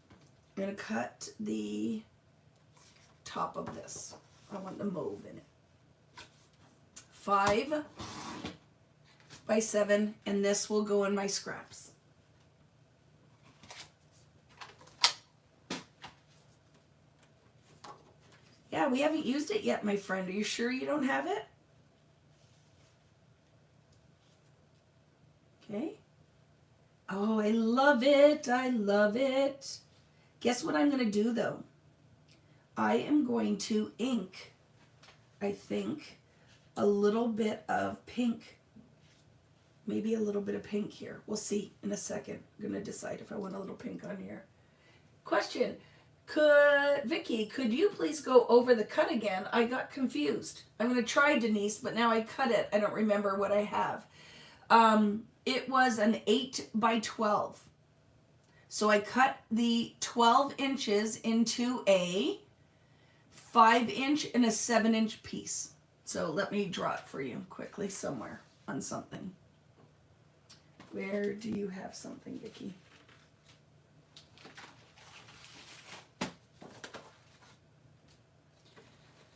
S1: I'm going to cut the top of this. I want the mauve in it. 5x7, and this will go in my scraps. Yeah, we haven't used it yet, my friend. Are you sure you don't have it? Okay. Oh, I love it. I love it. Guess what I'm going to do, though? I am going to ink, I think, a little bit of pink. Maybe a little bit of pink here. We'll see in a second. I'm going to decide if I want a little pink on here. Question. Vicki, could you please go over the cut again? I got confused. I'm going to try, Denise, but now I cut it. I don't remember what I have. It was an 8x12. So I cut the 12 inches into a 5-inch and a 7-inch piece. So let me draw it for you quickly somewhere on something. Where do you have something, Vicki?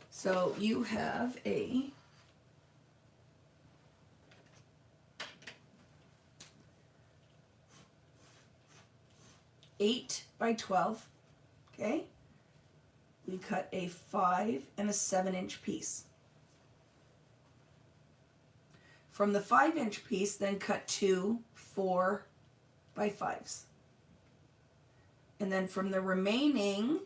S1: So you have a 8x12, okay? We cut a 5 and a 7-inch piece. From the 5-inch piece, then cut 2 4x5s. And then from the remaining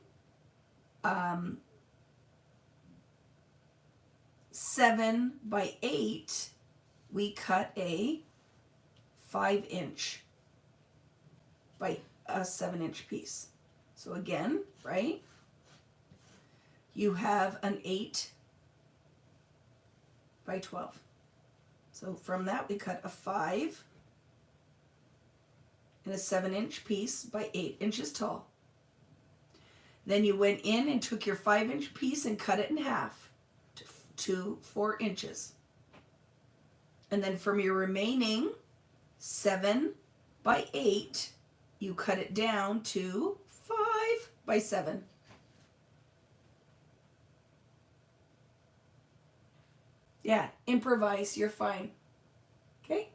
S1: 7 by 8, we cut a 5-inch by a 7-inch piece. So again, right? You have an 8 by 12. So from that we cut a 5 and a 7-inch piece by 8 inches tall. Then you went in and took your 5-inch piece and cut it in half to 4 inches. And then from your remaining 7 by 8, you cut it down to 5 by 7. Yeah, improvise, you're fine. Okay?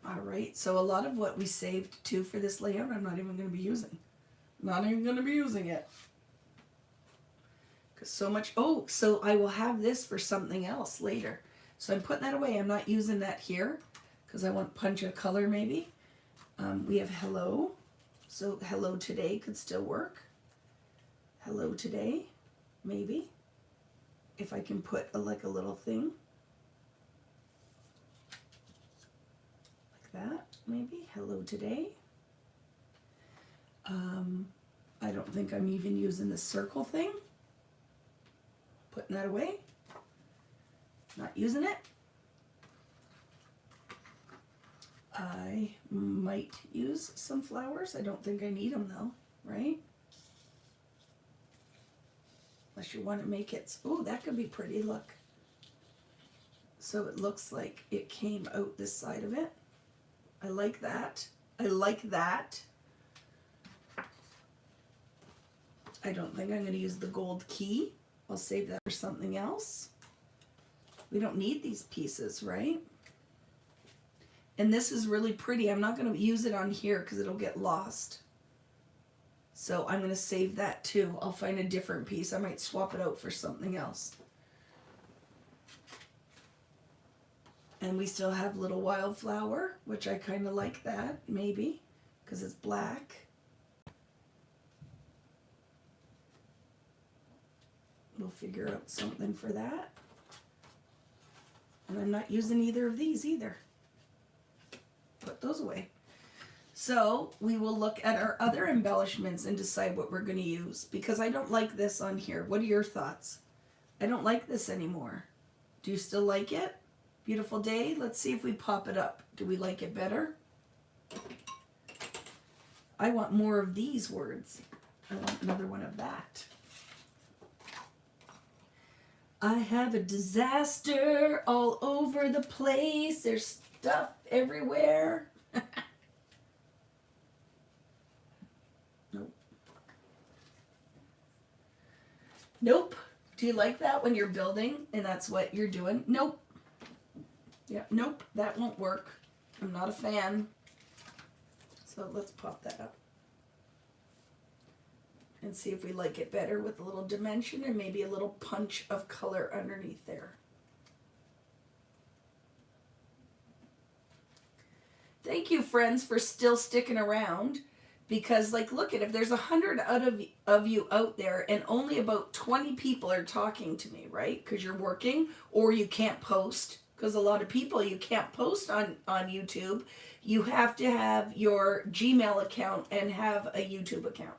S1: All right, so a lot of what we saved too for this layout, I'm not even going to be using. Not even going to be using it. Because so much, oh, so I will have this for something else later. So I'm putting that away. I'm not using that here because I want punch of color maybe. We have hello. So hello today could still work. Hello today, maybe. If I can put like a little thing. Like that, maybe. Hello today. I don't think I'm even using the circle thing. Putting that away. Not using it. I might use some flowers. I don't think I need them though, right? Unless you want to make it, oh, that could be pretty, look. So it looks like it came out this side of it. I like that. I like that. I don't think I'm going to use the gold key. I'll save that for something else. We don't need these pieces, right? And this is really pretty. I'm not going to use it on here because it'll get lost. So I'm going to save that too. I'll find a different piece. I might swap it out for something else. And we still have little wildflower, which I kind of like that, maybe, because it's black. We'll figure out something for that. And I'm not using either of these either. Put those away. So we will look at our other embellishments and decide what we're going to use, because I don't like this on here. What are your thoughts? I don't like this anymore. Do you still like it? Beautiful day. Let's see if we pop it up. Do we like it better? I want more of these words. I want another one of that. I have a disaster all over the place. There's stuff everywhere. Nope. Nope. Do you like that when you're building and that's what you're doing? Nope. Yeah, nope. That won't work. I'm not a fan. So let's pop that up. And see if we like it better with a little dimension and maybe a little punch of color underneath there. Thank you, friends, for still sticking around, because like, look at, if there's 100 of you out there and only about 20 people are talking to me, right? Because you're working or you can't post, because a lot of people, you can't post on YouTube. You have to have your Gmail account and have a YouTube account.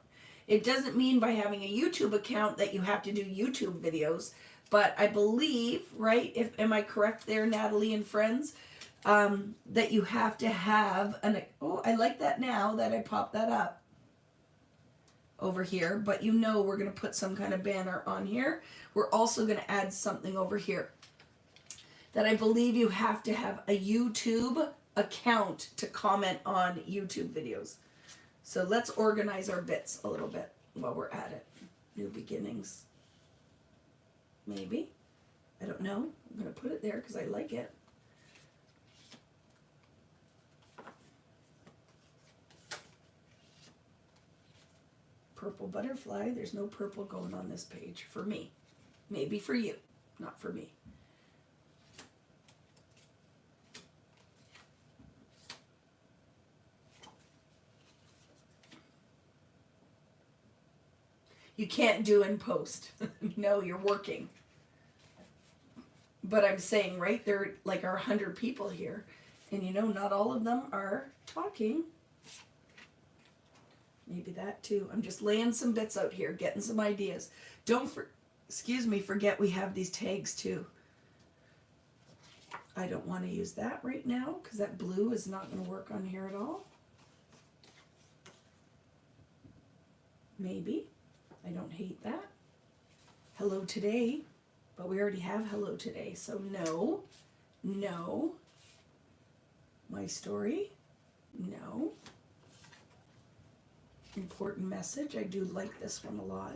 S1: It doesn't mean by having a YouTube account that you have to do YouTube videos, but I believe, right, am I correct there, Natalie and friends, that you have to have oh, I like that now that I popped that up over here, but you know we're going to put some kind of banner on here. We're also going to add something over here that I believe you have to have a YouTube account to comment on YouTube videos. So let's organize our bits a little bit while we're at it. New beginnings. Maybe. I don't know. I'm going to put it there because I like it. Purple butterfly. There's no purple going on this page for me. Maybe for you, not for me. you can't do in post. No, you're working. But I'm saying, right, there like are 100 people here. And you know, not all of them are talking. Maybe that too. I'm just laying some bits out here, getting some ideas. Don't forget we have these tags too. I don't want to use that right now because that blue is not going to work on here at all. Maybe. I don't hate that. Hello today. But we already have hello today. So no. No. My story. No. Important message. I do like this one a lot.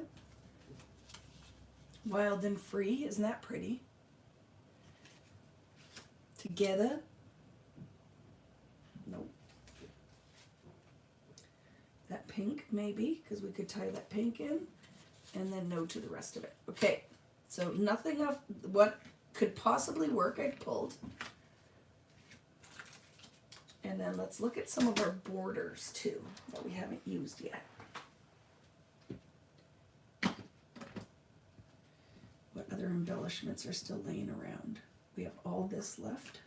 S1: Wild and free. Isn't that pretty? Together. Nope. That pink, maybe, because we could tie that pink in. And then no to the rest of it. Okay. So nothing of what could possibly work I've pulled. And then let's look at some of our borders too that we haven't used yet. What other embellishments are still laying around? We have all this left.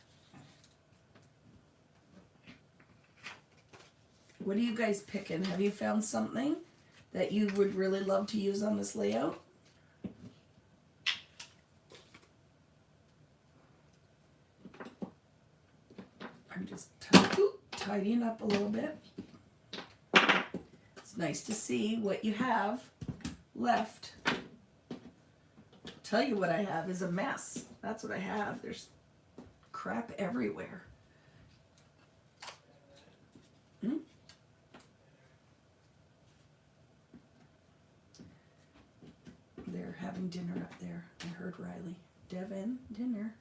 S1: What are you guys picking? Have you found something that you would really love to use on this layout? I'm just tidying up a little bit. It's nice to see what you have left. Tell you what I have is a mess. That's what I have. There's crap everywhere. They're having dinner up there. I heard Riley. Devin, dinner.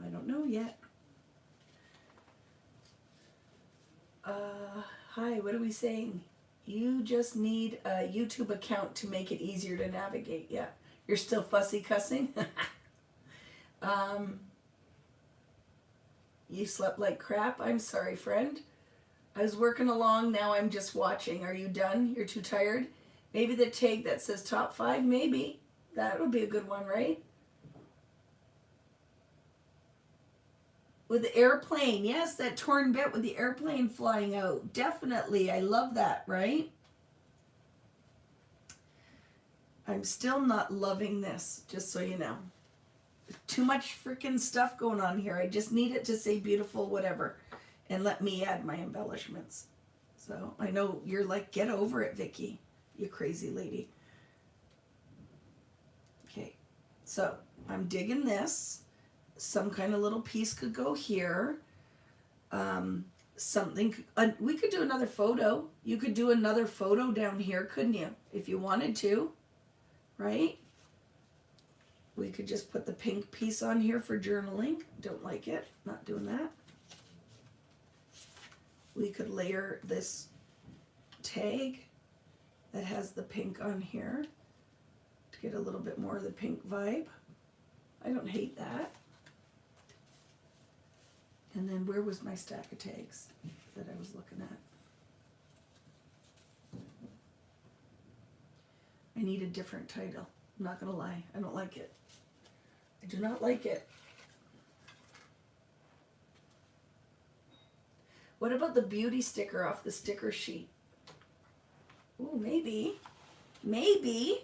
S1: I don't know yet. Hi, what are we saying? You just need a YouTube account to make it easier to navigate. Yeah, you're still fussy cussing. You slept like crap. I'm sorry, friend. I was working along. Now I'm just watching. Are you done? You're too tired? Maybe the tag that says top 5, maybe. That would be a good one, right? With the airplane. Yes, that torn bit with the airplane flying out. Definitely. I love that, right? I'm still not loving this, just so you know. Too much freaking stuff going on here. I just need it to say beautiful whatever. And let me add my embellishments. So I know you're like, get over it, Vicki. You crazy lady. Okay. So I'm digging this. Some kind of little piece could go here. Something, we could do another photo. You could do another photo down here, couldn't you? If you wanted to, right? We could just put the pink piece on here for journaling. Don't like it, not doing that. We could layer this tag that has the pink on here to get a little bit more of the pink vibe. I don't hate that. And then where was my stack of tags that I was looking at? I need a different title. I'm not gonna lie, I don't like it. I do not like it. What about the beauty sticker off the sticker sheet? Ooh, maybe. Maybe.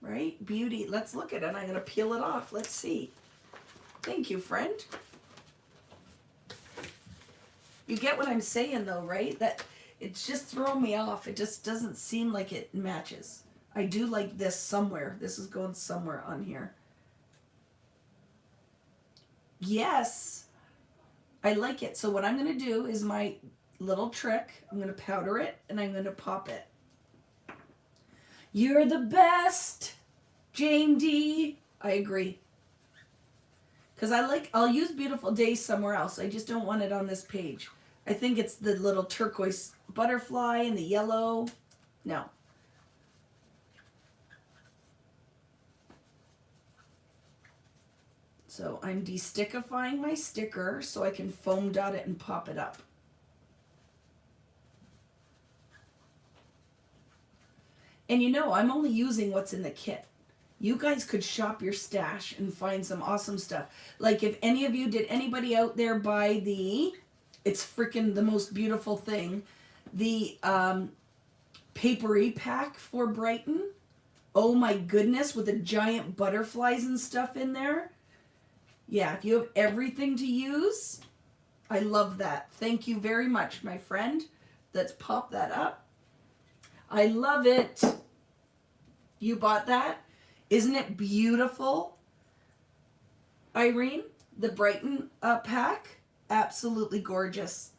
S1: Right? Beauty. Let's look at it. I'm going to peel it off. Let's see. Thank you, friend. You get what I'm saying, though, right? That it's just throwing me off. It just doesn't seem like it matches. I do like this somewhere. This is going somewhere on here. Yes. I like it. So what I'm going to do is my little trick. I'm going to powder it and I'm going to pop it. You're the best, Jane D. I agree. Because I'll use Beautiful Days somewhere else. I just don't want it on this page. I think it's the little turquoise butterfly and the yellow. No. So I'm destickifying my sticker so I can foam dot it and pop it up. And you know, I'm only using what's in the kit. You guys could shop your stash and find some awesome stuff. Like if any of you, did anybody out there buy the, it's freaking the most beautiful thing, the papery pack for Brighton? Oh my goodness, with the giant butterflies and stuff in there. Yeah, if you have everything to use, I love that. Thank you very much, my friend. Let's pop that up. I love it. You bought that? Isn't it beautiful, Irene? The Brighton pack? Absolutely gorgeous.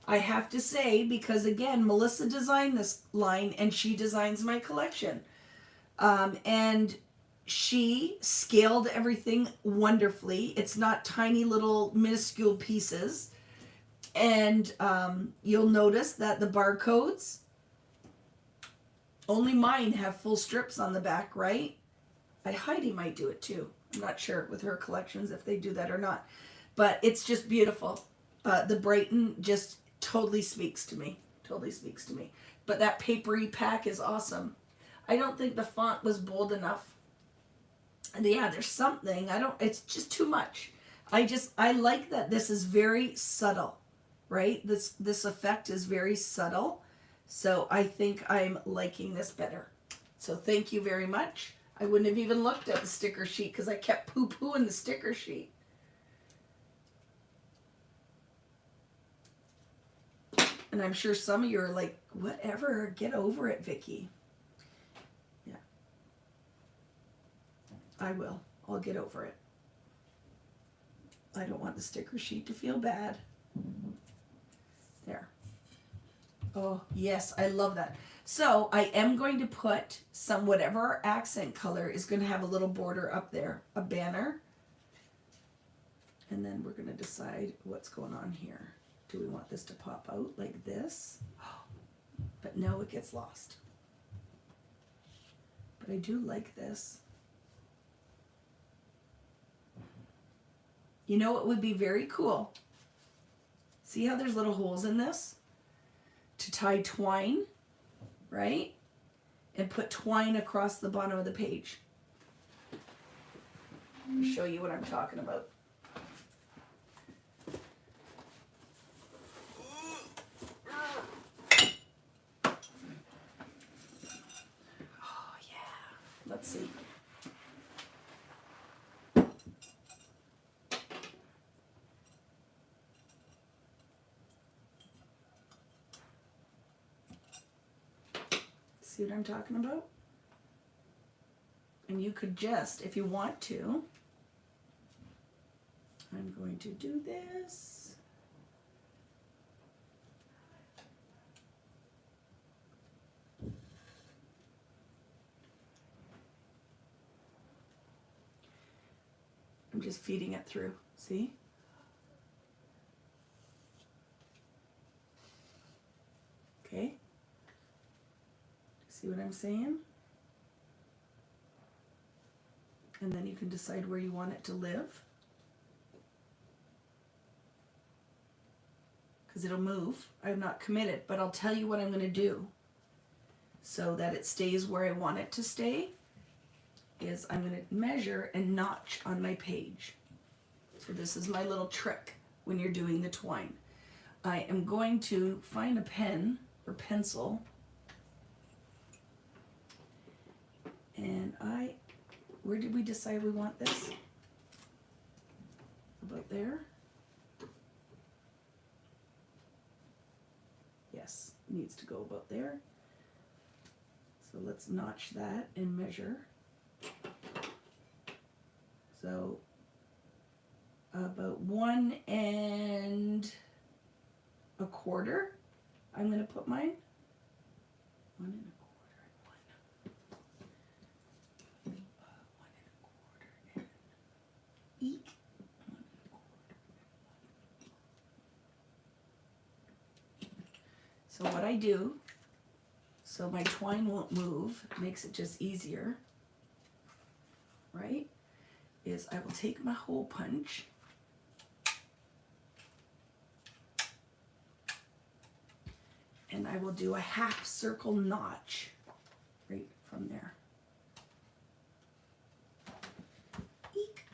S1: I have to say, because again, Melissa designed this line and she designs my collection. And she scaled everything wonderfully. It's not tiny little minuscule pieces. And you'll notice that the barcodes, only mine have full strips on the back, right? Heidi might do it too. I'm not sure with her collections if they do that or not. But it's just beautiful. The Brighton just totally speaks to me. Totally speaks to me. But that papery pack is awesome. I don't think the font was bold enough. And yeah, there's something. It's just too much. I like that this is very subtle, right? This effect is very subtle. So I think I'm liking this better. So thank you very much. I wouldn't have even looked at the sticker sheet because I kept poo-pooing the sticker sheet. And I'm sure some of you are like, whatever, get over it, Vicki. Yeah. I will. I'll get over it. I don't want the sticker sheet to feel bad. There. Oh, yes, I love that. So I am going to put some, whatever our accent color is going to have a little border up there, a banner. And then we're going to decide what's going on here. Do we want this to pop out like this? But no, it gets lost. But I do like this. You know what would be very cool? See how there's little holes in this? To tie twine, right? And put twine across the bottom of the page. I'll show you what I'm talking about. Oh yeah, let's see. See what I'm talking about? And you could just, if you want to, I'm going to do this. I'm just feeding it through, see? Okay. See what I'm saying? And then you can decide where you want it to live. Because it'll move. I'm not committed, but I'll tell you what I'm going to do so that it stays where I want it to stay. Is I'm going to measure and notch on my page. So this is my little trick when you're doing the twine. I am going to find a pen or pencil. And where did we decide we want this? About there? Yes, it needs to go about there. So let's notch that and measure. So about 1 1/4. I'm going to put mine. 1 1/4. 1 1/4. Eek. 1 1/4. So what I do, so my twine won't move, makes it just easier, right, is I will take my hole punch and I will do a half circle notch right from there. Eek.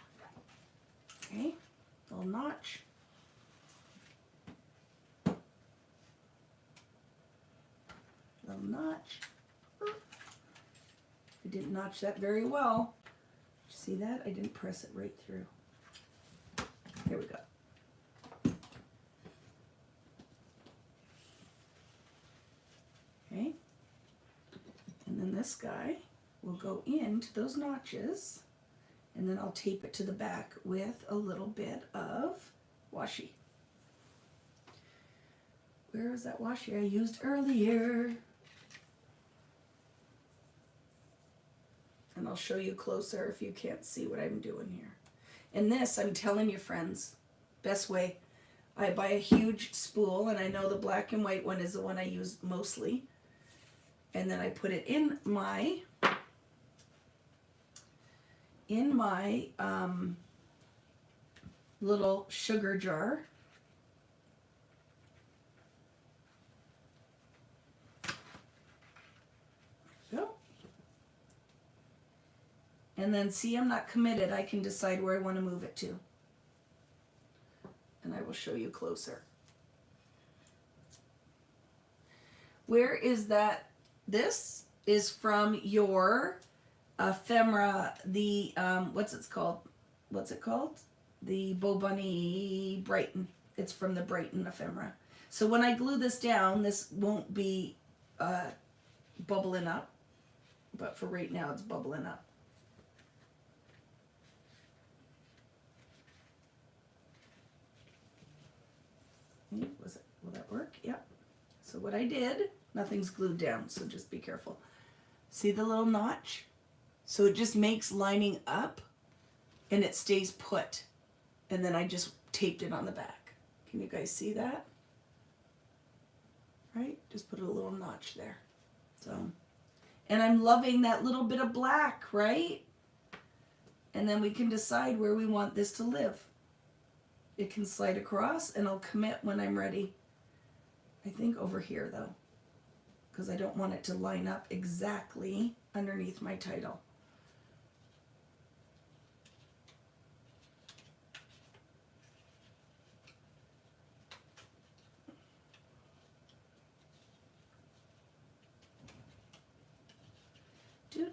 S1: Okay, little notch. Little notch. I didn't notch that very well. See that? I didn't press it right through. Here we go. Okay. And then this guy will go into those notches, and then I'll tape it to the back with a little bit of washi. Where is that washi I used earlier? And I'll show you closer if you can't see what I'm doing here. And this, I'm telling you friends, best way. I buy a huge spool, and I know the black and white one is the one I use mostly. And then I put it in my little sugar jar. Go. And then see, I'm not committed. I can decide where I want to move it to. And I will show you closer. Where is that? This is from your ephemera, the, what's it called? The Bo Bunny Brighton. It's from the Brighton ephemera. So when I glue this down, this won't be bubbling up. But for right now, it's bubbling up. Will that work? Yep. So what I did, nothing's glued down, so just be careful. See the little notch? So it just makes lining up and it stays put. And then I just taped it on the back. Can you guys see that? Right? Just put a little notch there. So, and I'm loving that little bit of black, right? And then we can decide where we want this to live. It can slide across, and I'll commit when I'm ready. I think over here though, because I don't want it to line up exactly underneath my title.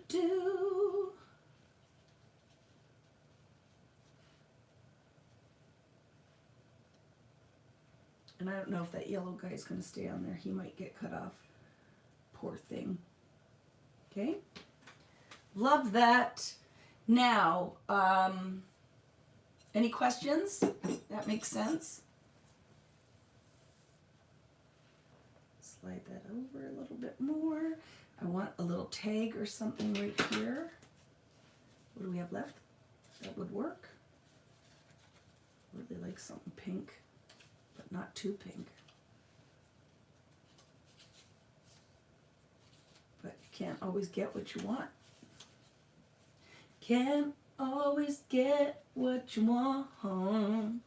S1: Do. And I don't know if that yellow guy is going to stay on there. He might get cut off. Poor thing. Okay. Love that. Now, any questions? That makes sense. Slide that over a little bit more. I want a little tag or something right here. What do we have left? That would work. Really like something pink, but not too pink. But you can't always get what you want. Can't always get what you want.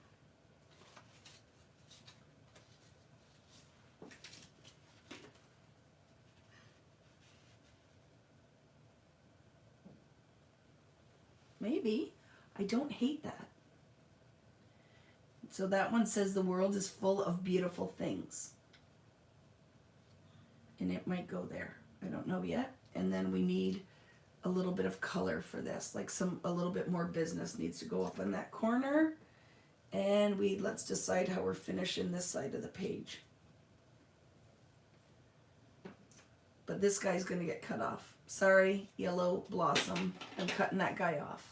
S1: Maybe. I don't hate that. So that one says the world is full of beautiful things. And it might go there. I don't know yet. And then we need a little bit of color for this. Like a little bit more business needs to go up in that corner. And let's decide how we're finishing this side of the page. But this guy's gonna get cut off. Sorry, yellow blossom. I'm cutting that guy off.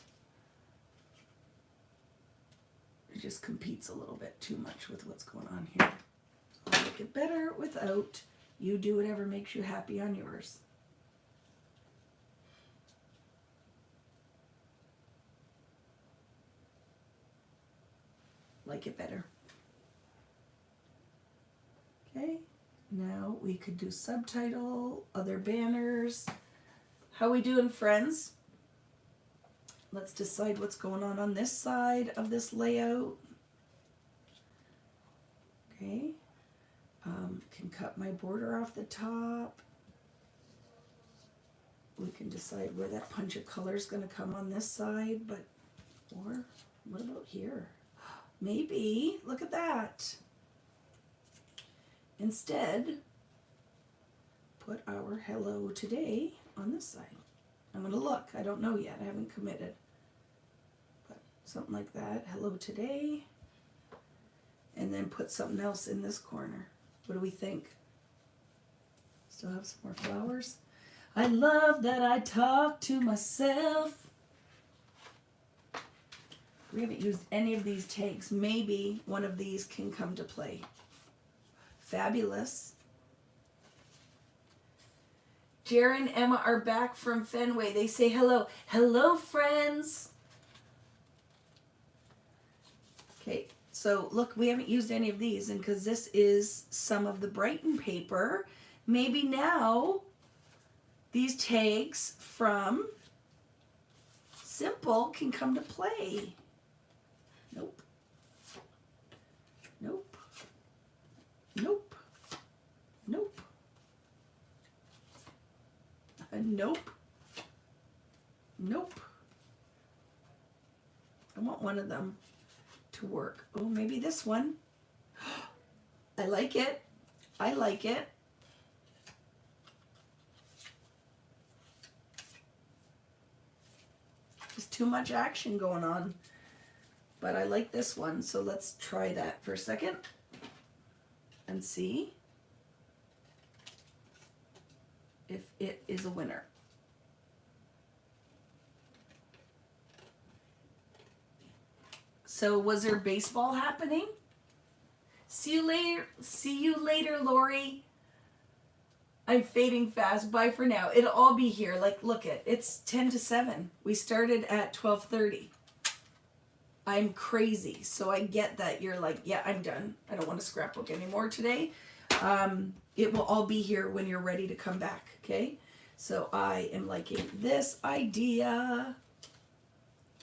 S1: It just competes a little bit too much with what's going on here. So I'll make it better without. You do whatever makes you happy on yours. Like it better. Okay, now we could do subtitle, other banners. How we doing, friends? Let's decide what's going on this side of this layout. Okay. Can cut my border off the top. We can decide where that punch of color is going to come on this side, but, or what about here? Maybe, look at that. Instead, put our hello today on this side. I'm going to look. I don't know yet. I haven't committed. But something like that. Hello today. And then put something else in this corner. What do we think? Still have some more flowers. I love that I talk to myself. We haven't used any of these tags. Maybe one of these can come to play. Fabulous. Jared and Emma are back from Fenway. They say hello. Hello, friends. Okay, so look, we haven't used any of these, and because this is some of the Brighton paper, maybe now these tags from Simple can come to play. Nope. Nope. Nope. Nope. Nope. Nope. I want one of them to work. Oh, maybe this one. I like it. I like it. Just too much action going on. But I like this one, so let's try that for a second and see if it is a winner. So was there baseball happening? See you later. See you later, Lori. I'm fading fast. Bye for now. It'll all be here. Like, look it. It's 10 to 7. We started at 12:30. I'm crazy. So I get that you're like, yeah, I'm done. I don't want to scrapbook anymore today. It will all be here when you're ready to come back. Okay. So I am liking this idea.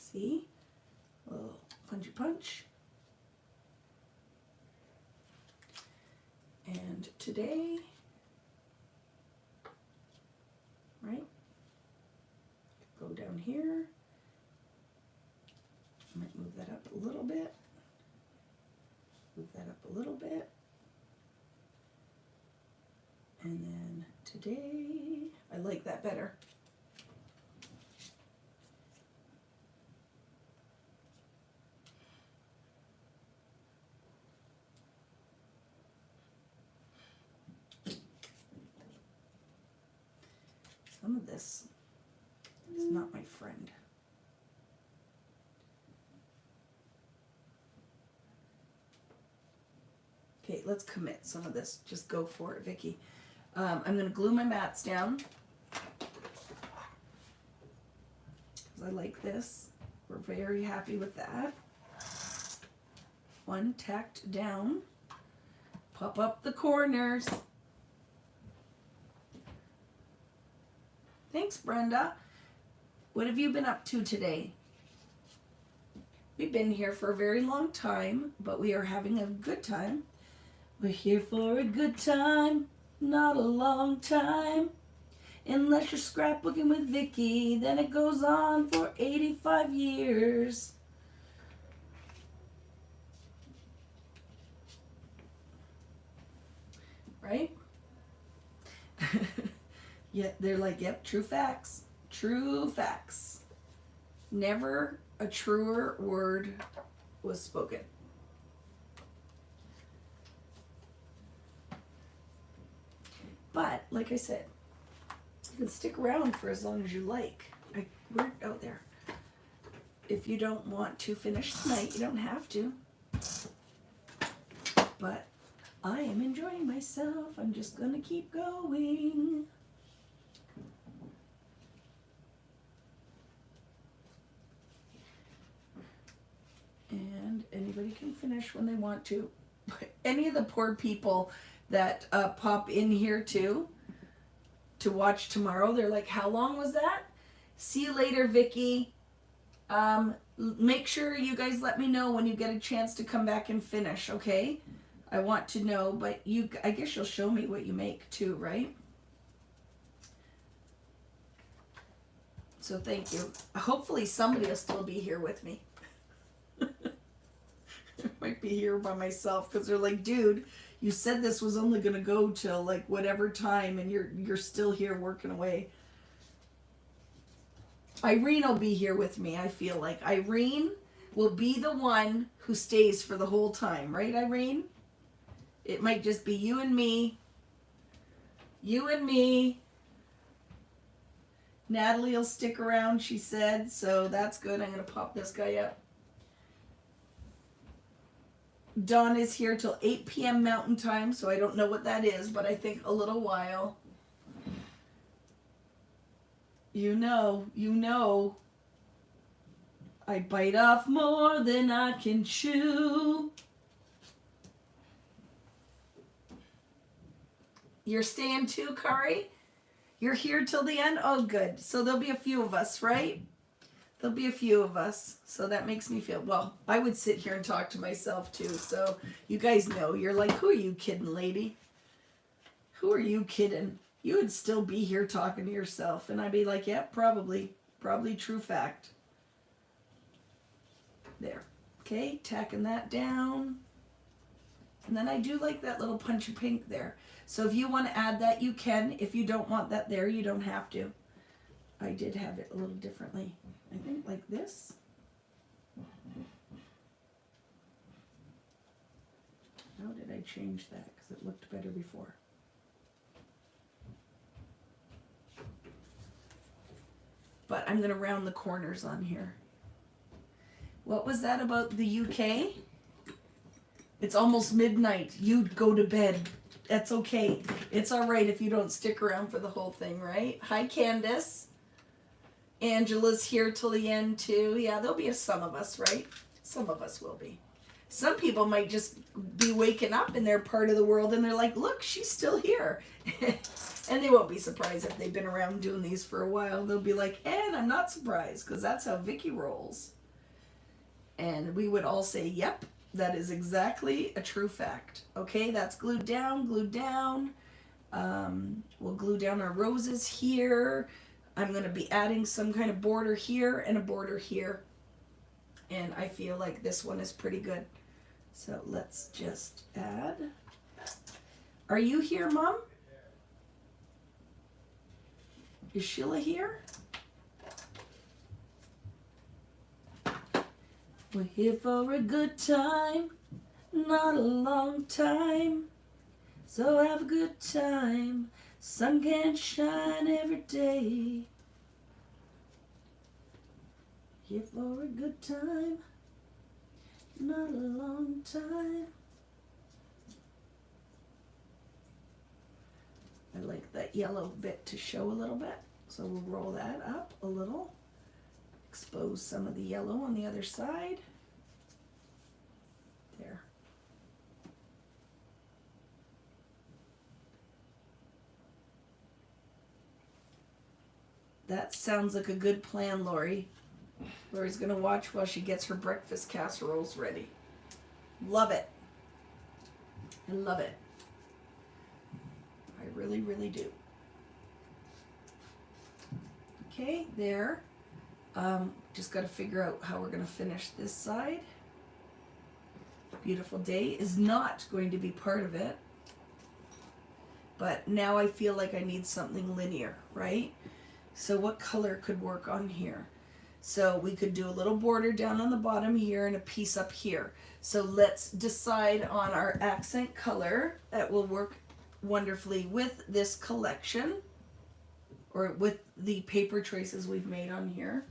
S1: See? A little punchy punch. And today, right? Go down here. I might move that up a little bit. Move that up a little bit. And then today, I like that better. Some of this is not my friend. Okay, let's commit some of this. Just go for it, Vicki. I'm going to glue my mats down. Because I like this. We're very happy with that. One tacked down. Pop up the corners. Thanks, Brenda. What have you been up to today? We've been here for a very long time, but we are having a good time. We're here for a good time, not a long time. Unless you're scrapbooking with Vicki, then it goes on for 85 years. Right? Yeah, they're like, yep, true facts. True facts. Never a truer word was spoken. But, like I said, you can stick around for as long as you like. We're out there. If you don't want to finish tonight, you don't have to. But I am enjoying myself. I'm just going to keep going. And anybody can finish when they want to. Any of the poor people that pop in here too to watch tomorrow, they're like, how long was that? See you later, Vicki. Make sure you guys let me know when you get a chance to come back and finish, okay? I want to know, but I guess you'll show me what you make too, right? So thank you. Hopefully somebody will still be here with me. I might be here by myself because they're like, dude, you said this was only gonna go till like whatever time, and you're still here working away. Irene will be here with me. I feel like Irene will be the one who stays for the whole time, right, Irene? It might just be you and me. You and me. Natalie will stick around, she said, so that's good. I'm going to pop this guy up. Dawn is here till 8 p.m. Mountain Time, so I don't know what that is, but I think a little while. You know. I bite off more than I can chew. You're staying too, Kari? You're here till the end? Oh, good. So there'll be a few of us, right? There'll be a few of us. So that makes me feel, well, I would sit here and talk to myself too. So you guys know, you're like, who are you kidding, lady? Who are you kidding? You would still be here talking to yourself. And I'd be like, yeah, probably. Probably true fact. There. Okay, tacking that down. And then I do like that little punch of pink there. So if you want to add that, you can. If you don't want that there, you don't have to. I did have it a little differently. I think like this. How did I change that? Because it looked better before. But I'm going to round the corners on here. What was that about the UK? It's almost midnight. You'd go to bed. That's okay. It's all right if you don't stick around for the whole thing, right? Hi, Candace. Angela's here till the end, too. Yeah, there'll be some of us, right? Some of us will be. Some people might just be waking up in their part of the world and they're like, look, she's still here. And they won't be surprised if they've been around doing these for a while. They'll be like, and I'm not surprised because that's how Vicki rolls. And we would all say, yep, that is exactly a true fact. Okay, that's glued down, glued down. We'll glue down our roses here. I'm going to be adding some kind of border here and a border here. And I feel like this one is pretty good. So let's just add. Are you here, Mom? Is Sheila here? We're here for a good time, not a long time. So have a good time. Sun can shine every day. Here for a good time, not a long time. I like that yellow bit to show a little bit. So we'll roll that up a little. Expose some of the yellow on the other side. There. That sounds like a good plan, Lori. Lori's going to watch while she gets her breakfast casseroles ready. Love it. I love it. I really, really do. Okay, there. Just got to figure out how we're going to finish this side. Beautiful Day is not going to be part of it. But now I feel like I need something linear, right? So what color could work on here? So we could do a little border down on the bottom here and a piece up here. So let's decide on our accent color that will work wonderfully with this collection or with the paper choices we've made on here.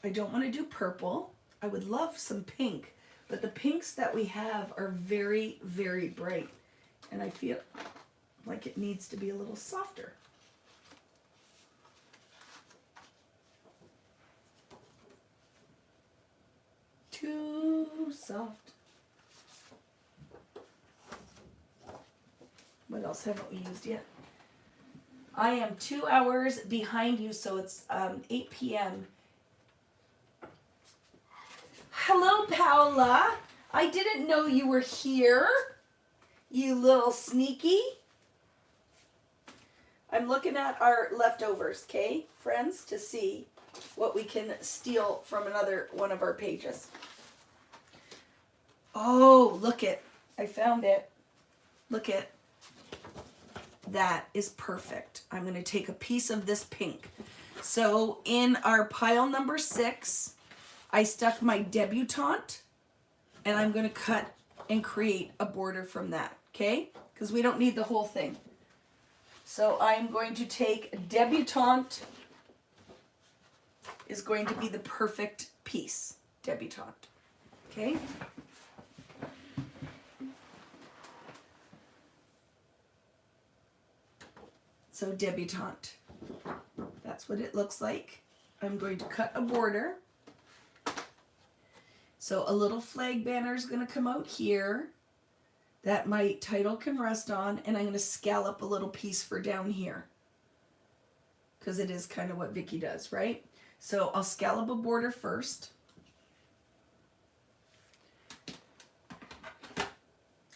S1: I don't want to do purple. I would love some pink, but the pinks that we have are very, very bright. And I feel like it needs to be a little softer. Too soft. What else haven't we used yet? I am 2 hours behind you, so it's 8 p.m. Hello, Paola. I didn't know you were here, you little sneaky. I'm looking at our leftovers, okay, friends, to see what we can steal from another one of our pages. Oh, look it. I found it. Look it. That is perfect. I'm going to take a piece of this pink. So in our pile number 6, I stuck my debutante, and I'm going to cut and create a border from that, okay? Because we don't need the whole thing. So I'm going to take debutante is going to be the perfect piece. Debutante, okay? So debutante, that's what it looks like. I'm going to cut a border. So a little flag banner is going to come out here that my title can rest on, and I'm going to scallop a little piece for down here, because it is kind of what Vicki does, right? So I'll scallop a border first,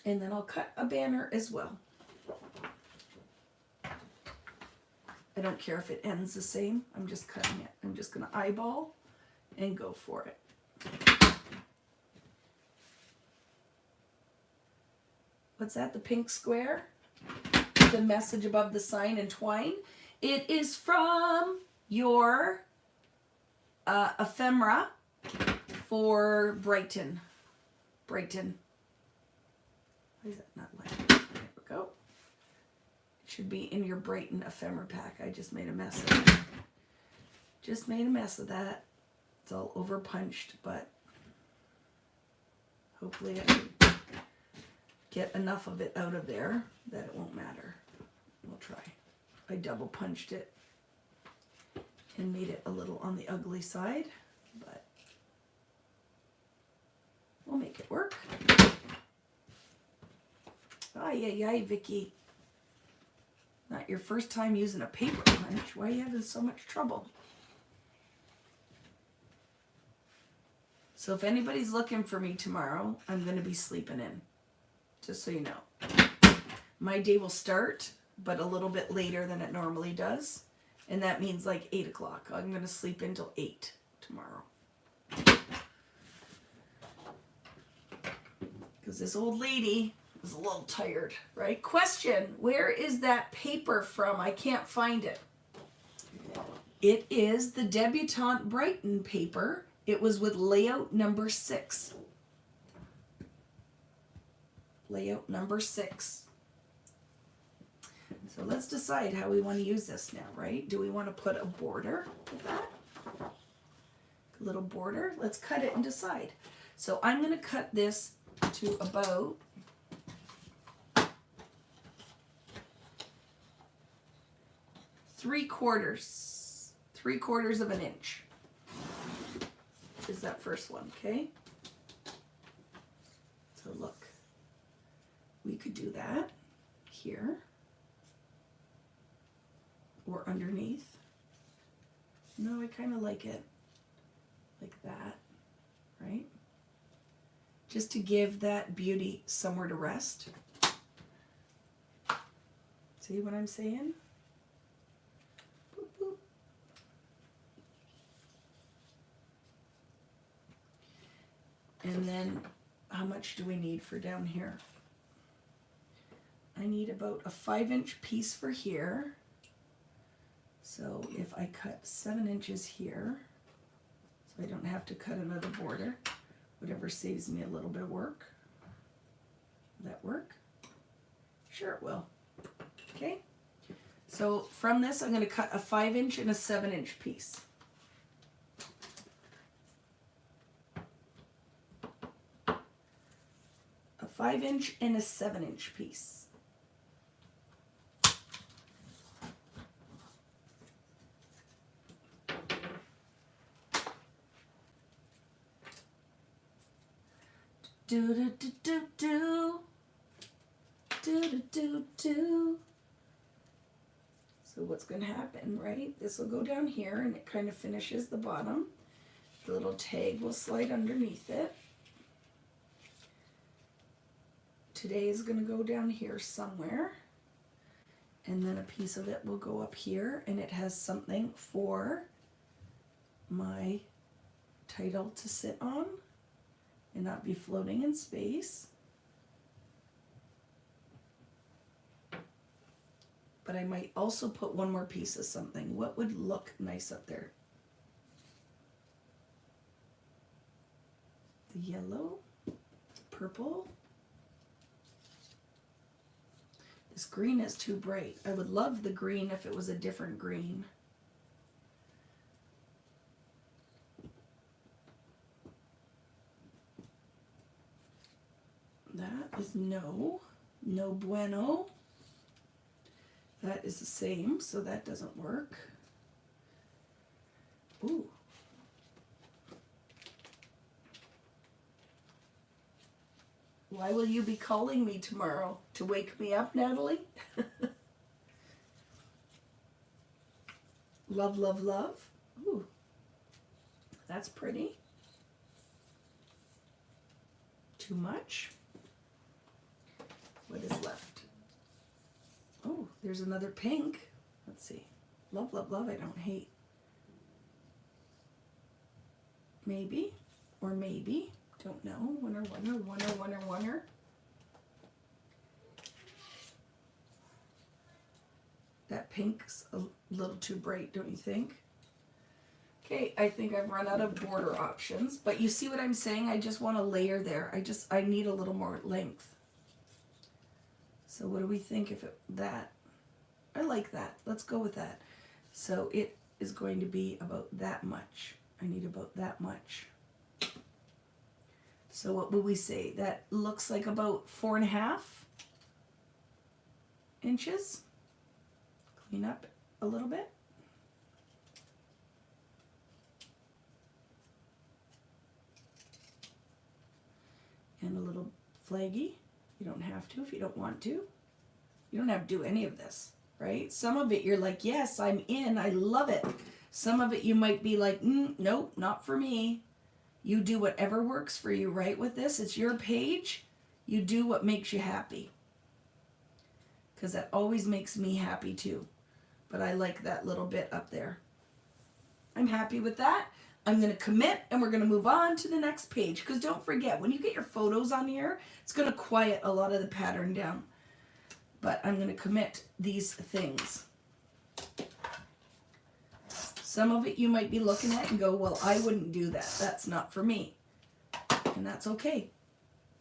S1: and then I'll cut a banner as well. I don't care if it ends the same. I'm just cutting it. I'm just going to eyeball and go for it. What's that? The pink square? The message above the sign in twine? It is from your ephemera for Brighton. Brighton. Why is that not light? There we go. It should be in your Brighton ephemera pack. I just made a mess of it. Just made a mess of that. It's all over punched, but hopefully I can get enough of it out of there that it won't matter. We'll try. I double punched it and made it a little on the ugly side, but we'll make it work. Ay, ay, ay, Vicki. Not your first time using a paper punch. Why are you having so much trouble? So if anybody's looking for me tomorrow, I'm going to be sleeping in. Just so you know. My day will start, but a little bit later than it normally does. And that means like 8 o'clock. I'm going to sleep until 8 tomorrow. Because this old lady is a little tired, right? Question, where is that paper from? I can't find it. It is the Debutante Brighton paper. It was with layout number 6. Layout number 6. So let's decide how we want to use this now, right? Do we want to put a border with that? A little border? Let's cut it and decide. So I'm going to cut this to about 3/4 of an inch. Is that first one, okay? So look. We could do that here or underneath. No, I kind of like it like that, right? Just to give that beauty somewhere to rest. See what I'm saying? Boop, boop. And then how much do we need for down here? I need about a 5-inch piece for here. So if I cut 7 inches here, so I don't have to cut another border, whatever saves me a little bit of work. Will that work? Sure it will. Okay. So from this, I'm going to cut a 5-inch and a 7-inch piece. A 5-inch and a 7-inch piece. Do do do do do do do do do. So what's going to happen, right? This will go down here and it kind of finishes the bottom. The little tag will slide underneath it. Today is going to go down here somewhere. And then a piece of it will go up here, and it has something for my title to sit on and not be floating in space. But I might also put one more piece of something. What would look nice up there? The yellow, purple. This green is too bright. I would love the green if it was a different green. That is no bueno. That is the same, so that doesn't work. Ooh. Why will you be calling me tomorrow? To wake me up, Natalie? Love, love, love. Ooh. That's pretty. Too much. What is left? Oh, there's another pink. Let's see. Love, love, love, I don't hate. Maybe, or maybe. Don't know. Winner, winner, winner, winner, winner. That pink's a little too bright, don't you think? Okay, I think I've run out of border options. But you see what I'm saying? I just want a layer there. I need a little more length. So what do we think if that? I like that. Let's go with that. So it is going to be about that much. I need about that much. So what would we say? That looks like about 4.5 inches. Clean up a little bit. And a little flaggy. You don't have to if you don't want to. You don't have to do any of this, right? Some of it you're like, yes, I'm in. I love it. Some of it you might be like, nope, not for me. You do whatever works for you, right? With this, it's your page. You do what makes you happy. Because that always makes me happy too. But I like that little bit up there. I'm happy with that. I'm going to commit and we're going to move on to the next page. Because don't forget, when you get your photos on here, it's going to quiet a lot of the pattern down. But I'm going to commit these things. Some of it you might be looking at and go, well, I wouldn't do that. That's not for me. And that's okay,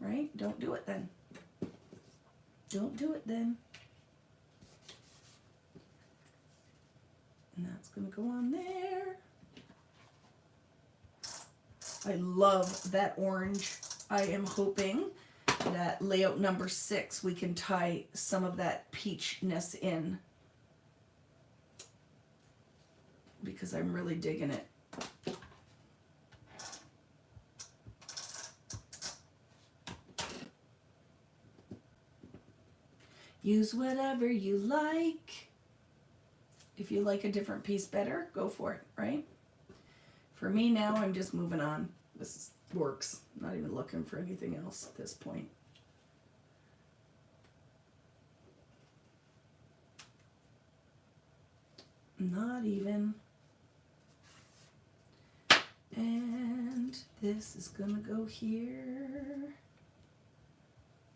S1: right? Don't do it then. Don't do it then. And that's going to go on there. I love that orange. I am hoping that layout number 6, we can tie some of that peachness in. Because I'm really digging it. Use whatever you like. If you like a different piece better, go for it, right? For me now, I'm just moving on. This works. I'm not even looking for anything else at this point. Not even. And this is gonna go here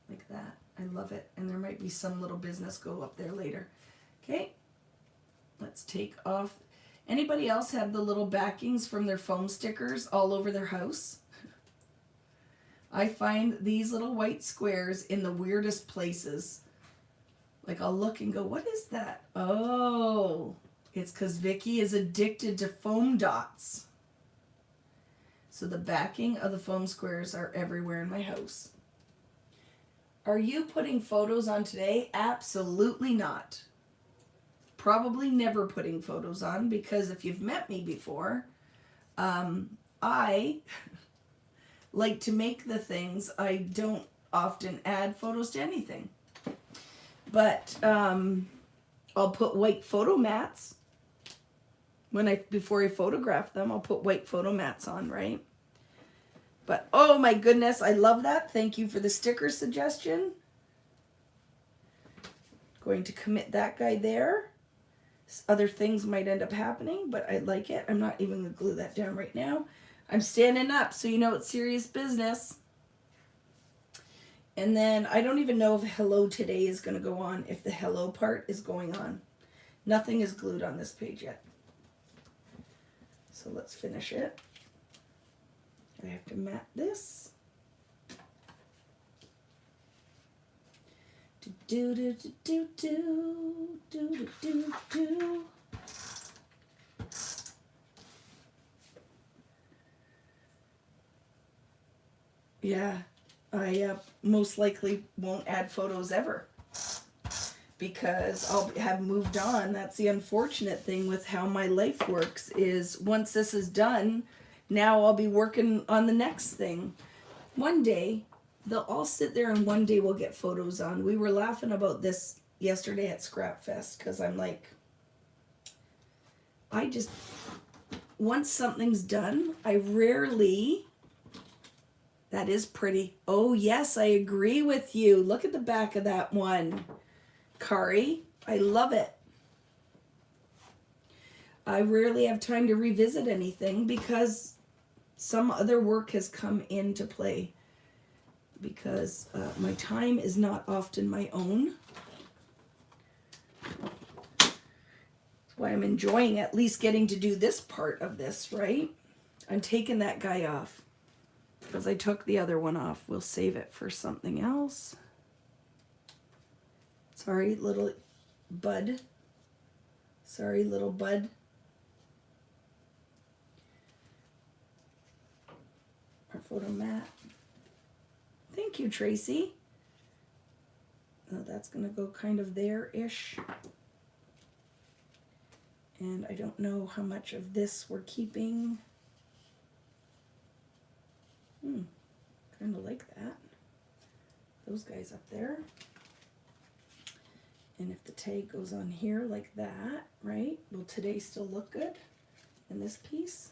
S1: like that. I love it. And there might be some little business go up there later. Okay, let's take off. Anybody else have the little backings from their foam stickers all over their house? I find these little white squares in the weirdest places. Like I'll look and go, what is that? Oh, it's because Vicki is addicted to foam dots. So the backing of the foam squares are everywhere in my house. Are you putting photos on today? Absolutely not. Probably never putting photos on because if you've met me before, I like to make the things. I don't often add photos to anything. But I'll put white photo mats before I photograph them. I'll put white photo mats on, right? But oh my goodness, I love that. Thank you for the sticker suggestion. Going to commit that guy there. Other things might end up happening, but I like it. I'm not even going to glue that down right now. I'm standing up, so you know it's serious business. And then I don't even know if hello today is going to go on, if the hello part is going on. Nothing is glued on this page yet. So let's finish it. I have to mat this. Do do do do do do do do. Yeah, I most likely won't add photos ever because I'll have moved on. That's the unfortunate thing with how my life works is once this is done, now I'll be working on the next thing. One day, they'll all sit there and one day we'll get photos on. We were laughing about this yesterday at Scrap Fest because I'm like, once something's done, I rarely... That is pretty. Oh, yes, I agree with you. Look at the back of that one, Kari. I love it. I rarely have time to revisit anything because some other work has come into play. Because my time is not often my own. That's why I'm enjoying at least getting to do this part of this, right? I'm taking that guy off. Because I took the other one off. We'll save it for something else. Sorry, little bud. Sorry, little bud. Our photo mat. Thank you, Tracy. That's going to go kind of there-ish. And I don't know how much of this we're keeping. Kind of like that. Those guys up there. And if the tag goes on here like that, right? Will today still look good in this piece?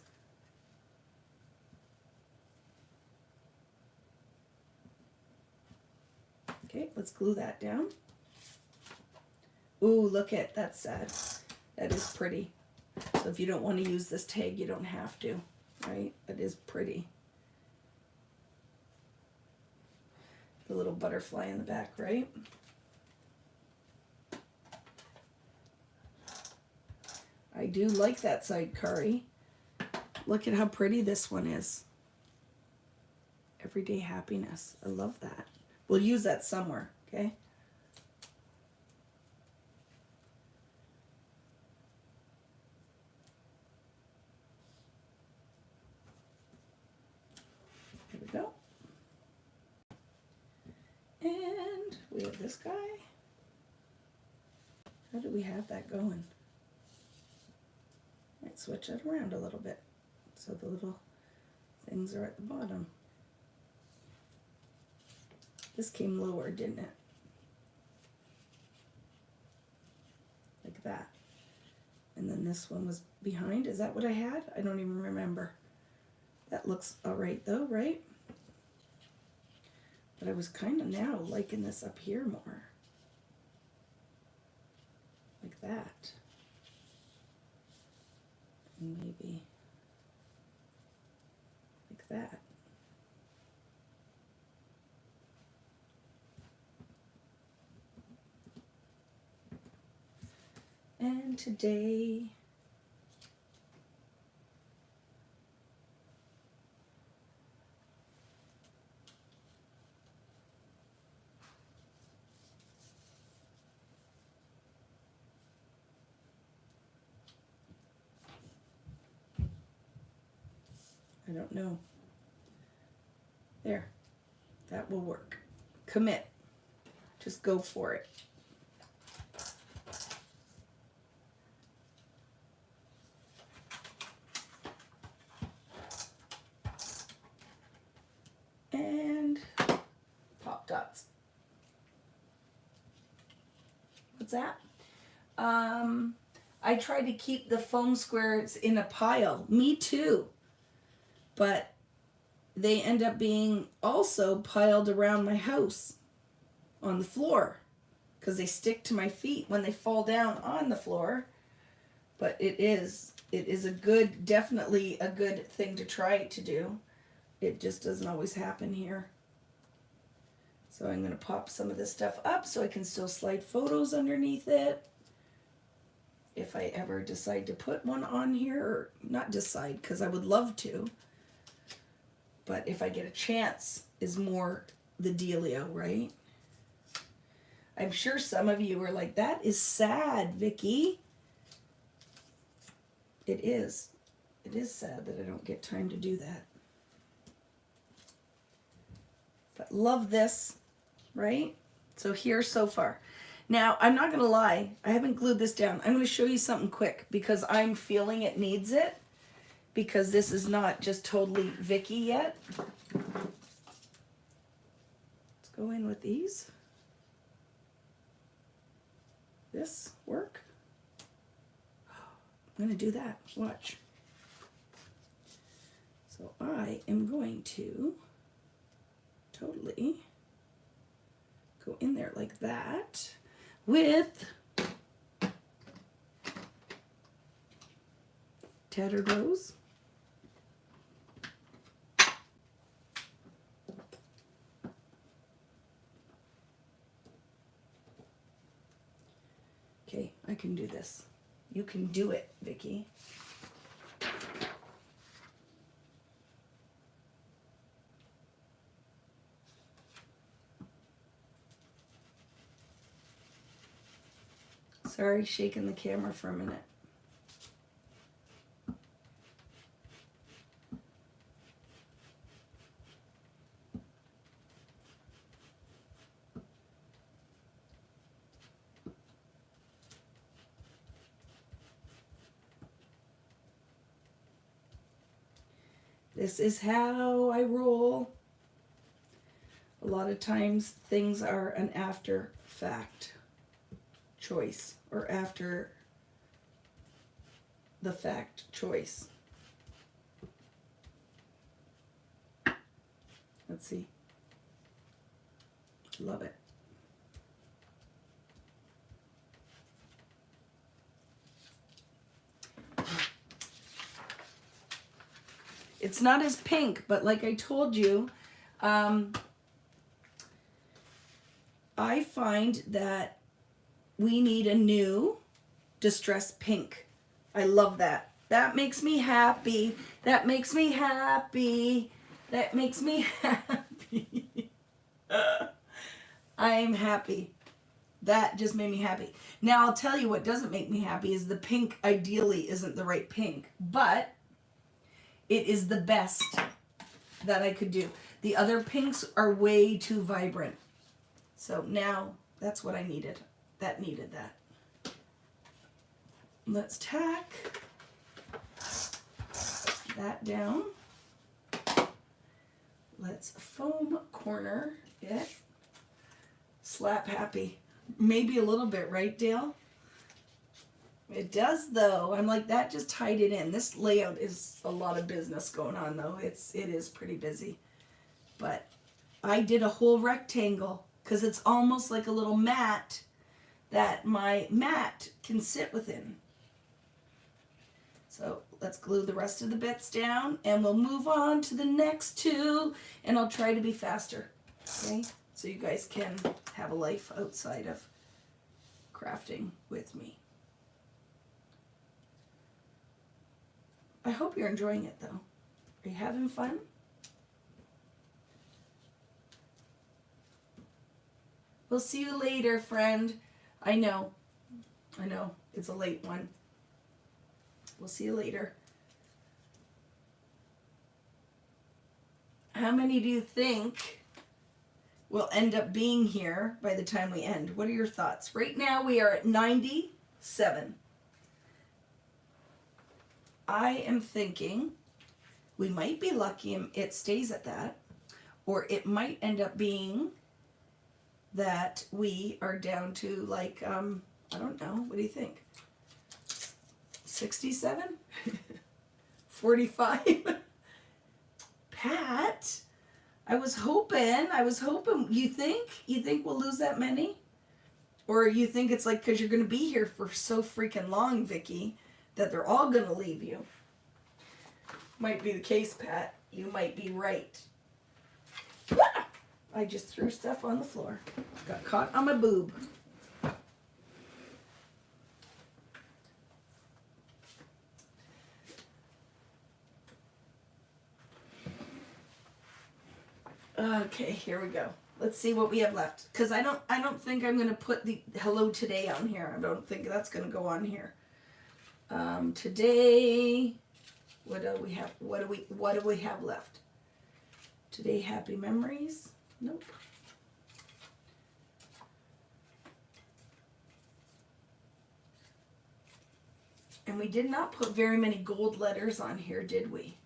S1: Okay, let's glue that down. Ooh, look at, that's sad. That is pretty. So if you don't want to use this tag, you don't have to, right? That is pretty. The little butterfly in the back, right? I do like that side, Kari. Look at how pretty this one is. Everyday happiness. I love that. We'll use that somewhere, okay? Here we go. And we have this guy. How do we have that going? Might switch it around a little bit so the little things are at the bottom. This came lower, didn't it? Like that. And then this one was behind. Is that what I had? I don't even remember. That looks all right though, right? But I was kind of now liking this up here more. Like that. And maybe like that. And today, I don't know. There, that will work. Commit. Just go for it. And pop dots. What's that? I try to keep the foam squares in a pile. Me too. But they end up being also piled around my house on the floor because they stick to my feet when they fall down on the floor. But it is a good, definitely a good thing to try to do. It just doesn't always happen here. So I'm going to pop some of this stuff up so I can still slide photos underneath it. If I ever decide to put one on here, or not decide because I would love to. But if I get a chance is more the dealio, right? I'm sure some of you are like, that is sad, Vicki. It is. It is sad that I don't get time to do that. But love this, right? So here so far. Now, I'm not going to lie. I haven't glued this down. I'm going to show you something quick because I'm feeling it needs it. Because this is not just totally Vicki yet. Let's go in with these. This work? I'm going to do that. Watch. So I am going to totally go in there like that with Tattered Rose. Okay, I can do this. You can do it, Vicki. Sorry, shaking the camera for a minute. This is how I roll. A lot of times things are an after fact choice or after the fact choice. Let's see. Love it. It's not as pink, but like I told you, I find that we need a new distressed pink. I love that. That makes me happy. That makes me happy. That makes me happy. I'm happy. That just made me happy. Now I'll tell you what doesn't make me happy is the pink ideally isn't the right pink, but it is the best that I could do. The other pinks are way too vibrant. So now that's what I needed. That needed that. Let's tack that down. Let's foam corner it. Slap happy. Maybe a little bit, right, Dale? It does though. I'm like, that just tied it in. This layout is a lot of business going on though. It is pretty busy. But I did a whole rectangle because it's almost like a little mat that my mat can sit within. So let's glue the rest of the bits down and we'll move on to the next two and I'll try to be faster. Okay? So you guys can have a life outside of crafting with me. I hope you're enjoying it though. Are you having fun? We'll see you later, friend. I know, it's a late one. We'll see you later. How many do you think will end up being here by the time we end? What are your thoughts? Right now we are at 97. I am thinking we might be lucky and it stays at that, or it might end up being that we are down to like I don't know. What do you think? 67? 45? Pat, I was hoping, you think we'll lose that many? Or you think it's like, because you're going to be here for so freaking long, Vicki, that they're all going to leave you? Might be the case, Pat. You might be right. I just threw stuff on the floor. Got caught on my boob. Okay, here we go. Let's see what we have left. Because I don't think I'm gonna put the hello today on here. I don't think that's gonna go on here. Today, what do we have? What do we have left? Today, happy memories. Nope. And we did not put very many gold letters on here, did we?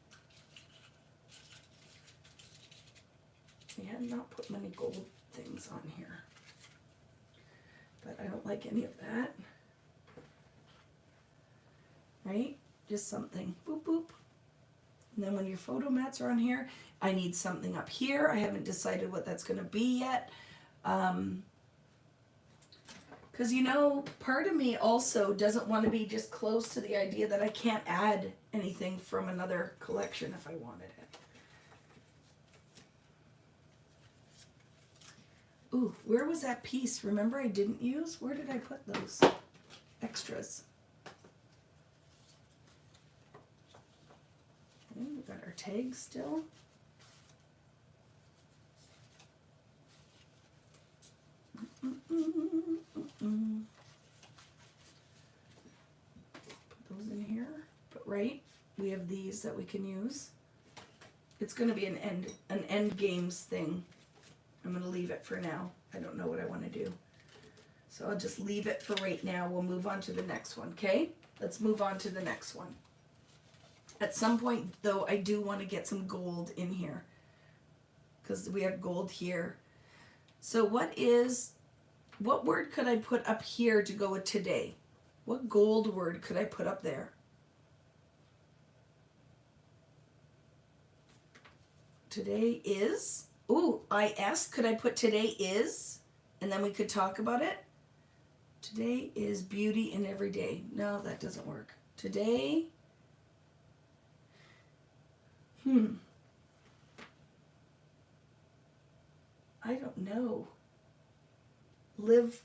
S1: We had not put many gold things on here. But I don't like any of that. Right? Just something. Boop, boop. And then when your photo mats are on here, I need something up here. I haven't decided what that's going to be yet. Because, you know, part of me also doesn't want to be just close to the idea that I can't add anything from another collection if I wanted it. Ooh, where was that piece? Remember I didn't use? Where did I put those extras? Okay, we got our tags still. Put those in here. But right, we have these that we can use. It's going to be an end games thing. I'm going to leave it for now. I don't know what I want to do. So I'll just leave it for right now. We'll move on to the next one, okay? Let's move on to the next one. At some point, though, I do want to get some gold in here. Because we have gold here. So what word could I put up here to go with today? What gold word could I put up there? Today is... Ooh, IS. Could I put today is? And then we could talk about it. Today is beauty in every day. No, that doesn't work. Today. I don't know. Live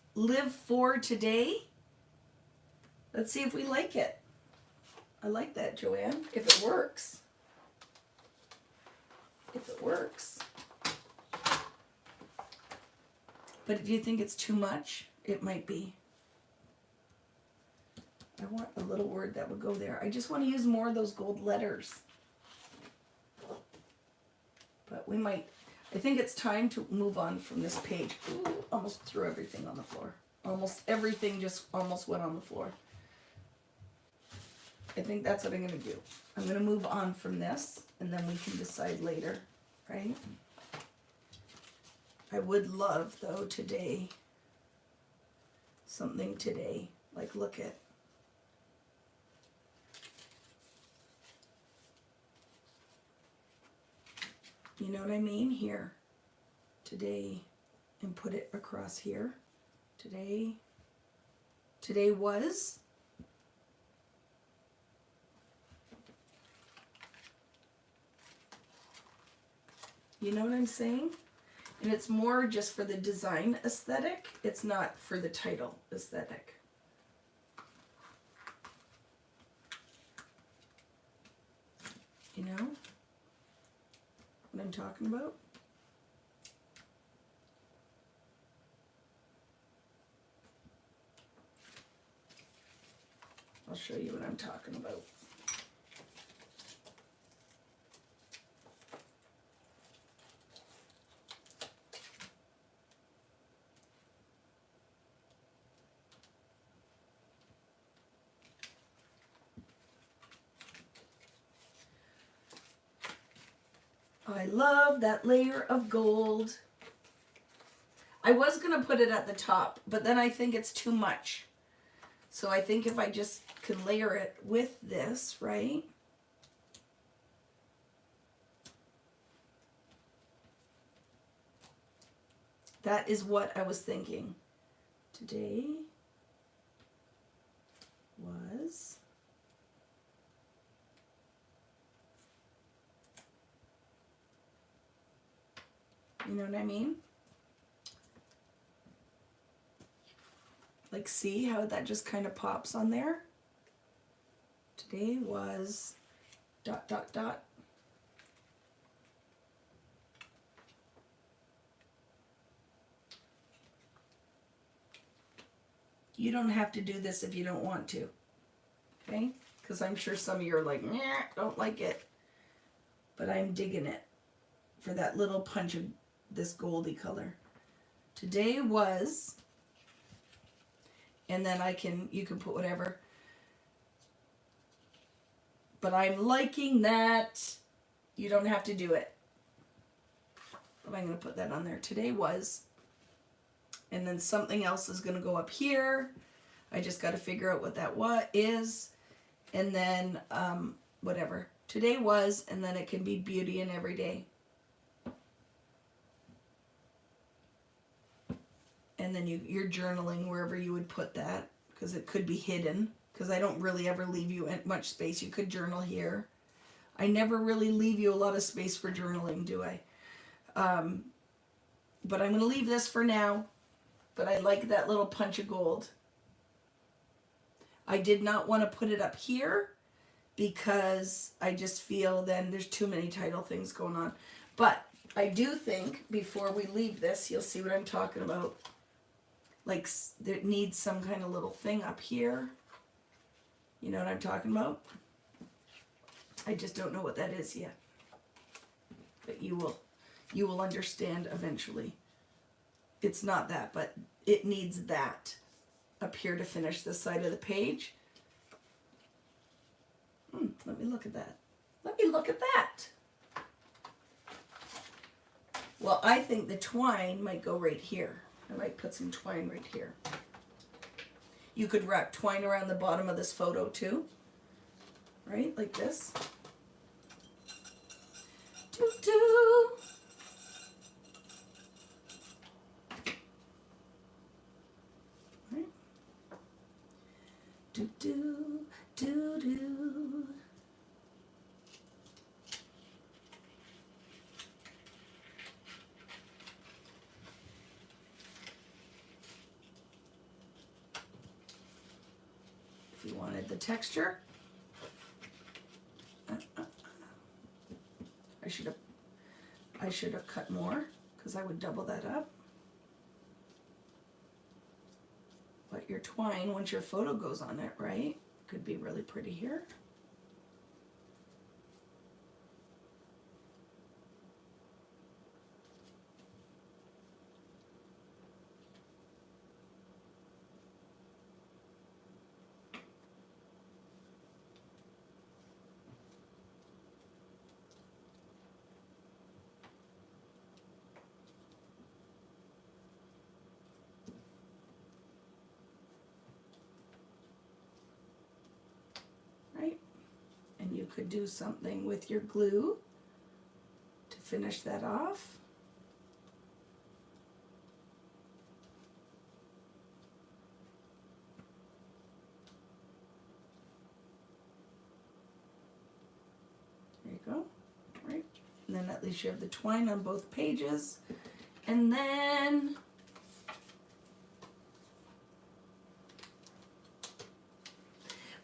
S1: for today. Let's see if we like it. I like that, Joanne. If it works. If it works. But do you think it's too much? It might be. I want a little word that would go there. I just want to use more of those gold letters. But we might, I think it's time to move on from this page. Ooh, almost threw everything on the floor. Almost everything just almost went on the floor. I think that's what I'm going to do. I'm going to move on from this, and then we can decide later, right? I would love, though, today, something today. Like, look at. You know what I mean? Here. Today. And put it across here. Today. Today was. You know what I'm saying? And it's more just for the design aesthetic. It's not for the title aesthetic. You know what I'm talking about? I'll show you what I'm talking about. I love that layer of gold. I was going to put it at the top, but then I think it's too much. So I think if I just can layer it with this, right? That is what I was thinking. Today was you know what I mean? Like, see how that just kind of pops on there? Today was ... You don't have to do this if you don't want to, okay? Because I'm sure some of you are like, nah, don't like it. But I'm digging it for that little punch of this goldy color. Today was, and then you can put whatever. But I'm liking that you don't have to do it. But I'm going to put that on there. Today was, and then something else is going to go up here. I just got to figure out what that is. And then whatever. Today was, and then it can be beauty in every day. And then you're journaling wherever you would put that, because it could be hidden, because I don't really ever leave you much space. You could journal here. I never really leave you a lot of space for journaling, do I? But I'm going to leave this for now. But I like that little punch of gold. I did not want to put it up here because I just feel then there's too many title things going on. But I do think before we leave this, you'll see what I'm talking about. Like, there needs some kind of little thing up here. You know what I'm talking about? I just don't know what that is yet. But you will understand eventually. It's not that, but it needs that up here to finish this side of the page. Let me look at that. Let me look at that. Well, I think the twine might go right here. I might put some twine right here. You could wrap twine around the bottom of this photo too. Right? Like this. Doo-doo. Right? Doo-doo, doo-doo. If you wanted the texture. I should have cut more because I would double that up. But your twine, once your photo goes on it, right, could be really pretty here. And you could do something with your glue to finish that off. There you go. Right. And then at least you have the twine on both pages. And then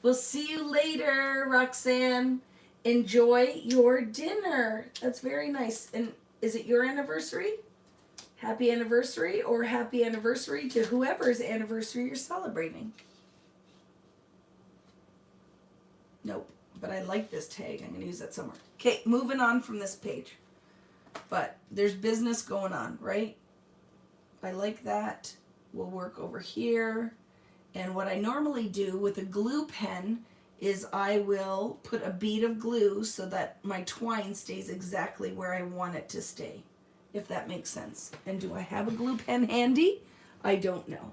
S1: we'll see you later, Roxanne. Enjoy your dinner. That's very nice. And is it your anniversary? Happy anniversary, or happy anniversary to whoever's anniversary you're celebrating. Nope, but I like this tag. I'm going to use that somewhere. Okay, moving on from this page. But there's business going on, right? I like that. We'll work over here. And what I normally do with a glue pen is I will put a bead of glue so that my twine stays exactly where I want it to stay, if that makes sense. And do I have a glue pen handy? I don't know.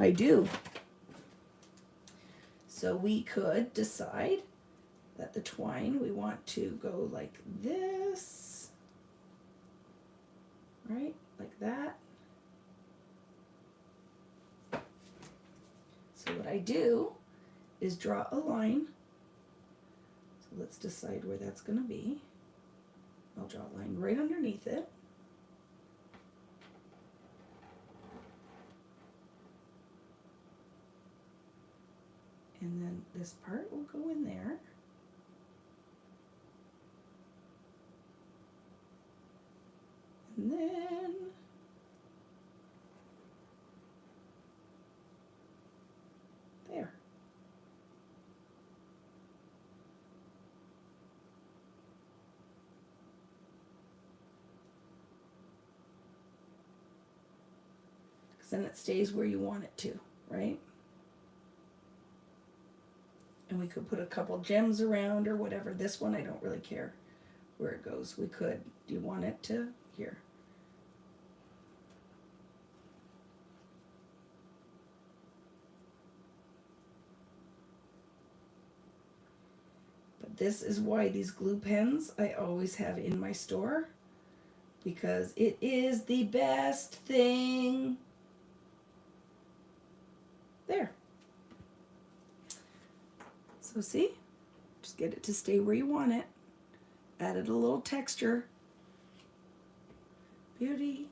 S1: I do. So we could decide that the twine, we want to go like this, right? Like that. So what I do is draw a line. So let's decide where that's going to be. I'll draw a line right underneath it. And then this part will go in there. And then there. Because then it stays where you want it to, right? And we could put a couple gems around or whatever. This one, I don't really care where it goes. We could. Do you want it to? Here. But this is why these glue pens I always have in my store, because it is the best thing. There. So see, just get it to stay where you want it. Added a little texture. Beauty.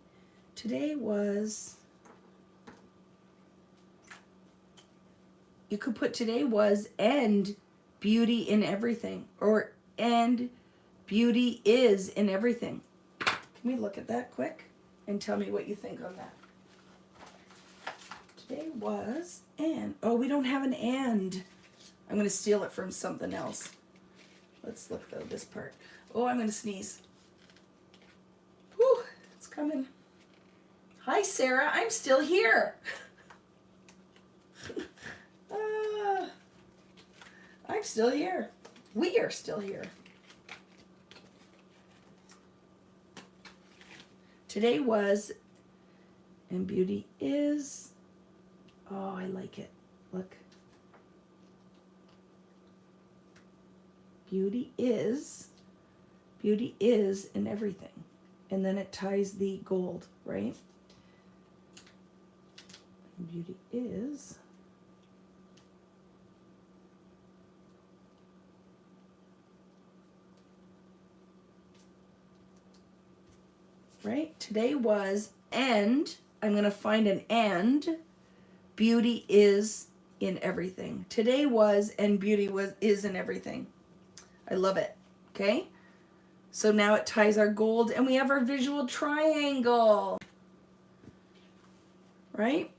S1: Today was, you could put today was and beauty in everything, or and beauty is in everything. Can we look at that quick and tell me what you think on that? Today was and, oh, we don't have an and. I'm going to steal it from something else. Let's look though, this part. Oh, I'm going to sneeze. Whew, it's coming. Hi, Sarah. I'm still here. I'm still here. We are still here. Today was, and beauty is. Oh, I like it. Look. Beauty is in everything. And then it ties the gold, right? And beauty is. Right? Today was, and, I'm going to find an and, beauty is in everything. Today was, and beauty is in everything. I love it. Okay? So now it ties our gold and we have our visual triangle. Right?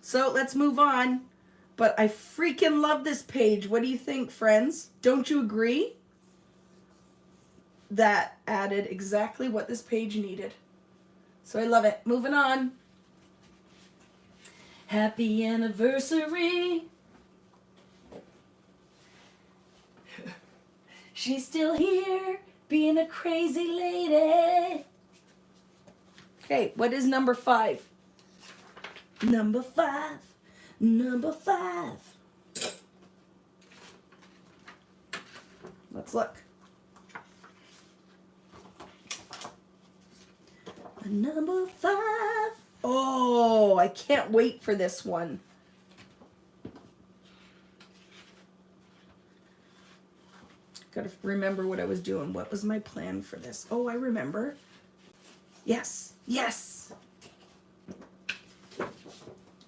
S1: So let's move on. But I freaking love this page. What do you think, friends? Don't you agree? That added exactly what this page needed. So I love it. Moving on. Happy anniversary. She's still here, being a crazy lady. Okay, what is number 5? Number 5. Number 5. Let's look. Number 5. Oh, I can't wait for this one. Gotta remember what I was doing. What was my plan for this? Oh, I remember. Yes, yes.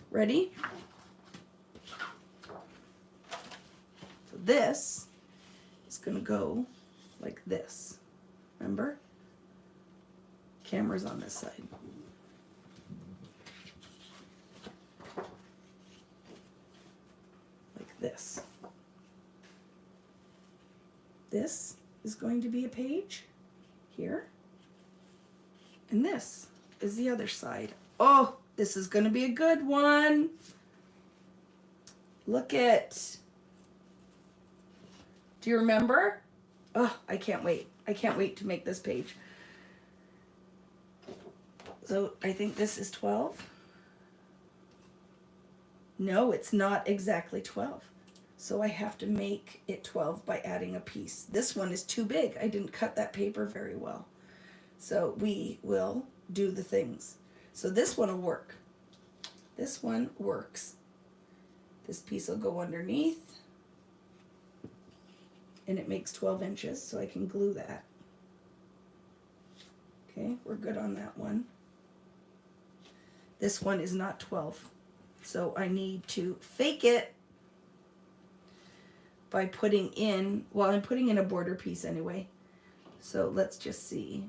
S1: Ready? So this is gonna go like this. Remember? Camera's on this side. Like this. This is going to be a page here. And this is the other side. Oh, this is going to be a good one. Look it. Do you remember? Oh, I can't wait. I can't wait to make this page. So I think this is 12. No, it's not exactly 12. So I have to make it 12 by adding a piece. This one is too big. I didn't cut that paper very well. So we will do the things. So this one will work. This one works. This piece will go underneath. And it makes 12 inches, so I can glue that. Okay, we're good on that one. This one is not 12. So I need to fake it by putting in, well, I'm putting in a border piece anyway. So let's just see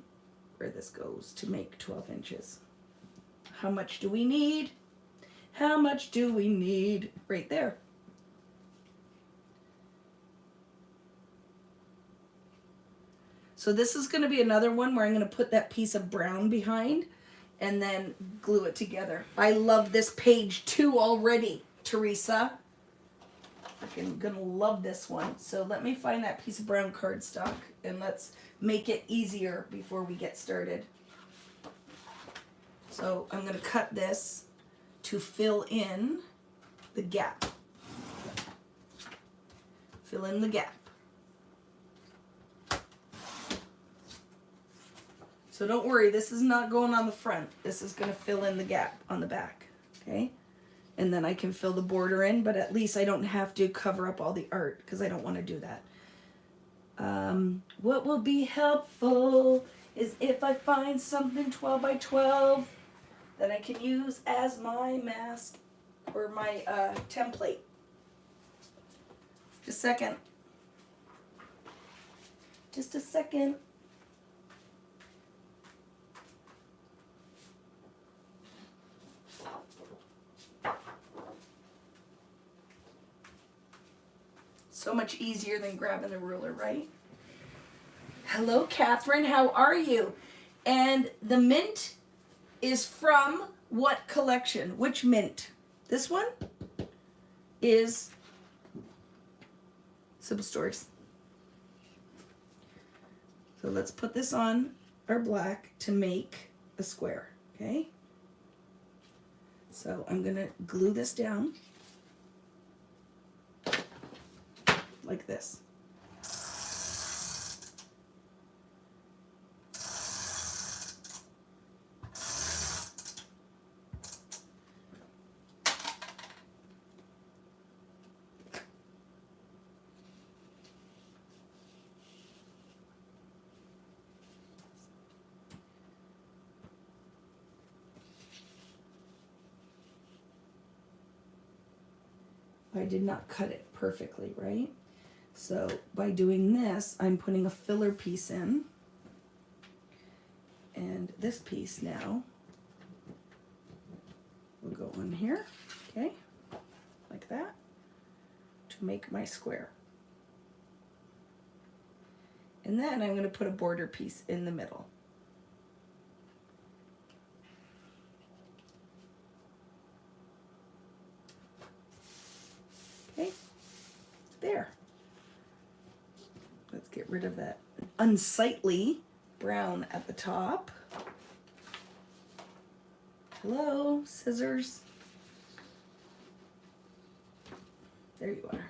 S1: where this goes to make 12 inches. How much do we need? How much do we need? Right there. So this is going to be another one where I'm going to put that piece of brown behind and then glue it together. I love this page 2 already, Teresa. I'm going to love this one. So let me find that piece of brown cardstock and let's make it easier before we get started. So I'm going to cut this to fill in the gap. Fill in the gap. So don't worry, this is not going on the front. This is going to fill in the gap on the back, okay? And then I can fill the border in, but at least I don't have to cover up all the art because I don't want to do that. What will be helpful is if I find something 12 by 12 that I can use as my mask or my template. Just a second. Just a second. So much easier than grabbing the ruler, right? Hello, Catherine. How are you? And the mint is from what collection? Which mint? This one is Simple Stories. So let's put this on our black to make a square, okay? So I'm going to glue this down like this. I did not cut it perfectly, right? So by doing this, I'm putting a filler piece in. And this piece now will go on here, okay? Like that, to make my square. And then I'm going to put a border piece in the middle. Okay, there. Let's get rid of that unsightly brown at the top. Hello, scissors. There you are.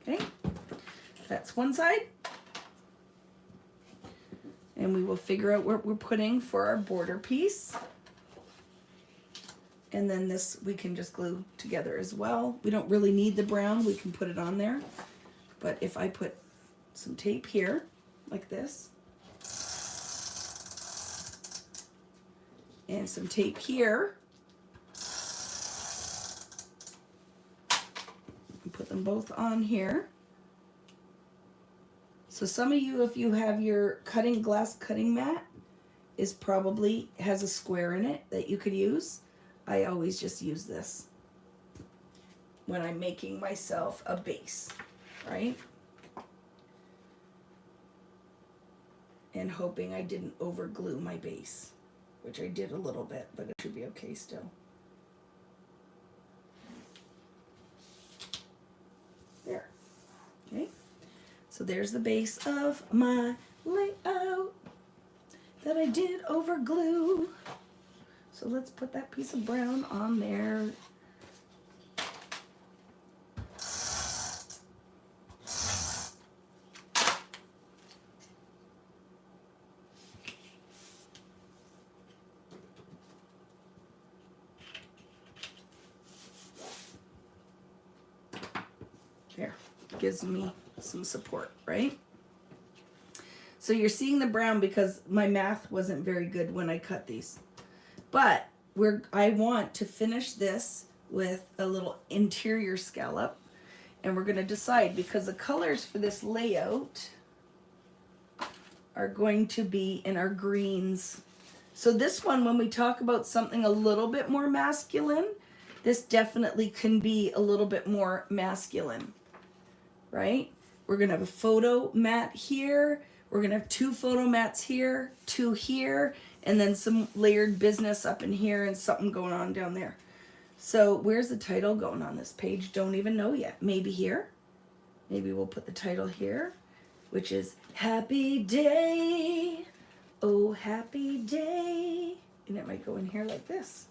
S1: Okay, that's one side. And we will figure out what we're putting for our border piece. And then this we can just glue together as well. We don't really need the brown, we can put it on there. But if I put some tape here, like this, and some tape here, and put them both on here. So some of you, if you have your glass cutting mat, is probably has a square in it that you could use. I always just use this when I'm making myself a base, right? And hoping I didn't over glue my base, which I did a little bit, but it should be okay still. There, okay? So there's the base of my layout that I did over glue. So let's put that piece of brown on there. There, gives me some support, right? So you're seeing the brown because my math wasn't very good when I cut these. But I want to finish this with a little interior scallop. And we're going to decide, because the colors for this layout are going to be in our greens. So this one, when we talk about something a little bit more masculine, this definitely can be a little bit more masculine, right? We're going to have a photo mat here. We're going to have 2 photo mats here, 2 here, and then some layered business up in here and something going on down there. So where's the title going on this page? Don't even know yet. Maybe here. Maybe we'll put the title here, which is Happy Day. Oh, happy day. And it might go in here like this,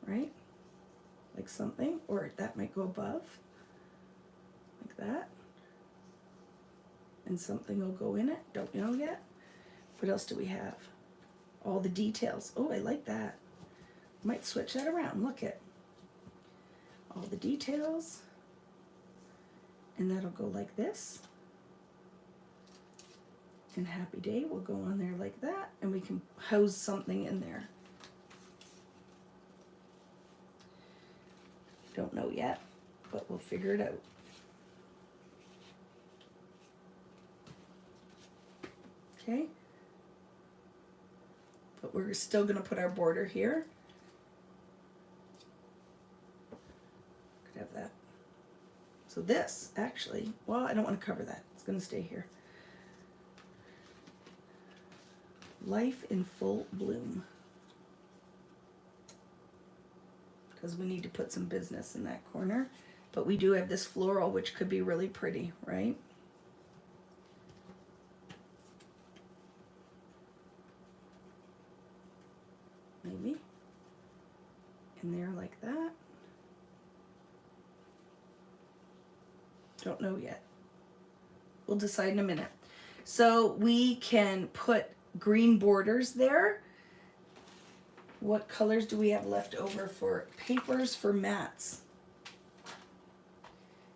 S1: right? Like something, or that might go above, like that. And something will go in it. Don't know yet. What else do we have? All the details. Oh, I like that. Might switch that around. Look at all the details. And that'll go like this. And Happy Day will go on there like that. And we can house something in there. Don't know yet, but we'll figure it out. Okay. But we're still going to put our border here. Could have that. So this, actually, well, I don't want to cover that. It's going to stay here. Life in full bloom. Because we need to put some business in that corner. But we do have this floral, which could be really pretty, right? Maybe. In there like that. Don't know yet. We'll decide in a minute. So we can put green borders there. What colors do we have left over for papers for mats?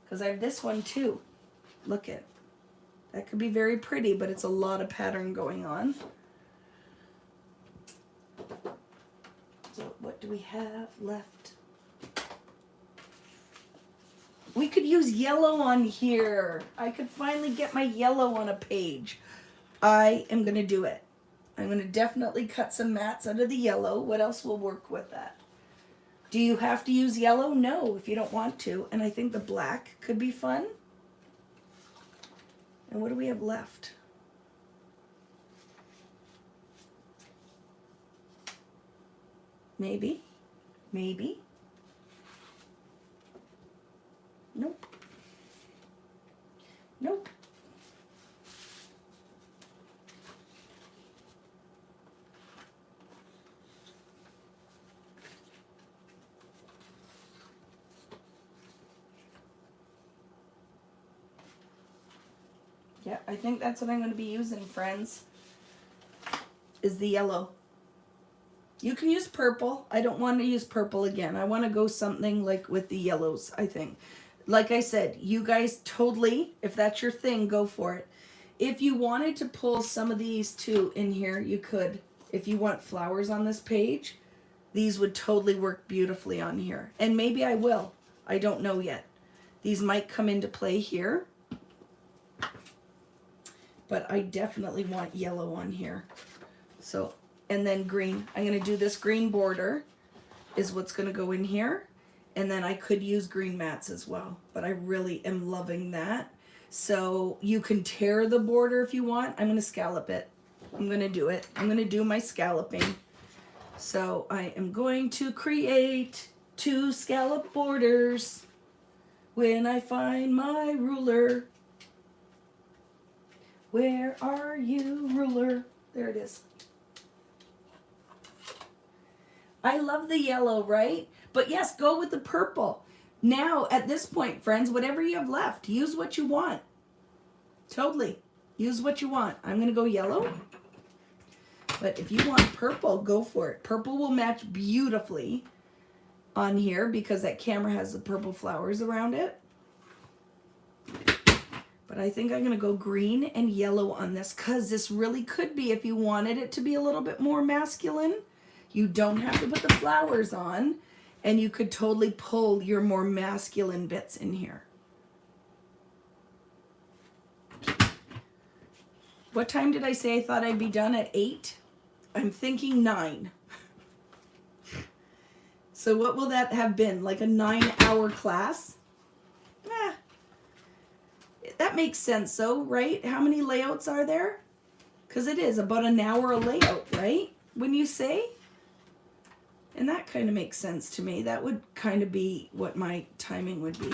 S1: Because I have this one too. Look at that. Could be very pretty, but it's a lot of pattern going on. So what do we have left? We could use yellow on here. I could finally get my yellow on a page. I am going to do it. I'm going to definitely cut some mats out of the yellow. What else will work with that? Do you have to use yellow? No, if you don't want to. And I think the black could be fun. And what do we have left? Maybe. Maybe. Nope. Nope. Yeah, I think that's what I'm going to be using, friends, is the yellow. You can use purple. I don't want to use purple again. I want to go something like with the yellows, I think. Like I said, you guys totally, if that's your thing, go for it. If you wanted to pull some of these too in here, you could. If you want flowers on this page, these would totally work beautifully on here. And maybe I will. I don't know yet. These might come into play here. But I definitely want yellow on here. So, and then green. I'm going to do this green border is what's going to go in here. And then I could use green mats as well. But I really am loving that. So you can tear the border if you want. I'm going to scallop it. I'm going to do it. I'm going to do my scalloping. So I am going to create 2 scallop borders when I find my ruler. Where are you, ruler? There it is. I love the yellow, right? But yes, go with the purple. Now, at this point, friends, whatever you have left, use what you want. Totally. Use what you want. I'm going to go yellow. But if you want purple, go for it. Purple will match beautifully on here because that camera has the purple flowers around it. But I think I'm going to go green and yellow on this because this really could be, if you wanted it to be a little bit more masculine, you don't have to put the flowers on, and you could totally pull your more masculine bits in here. What time did I say I thought I'd be done? At 8? I'm thinking 9. So what will that have been? Like a 9-hour class? That makes sense, though, right? How many layouts are there? Because it is about an hour a layout, right? When you say? And that kind of makes sense to me. That would kind of be what my timing would be.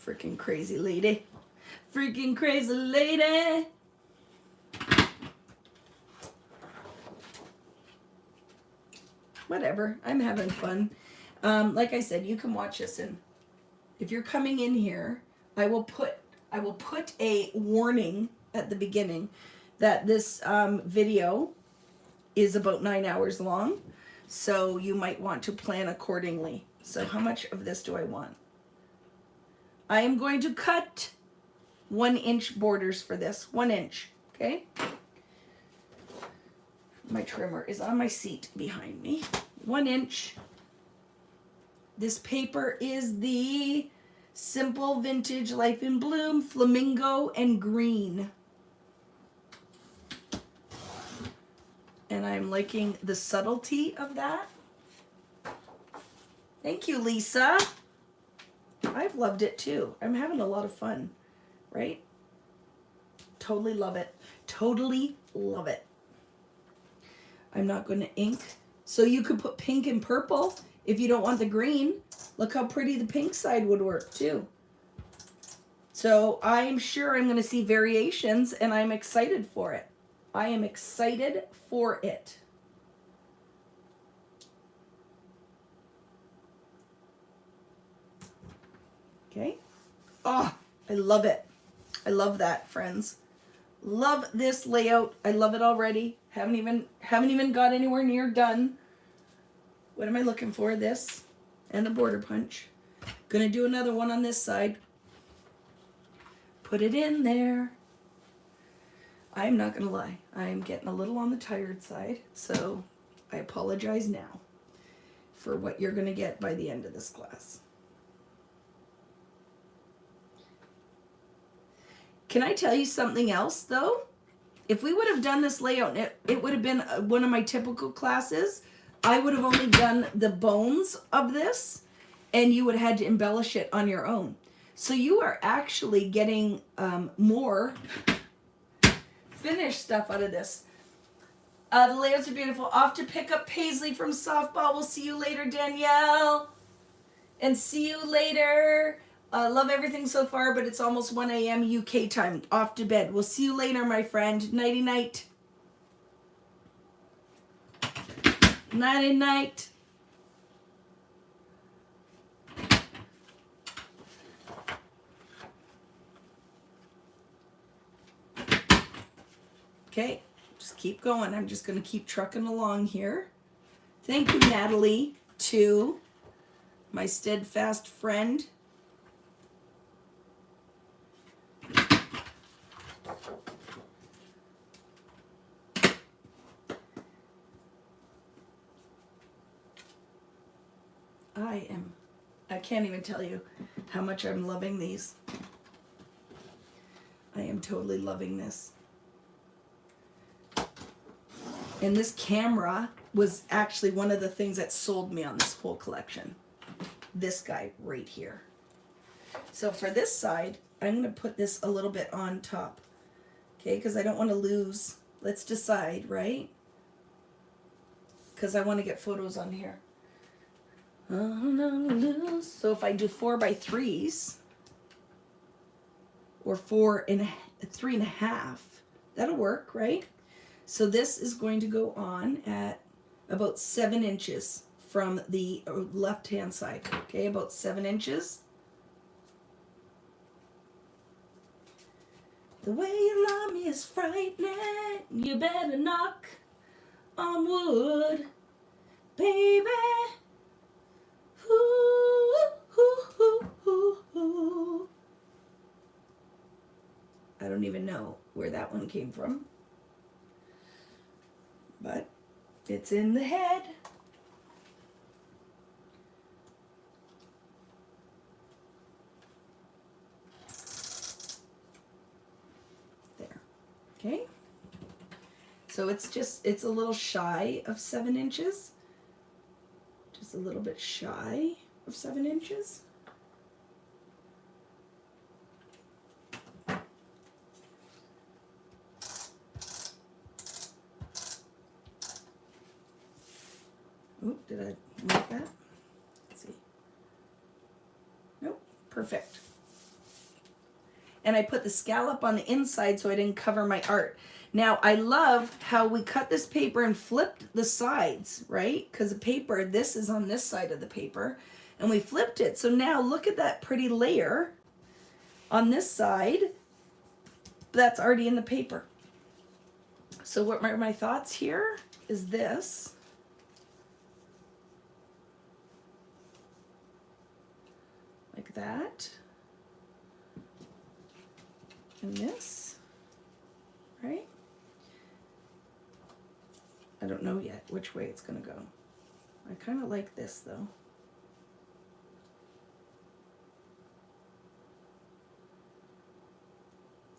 S1: Freaking crazy lady. Freaking crazy lady. Whatever. I'm having fun. Like I said, you can watch this, and if you're coming in here, I will put a warning at the beginning that this video is about 9 hours long, so you might want to plan accordingly. So how much of this do I want? I am going to cut 1-inch borders for this. 1 inch, okay? My trimmer is on my seat behind me. 1 inch. This paper is the Simple Vintage Life in Bloom Flamingo and Green. And I'm liking the subtlety of that. Thank you, Lisa. I've loved it too. I'm having a lot of fun, right? Totally love it. Totally love it. I'm not going to ink. So you could put pink and purple if you don't want the green. Look how pretty the pink side would work too. So I am sure I'm going to see variations, and I'm excited for it. I am excited for it. Okay. Oh, I love it. I love that, friends. Love this layout. I love it already. Haven't even got anywhere near done. What am I looking for? This and a border punch. Gonna do another one on this side. Put it in there. I'm not gonna lie. I'm getting a little on the tired side, so I apologize now for what you're gonna get by the end of this class. Can I tell you something else, though? If we would have done this layout, it would have been one of my typical classes. I would have only done the bones of this, and you would have had to embellish it on your own. So you are actually getting more finished stuff out of this. The layouts are beautiful. Off to pick up Paisley from softball. We'll see you later, Danielle. And see you later. Love everything so far, but it's almost 1 a.m. UK time. Off to bed. We'll see you later, my friend. Nighty night. Nighty night. Okay, just keep going. I'm just going to keep trucking along here. Thank you, Natalie, to my steadfast friend. I can't even tell you how much I'm loving these. I am totally loving this. And this camera was actually one of the things that sold me on this whole collection. This guy right here. So for this side, I'm going to put this a little bit on top. Okay, because I don't want to lose. Let's decide, right? Because I want to get photos on here. So if I do 4x3s, or 3.5. That'll work, right? So this is going to go on at about 7 inches from the left-hand side. Okay, about 7 inches. The way you love me is frightening. You better knock on wood, baby. Ooh, ooh, ooh, ooh, ooh. I don't even know where that one came from, but it's in the head. There. Okay. So it's a little shy of 7 inches. Just a little bit shy of 7 inches. Oh, did I move that? Let's see. Nope, perfect. And I put the scallop on the inside so I didn't cover my art. Now, I love how we cut this paper and flipped the sides, right? Because the paper, this is on this side of the paper, and we flipped it. So now look at that pretty layer on this side that's already in the paper. So what my thoughts here is this. Like that. And this, right? I don't know yet which way it's going to go. I kind of like this though.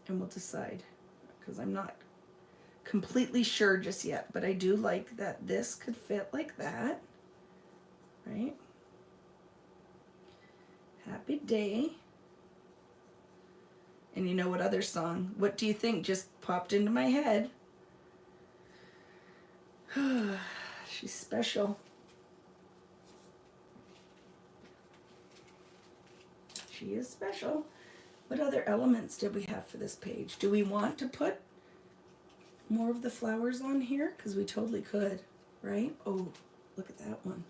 S1: And we'll decide, because I'm not completely sure just yet, but I do like that this could fit like that, right? Happy day. And you know what other song? What do you think just popped into my head? She's special. She is special. What other elements did we have for this page? Do we want to put more of the flowers on here? Because we totally could, right? Oh, look at that one.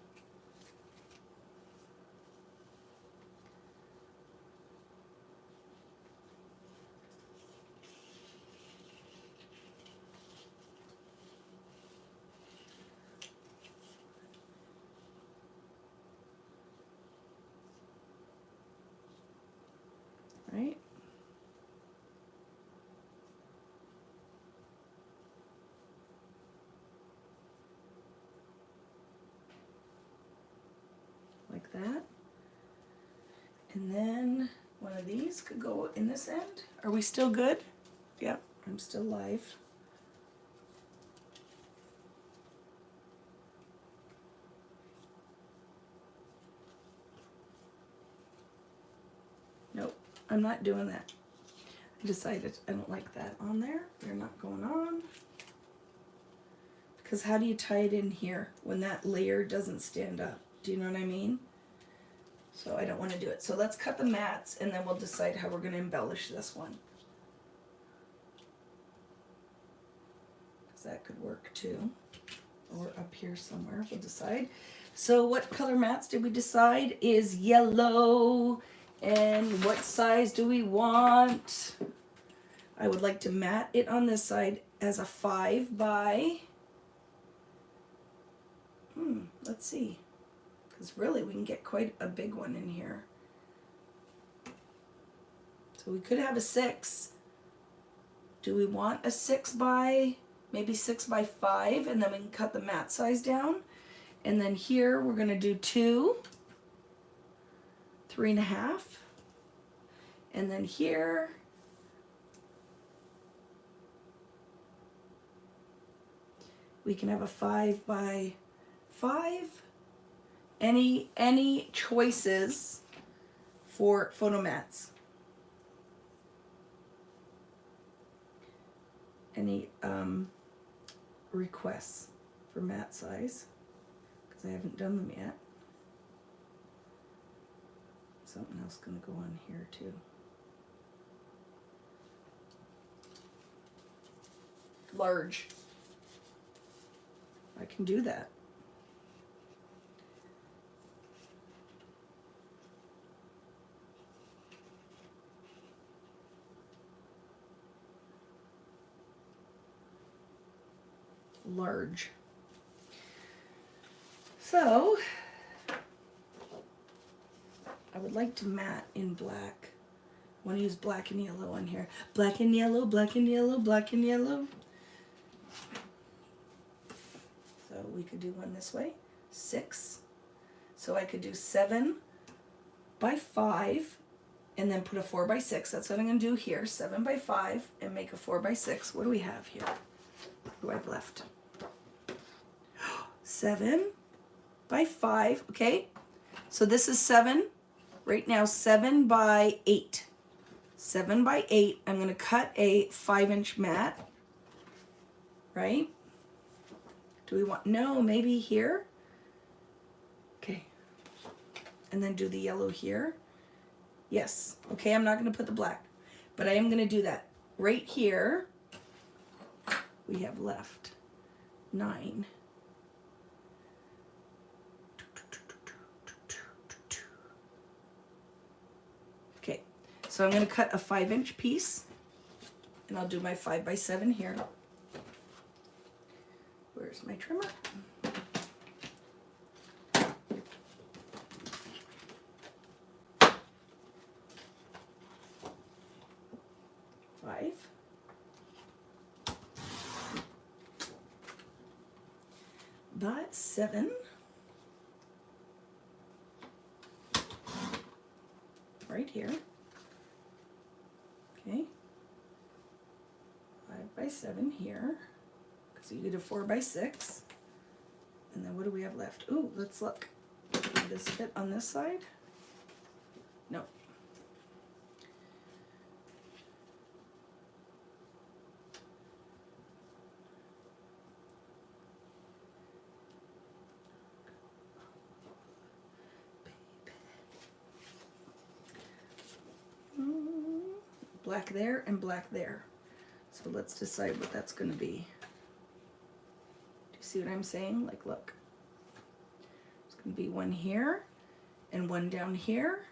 S1: Right? Like that. And then one of these could go in this end. Are we still good? Yep, I'm still live. Nope, I'm not doing that. I decided I don't like that on there. They're not going on. Because how do you tie it in here when that layer doesn't stand up? Do you know what I mean? So I don't want to do it. So let's cut the mats and then we'll decide how we're going to embellish this one. Because that could work too. Or up here somewhere, we'll decide. So what color mats did we decide is yellow? And what size do we want? I would like to mat it on this side as a 5 by, let's see. Because really we can get quite a big one in here. So we could have a 6. Do we want a 6 by, maybe 6 by 5, and then we can cut the mat size down. And then here we're going to do 2, 3.5. And then here, we can have a 5 by 5. Any choices for photo mats? Any requests for mat size? Because I haven't done them yet. Something else gonna go on here too. large. I can do that. Large. So I would like to matte in black. I want to use black and yellow on here. Black and yellow, black and yellow, black and yellow. So we could do one this way. 6. So I could do 7 by 5 and then put a 4 by 6. That's what I'm going to do here. 7 by 5 and make a 4 by 6. What do we have here? What do I have left? 7 by 5. Okay. So this is 7. Right now 7 by 8. 7 by 8. I'm going to cut a 5-inch mat. Right? Do we want, no, maybe here? Okay. And then do the yellow here. Yes. Okay, I'm not going to put the black, but I am going to do that. Right here, we have left 9. Okay, so I'm going to cut a 5-inch piece, and I'll do my 5 by 7 here. Where's my trimmer? By 7. Right here. Okay. 5 by 7 here. Because you get a 4 by 6. And then what do we have left? Ooh, let's look. Does this fit on this side? No. Black there and black there. So let's decide what that's going to be. Do you see what I'm saying? Like, look. It's going to be one here and one down here.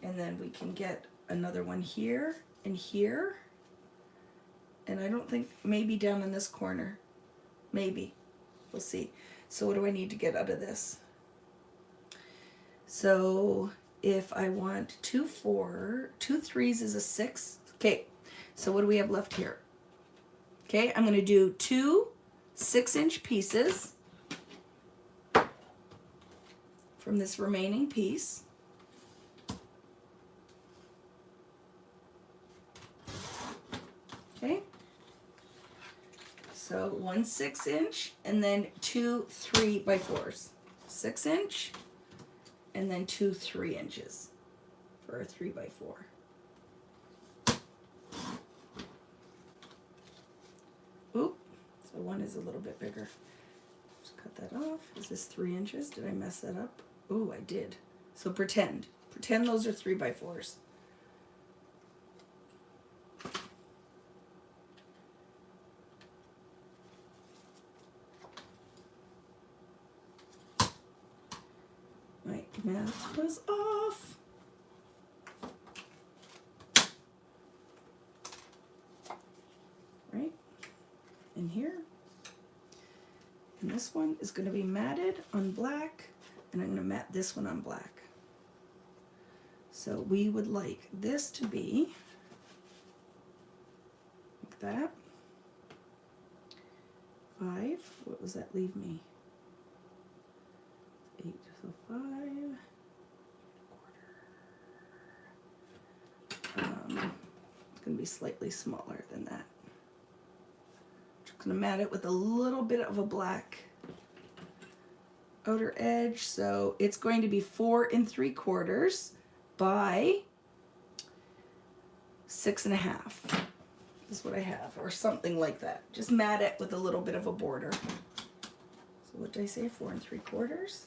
S1: And then we can get another one here and here. And I don't think, maybe down in this corner. Maybe. We'll see. So what do I need to get out of this? So if I want 2 3s is a 6. Okay, so what do we have left here? Okay, I'm going to do 2 6-inch pieces from this remaining piece. Okay, so 1 6-inch and then 2 3 by 4s. 6-inch. And then 2 3 inches for a 3 by 4. Oop, so one is a little bit bigger. Just cut that off. Is this 3 inches? Did I mess that up? Oh, I did. So pretend those are 3 by 4s. Math was off. Right in here. And this one is going to be matted on black, and I'm going to matte this one on black. So we would like this to be like that. 5. What does that leave me? 8, so 5. It's going to be slightly smaller than that. Just going to mat it with a little bit of a black outer edge. So it's going to be 4 3/4 by 6 1/2. This is what I have, or something like that. Just mat it with a little bit of a border. So what did I say? 4 3/4.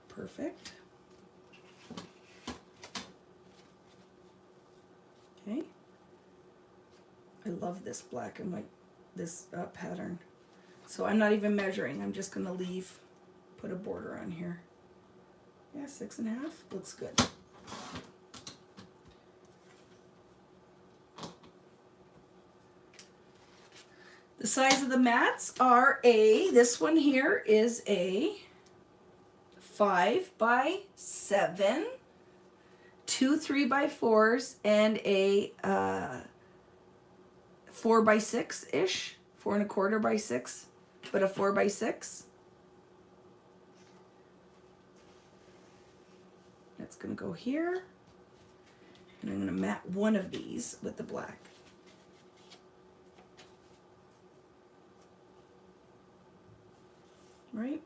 S1: Perfect. love this black and white, this pattern. So I'm not even measuring. I'm just going to put a border on here. Yeah, 6.5 looks good. The size of the mats are this one here is a 5 by 7, 2 3x4s, and a 4 by 6 ish, 4 1/4 by 6, but a 4 by 6. That's gonna go here, and I'm gonna mat one of these with the black. Right?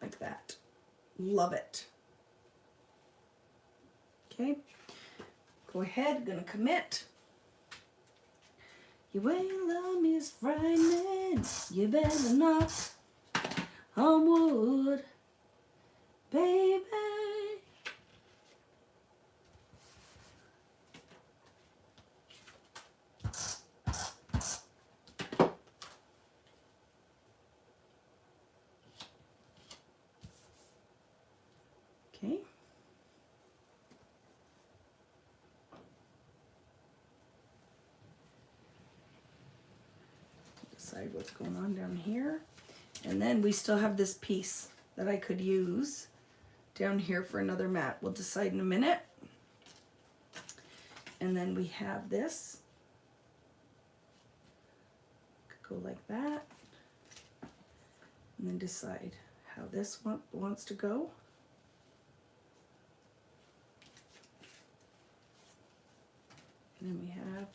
S1: Like that. Love it. Okay. Go ahead, gonna commit. You ain't love me is frightening. You better knock on wood, baby. Okay. Decide what's going on down here. And then we still have this piece that I could use down here for another mat. We'll decide in a minute. And then we have this. Could go like that. And then decide how this one wants to go. And then we have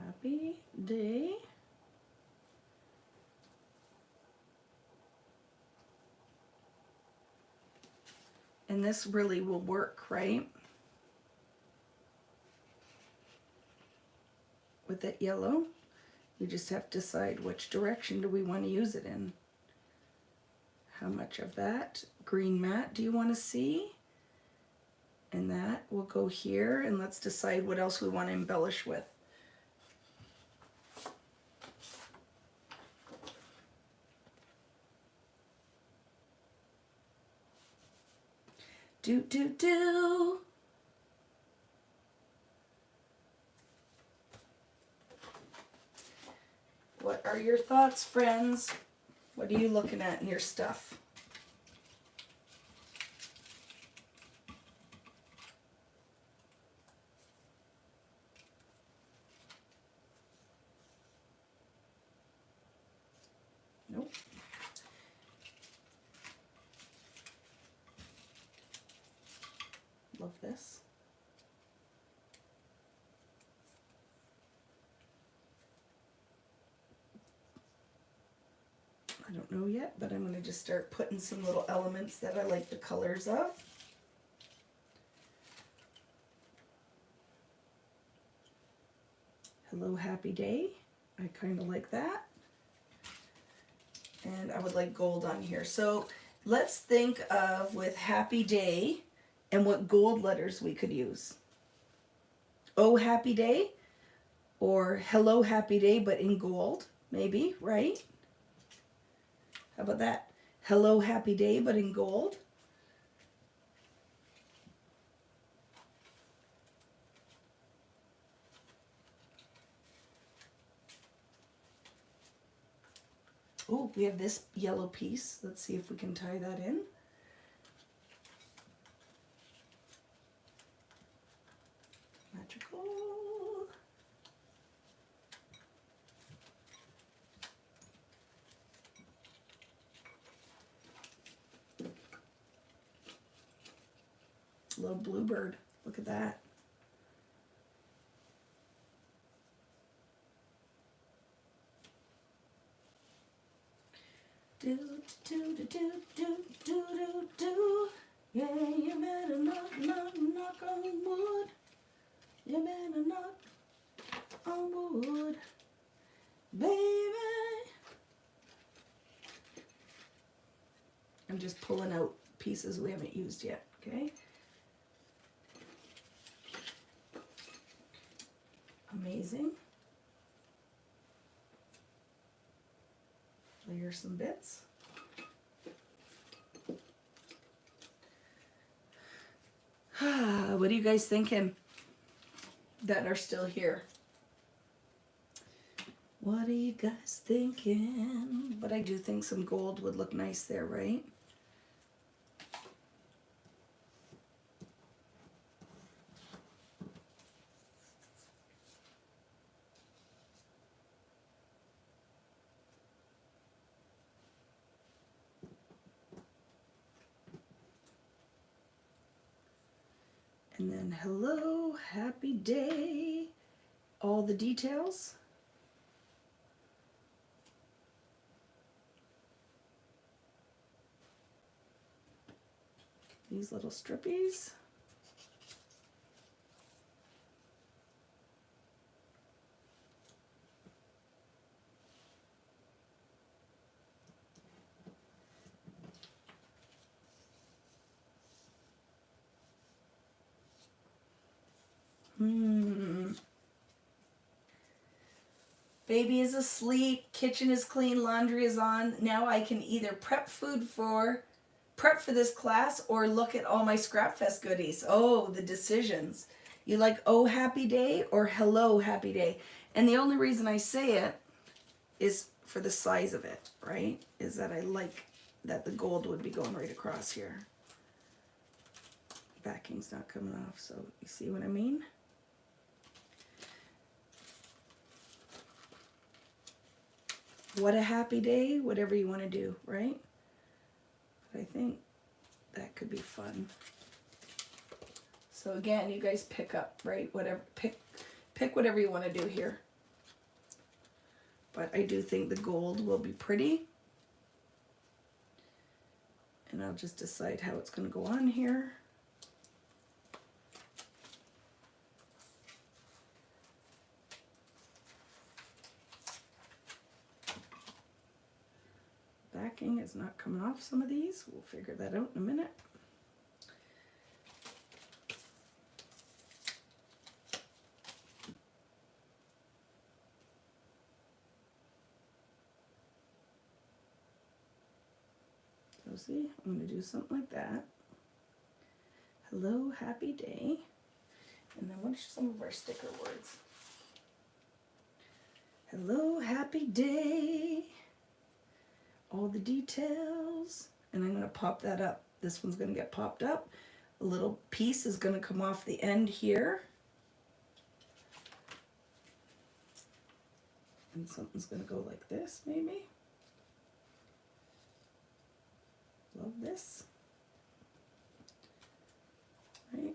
S1: Happy Day. And this really will work, right? With that yellow. We just have to decide which direction do we want to use it in. How much of that green mat do you want to see? And that will go here, and let's decide what else we want to embellish with. Do. What are your thoughts, friends? What are you looking at in your stuff? Nope. Love this. I don't know yet, but I'm going to just start putting some little elements that I like the colors of. Hello, Happy Day. I kind of like that. And I would like gold on here. So let's think of with Happy Day and what gold letters we could use. Oh, Happy Day, or Hello, Happy Day, but in gold, maybe, right? How about that? Hello, Happy Day, but in gold. Oh, we have this yellow piece. Let's see if we can tie that in. Magical. Little bluebird. Look at that. Do. Yeah, you better knock, knock, knock on wood. You better knock on wood, baby. I'm just pulling out pieces we haven't used yet, okay? Amazing. Layer some bits. What are you guys thinking that are still here? What are you guys thinking? But I do think some gold would look nice there, right? And then hello, happy day. All the details. These little strippies. Baby is asleep, kitchen is clean, laundry is on. Now I can either prep for this class or look at all my Scrap Fest goodies. Oh, the decisions. You like oh happy day or hello happy day? And the only reason I say it is for the size of it, right? Is that I like that the gold would be going right across here. Backing's not coming off, so you see what I mean? What a happy day, whatever you want to do, right? But I think that could be fun. So again, you guys pick up, right? Whatever, pick whatever you want to do here. But I do think the gold will be pretty. And I'll just decide how it's going to go on here. Backing is not coming off some of these. We'll figure that out in a minute. So see, I'm going to do something like that. Hello, happy day. And then what are some of our sticker words? Hello, happy day. All the details. And I'm going to pop that up. This one's going to get popped up. A little piece is going to come off the end here. And something's going to go like this, maybe. Love this. Right.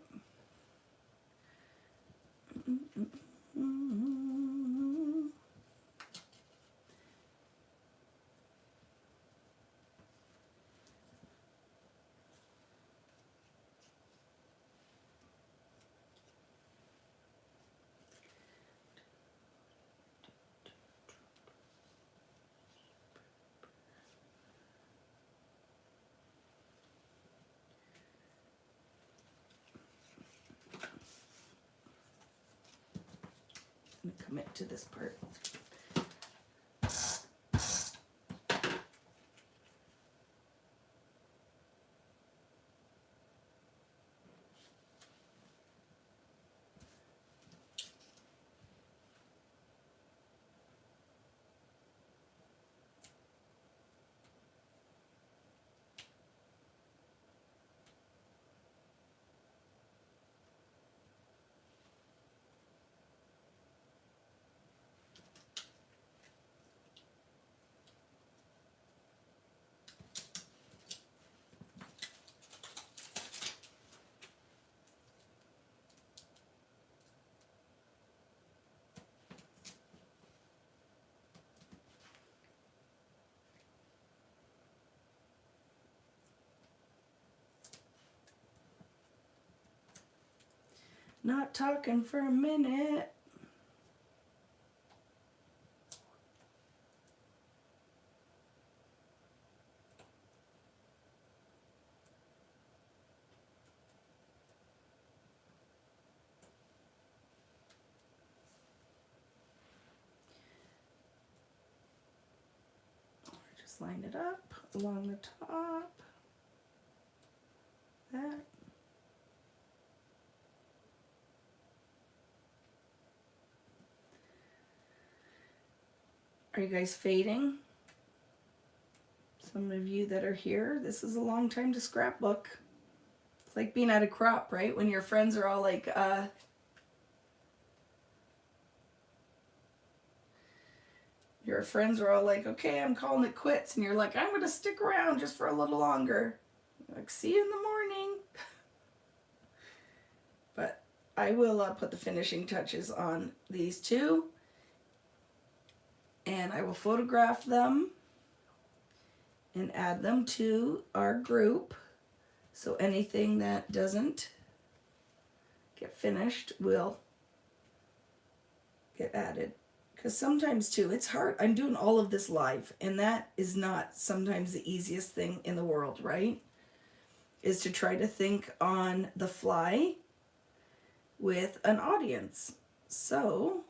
S1: I'm going to commit to this part. not talking for a minute. Just line it up along the top. That. Are you guys fading? Some of you that are here, this is a long time to scrapbook. It's like being at a crop, right? When your friends are all like, your friends are all like, okay, I'm calling it quits. And you're like, I'm going to stick around just for a little longer. Like, see you in the morning. But I will put the finishing touches on these two. And I will photograph them and add them to our group. So anything that doesn't get finished will get added. Because sometimes too, it's hard. I'm doing all of this live, and that is not sometimes the easiest thing in the world, right? Is to try to think on the fly with an audience. So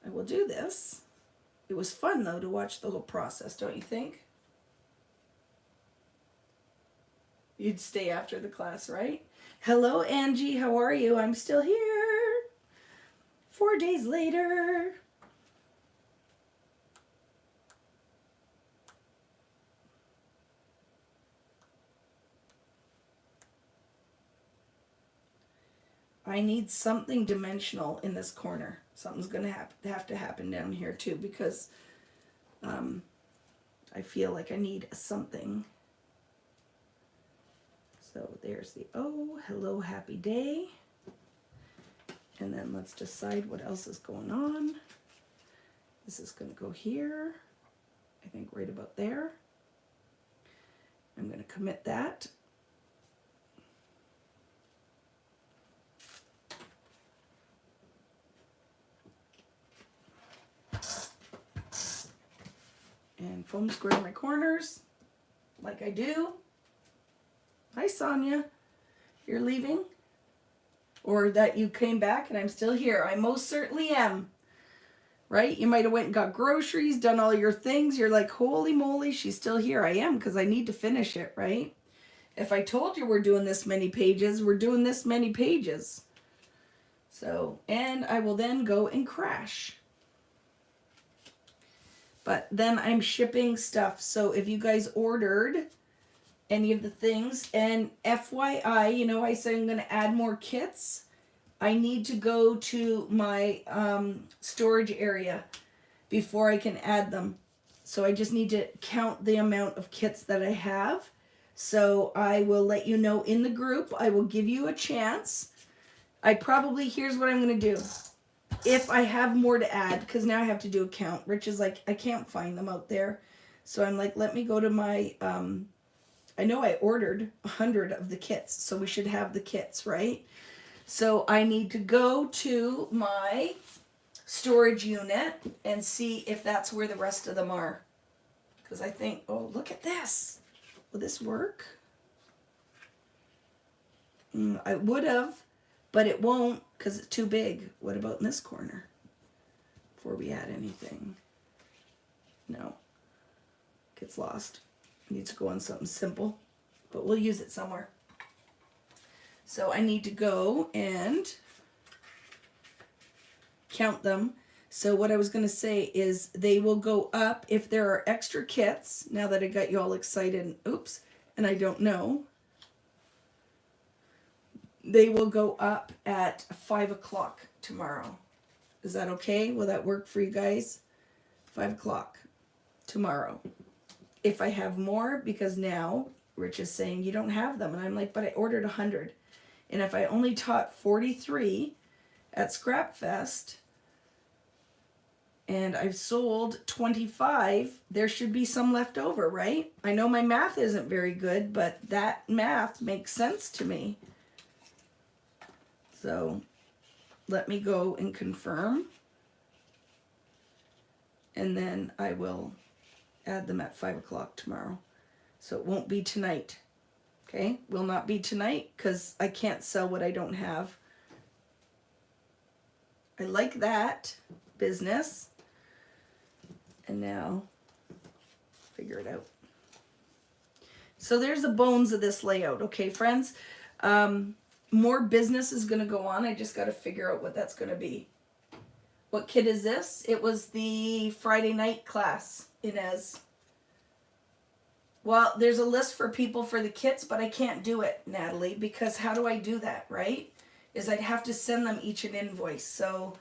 S1: I will do this. It was fun though to watch the whole process, don't you think? You'd stay after the class, right? Hello, Angie. How are you? I'm still here. 4 days later. I need something dimensional in this corner. Something's going to have to happen down here too, because I feel like I need something. So there's the oh, hello, happy day. And then let's decide what else is going on. This is going to go here. I think right about there. I'm going to commit that. And foam square my corners like I do. Hi, Sonia. You're leaving? Or that you came back and I'm still here. I most certainly am. Right? You might have went and got groceries, done all your things. You're like, holy moly, she's still here. I am, because I need to finish it, right? If I told you we're doing this many pages, we're doing this many pages. So, and I will then go and crash. But then I'm shipping stuff. So if you guys ordered any of the things, and FYI, you know, I said I'm going to add more kits. I need to go to my storage area before I can add them. So I just need to count the amount of kits that I have. So I will let you know in the group. I will give you a chance. Here's what I'm going to do. If I have more to add, because now I have to do a count. Rich is like, I can't find them out there. So I'm like, let me go to my, I know I ordered 100 of the kits, so we should have the kits, right? So I need to go to my storage unit and see if that's where the rest of them are. Because I think, oh, look at this. Will this work? I would have, but it won't because it's too big. What about in this corner? Before we add anything. No. Gets lost. Needs to go on something simple, but we'll use it somewhere. So I need to go and count them. So what I was going to say is they will go up if there are extra kits. Now that I got you all excited, oops, and I don't know. They will go up at 5 o'clock tomorrow. Is that okay? Will that work for you guys? 5 o'clock tomorrow. If I have more, because now Rich is saying you don't have them. And I'm like, but I ordered 100. And if I only taught 43 at Scrap Fest and I've sold 25, there should be some left over, right? I know my math isn't very good, but that math makes sense to me. So let me go and confirm. And then I will add them at 5 o'clock tomorrow. So it won't be tonight. Okay, will not be tonight because I can't sell what I don't have. I like that business. And now, figure it out. So there's the bones of this layout. Okay, friends. More business is going to go on. I just got to figure out what that's going to be. What kit is this? It was the Friday night class, Inez. Well, there's a list for people for the kits, but I can't do it, Natalie, because how do I do that, right? Is I'd have to send them each an invoice. So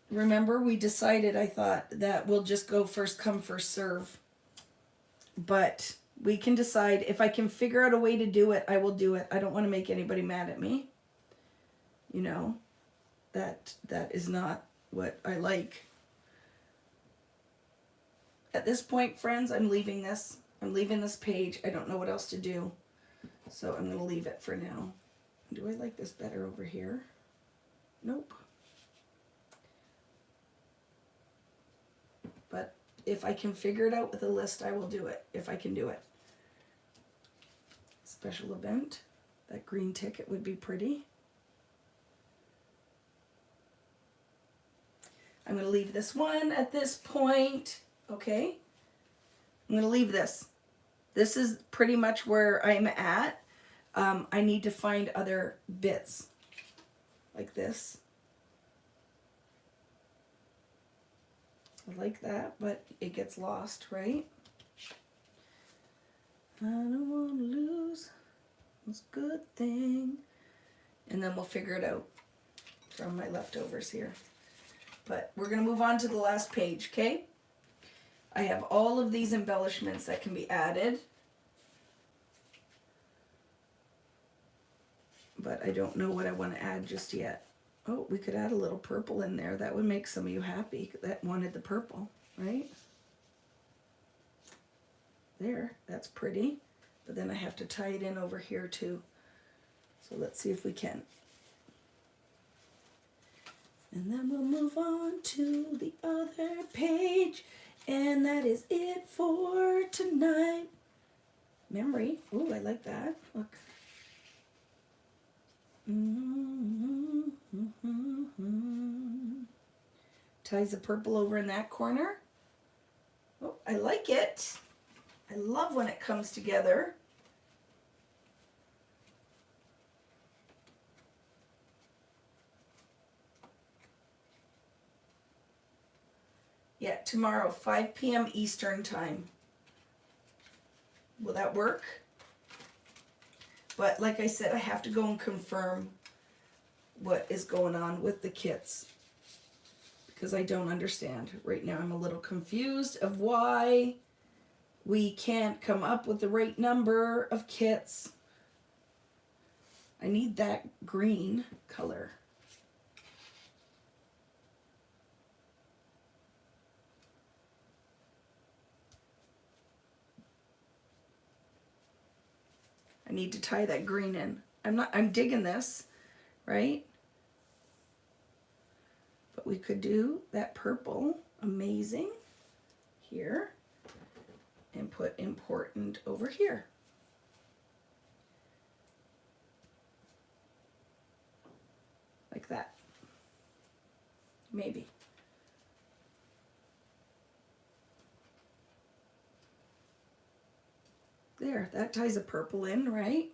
S1: remember, we decided, I thought, that we'll just go first come, first serve. But we can decide. If I can figure out a way to do it, I will do it. I don't want to make anybody mad at me. You know, that is not what I like. At this point, friends, I'm leaving this. I'm leaving this page. I don't know what else to do. So I'm going to leave it for now. Do I like this better over here? Nope. But if I can figure it out with a list, I will do it. If I can do it. Special event. That green ticket would be pretty. I'm going to leave this one at this point. Okay, I'm going to leave this. This is pretty much where I'm at. I need to find other bits like this. I like that, but it gets lost, right? I don't want to lose this good thing. And then we'll figure it out from my leftovers here. But we're going to move on to the last page, okay? I have all of these embellishments that can be added. But I don't know what I want to add just yet. Oh, we could add a little purple in there. That would make some of you happy that wanted the purple, right? There, that's pretty. But then I have to tie it in over here too. So let's see if we can. And then we'll move on to the other page. And that is it for tonight. Memory. Oh, I like that. Look. Ties the purple over in that corner. Oh, I like it. I love when it comes together. Yeah, tomorrow, 5 p.m. Eastern time. Will that work? But like I said, I have to go and confirm what is going on with the kits. Because I don't understand. Right now I'm a little confused of why we can't come up with the right number of kits. I need that green color. I need to tie that green in. I'm digging this, right? But we could do that purple, amazing, here, and put important over here. Like that. Maybe. There, that ties a purple in, right?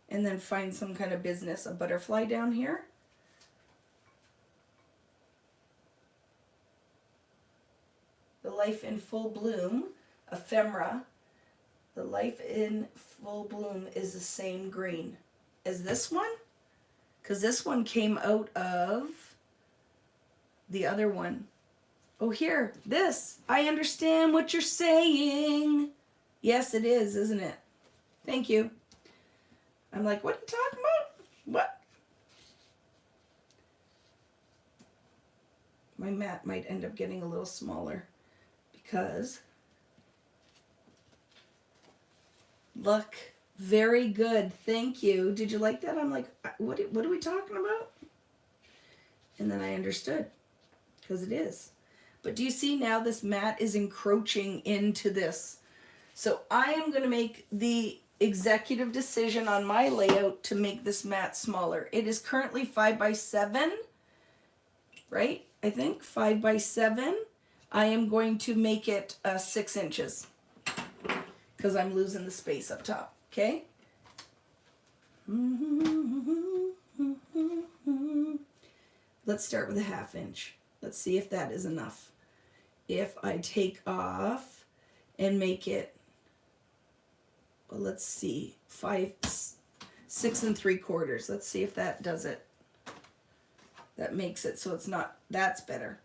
S1: And then find some kind of business, a butterfly down here. The Life in Full Bloom, ephemera. The Life in Full Bloom is the same green as this one. Because this one came out of the other one. Oh, here, this. I understand what you're saying. Yes, it is, isn't it? Thank you. I'm like, what are you talking about? What? My mat might end up getting a little smaller because look, Very good. Thank you. Did you like that? I'm like, what are we talking about? And then I understood, because it is. But do you see now this mat is encroaching into this? So I am going to make the executive decision on my layout to make this mat smaller. It is currently 5 by 7, right? I think 5 by 7. I am going to make it 6 inches because I'm losing the space up top. Okay. Let's start with a 1/2 inch. Let's see if that is enough. If I take off and make it, well, let's see, 6 3/4. Let's see if that does it. That makes it so it's not, that's better.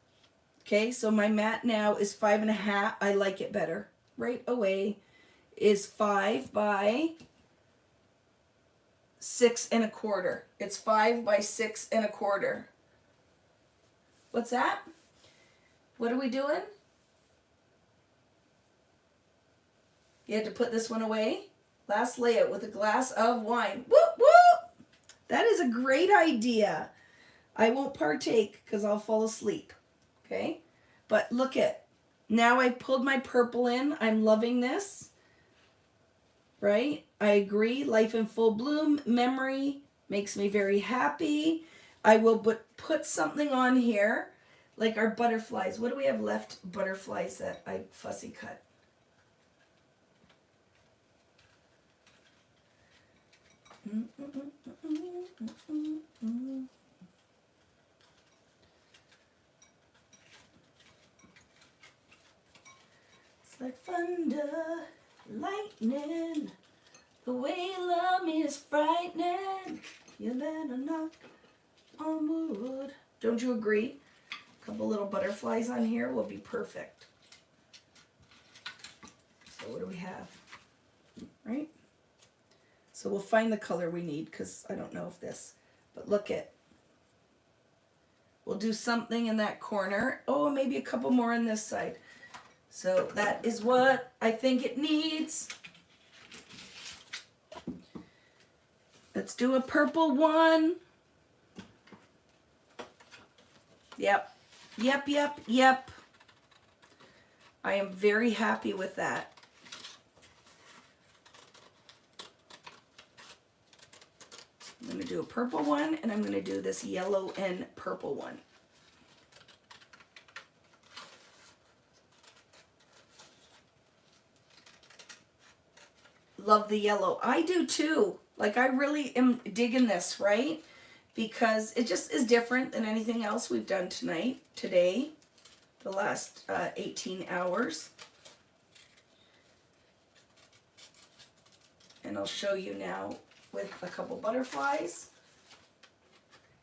S1: Okay, so my mat now is 5 1/2. I like it better. Right away is 5 by 6 1/4. It's 5 by 6 1/4. What's that? What are we doing? You had to put this one away. Last layout with a glass of wine. Whoop, whoop. That is a great idea. I won't partake because I'll fall asleep. Okay? But look at, now I pulled my purple in. I'm loving this. Right? I agree. Life in full bloom. Memory makes me very happy. I will put something on here like our butterflies. What do we have left? Butterflies that I fussy cut. It's like thunder, lightning, the way you love me is frightening. You better knock on wood. Don't you agree? A couple little butterflies on here will be perfect. So what do we have? Right? So we'll find the color we need because I don't know if this, but look at, we'll do something in that corner. Oh, maybe a couple more on this side. So that is what I think it needs. Let's do a purple one. Yep. Yep, yep, yep. I am very happy with that. I'm going to do a purple one, and I'm going to do this yellow and purple one. Love the yellow. I do too. Like, I really am digging this, right? Because it just is different than anything else we've done today, the last 18 hours. And I'll show you now with a couple butterflies.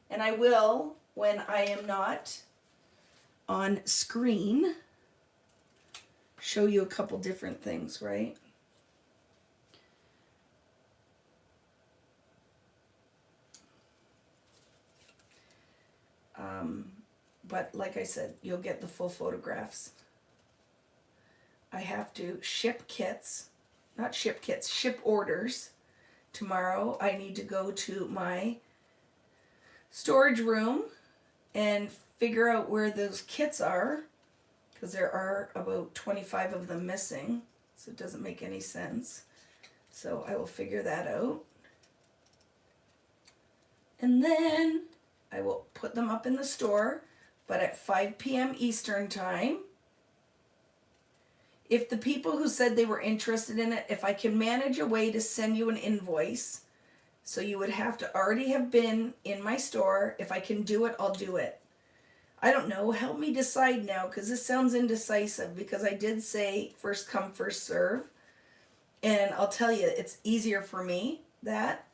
S1: And I will, when I am not on screen, show you a couple different things, right? But like I said, you'll get the full photographs. I have to ship orders. Tomorrow I need to go to my storage room and figure out where those kits are, because there are about 25 of them missing, so it doesn't make any sense. So I will figure that out. And then I will put them up in the store, but at 5 p.m. Eastern time. If the people who said they were interested in it, if I can manage a way to send you an invoice, so you would have to already have been in my store. If I can do it, I'll do it. I don't know. Help me decide now, because this sounds indecisive, because I did say first come, first serve. And I'll tell you, it's easier for me, that.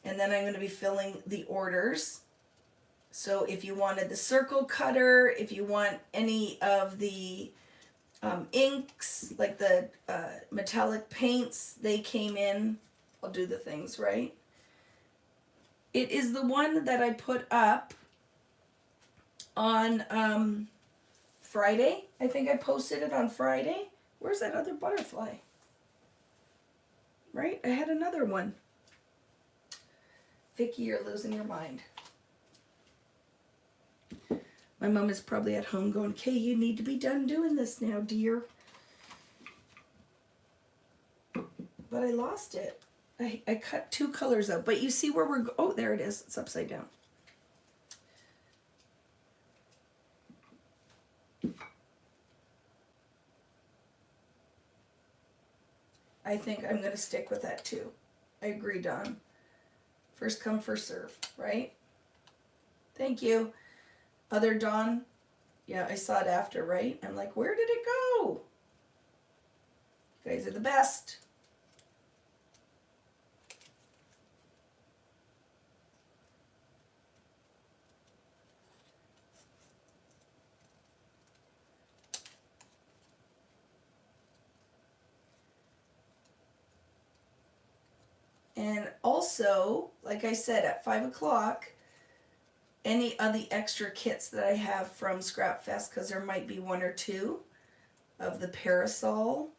S1: And then I'm going to be filling the orders. So if you wanted the circle cutter, if you want any of the inks, like the metallic paints, they came in. I'll do the things, right? It is the one that I put up on Friday. I think I posted it on Friday. Where's that other butterfly? right? I had another one. Vicki, you're losing your mind. My mom is probably at home going, "Kay, you need to be done doing this now, dear." But I lost it. I cut 2 colors out. But you see where we're oh, there it is. It's upside down. I think I'm going to stick with that too. I agree, Don. First come, first serve, right? Thank you. Other Don, yeah, I saw it after, right? I'm like, where did it go? You guys are the best. And also, like I said, at 5 o'clock, any of the extra kits that I have from Scrap Fest, because there might be 1 or 2 of the parasol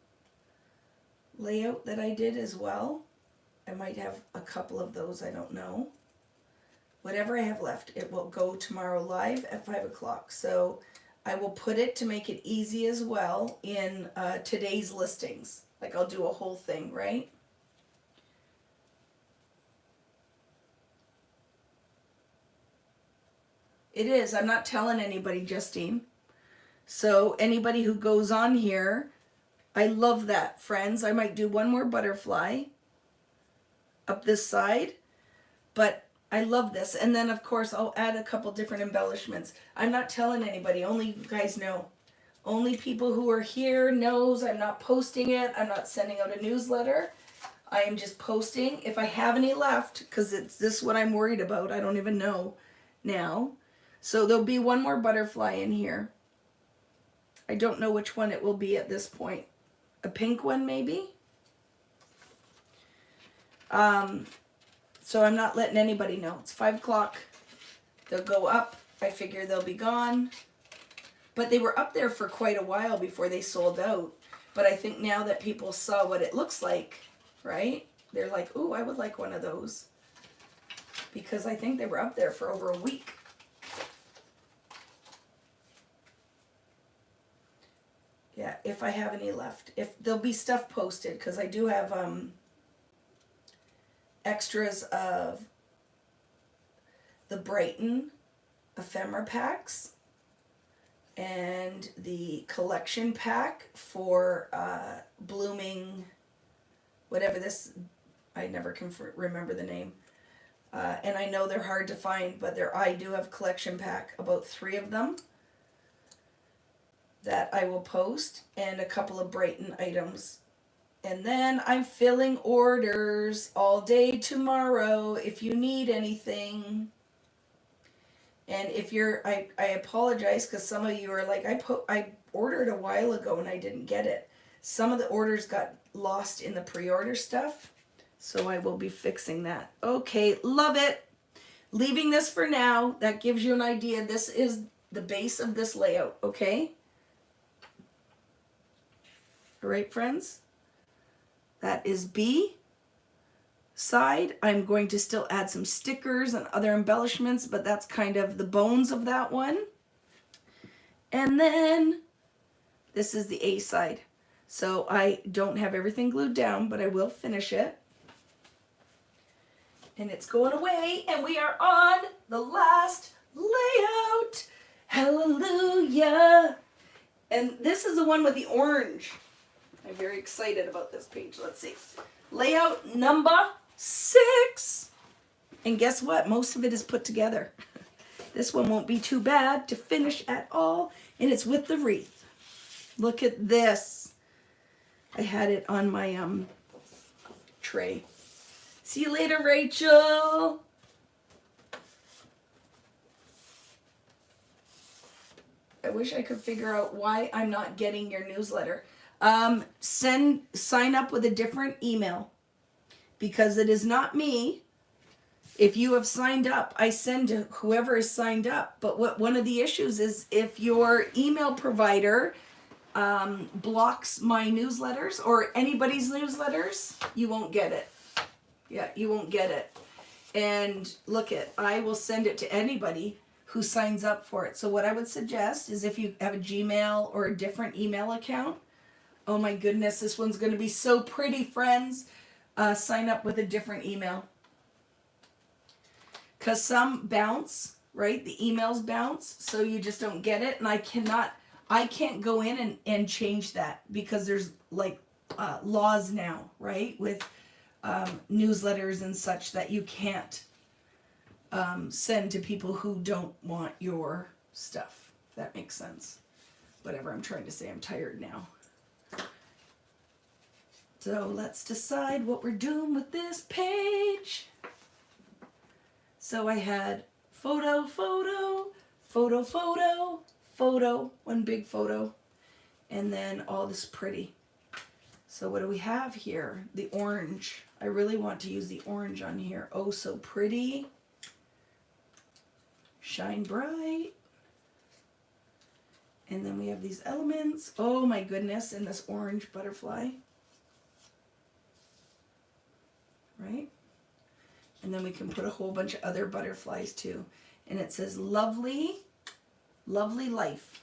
S1: layout that I did as well. I might have a couple of those, I don't know. Whatever I have left, it will go tomorrow live at 5 o'clock. So I will put it to make it easy as well in today's listings. Like I'll do a whole thing, right? It is. I'm not telling anybody, Justine. So anybody who goes on here, I love that, friends. I might do 1 more butterfly up this side, but I love this. And then, of course, I'll add a couple different embellishments. I'm not telling anybody. Only you guys know. Only people who are here knows. I'm not posting it. I'm not sending out a newsletter. I am just posting. If I have any left, because it's this what I'm worried about. I don't even know now. So there'll be 1 more butterfly in here. I don't know which one it will be at this point. A pink one, maybe? So I'm not letting anybody know. It's 5 o'clock. They'll go up. I figure they'll be gone. But they were up there for quite a while before they sold out. But I think now that people saw what it looks like, right? They're like, ooh, I would like one of those. Because I think they were up there for over a week. Yeah, if I have any left. If there'll be stuff posted, because I do have extras of the Brighton ephemera packs and the collection pack for blooming, whatever this, I never can remember the name. And I know they're hard to find, but I do have collection pack, about 3 of them that I will post, and a couple of Brighton items. And then I'm filling orders all day tomorrow if you need anything. And if you're, I apologize, because some of you are like, I ordered a while ago and I didn't get it. Some of the orders got lost in the pre-order stuff, so I will be fixing that. Okay, love it. Leaving this for now. That gives you an idea. This is the base of this layout, okay? All right, friends, that is B side. I'm going to still add some stickers and other embellishments, but that's kind of the bones of that one. And then this is the A side. So I don't have everything glued down, but I will finish it. And it's going away, and we are on the last layout. Hallelujah. And this is the one with the orange. I'm very excited about this page. Let's see. Layout number 6. And guess what? Most of it is put together. This one won't be too bad to finish at all. And it's with the wreath. Look at this. I had it on my tray. See you later, Rachel. I wish I could figure out why I'm not getting your newsletter. Sign up with a different email, because it is not me. If you have signed up, I send to whoever is signed up. But one of the issues is if your email provider blocks my newsletters or anybody's newsletters, you won't get it. Yeah, you won't get it. And look I will send it to anybody who signs up for it. So what I would suggest is if you have a Gmail or a different email account, oh my goodness, this one's going to be so pretty, friends. Sign up with a different email. Because some bounce, right? The emails bounce, so you just don't get it. And I can't go in and change that because there's like laws now, right? With newsletters and such that you can't send to people who don't want your stuff. If that makes sense. Whatever I'm trying to say, I'm tired now. So let's decide what we're doing with this page. So I had photo, photo, photo, photo, photo, one big photo, and then all this pretty. So what do we have here? The orange. I really want to use the orange on here. Oh, so pretty. Shine bright. And then we have these elements. Oh my goodness, and this orange butterfly. Right? And then we can put a whole bunch of other butterflies too. And it says lovely, lovely life.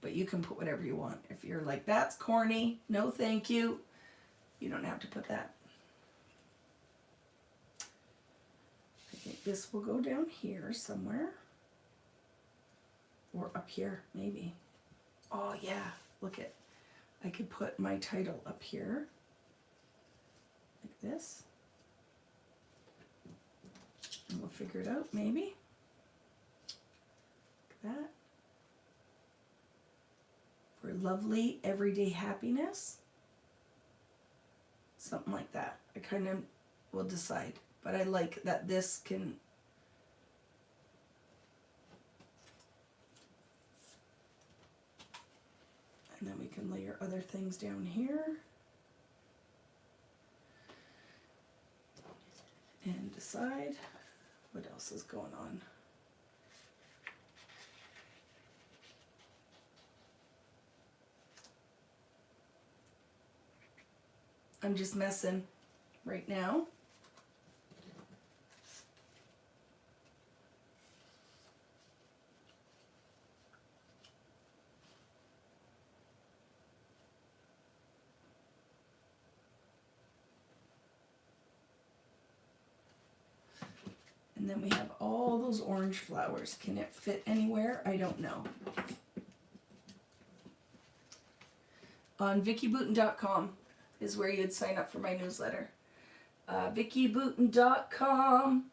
S1: But you can put whatever you want. If you're like, that's corny, no thank you, you don't have to put that. I think this will go down here somewhere. Or up here, maybe. Oh yeah, look it. I could put my title up here. Like this. And we'll figure it out, maybe. Like that. For lovely everyday happiness. Something like that. I kind of will decide. But I like that this can... And then we can layer other things down here. And decide what else is going on. I'm just messing right now. And then we have all those orange flowers. Can it fit anywhere? I don't know. On VickiBooten.com is where you'd sign up for my newsletter. VickiBooten.com.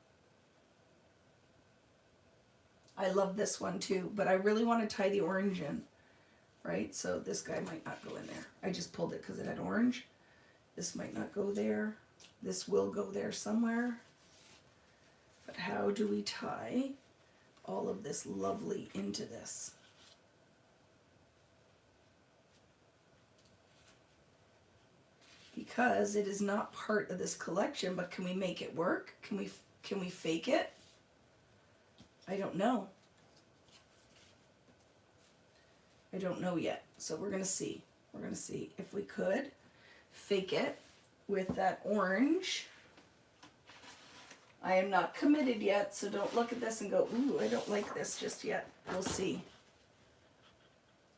S1: I love this one too, but I really want to tie the orange in, right? So this guy might not go in there. I just pulled it because it had orange. This might not go there. This will go there somewhere. But how do we tie all of this lovely into this? Because it is not part of this collection, but can we make it work? Can we fake it? I don't know. I don't know yet. So we're going to see. We're going to see if we could fake it with that orange. I am not committed yet, so don't look at this and go, ooh, I don't like this just yet. We'll see.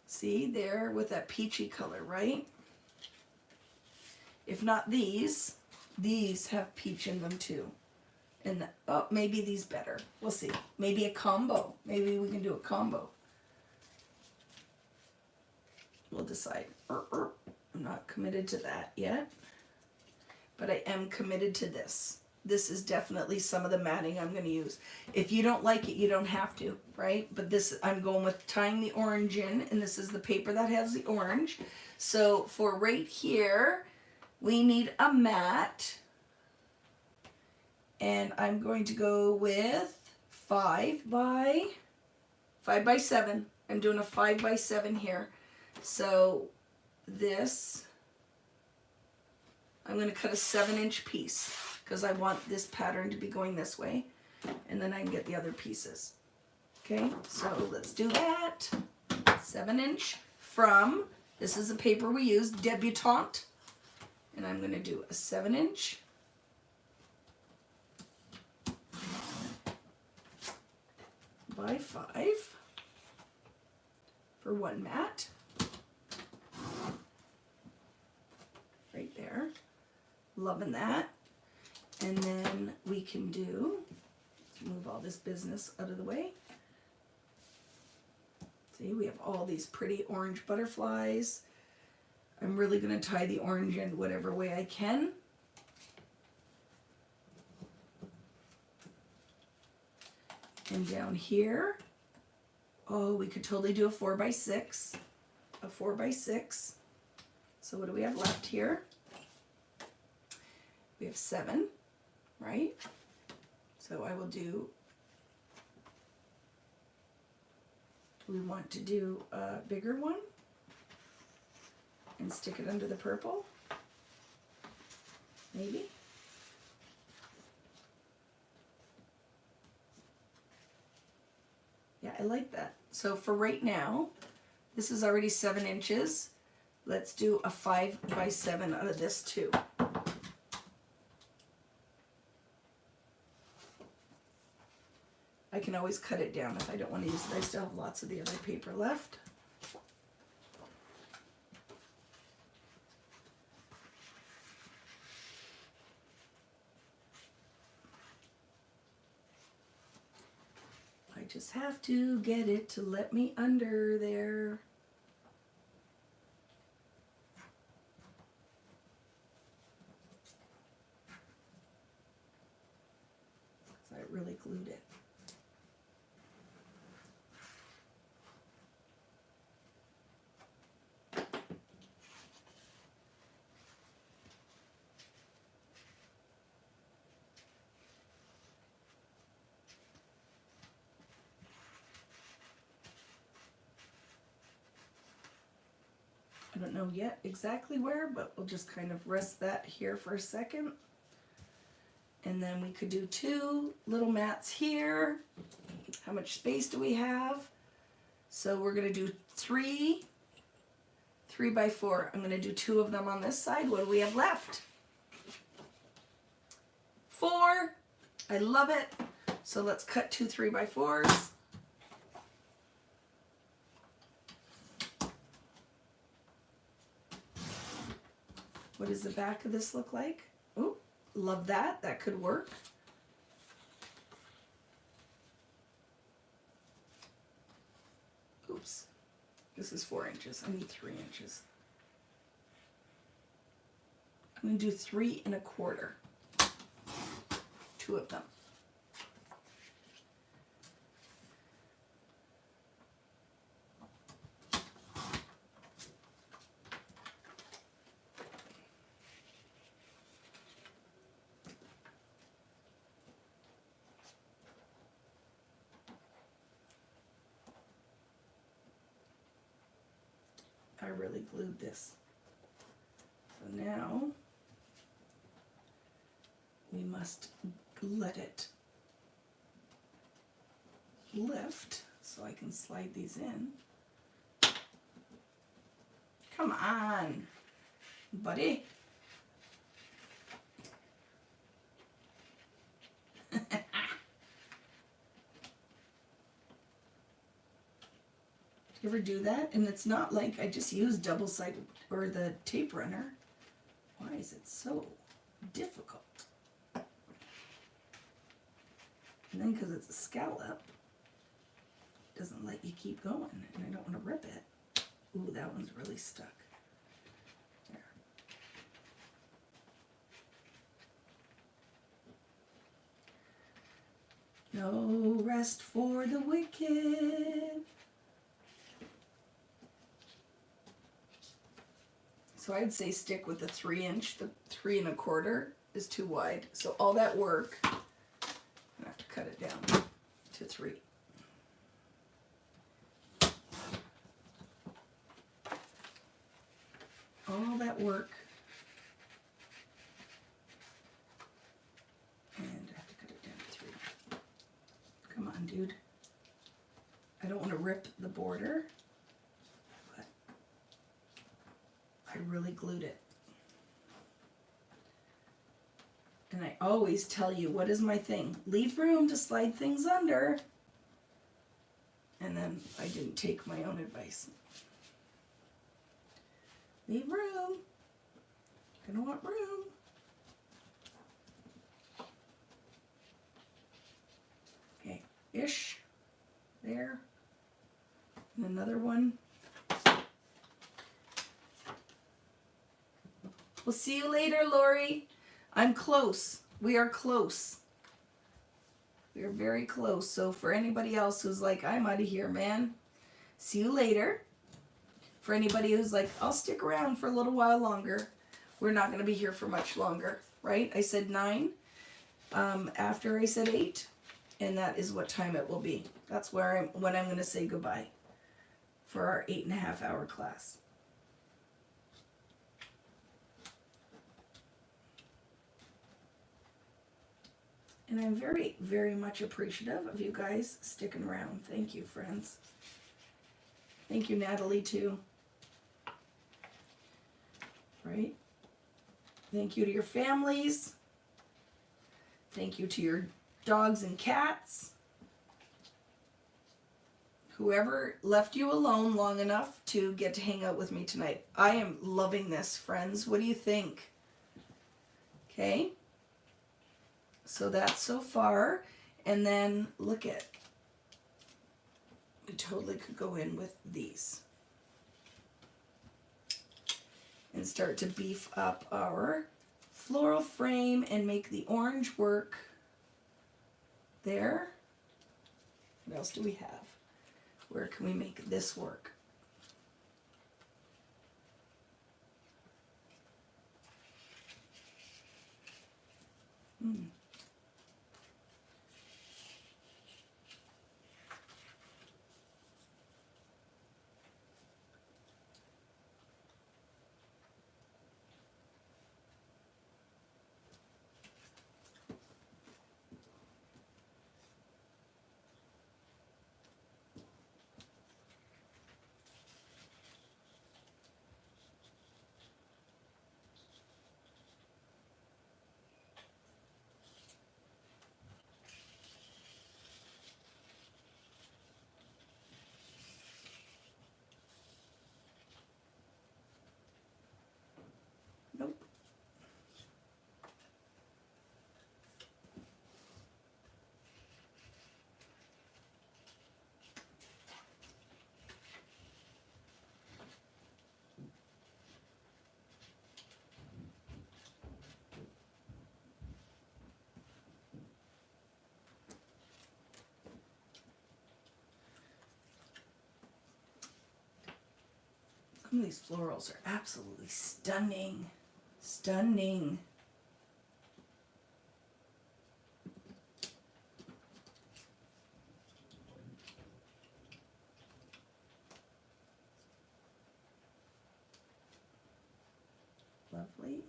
S1: See there with that peachy color, right? If not these have peach in them too. And oh, maybe these better. We'll see. Maybe a combo. Maybe we can do a combo. We'll decide. I'm not committed to that yet. But I am committed to this. This is definitely some of the matting I'm going to use. If you don't like it, you don't have to, right? But this, I'm going with tying the orange in, and this is the paper that has the orange. So for right here, we need a mat. And I'm going to go with 5 by 7. I'm doing a 5 by 7 here. So this, I'm going to cut a 7-inch piece because I want this pattern to be going this way. And then I can get the other pieces. Okay, so let's do that. 7-inch from This is the paper we use, Debutante. And I'm going to do a 7-inch. By 5 for one mat. Right there. Loving that. And then we can do, let's move all this business out of the way. See, we have all these pretty orange butterflies. I'm really going to tie the orange in whatever way I can. And down here, oh, we could totally do a 4x6. A 4x6. So what do we have left here? We have 7, right? So I will do, we want to do a bigger one and stick it under the purple, maybe. Yeah, I like that. So for right now, this is already 7 inches. Let's do a 5x7 out of this too. I can always cut it down if I don't want to use it. I still have lots of the other paper left. I just have to get it to let me under there. So I really glued it. I don't know yet exactly where, but we'll just kind of rest that here for a second. And then we could do 2 little mats here. How much space do we have? So we're going to do 3 3x4. I'm going to do 2 of them on this side. What do we have left? 4. I love it. So let's cut 2 3x4s. What does the back of this look like? Oh, love that. That could work. Oops. This is 4 inches. I need 3 inches. I'm going to do 3 1/4. 2 of them. I really glued this. So now we must let it lift so I can slide these in. Come on, buddy. You ever do that? And it's not like I just use double-sided or the tape runner. Why is it so difficult? And then because it's a scallop, it doesn't let you keep going, and I don't want to rip it. Ooh, that one's really stuck. There. No rest for the wicked. So I'd say stick with the 3 inch. The 3 1/4 is too wide. So all that work, I'm gonna have to cut it down to 3. All that work, and I have to cut it down to 3. Come on, dude. I don't want to rip the border, but really glued it. And I always tell you, what is my thing? Leave room to slide things under. And then I didn't take my own advice. Leave room. You're gonna want room. Okay, ish. There. And another one. We'll see you later, Lori. I'm close. We are close. We are very close. So for anybody else who's like, I'm out of here, man, see you later. For anybody who's like, I'll stick around for a little while longer, we're not going to be here for much longer, right? I said 9 after I said 8, and that is what time it will be. That's when I'm going to say goodbye for our 8.5 hour class. And I'm very, very much appreciative of you guys sticking around. Thank you, friends. Thank you, Natalie, too. Right? Thank you to your families. Thank you to your dogs and cats. Whoever left you alone long enough to get to hang out with me tonight. I am loving this, friends. What do you think? Okay? So that's so far. And then look at, we totally could go in with these and start to beef up our floral frame and make the orange work there. What else do we have? Where can we make this work? Nope. Some of these florals are absolutely stunning. Stunning. Lovely.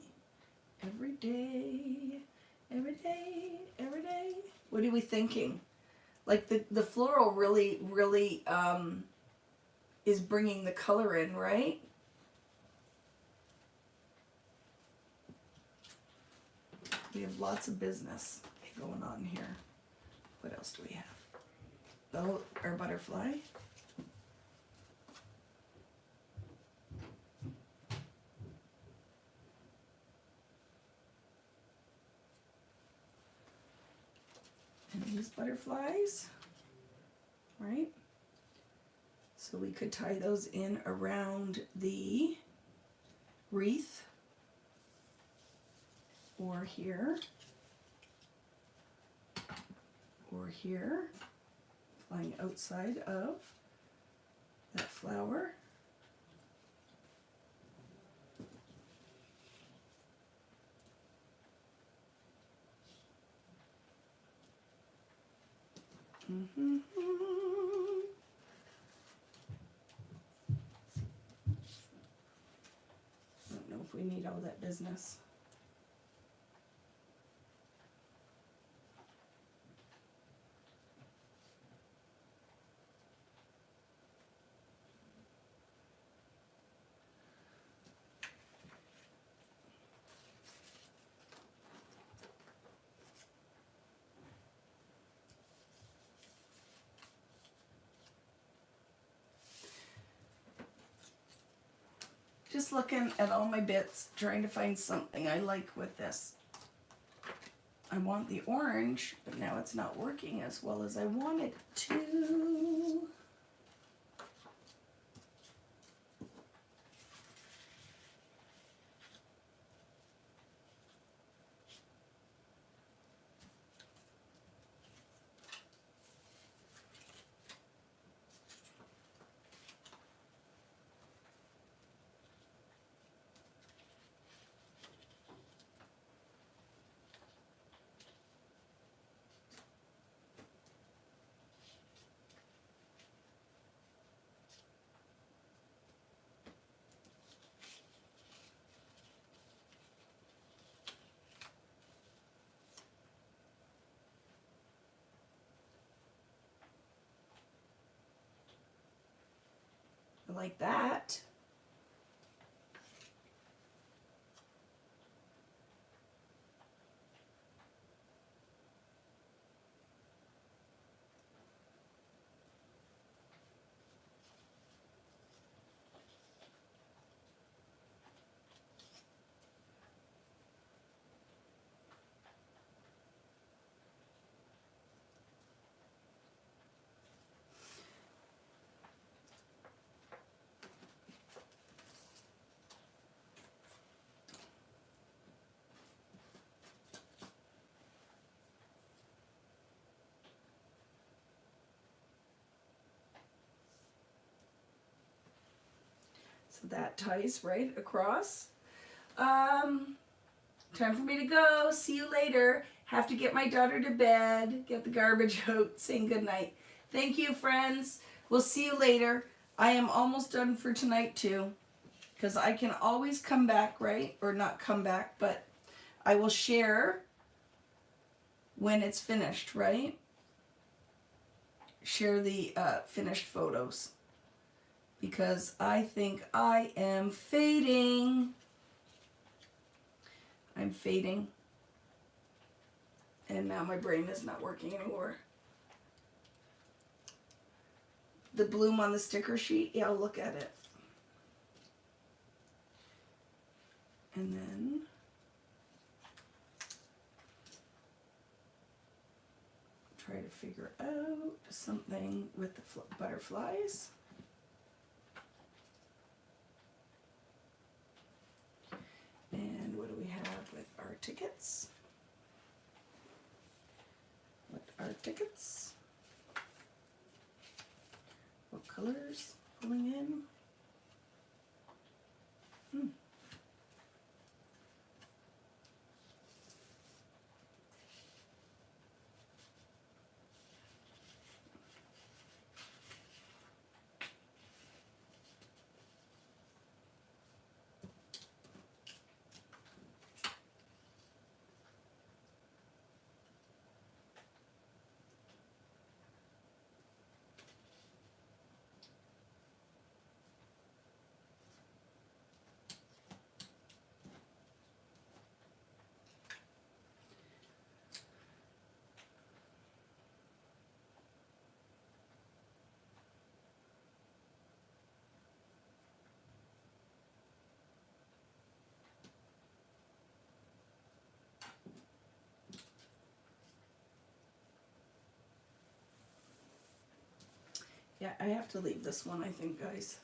S1: Every day, every day, every day. What are we thinking? Like the floral really is bringing the color in, right? We have lots of business going on here. What else do we have? Oh, our butterfly. And these butterflies, right? So we could tie those in around the wreath or here or here, flying outside of that flower. Mm-hmm. I don't know if we need all that business. Just looking at all my bits, trying to find something I like with this. I want the orange, but now it's not working as well as I want it to. Like that. So that ties right across. Time for me to go. See you later. Have to get my daughter to bed, get the garbage out, saying goodnight. Thank you, friends. We'll see you later. I am almost done for tonight too, because I can always come back, right? Or not come back, but I will share when it's finished, right? Share the finished photos. Because I think I am fading. I'm fading. And now my brain is not working anymore. The bloom on the sticker sheet, yeah, I'll look at it. And then try to figure out something with the butterflies. And what do we have with our tickets? What are tickets? What colors pulling in? Yeah, I have to leave this one, I think, guys.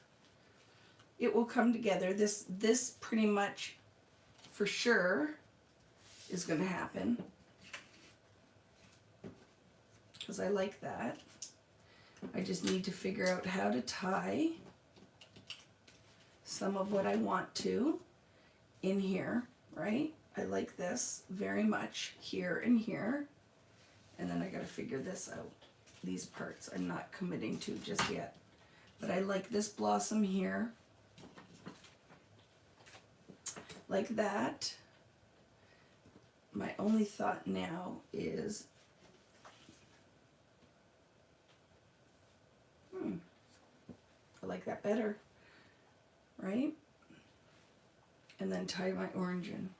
S1: It will come together. This pretty much, for sure, is going to happen. Because I like that. I just need to figure out how to tie some of what I want to in here, right? I like this very much here and here. And then I got to figure this out. These parts I'm not committing to just yet. But I like this blossom here. Like that. My only thought now is I like that better, right? And then tie my orange in.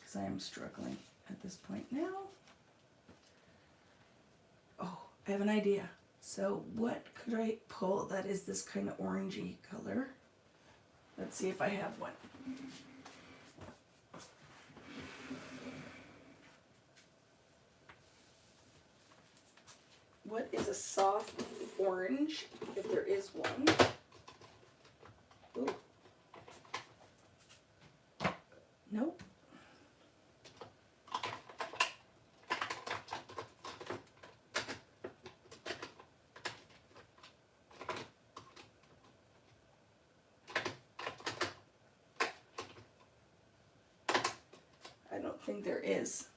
S1: Because I am struggling at this point now. Oh, I have an idea. So what could I pull that is this kind of orangey color? Let's see if I have one. What is a soft orange, if there is one? Ooh. Nope. I don't think there is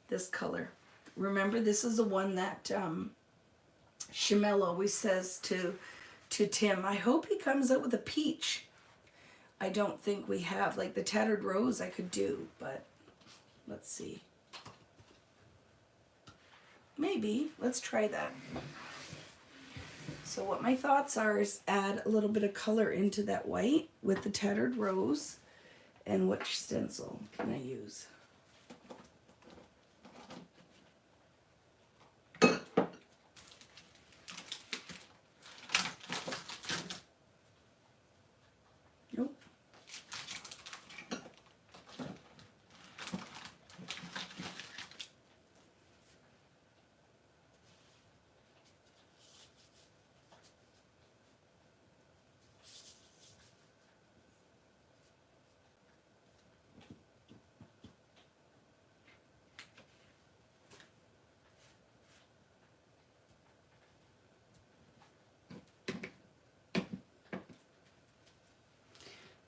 S1: this color. Remember, this is the one that Shamel always says to Tim, I hope he comes out with a peach. I don't think we have. Like the Tattered Rose I could do, but let's see. Maybe. Let's try that. So what my thoughts are is add a little bit of color into that white with the Tattered Rose. And which stencil can I use? Nope.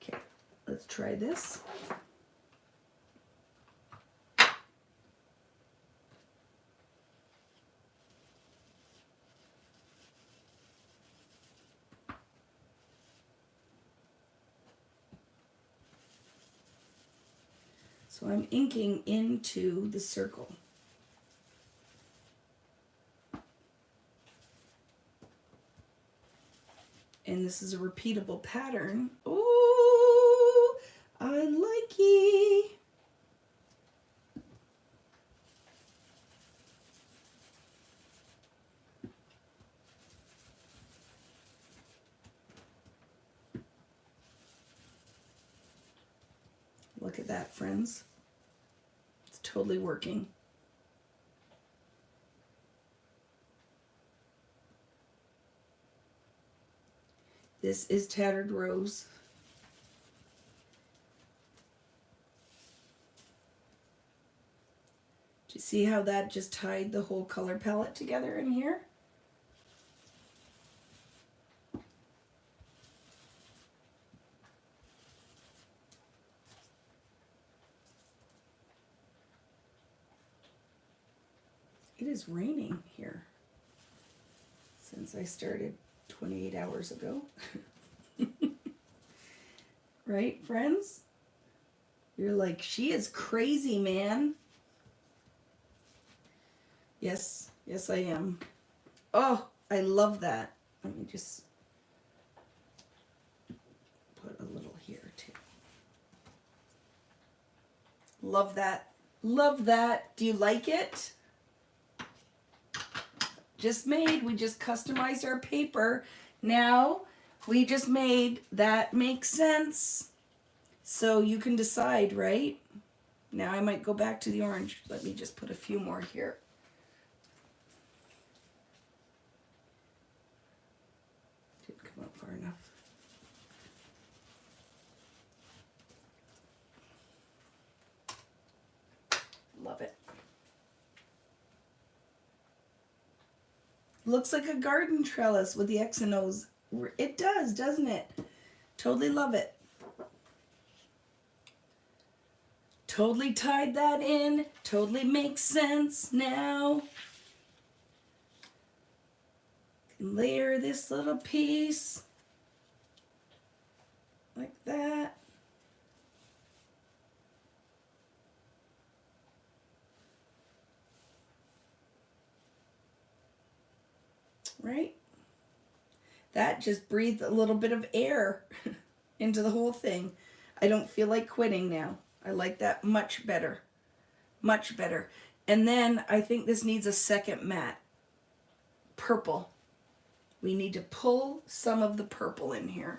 S1: Okay, let's try this. So I'm inking into the circle. And this is a repeatable pattern. Ooh, I like it. Look at that, friends. It's totally working. This is Tattered Rose. Do you see how that just tied the whole color palette together in here? It is raining here since I started 28 hours ago. Right, friends? You're like, she is crazy, man. Yes, yes I am. Oh, I love that. Let me just put a little here too. Love that. Love that. Do you like it? Just made. We just customized our paper. Now we just made that makes sense. So you can decide, right? Now I might go back to the orange. Let me just put a few more here. Didn't come up far enough. Love it. Looks like a garden trellis with the X and O's. It does, doesn't it? Totally love it. Totally tied that in. Totally makes sense now. Can layer this little piece like that. Right? That just breathed a little bit of air into the whole thing. I don't feel like quitting now. I like that much better. Much better. And then I think this needs a second matte. Purple. We need to pull some of the purple in here.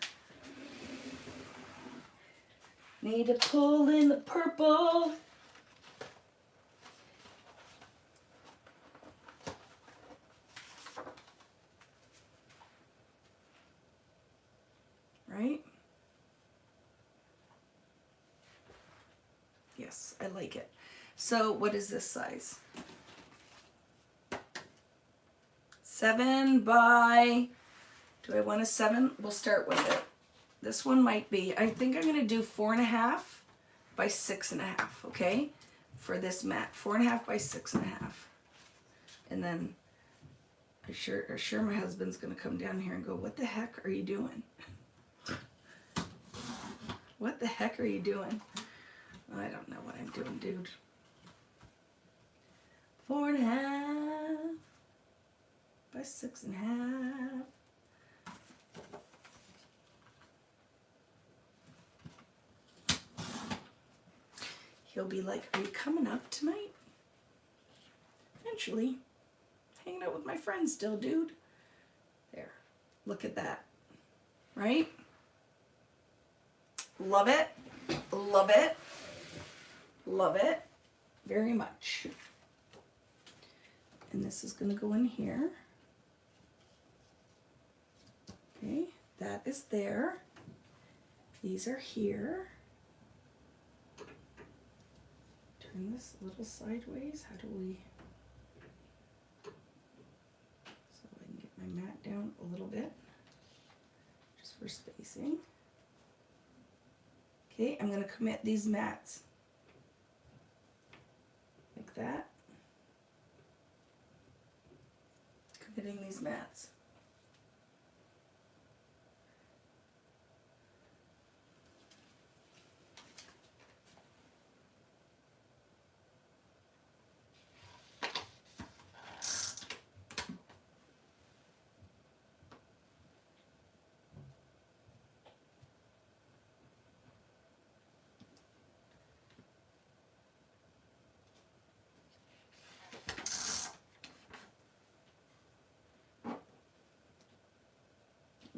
S1: Need to pull in the purple. Right? Yes, I like it. So what is this size? 7 by, do I want a 7? We'll start with it. This one might be, I think I'm going to do 4.5 by 6.5, okay? For this mat, 4.5 by 6.5. And then I'm sure my husband's going to come down here and go, what the heck are you doing? What the heck are you doing? I don't know what I'm doing, dude. 4.5 by 6.5. He'll be like, are you coming up tonight? Eventually. Hanging out with my friends still, dude. There. Look at that. Right? Love it. Love it. Love it. Very much. And this is going to go in here. Okay, that is there. These are here. Turn this a little sideways. How do we... So I can get my mat down a little bit. Just for spacing. Okay, I'm going to commit these mats. Like that. Committing these mats.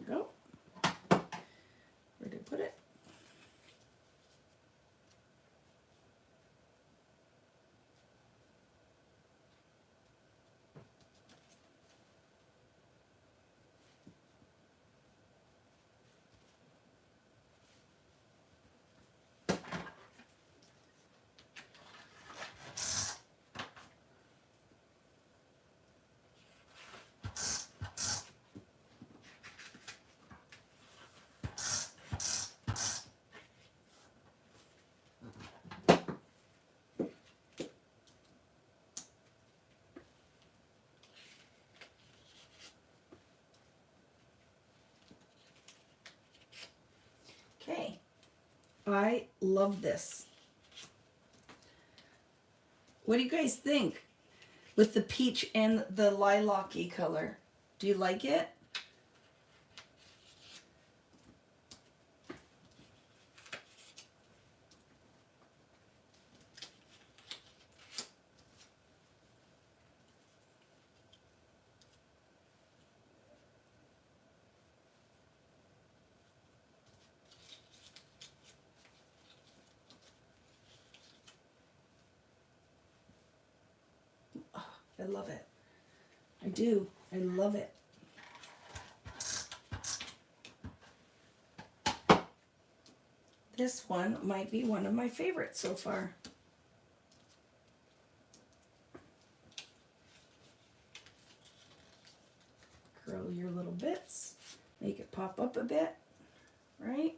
S1: Go. Where did I put it? Okay, I love this. What do you guys think with the peach and the lilac-y color? Do you like it? I love it. I do. I love it. This one might be one of my favorites so far. Curl your little bits. Make it pop up a bit. Right?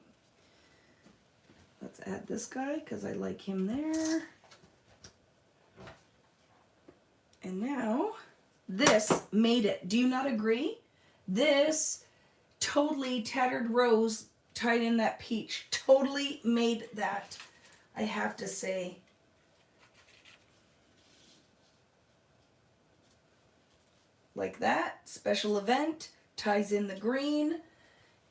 S1: Let's add this guy because I like him there. And now, this made it. Do you not agree? This totally Tattered Rose tied in that peach. Totally made that, I have to say. Like that. Special event. Ties in the green.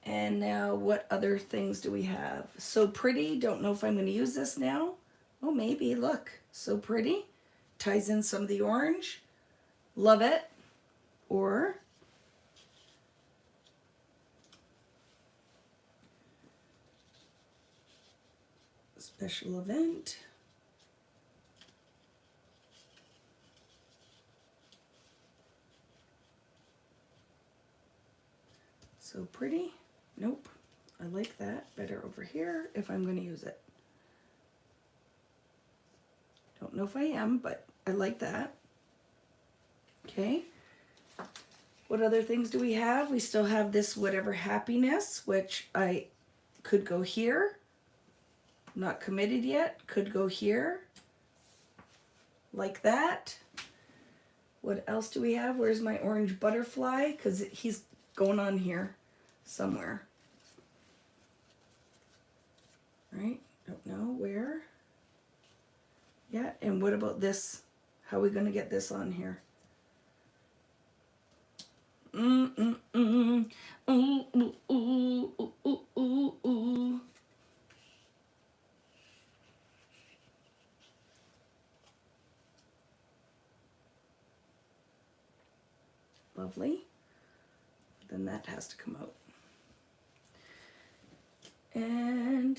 S1: And now, what other things do we have? So Pretty. Don't know if I'm going to use this now. Oh, maybe. Look. So Pretty. Ties in some of the orange. Love it. Or Special event. So pretty. Nope. I like that better over here if I'm going to use it. Don't know if I am, but I like that. Okay. What other things do we have? We still have this Whatever Happiness, which I could go here. Not committed yet. Could go here. Like that. What else do we have? Where's my orange butterfly? Because he's going on here somewhere. Right? Don't know where. Yeah, and what about this? How are we going to get this on here? Ooh, ooh, ooh, ooh, ooh, ooh, ooh. Lovely. Then that has to come out. And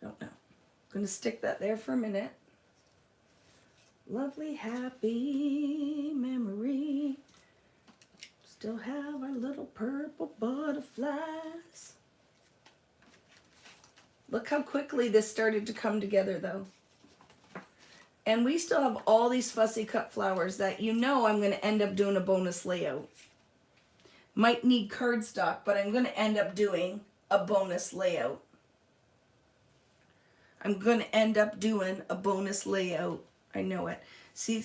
S1: don't know. I'm going to stick that there for a minute. Lovely, happy memory. Still have our little purple butterflies. Look how quickly this started to come together though. And we still have all these fussy cut flowers that you know I'm going to end up doing a bonus layout. Might need cardstock, but I'm going to end up doing a bonus layout. I'm going to end up doing a bonus layout. I know it. See,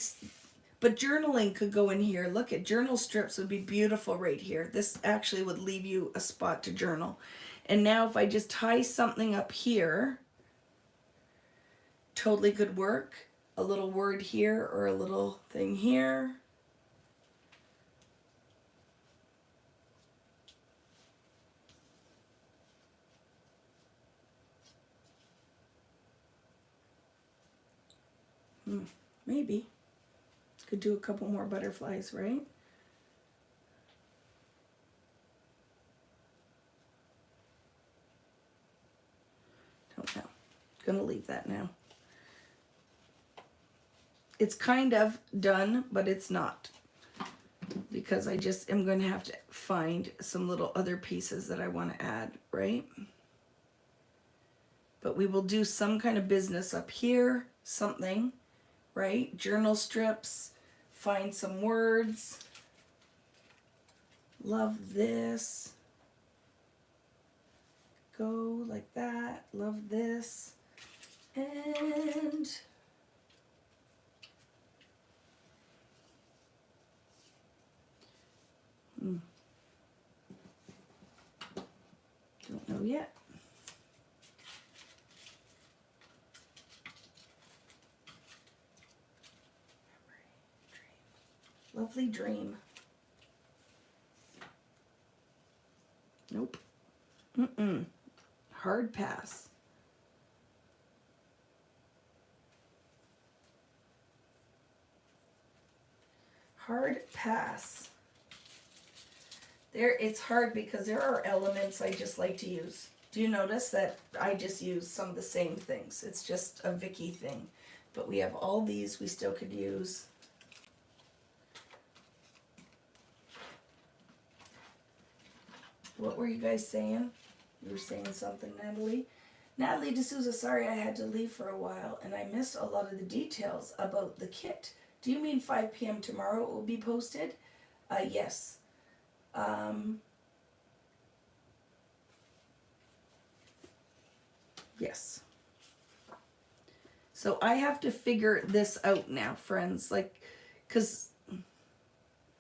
S1: but journaling could go in here. Look at journal strips would be beautiful right here. This actually would leave you a spot to journal. And now if I just tie something up here, totally could work. A little word here or a little thing here. Maybe. Could do a couple more butterflies, right? Don't know. Gonna leave that now. It's kind of done, but it's not. Because I just am going to have to find some little other pieces that I want to add, right? But we will do some kind of business up here, something, right? Journal strips, find some words. Love this. Go like that. Love this. And don't know yet. Lovely dream. Nope. Hard pass. Hard pass. There, it's hard because there are elements I just like to use. Do you notice that I just use some of the same things? It's just a Vicki thing. But we have all these we still could use. What were you guys saying? You were saying something, Natalie? Natalie D'Souza, sorry I had to leave for a while and I missed a lot of the details about the kit. Do you mean 5 p.m. tomorrow it will be posted? Yes. Yes. So I have to figure this out now, friends. Like, because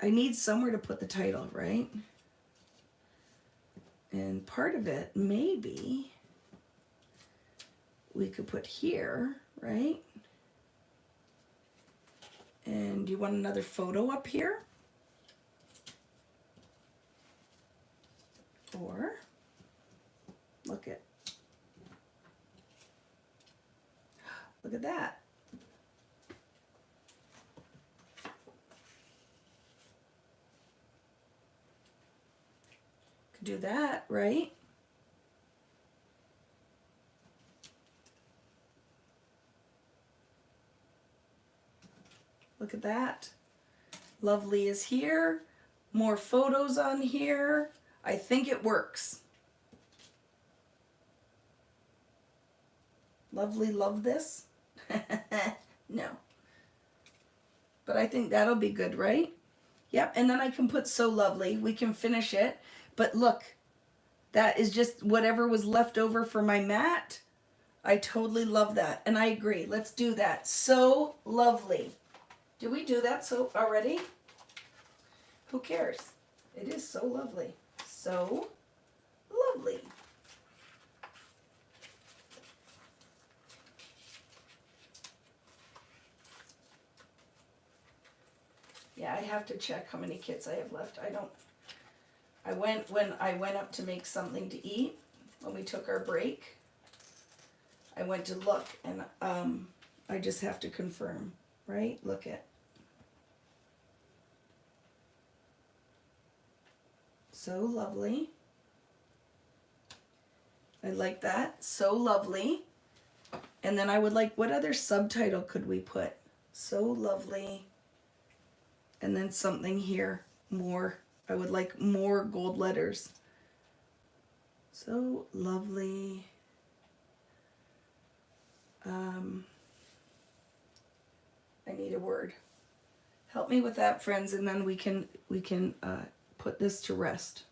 S1: I need somewhere to put the title, right? And part of it, maybe, we could put here, right? And you want another photo up here? Or, look at that. Could do that, right? Look at that. Lovely is here. More photos on here. I think it works. Lovely, love this. No. But I think that'll be good, right? Yep, and then I can put so lovely. We can finish it. But look, that is just whatever was left over for my mat. I totally love that. And I agree. Let's do that. So lovely. Did we do that so already? Who cares? It is so lovely. So lovely. Yeah, I have to check how many kits I have left. When I went up to make something to eat, when we took our break, I went to look and I just have to confirm, right? Look at. So lovely. I like that. So lovely. And then I would like, what other subtitle could we put? So lovely. And then something here, more. I would like more gold letters. So lovely. I need a word. Help me with that, friends, and then we can put this to rest.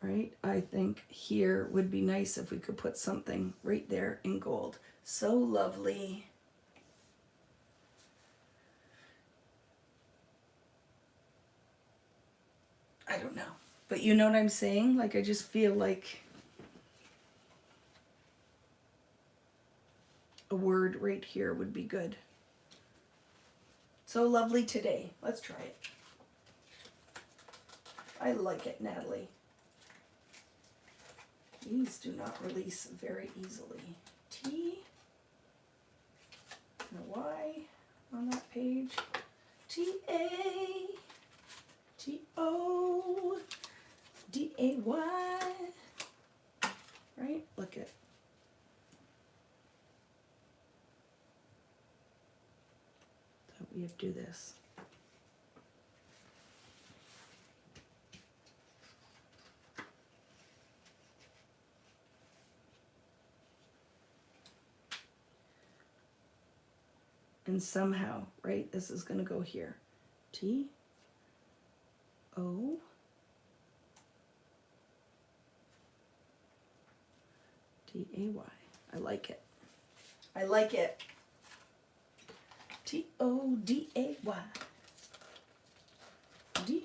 S1: Right? I think here would be nice if we could put something right there in gold. So lovely. I don't know. But you know what I'm saying? Like, I just feel like a word right here would be good. So lovely today. Let's try it. I like it, Natalie. These do not release very easily. T and a Y on that page. T-A, T-O-D-A-Y. Right? Look at. So we have to do this. And somehow, right, this is going to go here. T, O, D, A, Y. I like it. I like it. T, O, D, A, Y. D,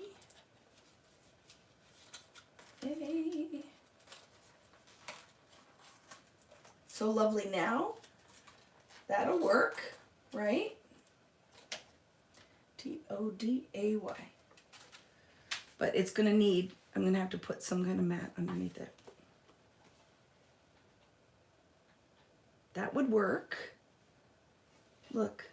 S1: A. So lovely now. That'll work. Right? T-O-D-A-Y. But it's going to need, I'm going to have to put some kind of mat underneath it. That would work. Look.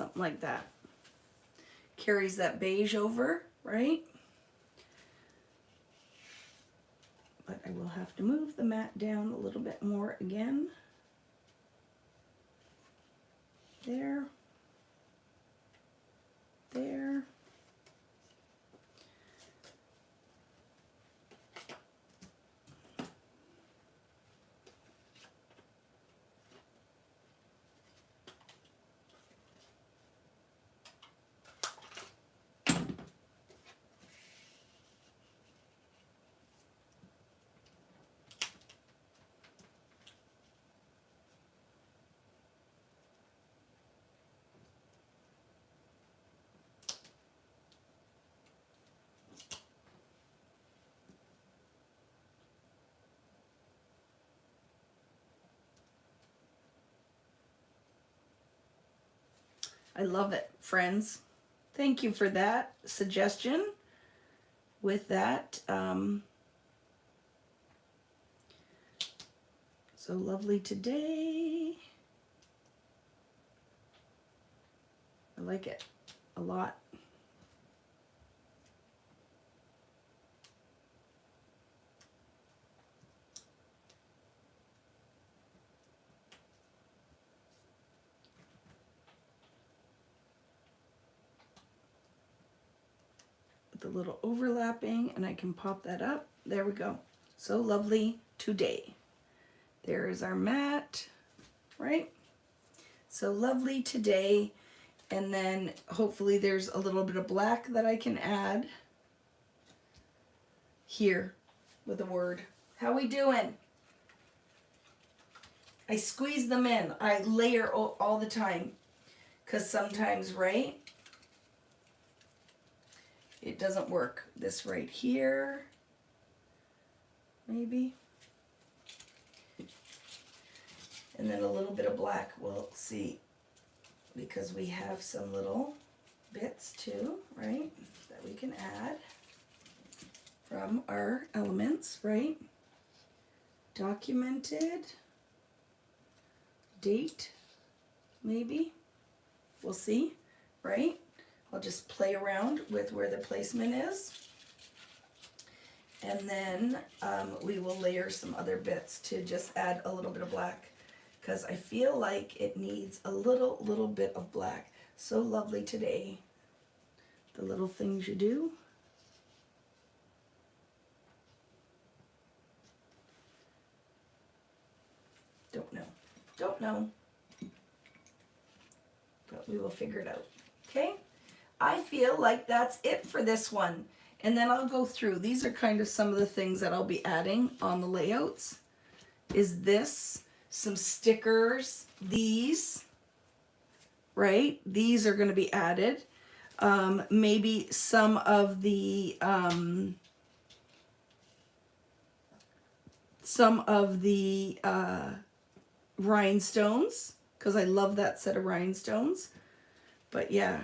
S1: Something like that. Carries that beige over, right? But I will have to move the mat down a little bit more again. There. There. I love it, friends. Thank you for that suggestion. With that, so lovely today. I like it a lot. The little overlapping, and I can pop that up. There we go. So lovely today. There is our mat, right? So lovely today. And then hopefully there's a little bit of black that I can add here with a word. How we doing? I squeeze them in. I layer all the time because sometimes, right? It doesn't work. This right here, maybe. And then a little bit of black, we'll see, because we have some little bits too, right, that we can add from our elements, right? Documented, date, maybe, we'll see, right? I'll just play around with where the placement is. And then we will layer some other bits to just add a little bit of black, because I feel like it needs a little bit of black. So lovely today. The little things you do. Don't know. But we will figure it out. Okay? I feel like that's it for this one. And then I'll go through. These are kind of some of the things that I'll be adding on the layouts. Is this, some stickers, these, right? These are going to be added. Maybe some of the rhinestones, because I love that set of rhinestones. But yeah,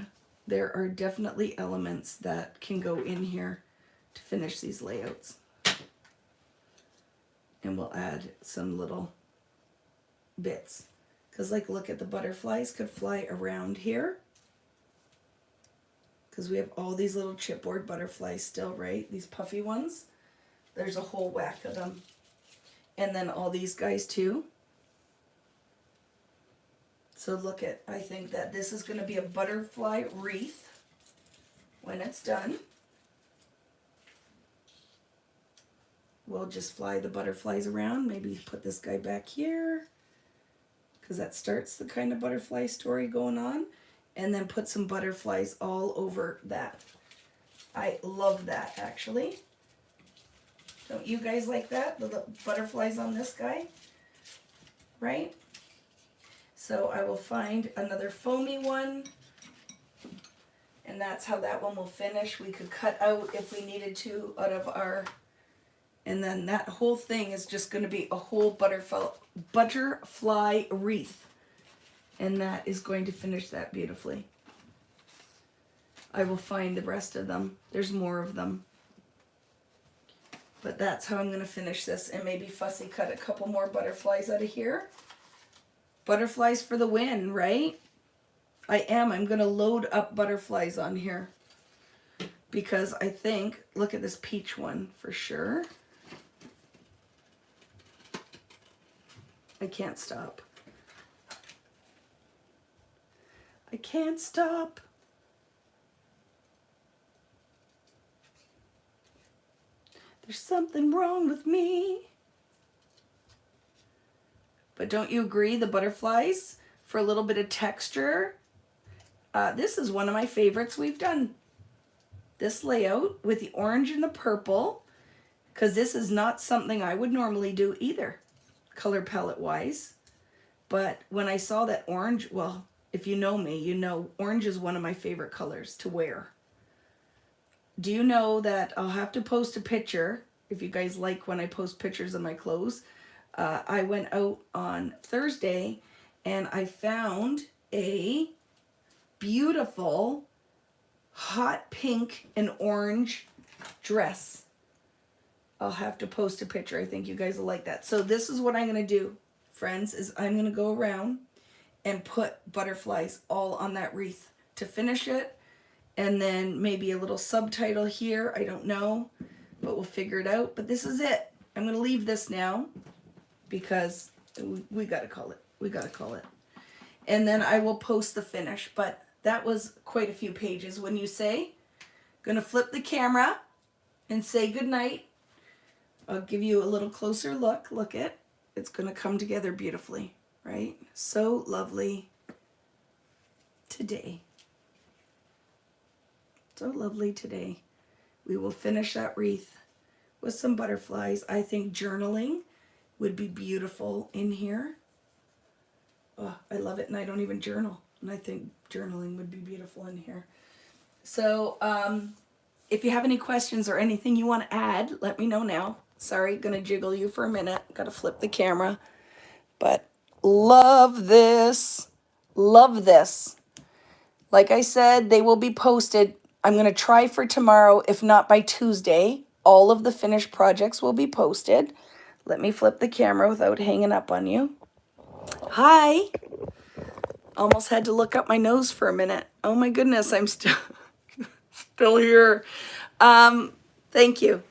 S1: there are definitely elements that can go in here to finish these layouts. And we'll add some little bits. Because like, look at the butterflies could fly around here. Because we have all these little chipboard butterflies still, right? These puffy ones. There's a whole whack of them. And then all these guys too. So look at, I think that this is going to be a butterfly wreath when it's done. We'll just fly the butterflies around. Maybe put this guy back here, because that starts the kind of butterfly story going on. And then put some butterflies all over that. I love that, actually. Don't you guys like that? The butterflies on this guy, right? So I will find another foamy one, and that's how that one will finish. We could cut out, if we needed to, out of our, and then that whole thing is just going to be a whole butterfly wreath, and that is going to finish that beautifully. I will find the rest of them. There's more of them. But that's how I'm going to finish this, and maybe fussy cut a couple more butterflies out of here. Butterflies for the win, right? I'm going to load up butterflies on here because I think, look at this peach one for sure. I can't stop. I can't stop. There's something wrong with me. But don't you agree, the butterflies, for a little bit of texture? This is one of my favorites we've done. This layout with the orange and the purple, because this is not something I would normally do either, color palette wise. But when I saw that orange, well, if you know me, you know orange is one of my favorite colors to wear. Do you know that I'll have to post a picture, if you guys like when I post pictures of my clothes. I went out on Thursday and I found a beautiful hot pink and orange dress. I'll have to post a picture. I think you guys will like that. So this is what I'm going to do, friends, is I'm going to go around and put butterflies all on that wreath to finish it. And then maybe a little subtitle here. I don't know, but we'll figure it out. But this is it. I'm going to leave this now because we got to call it. We got to call it. And then I will post the finish. But that was quite a few pages. When you say, going to flip the camera and say goodnight. I'll give you a little closer look. Look it. It's going to come together beautifully, right? So lovely today. So lovely today. We will finish that wreath with some butterflies. I think journaling would be beautiful in here. Oh, I love it, and I don't even journal. And I think journaling would be beautiful in here. So if you have any questions or anything you want to add, let me know now. Sorry, gonna jiggle you for a minute. Gotta flip the camera. But love this. Love this. Like I said, they will be posted. I'm going to try for tomorrow, if not by Tuesday. All of the finished projects will be posted. Let me flip the camera without hanging up on you. Hi. Almost had to look up my nose for a minute. Oh my goodness, I'm still here. Thank you.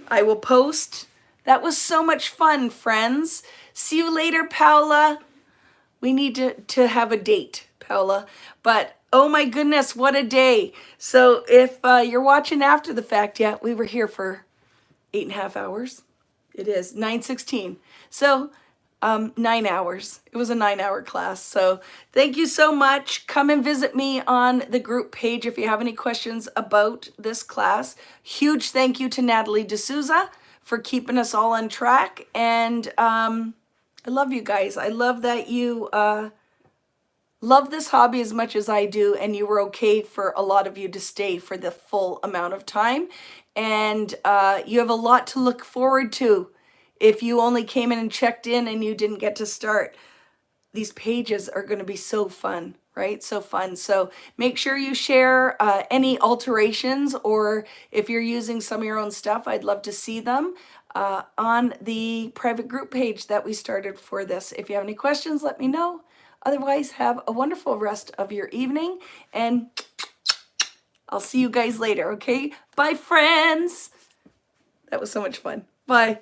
S1: I will post. That was so much fun, friends. See you later, Paula. We need to have a date, Paula. But oh my goodness, what a day. So if you're watching after the fact, yeah, we were here for 8.5 hours. It is 9:16. So 9 hours. It was a 9-hour class. So thank you so much. Come and visit me on the group page if you have any questions about this class. Huge thank you to Natalie D'Souza for keeping us all on track. And I love you guys. I love that you love this hobby as much as I do, and you were okay for a lot of you to stay for the full amount of time. And you have a lot to look forward to. If you only came in and checked in and you didn't get to start, these pages are going to be so fun, right? So fun. So make sure you share any alterations, or if you're using some of your own stuff, I'd love to see them on the private group page that we started for this. If you have any questions, let me know. Otherwise, have a wonderful rest of your evening, and I'll see you guys later, okay? Bye, friends. That was so much fun. Bye.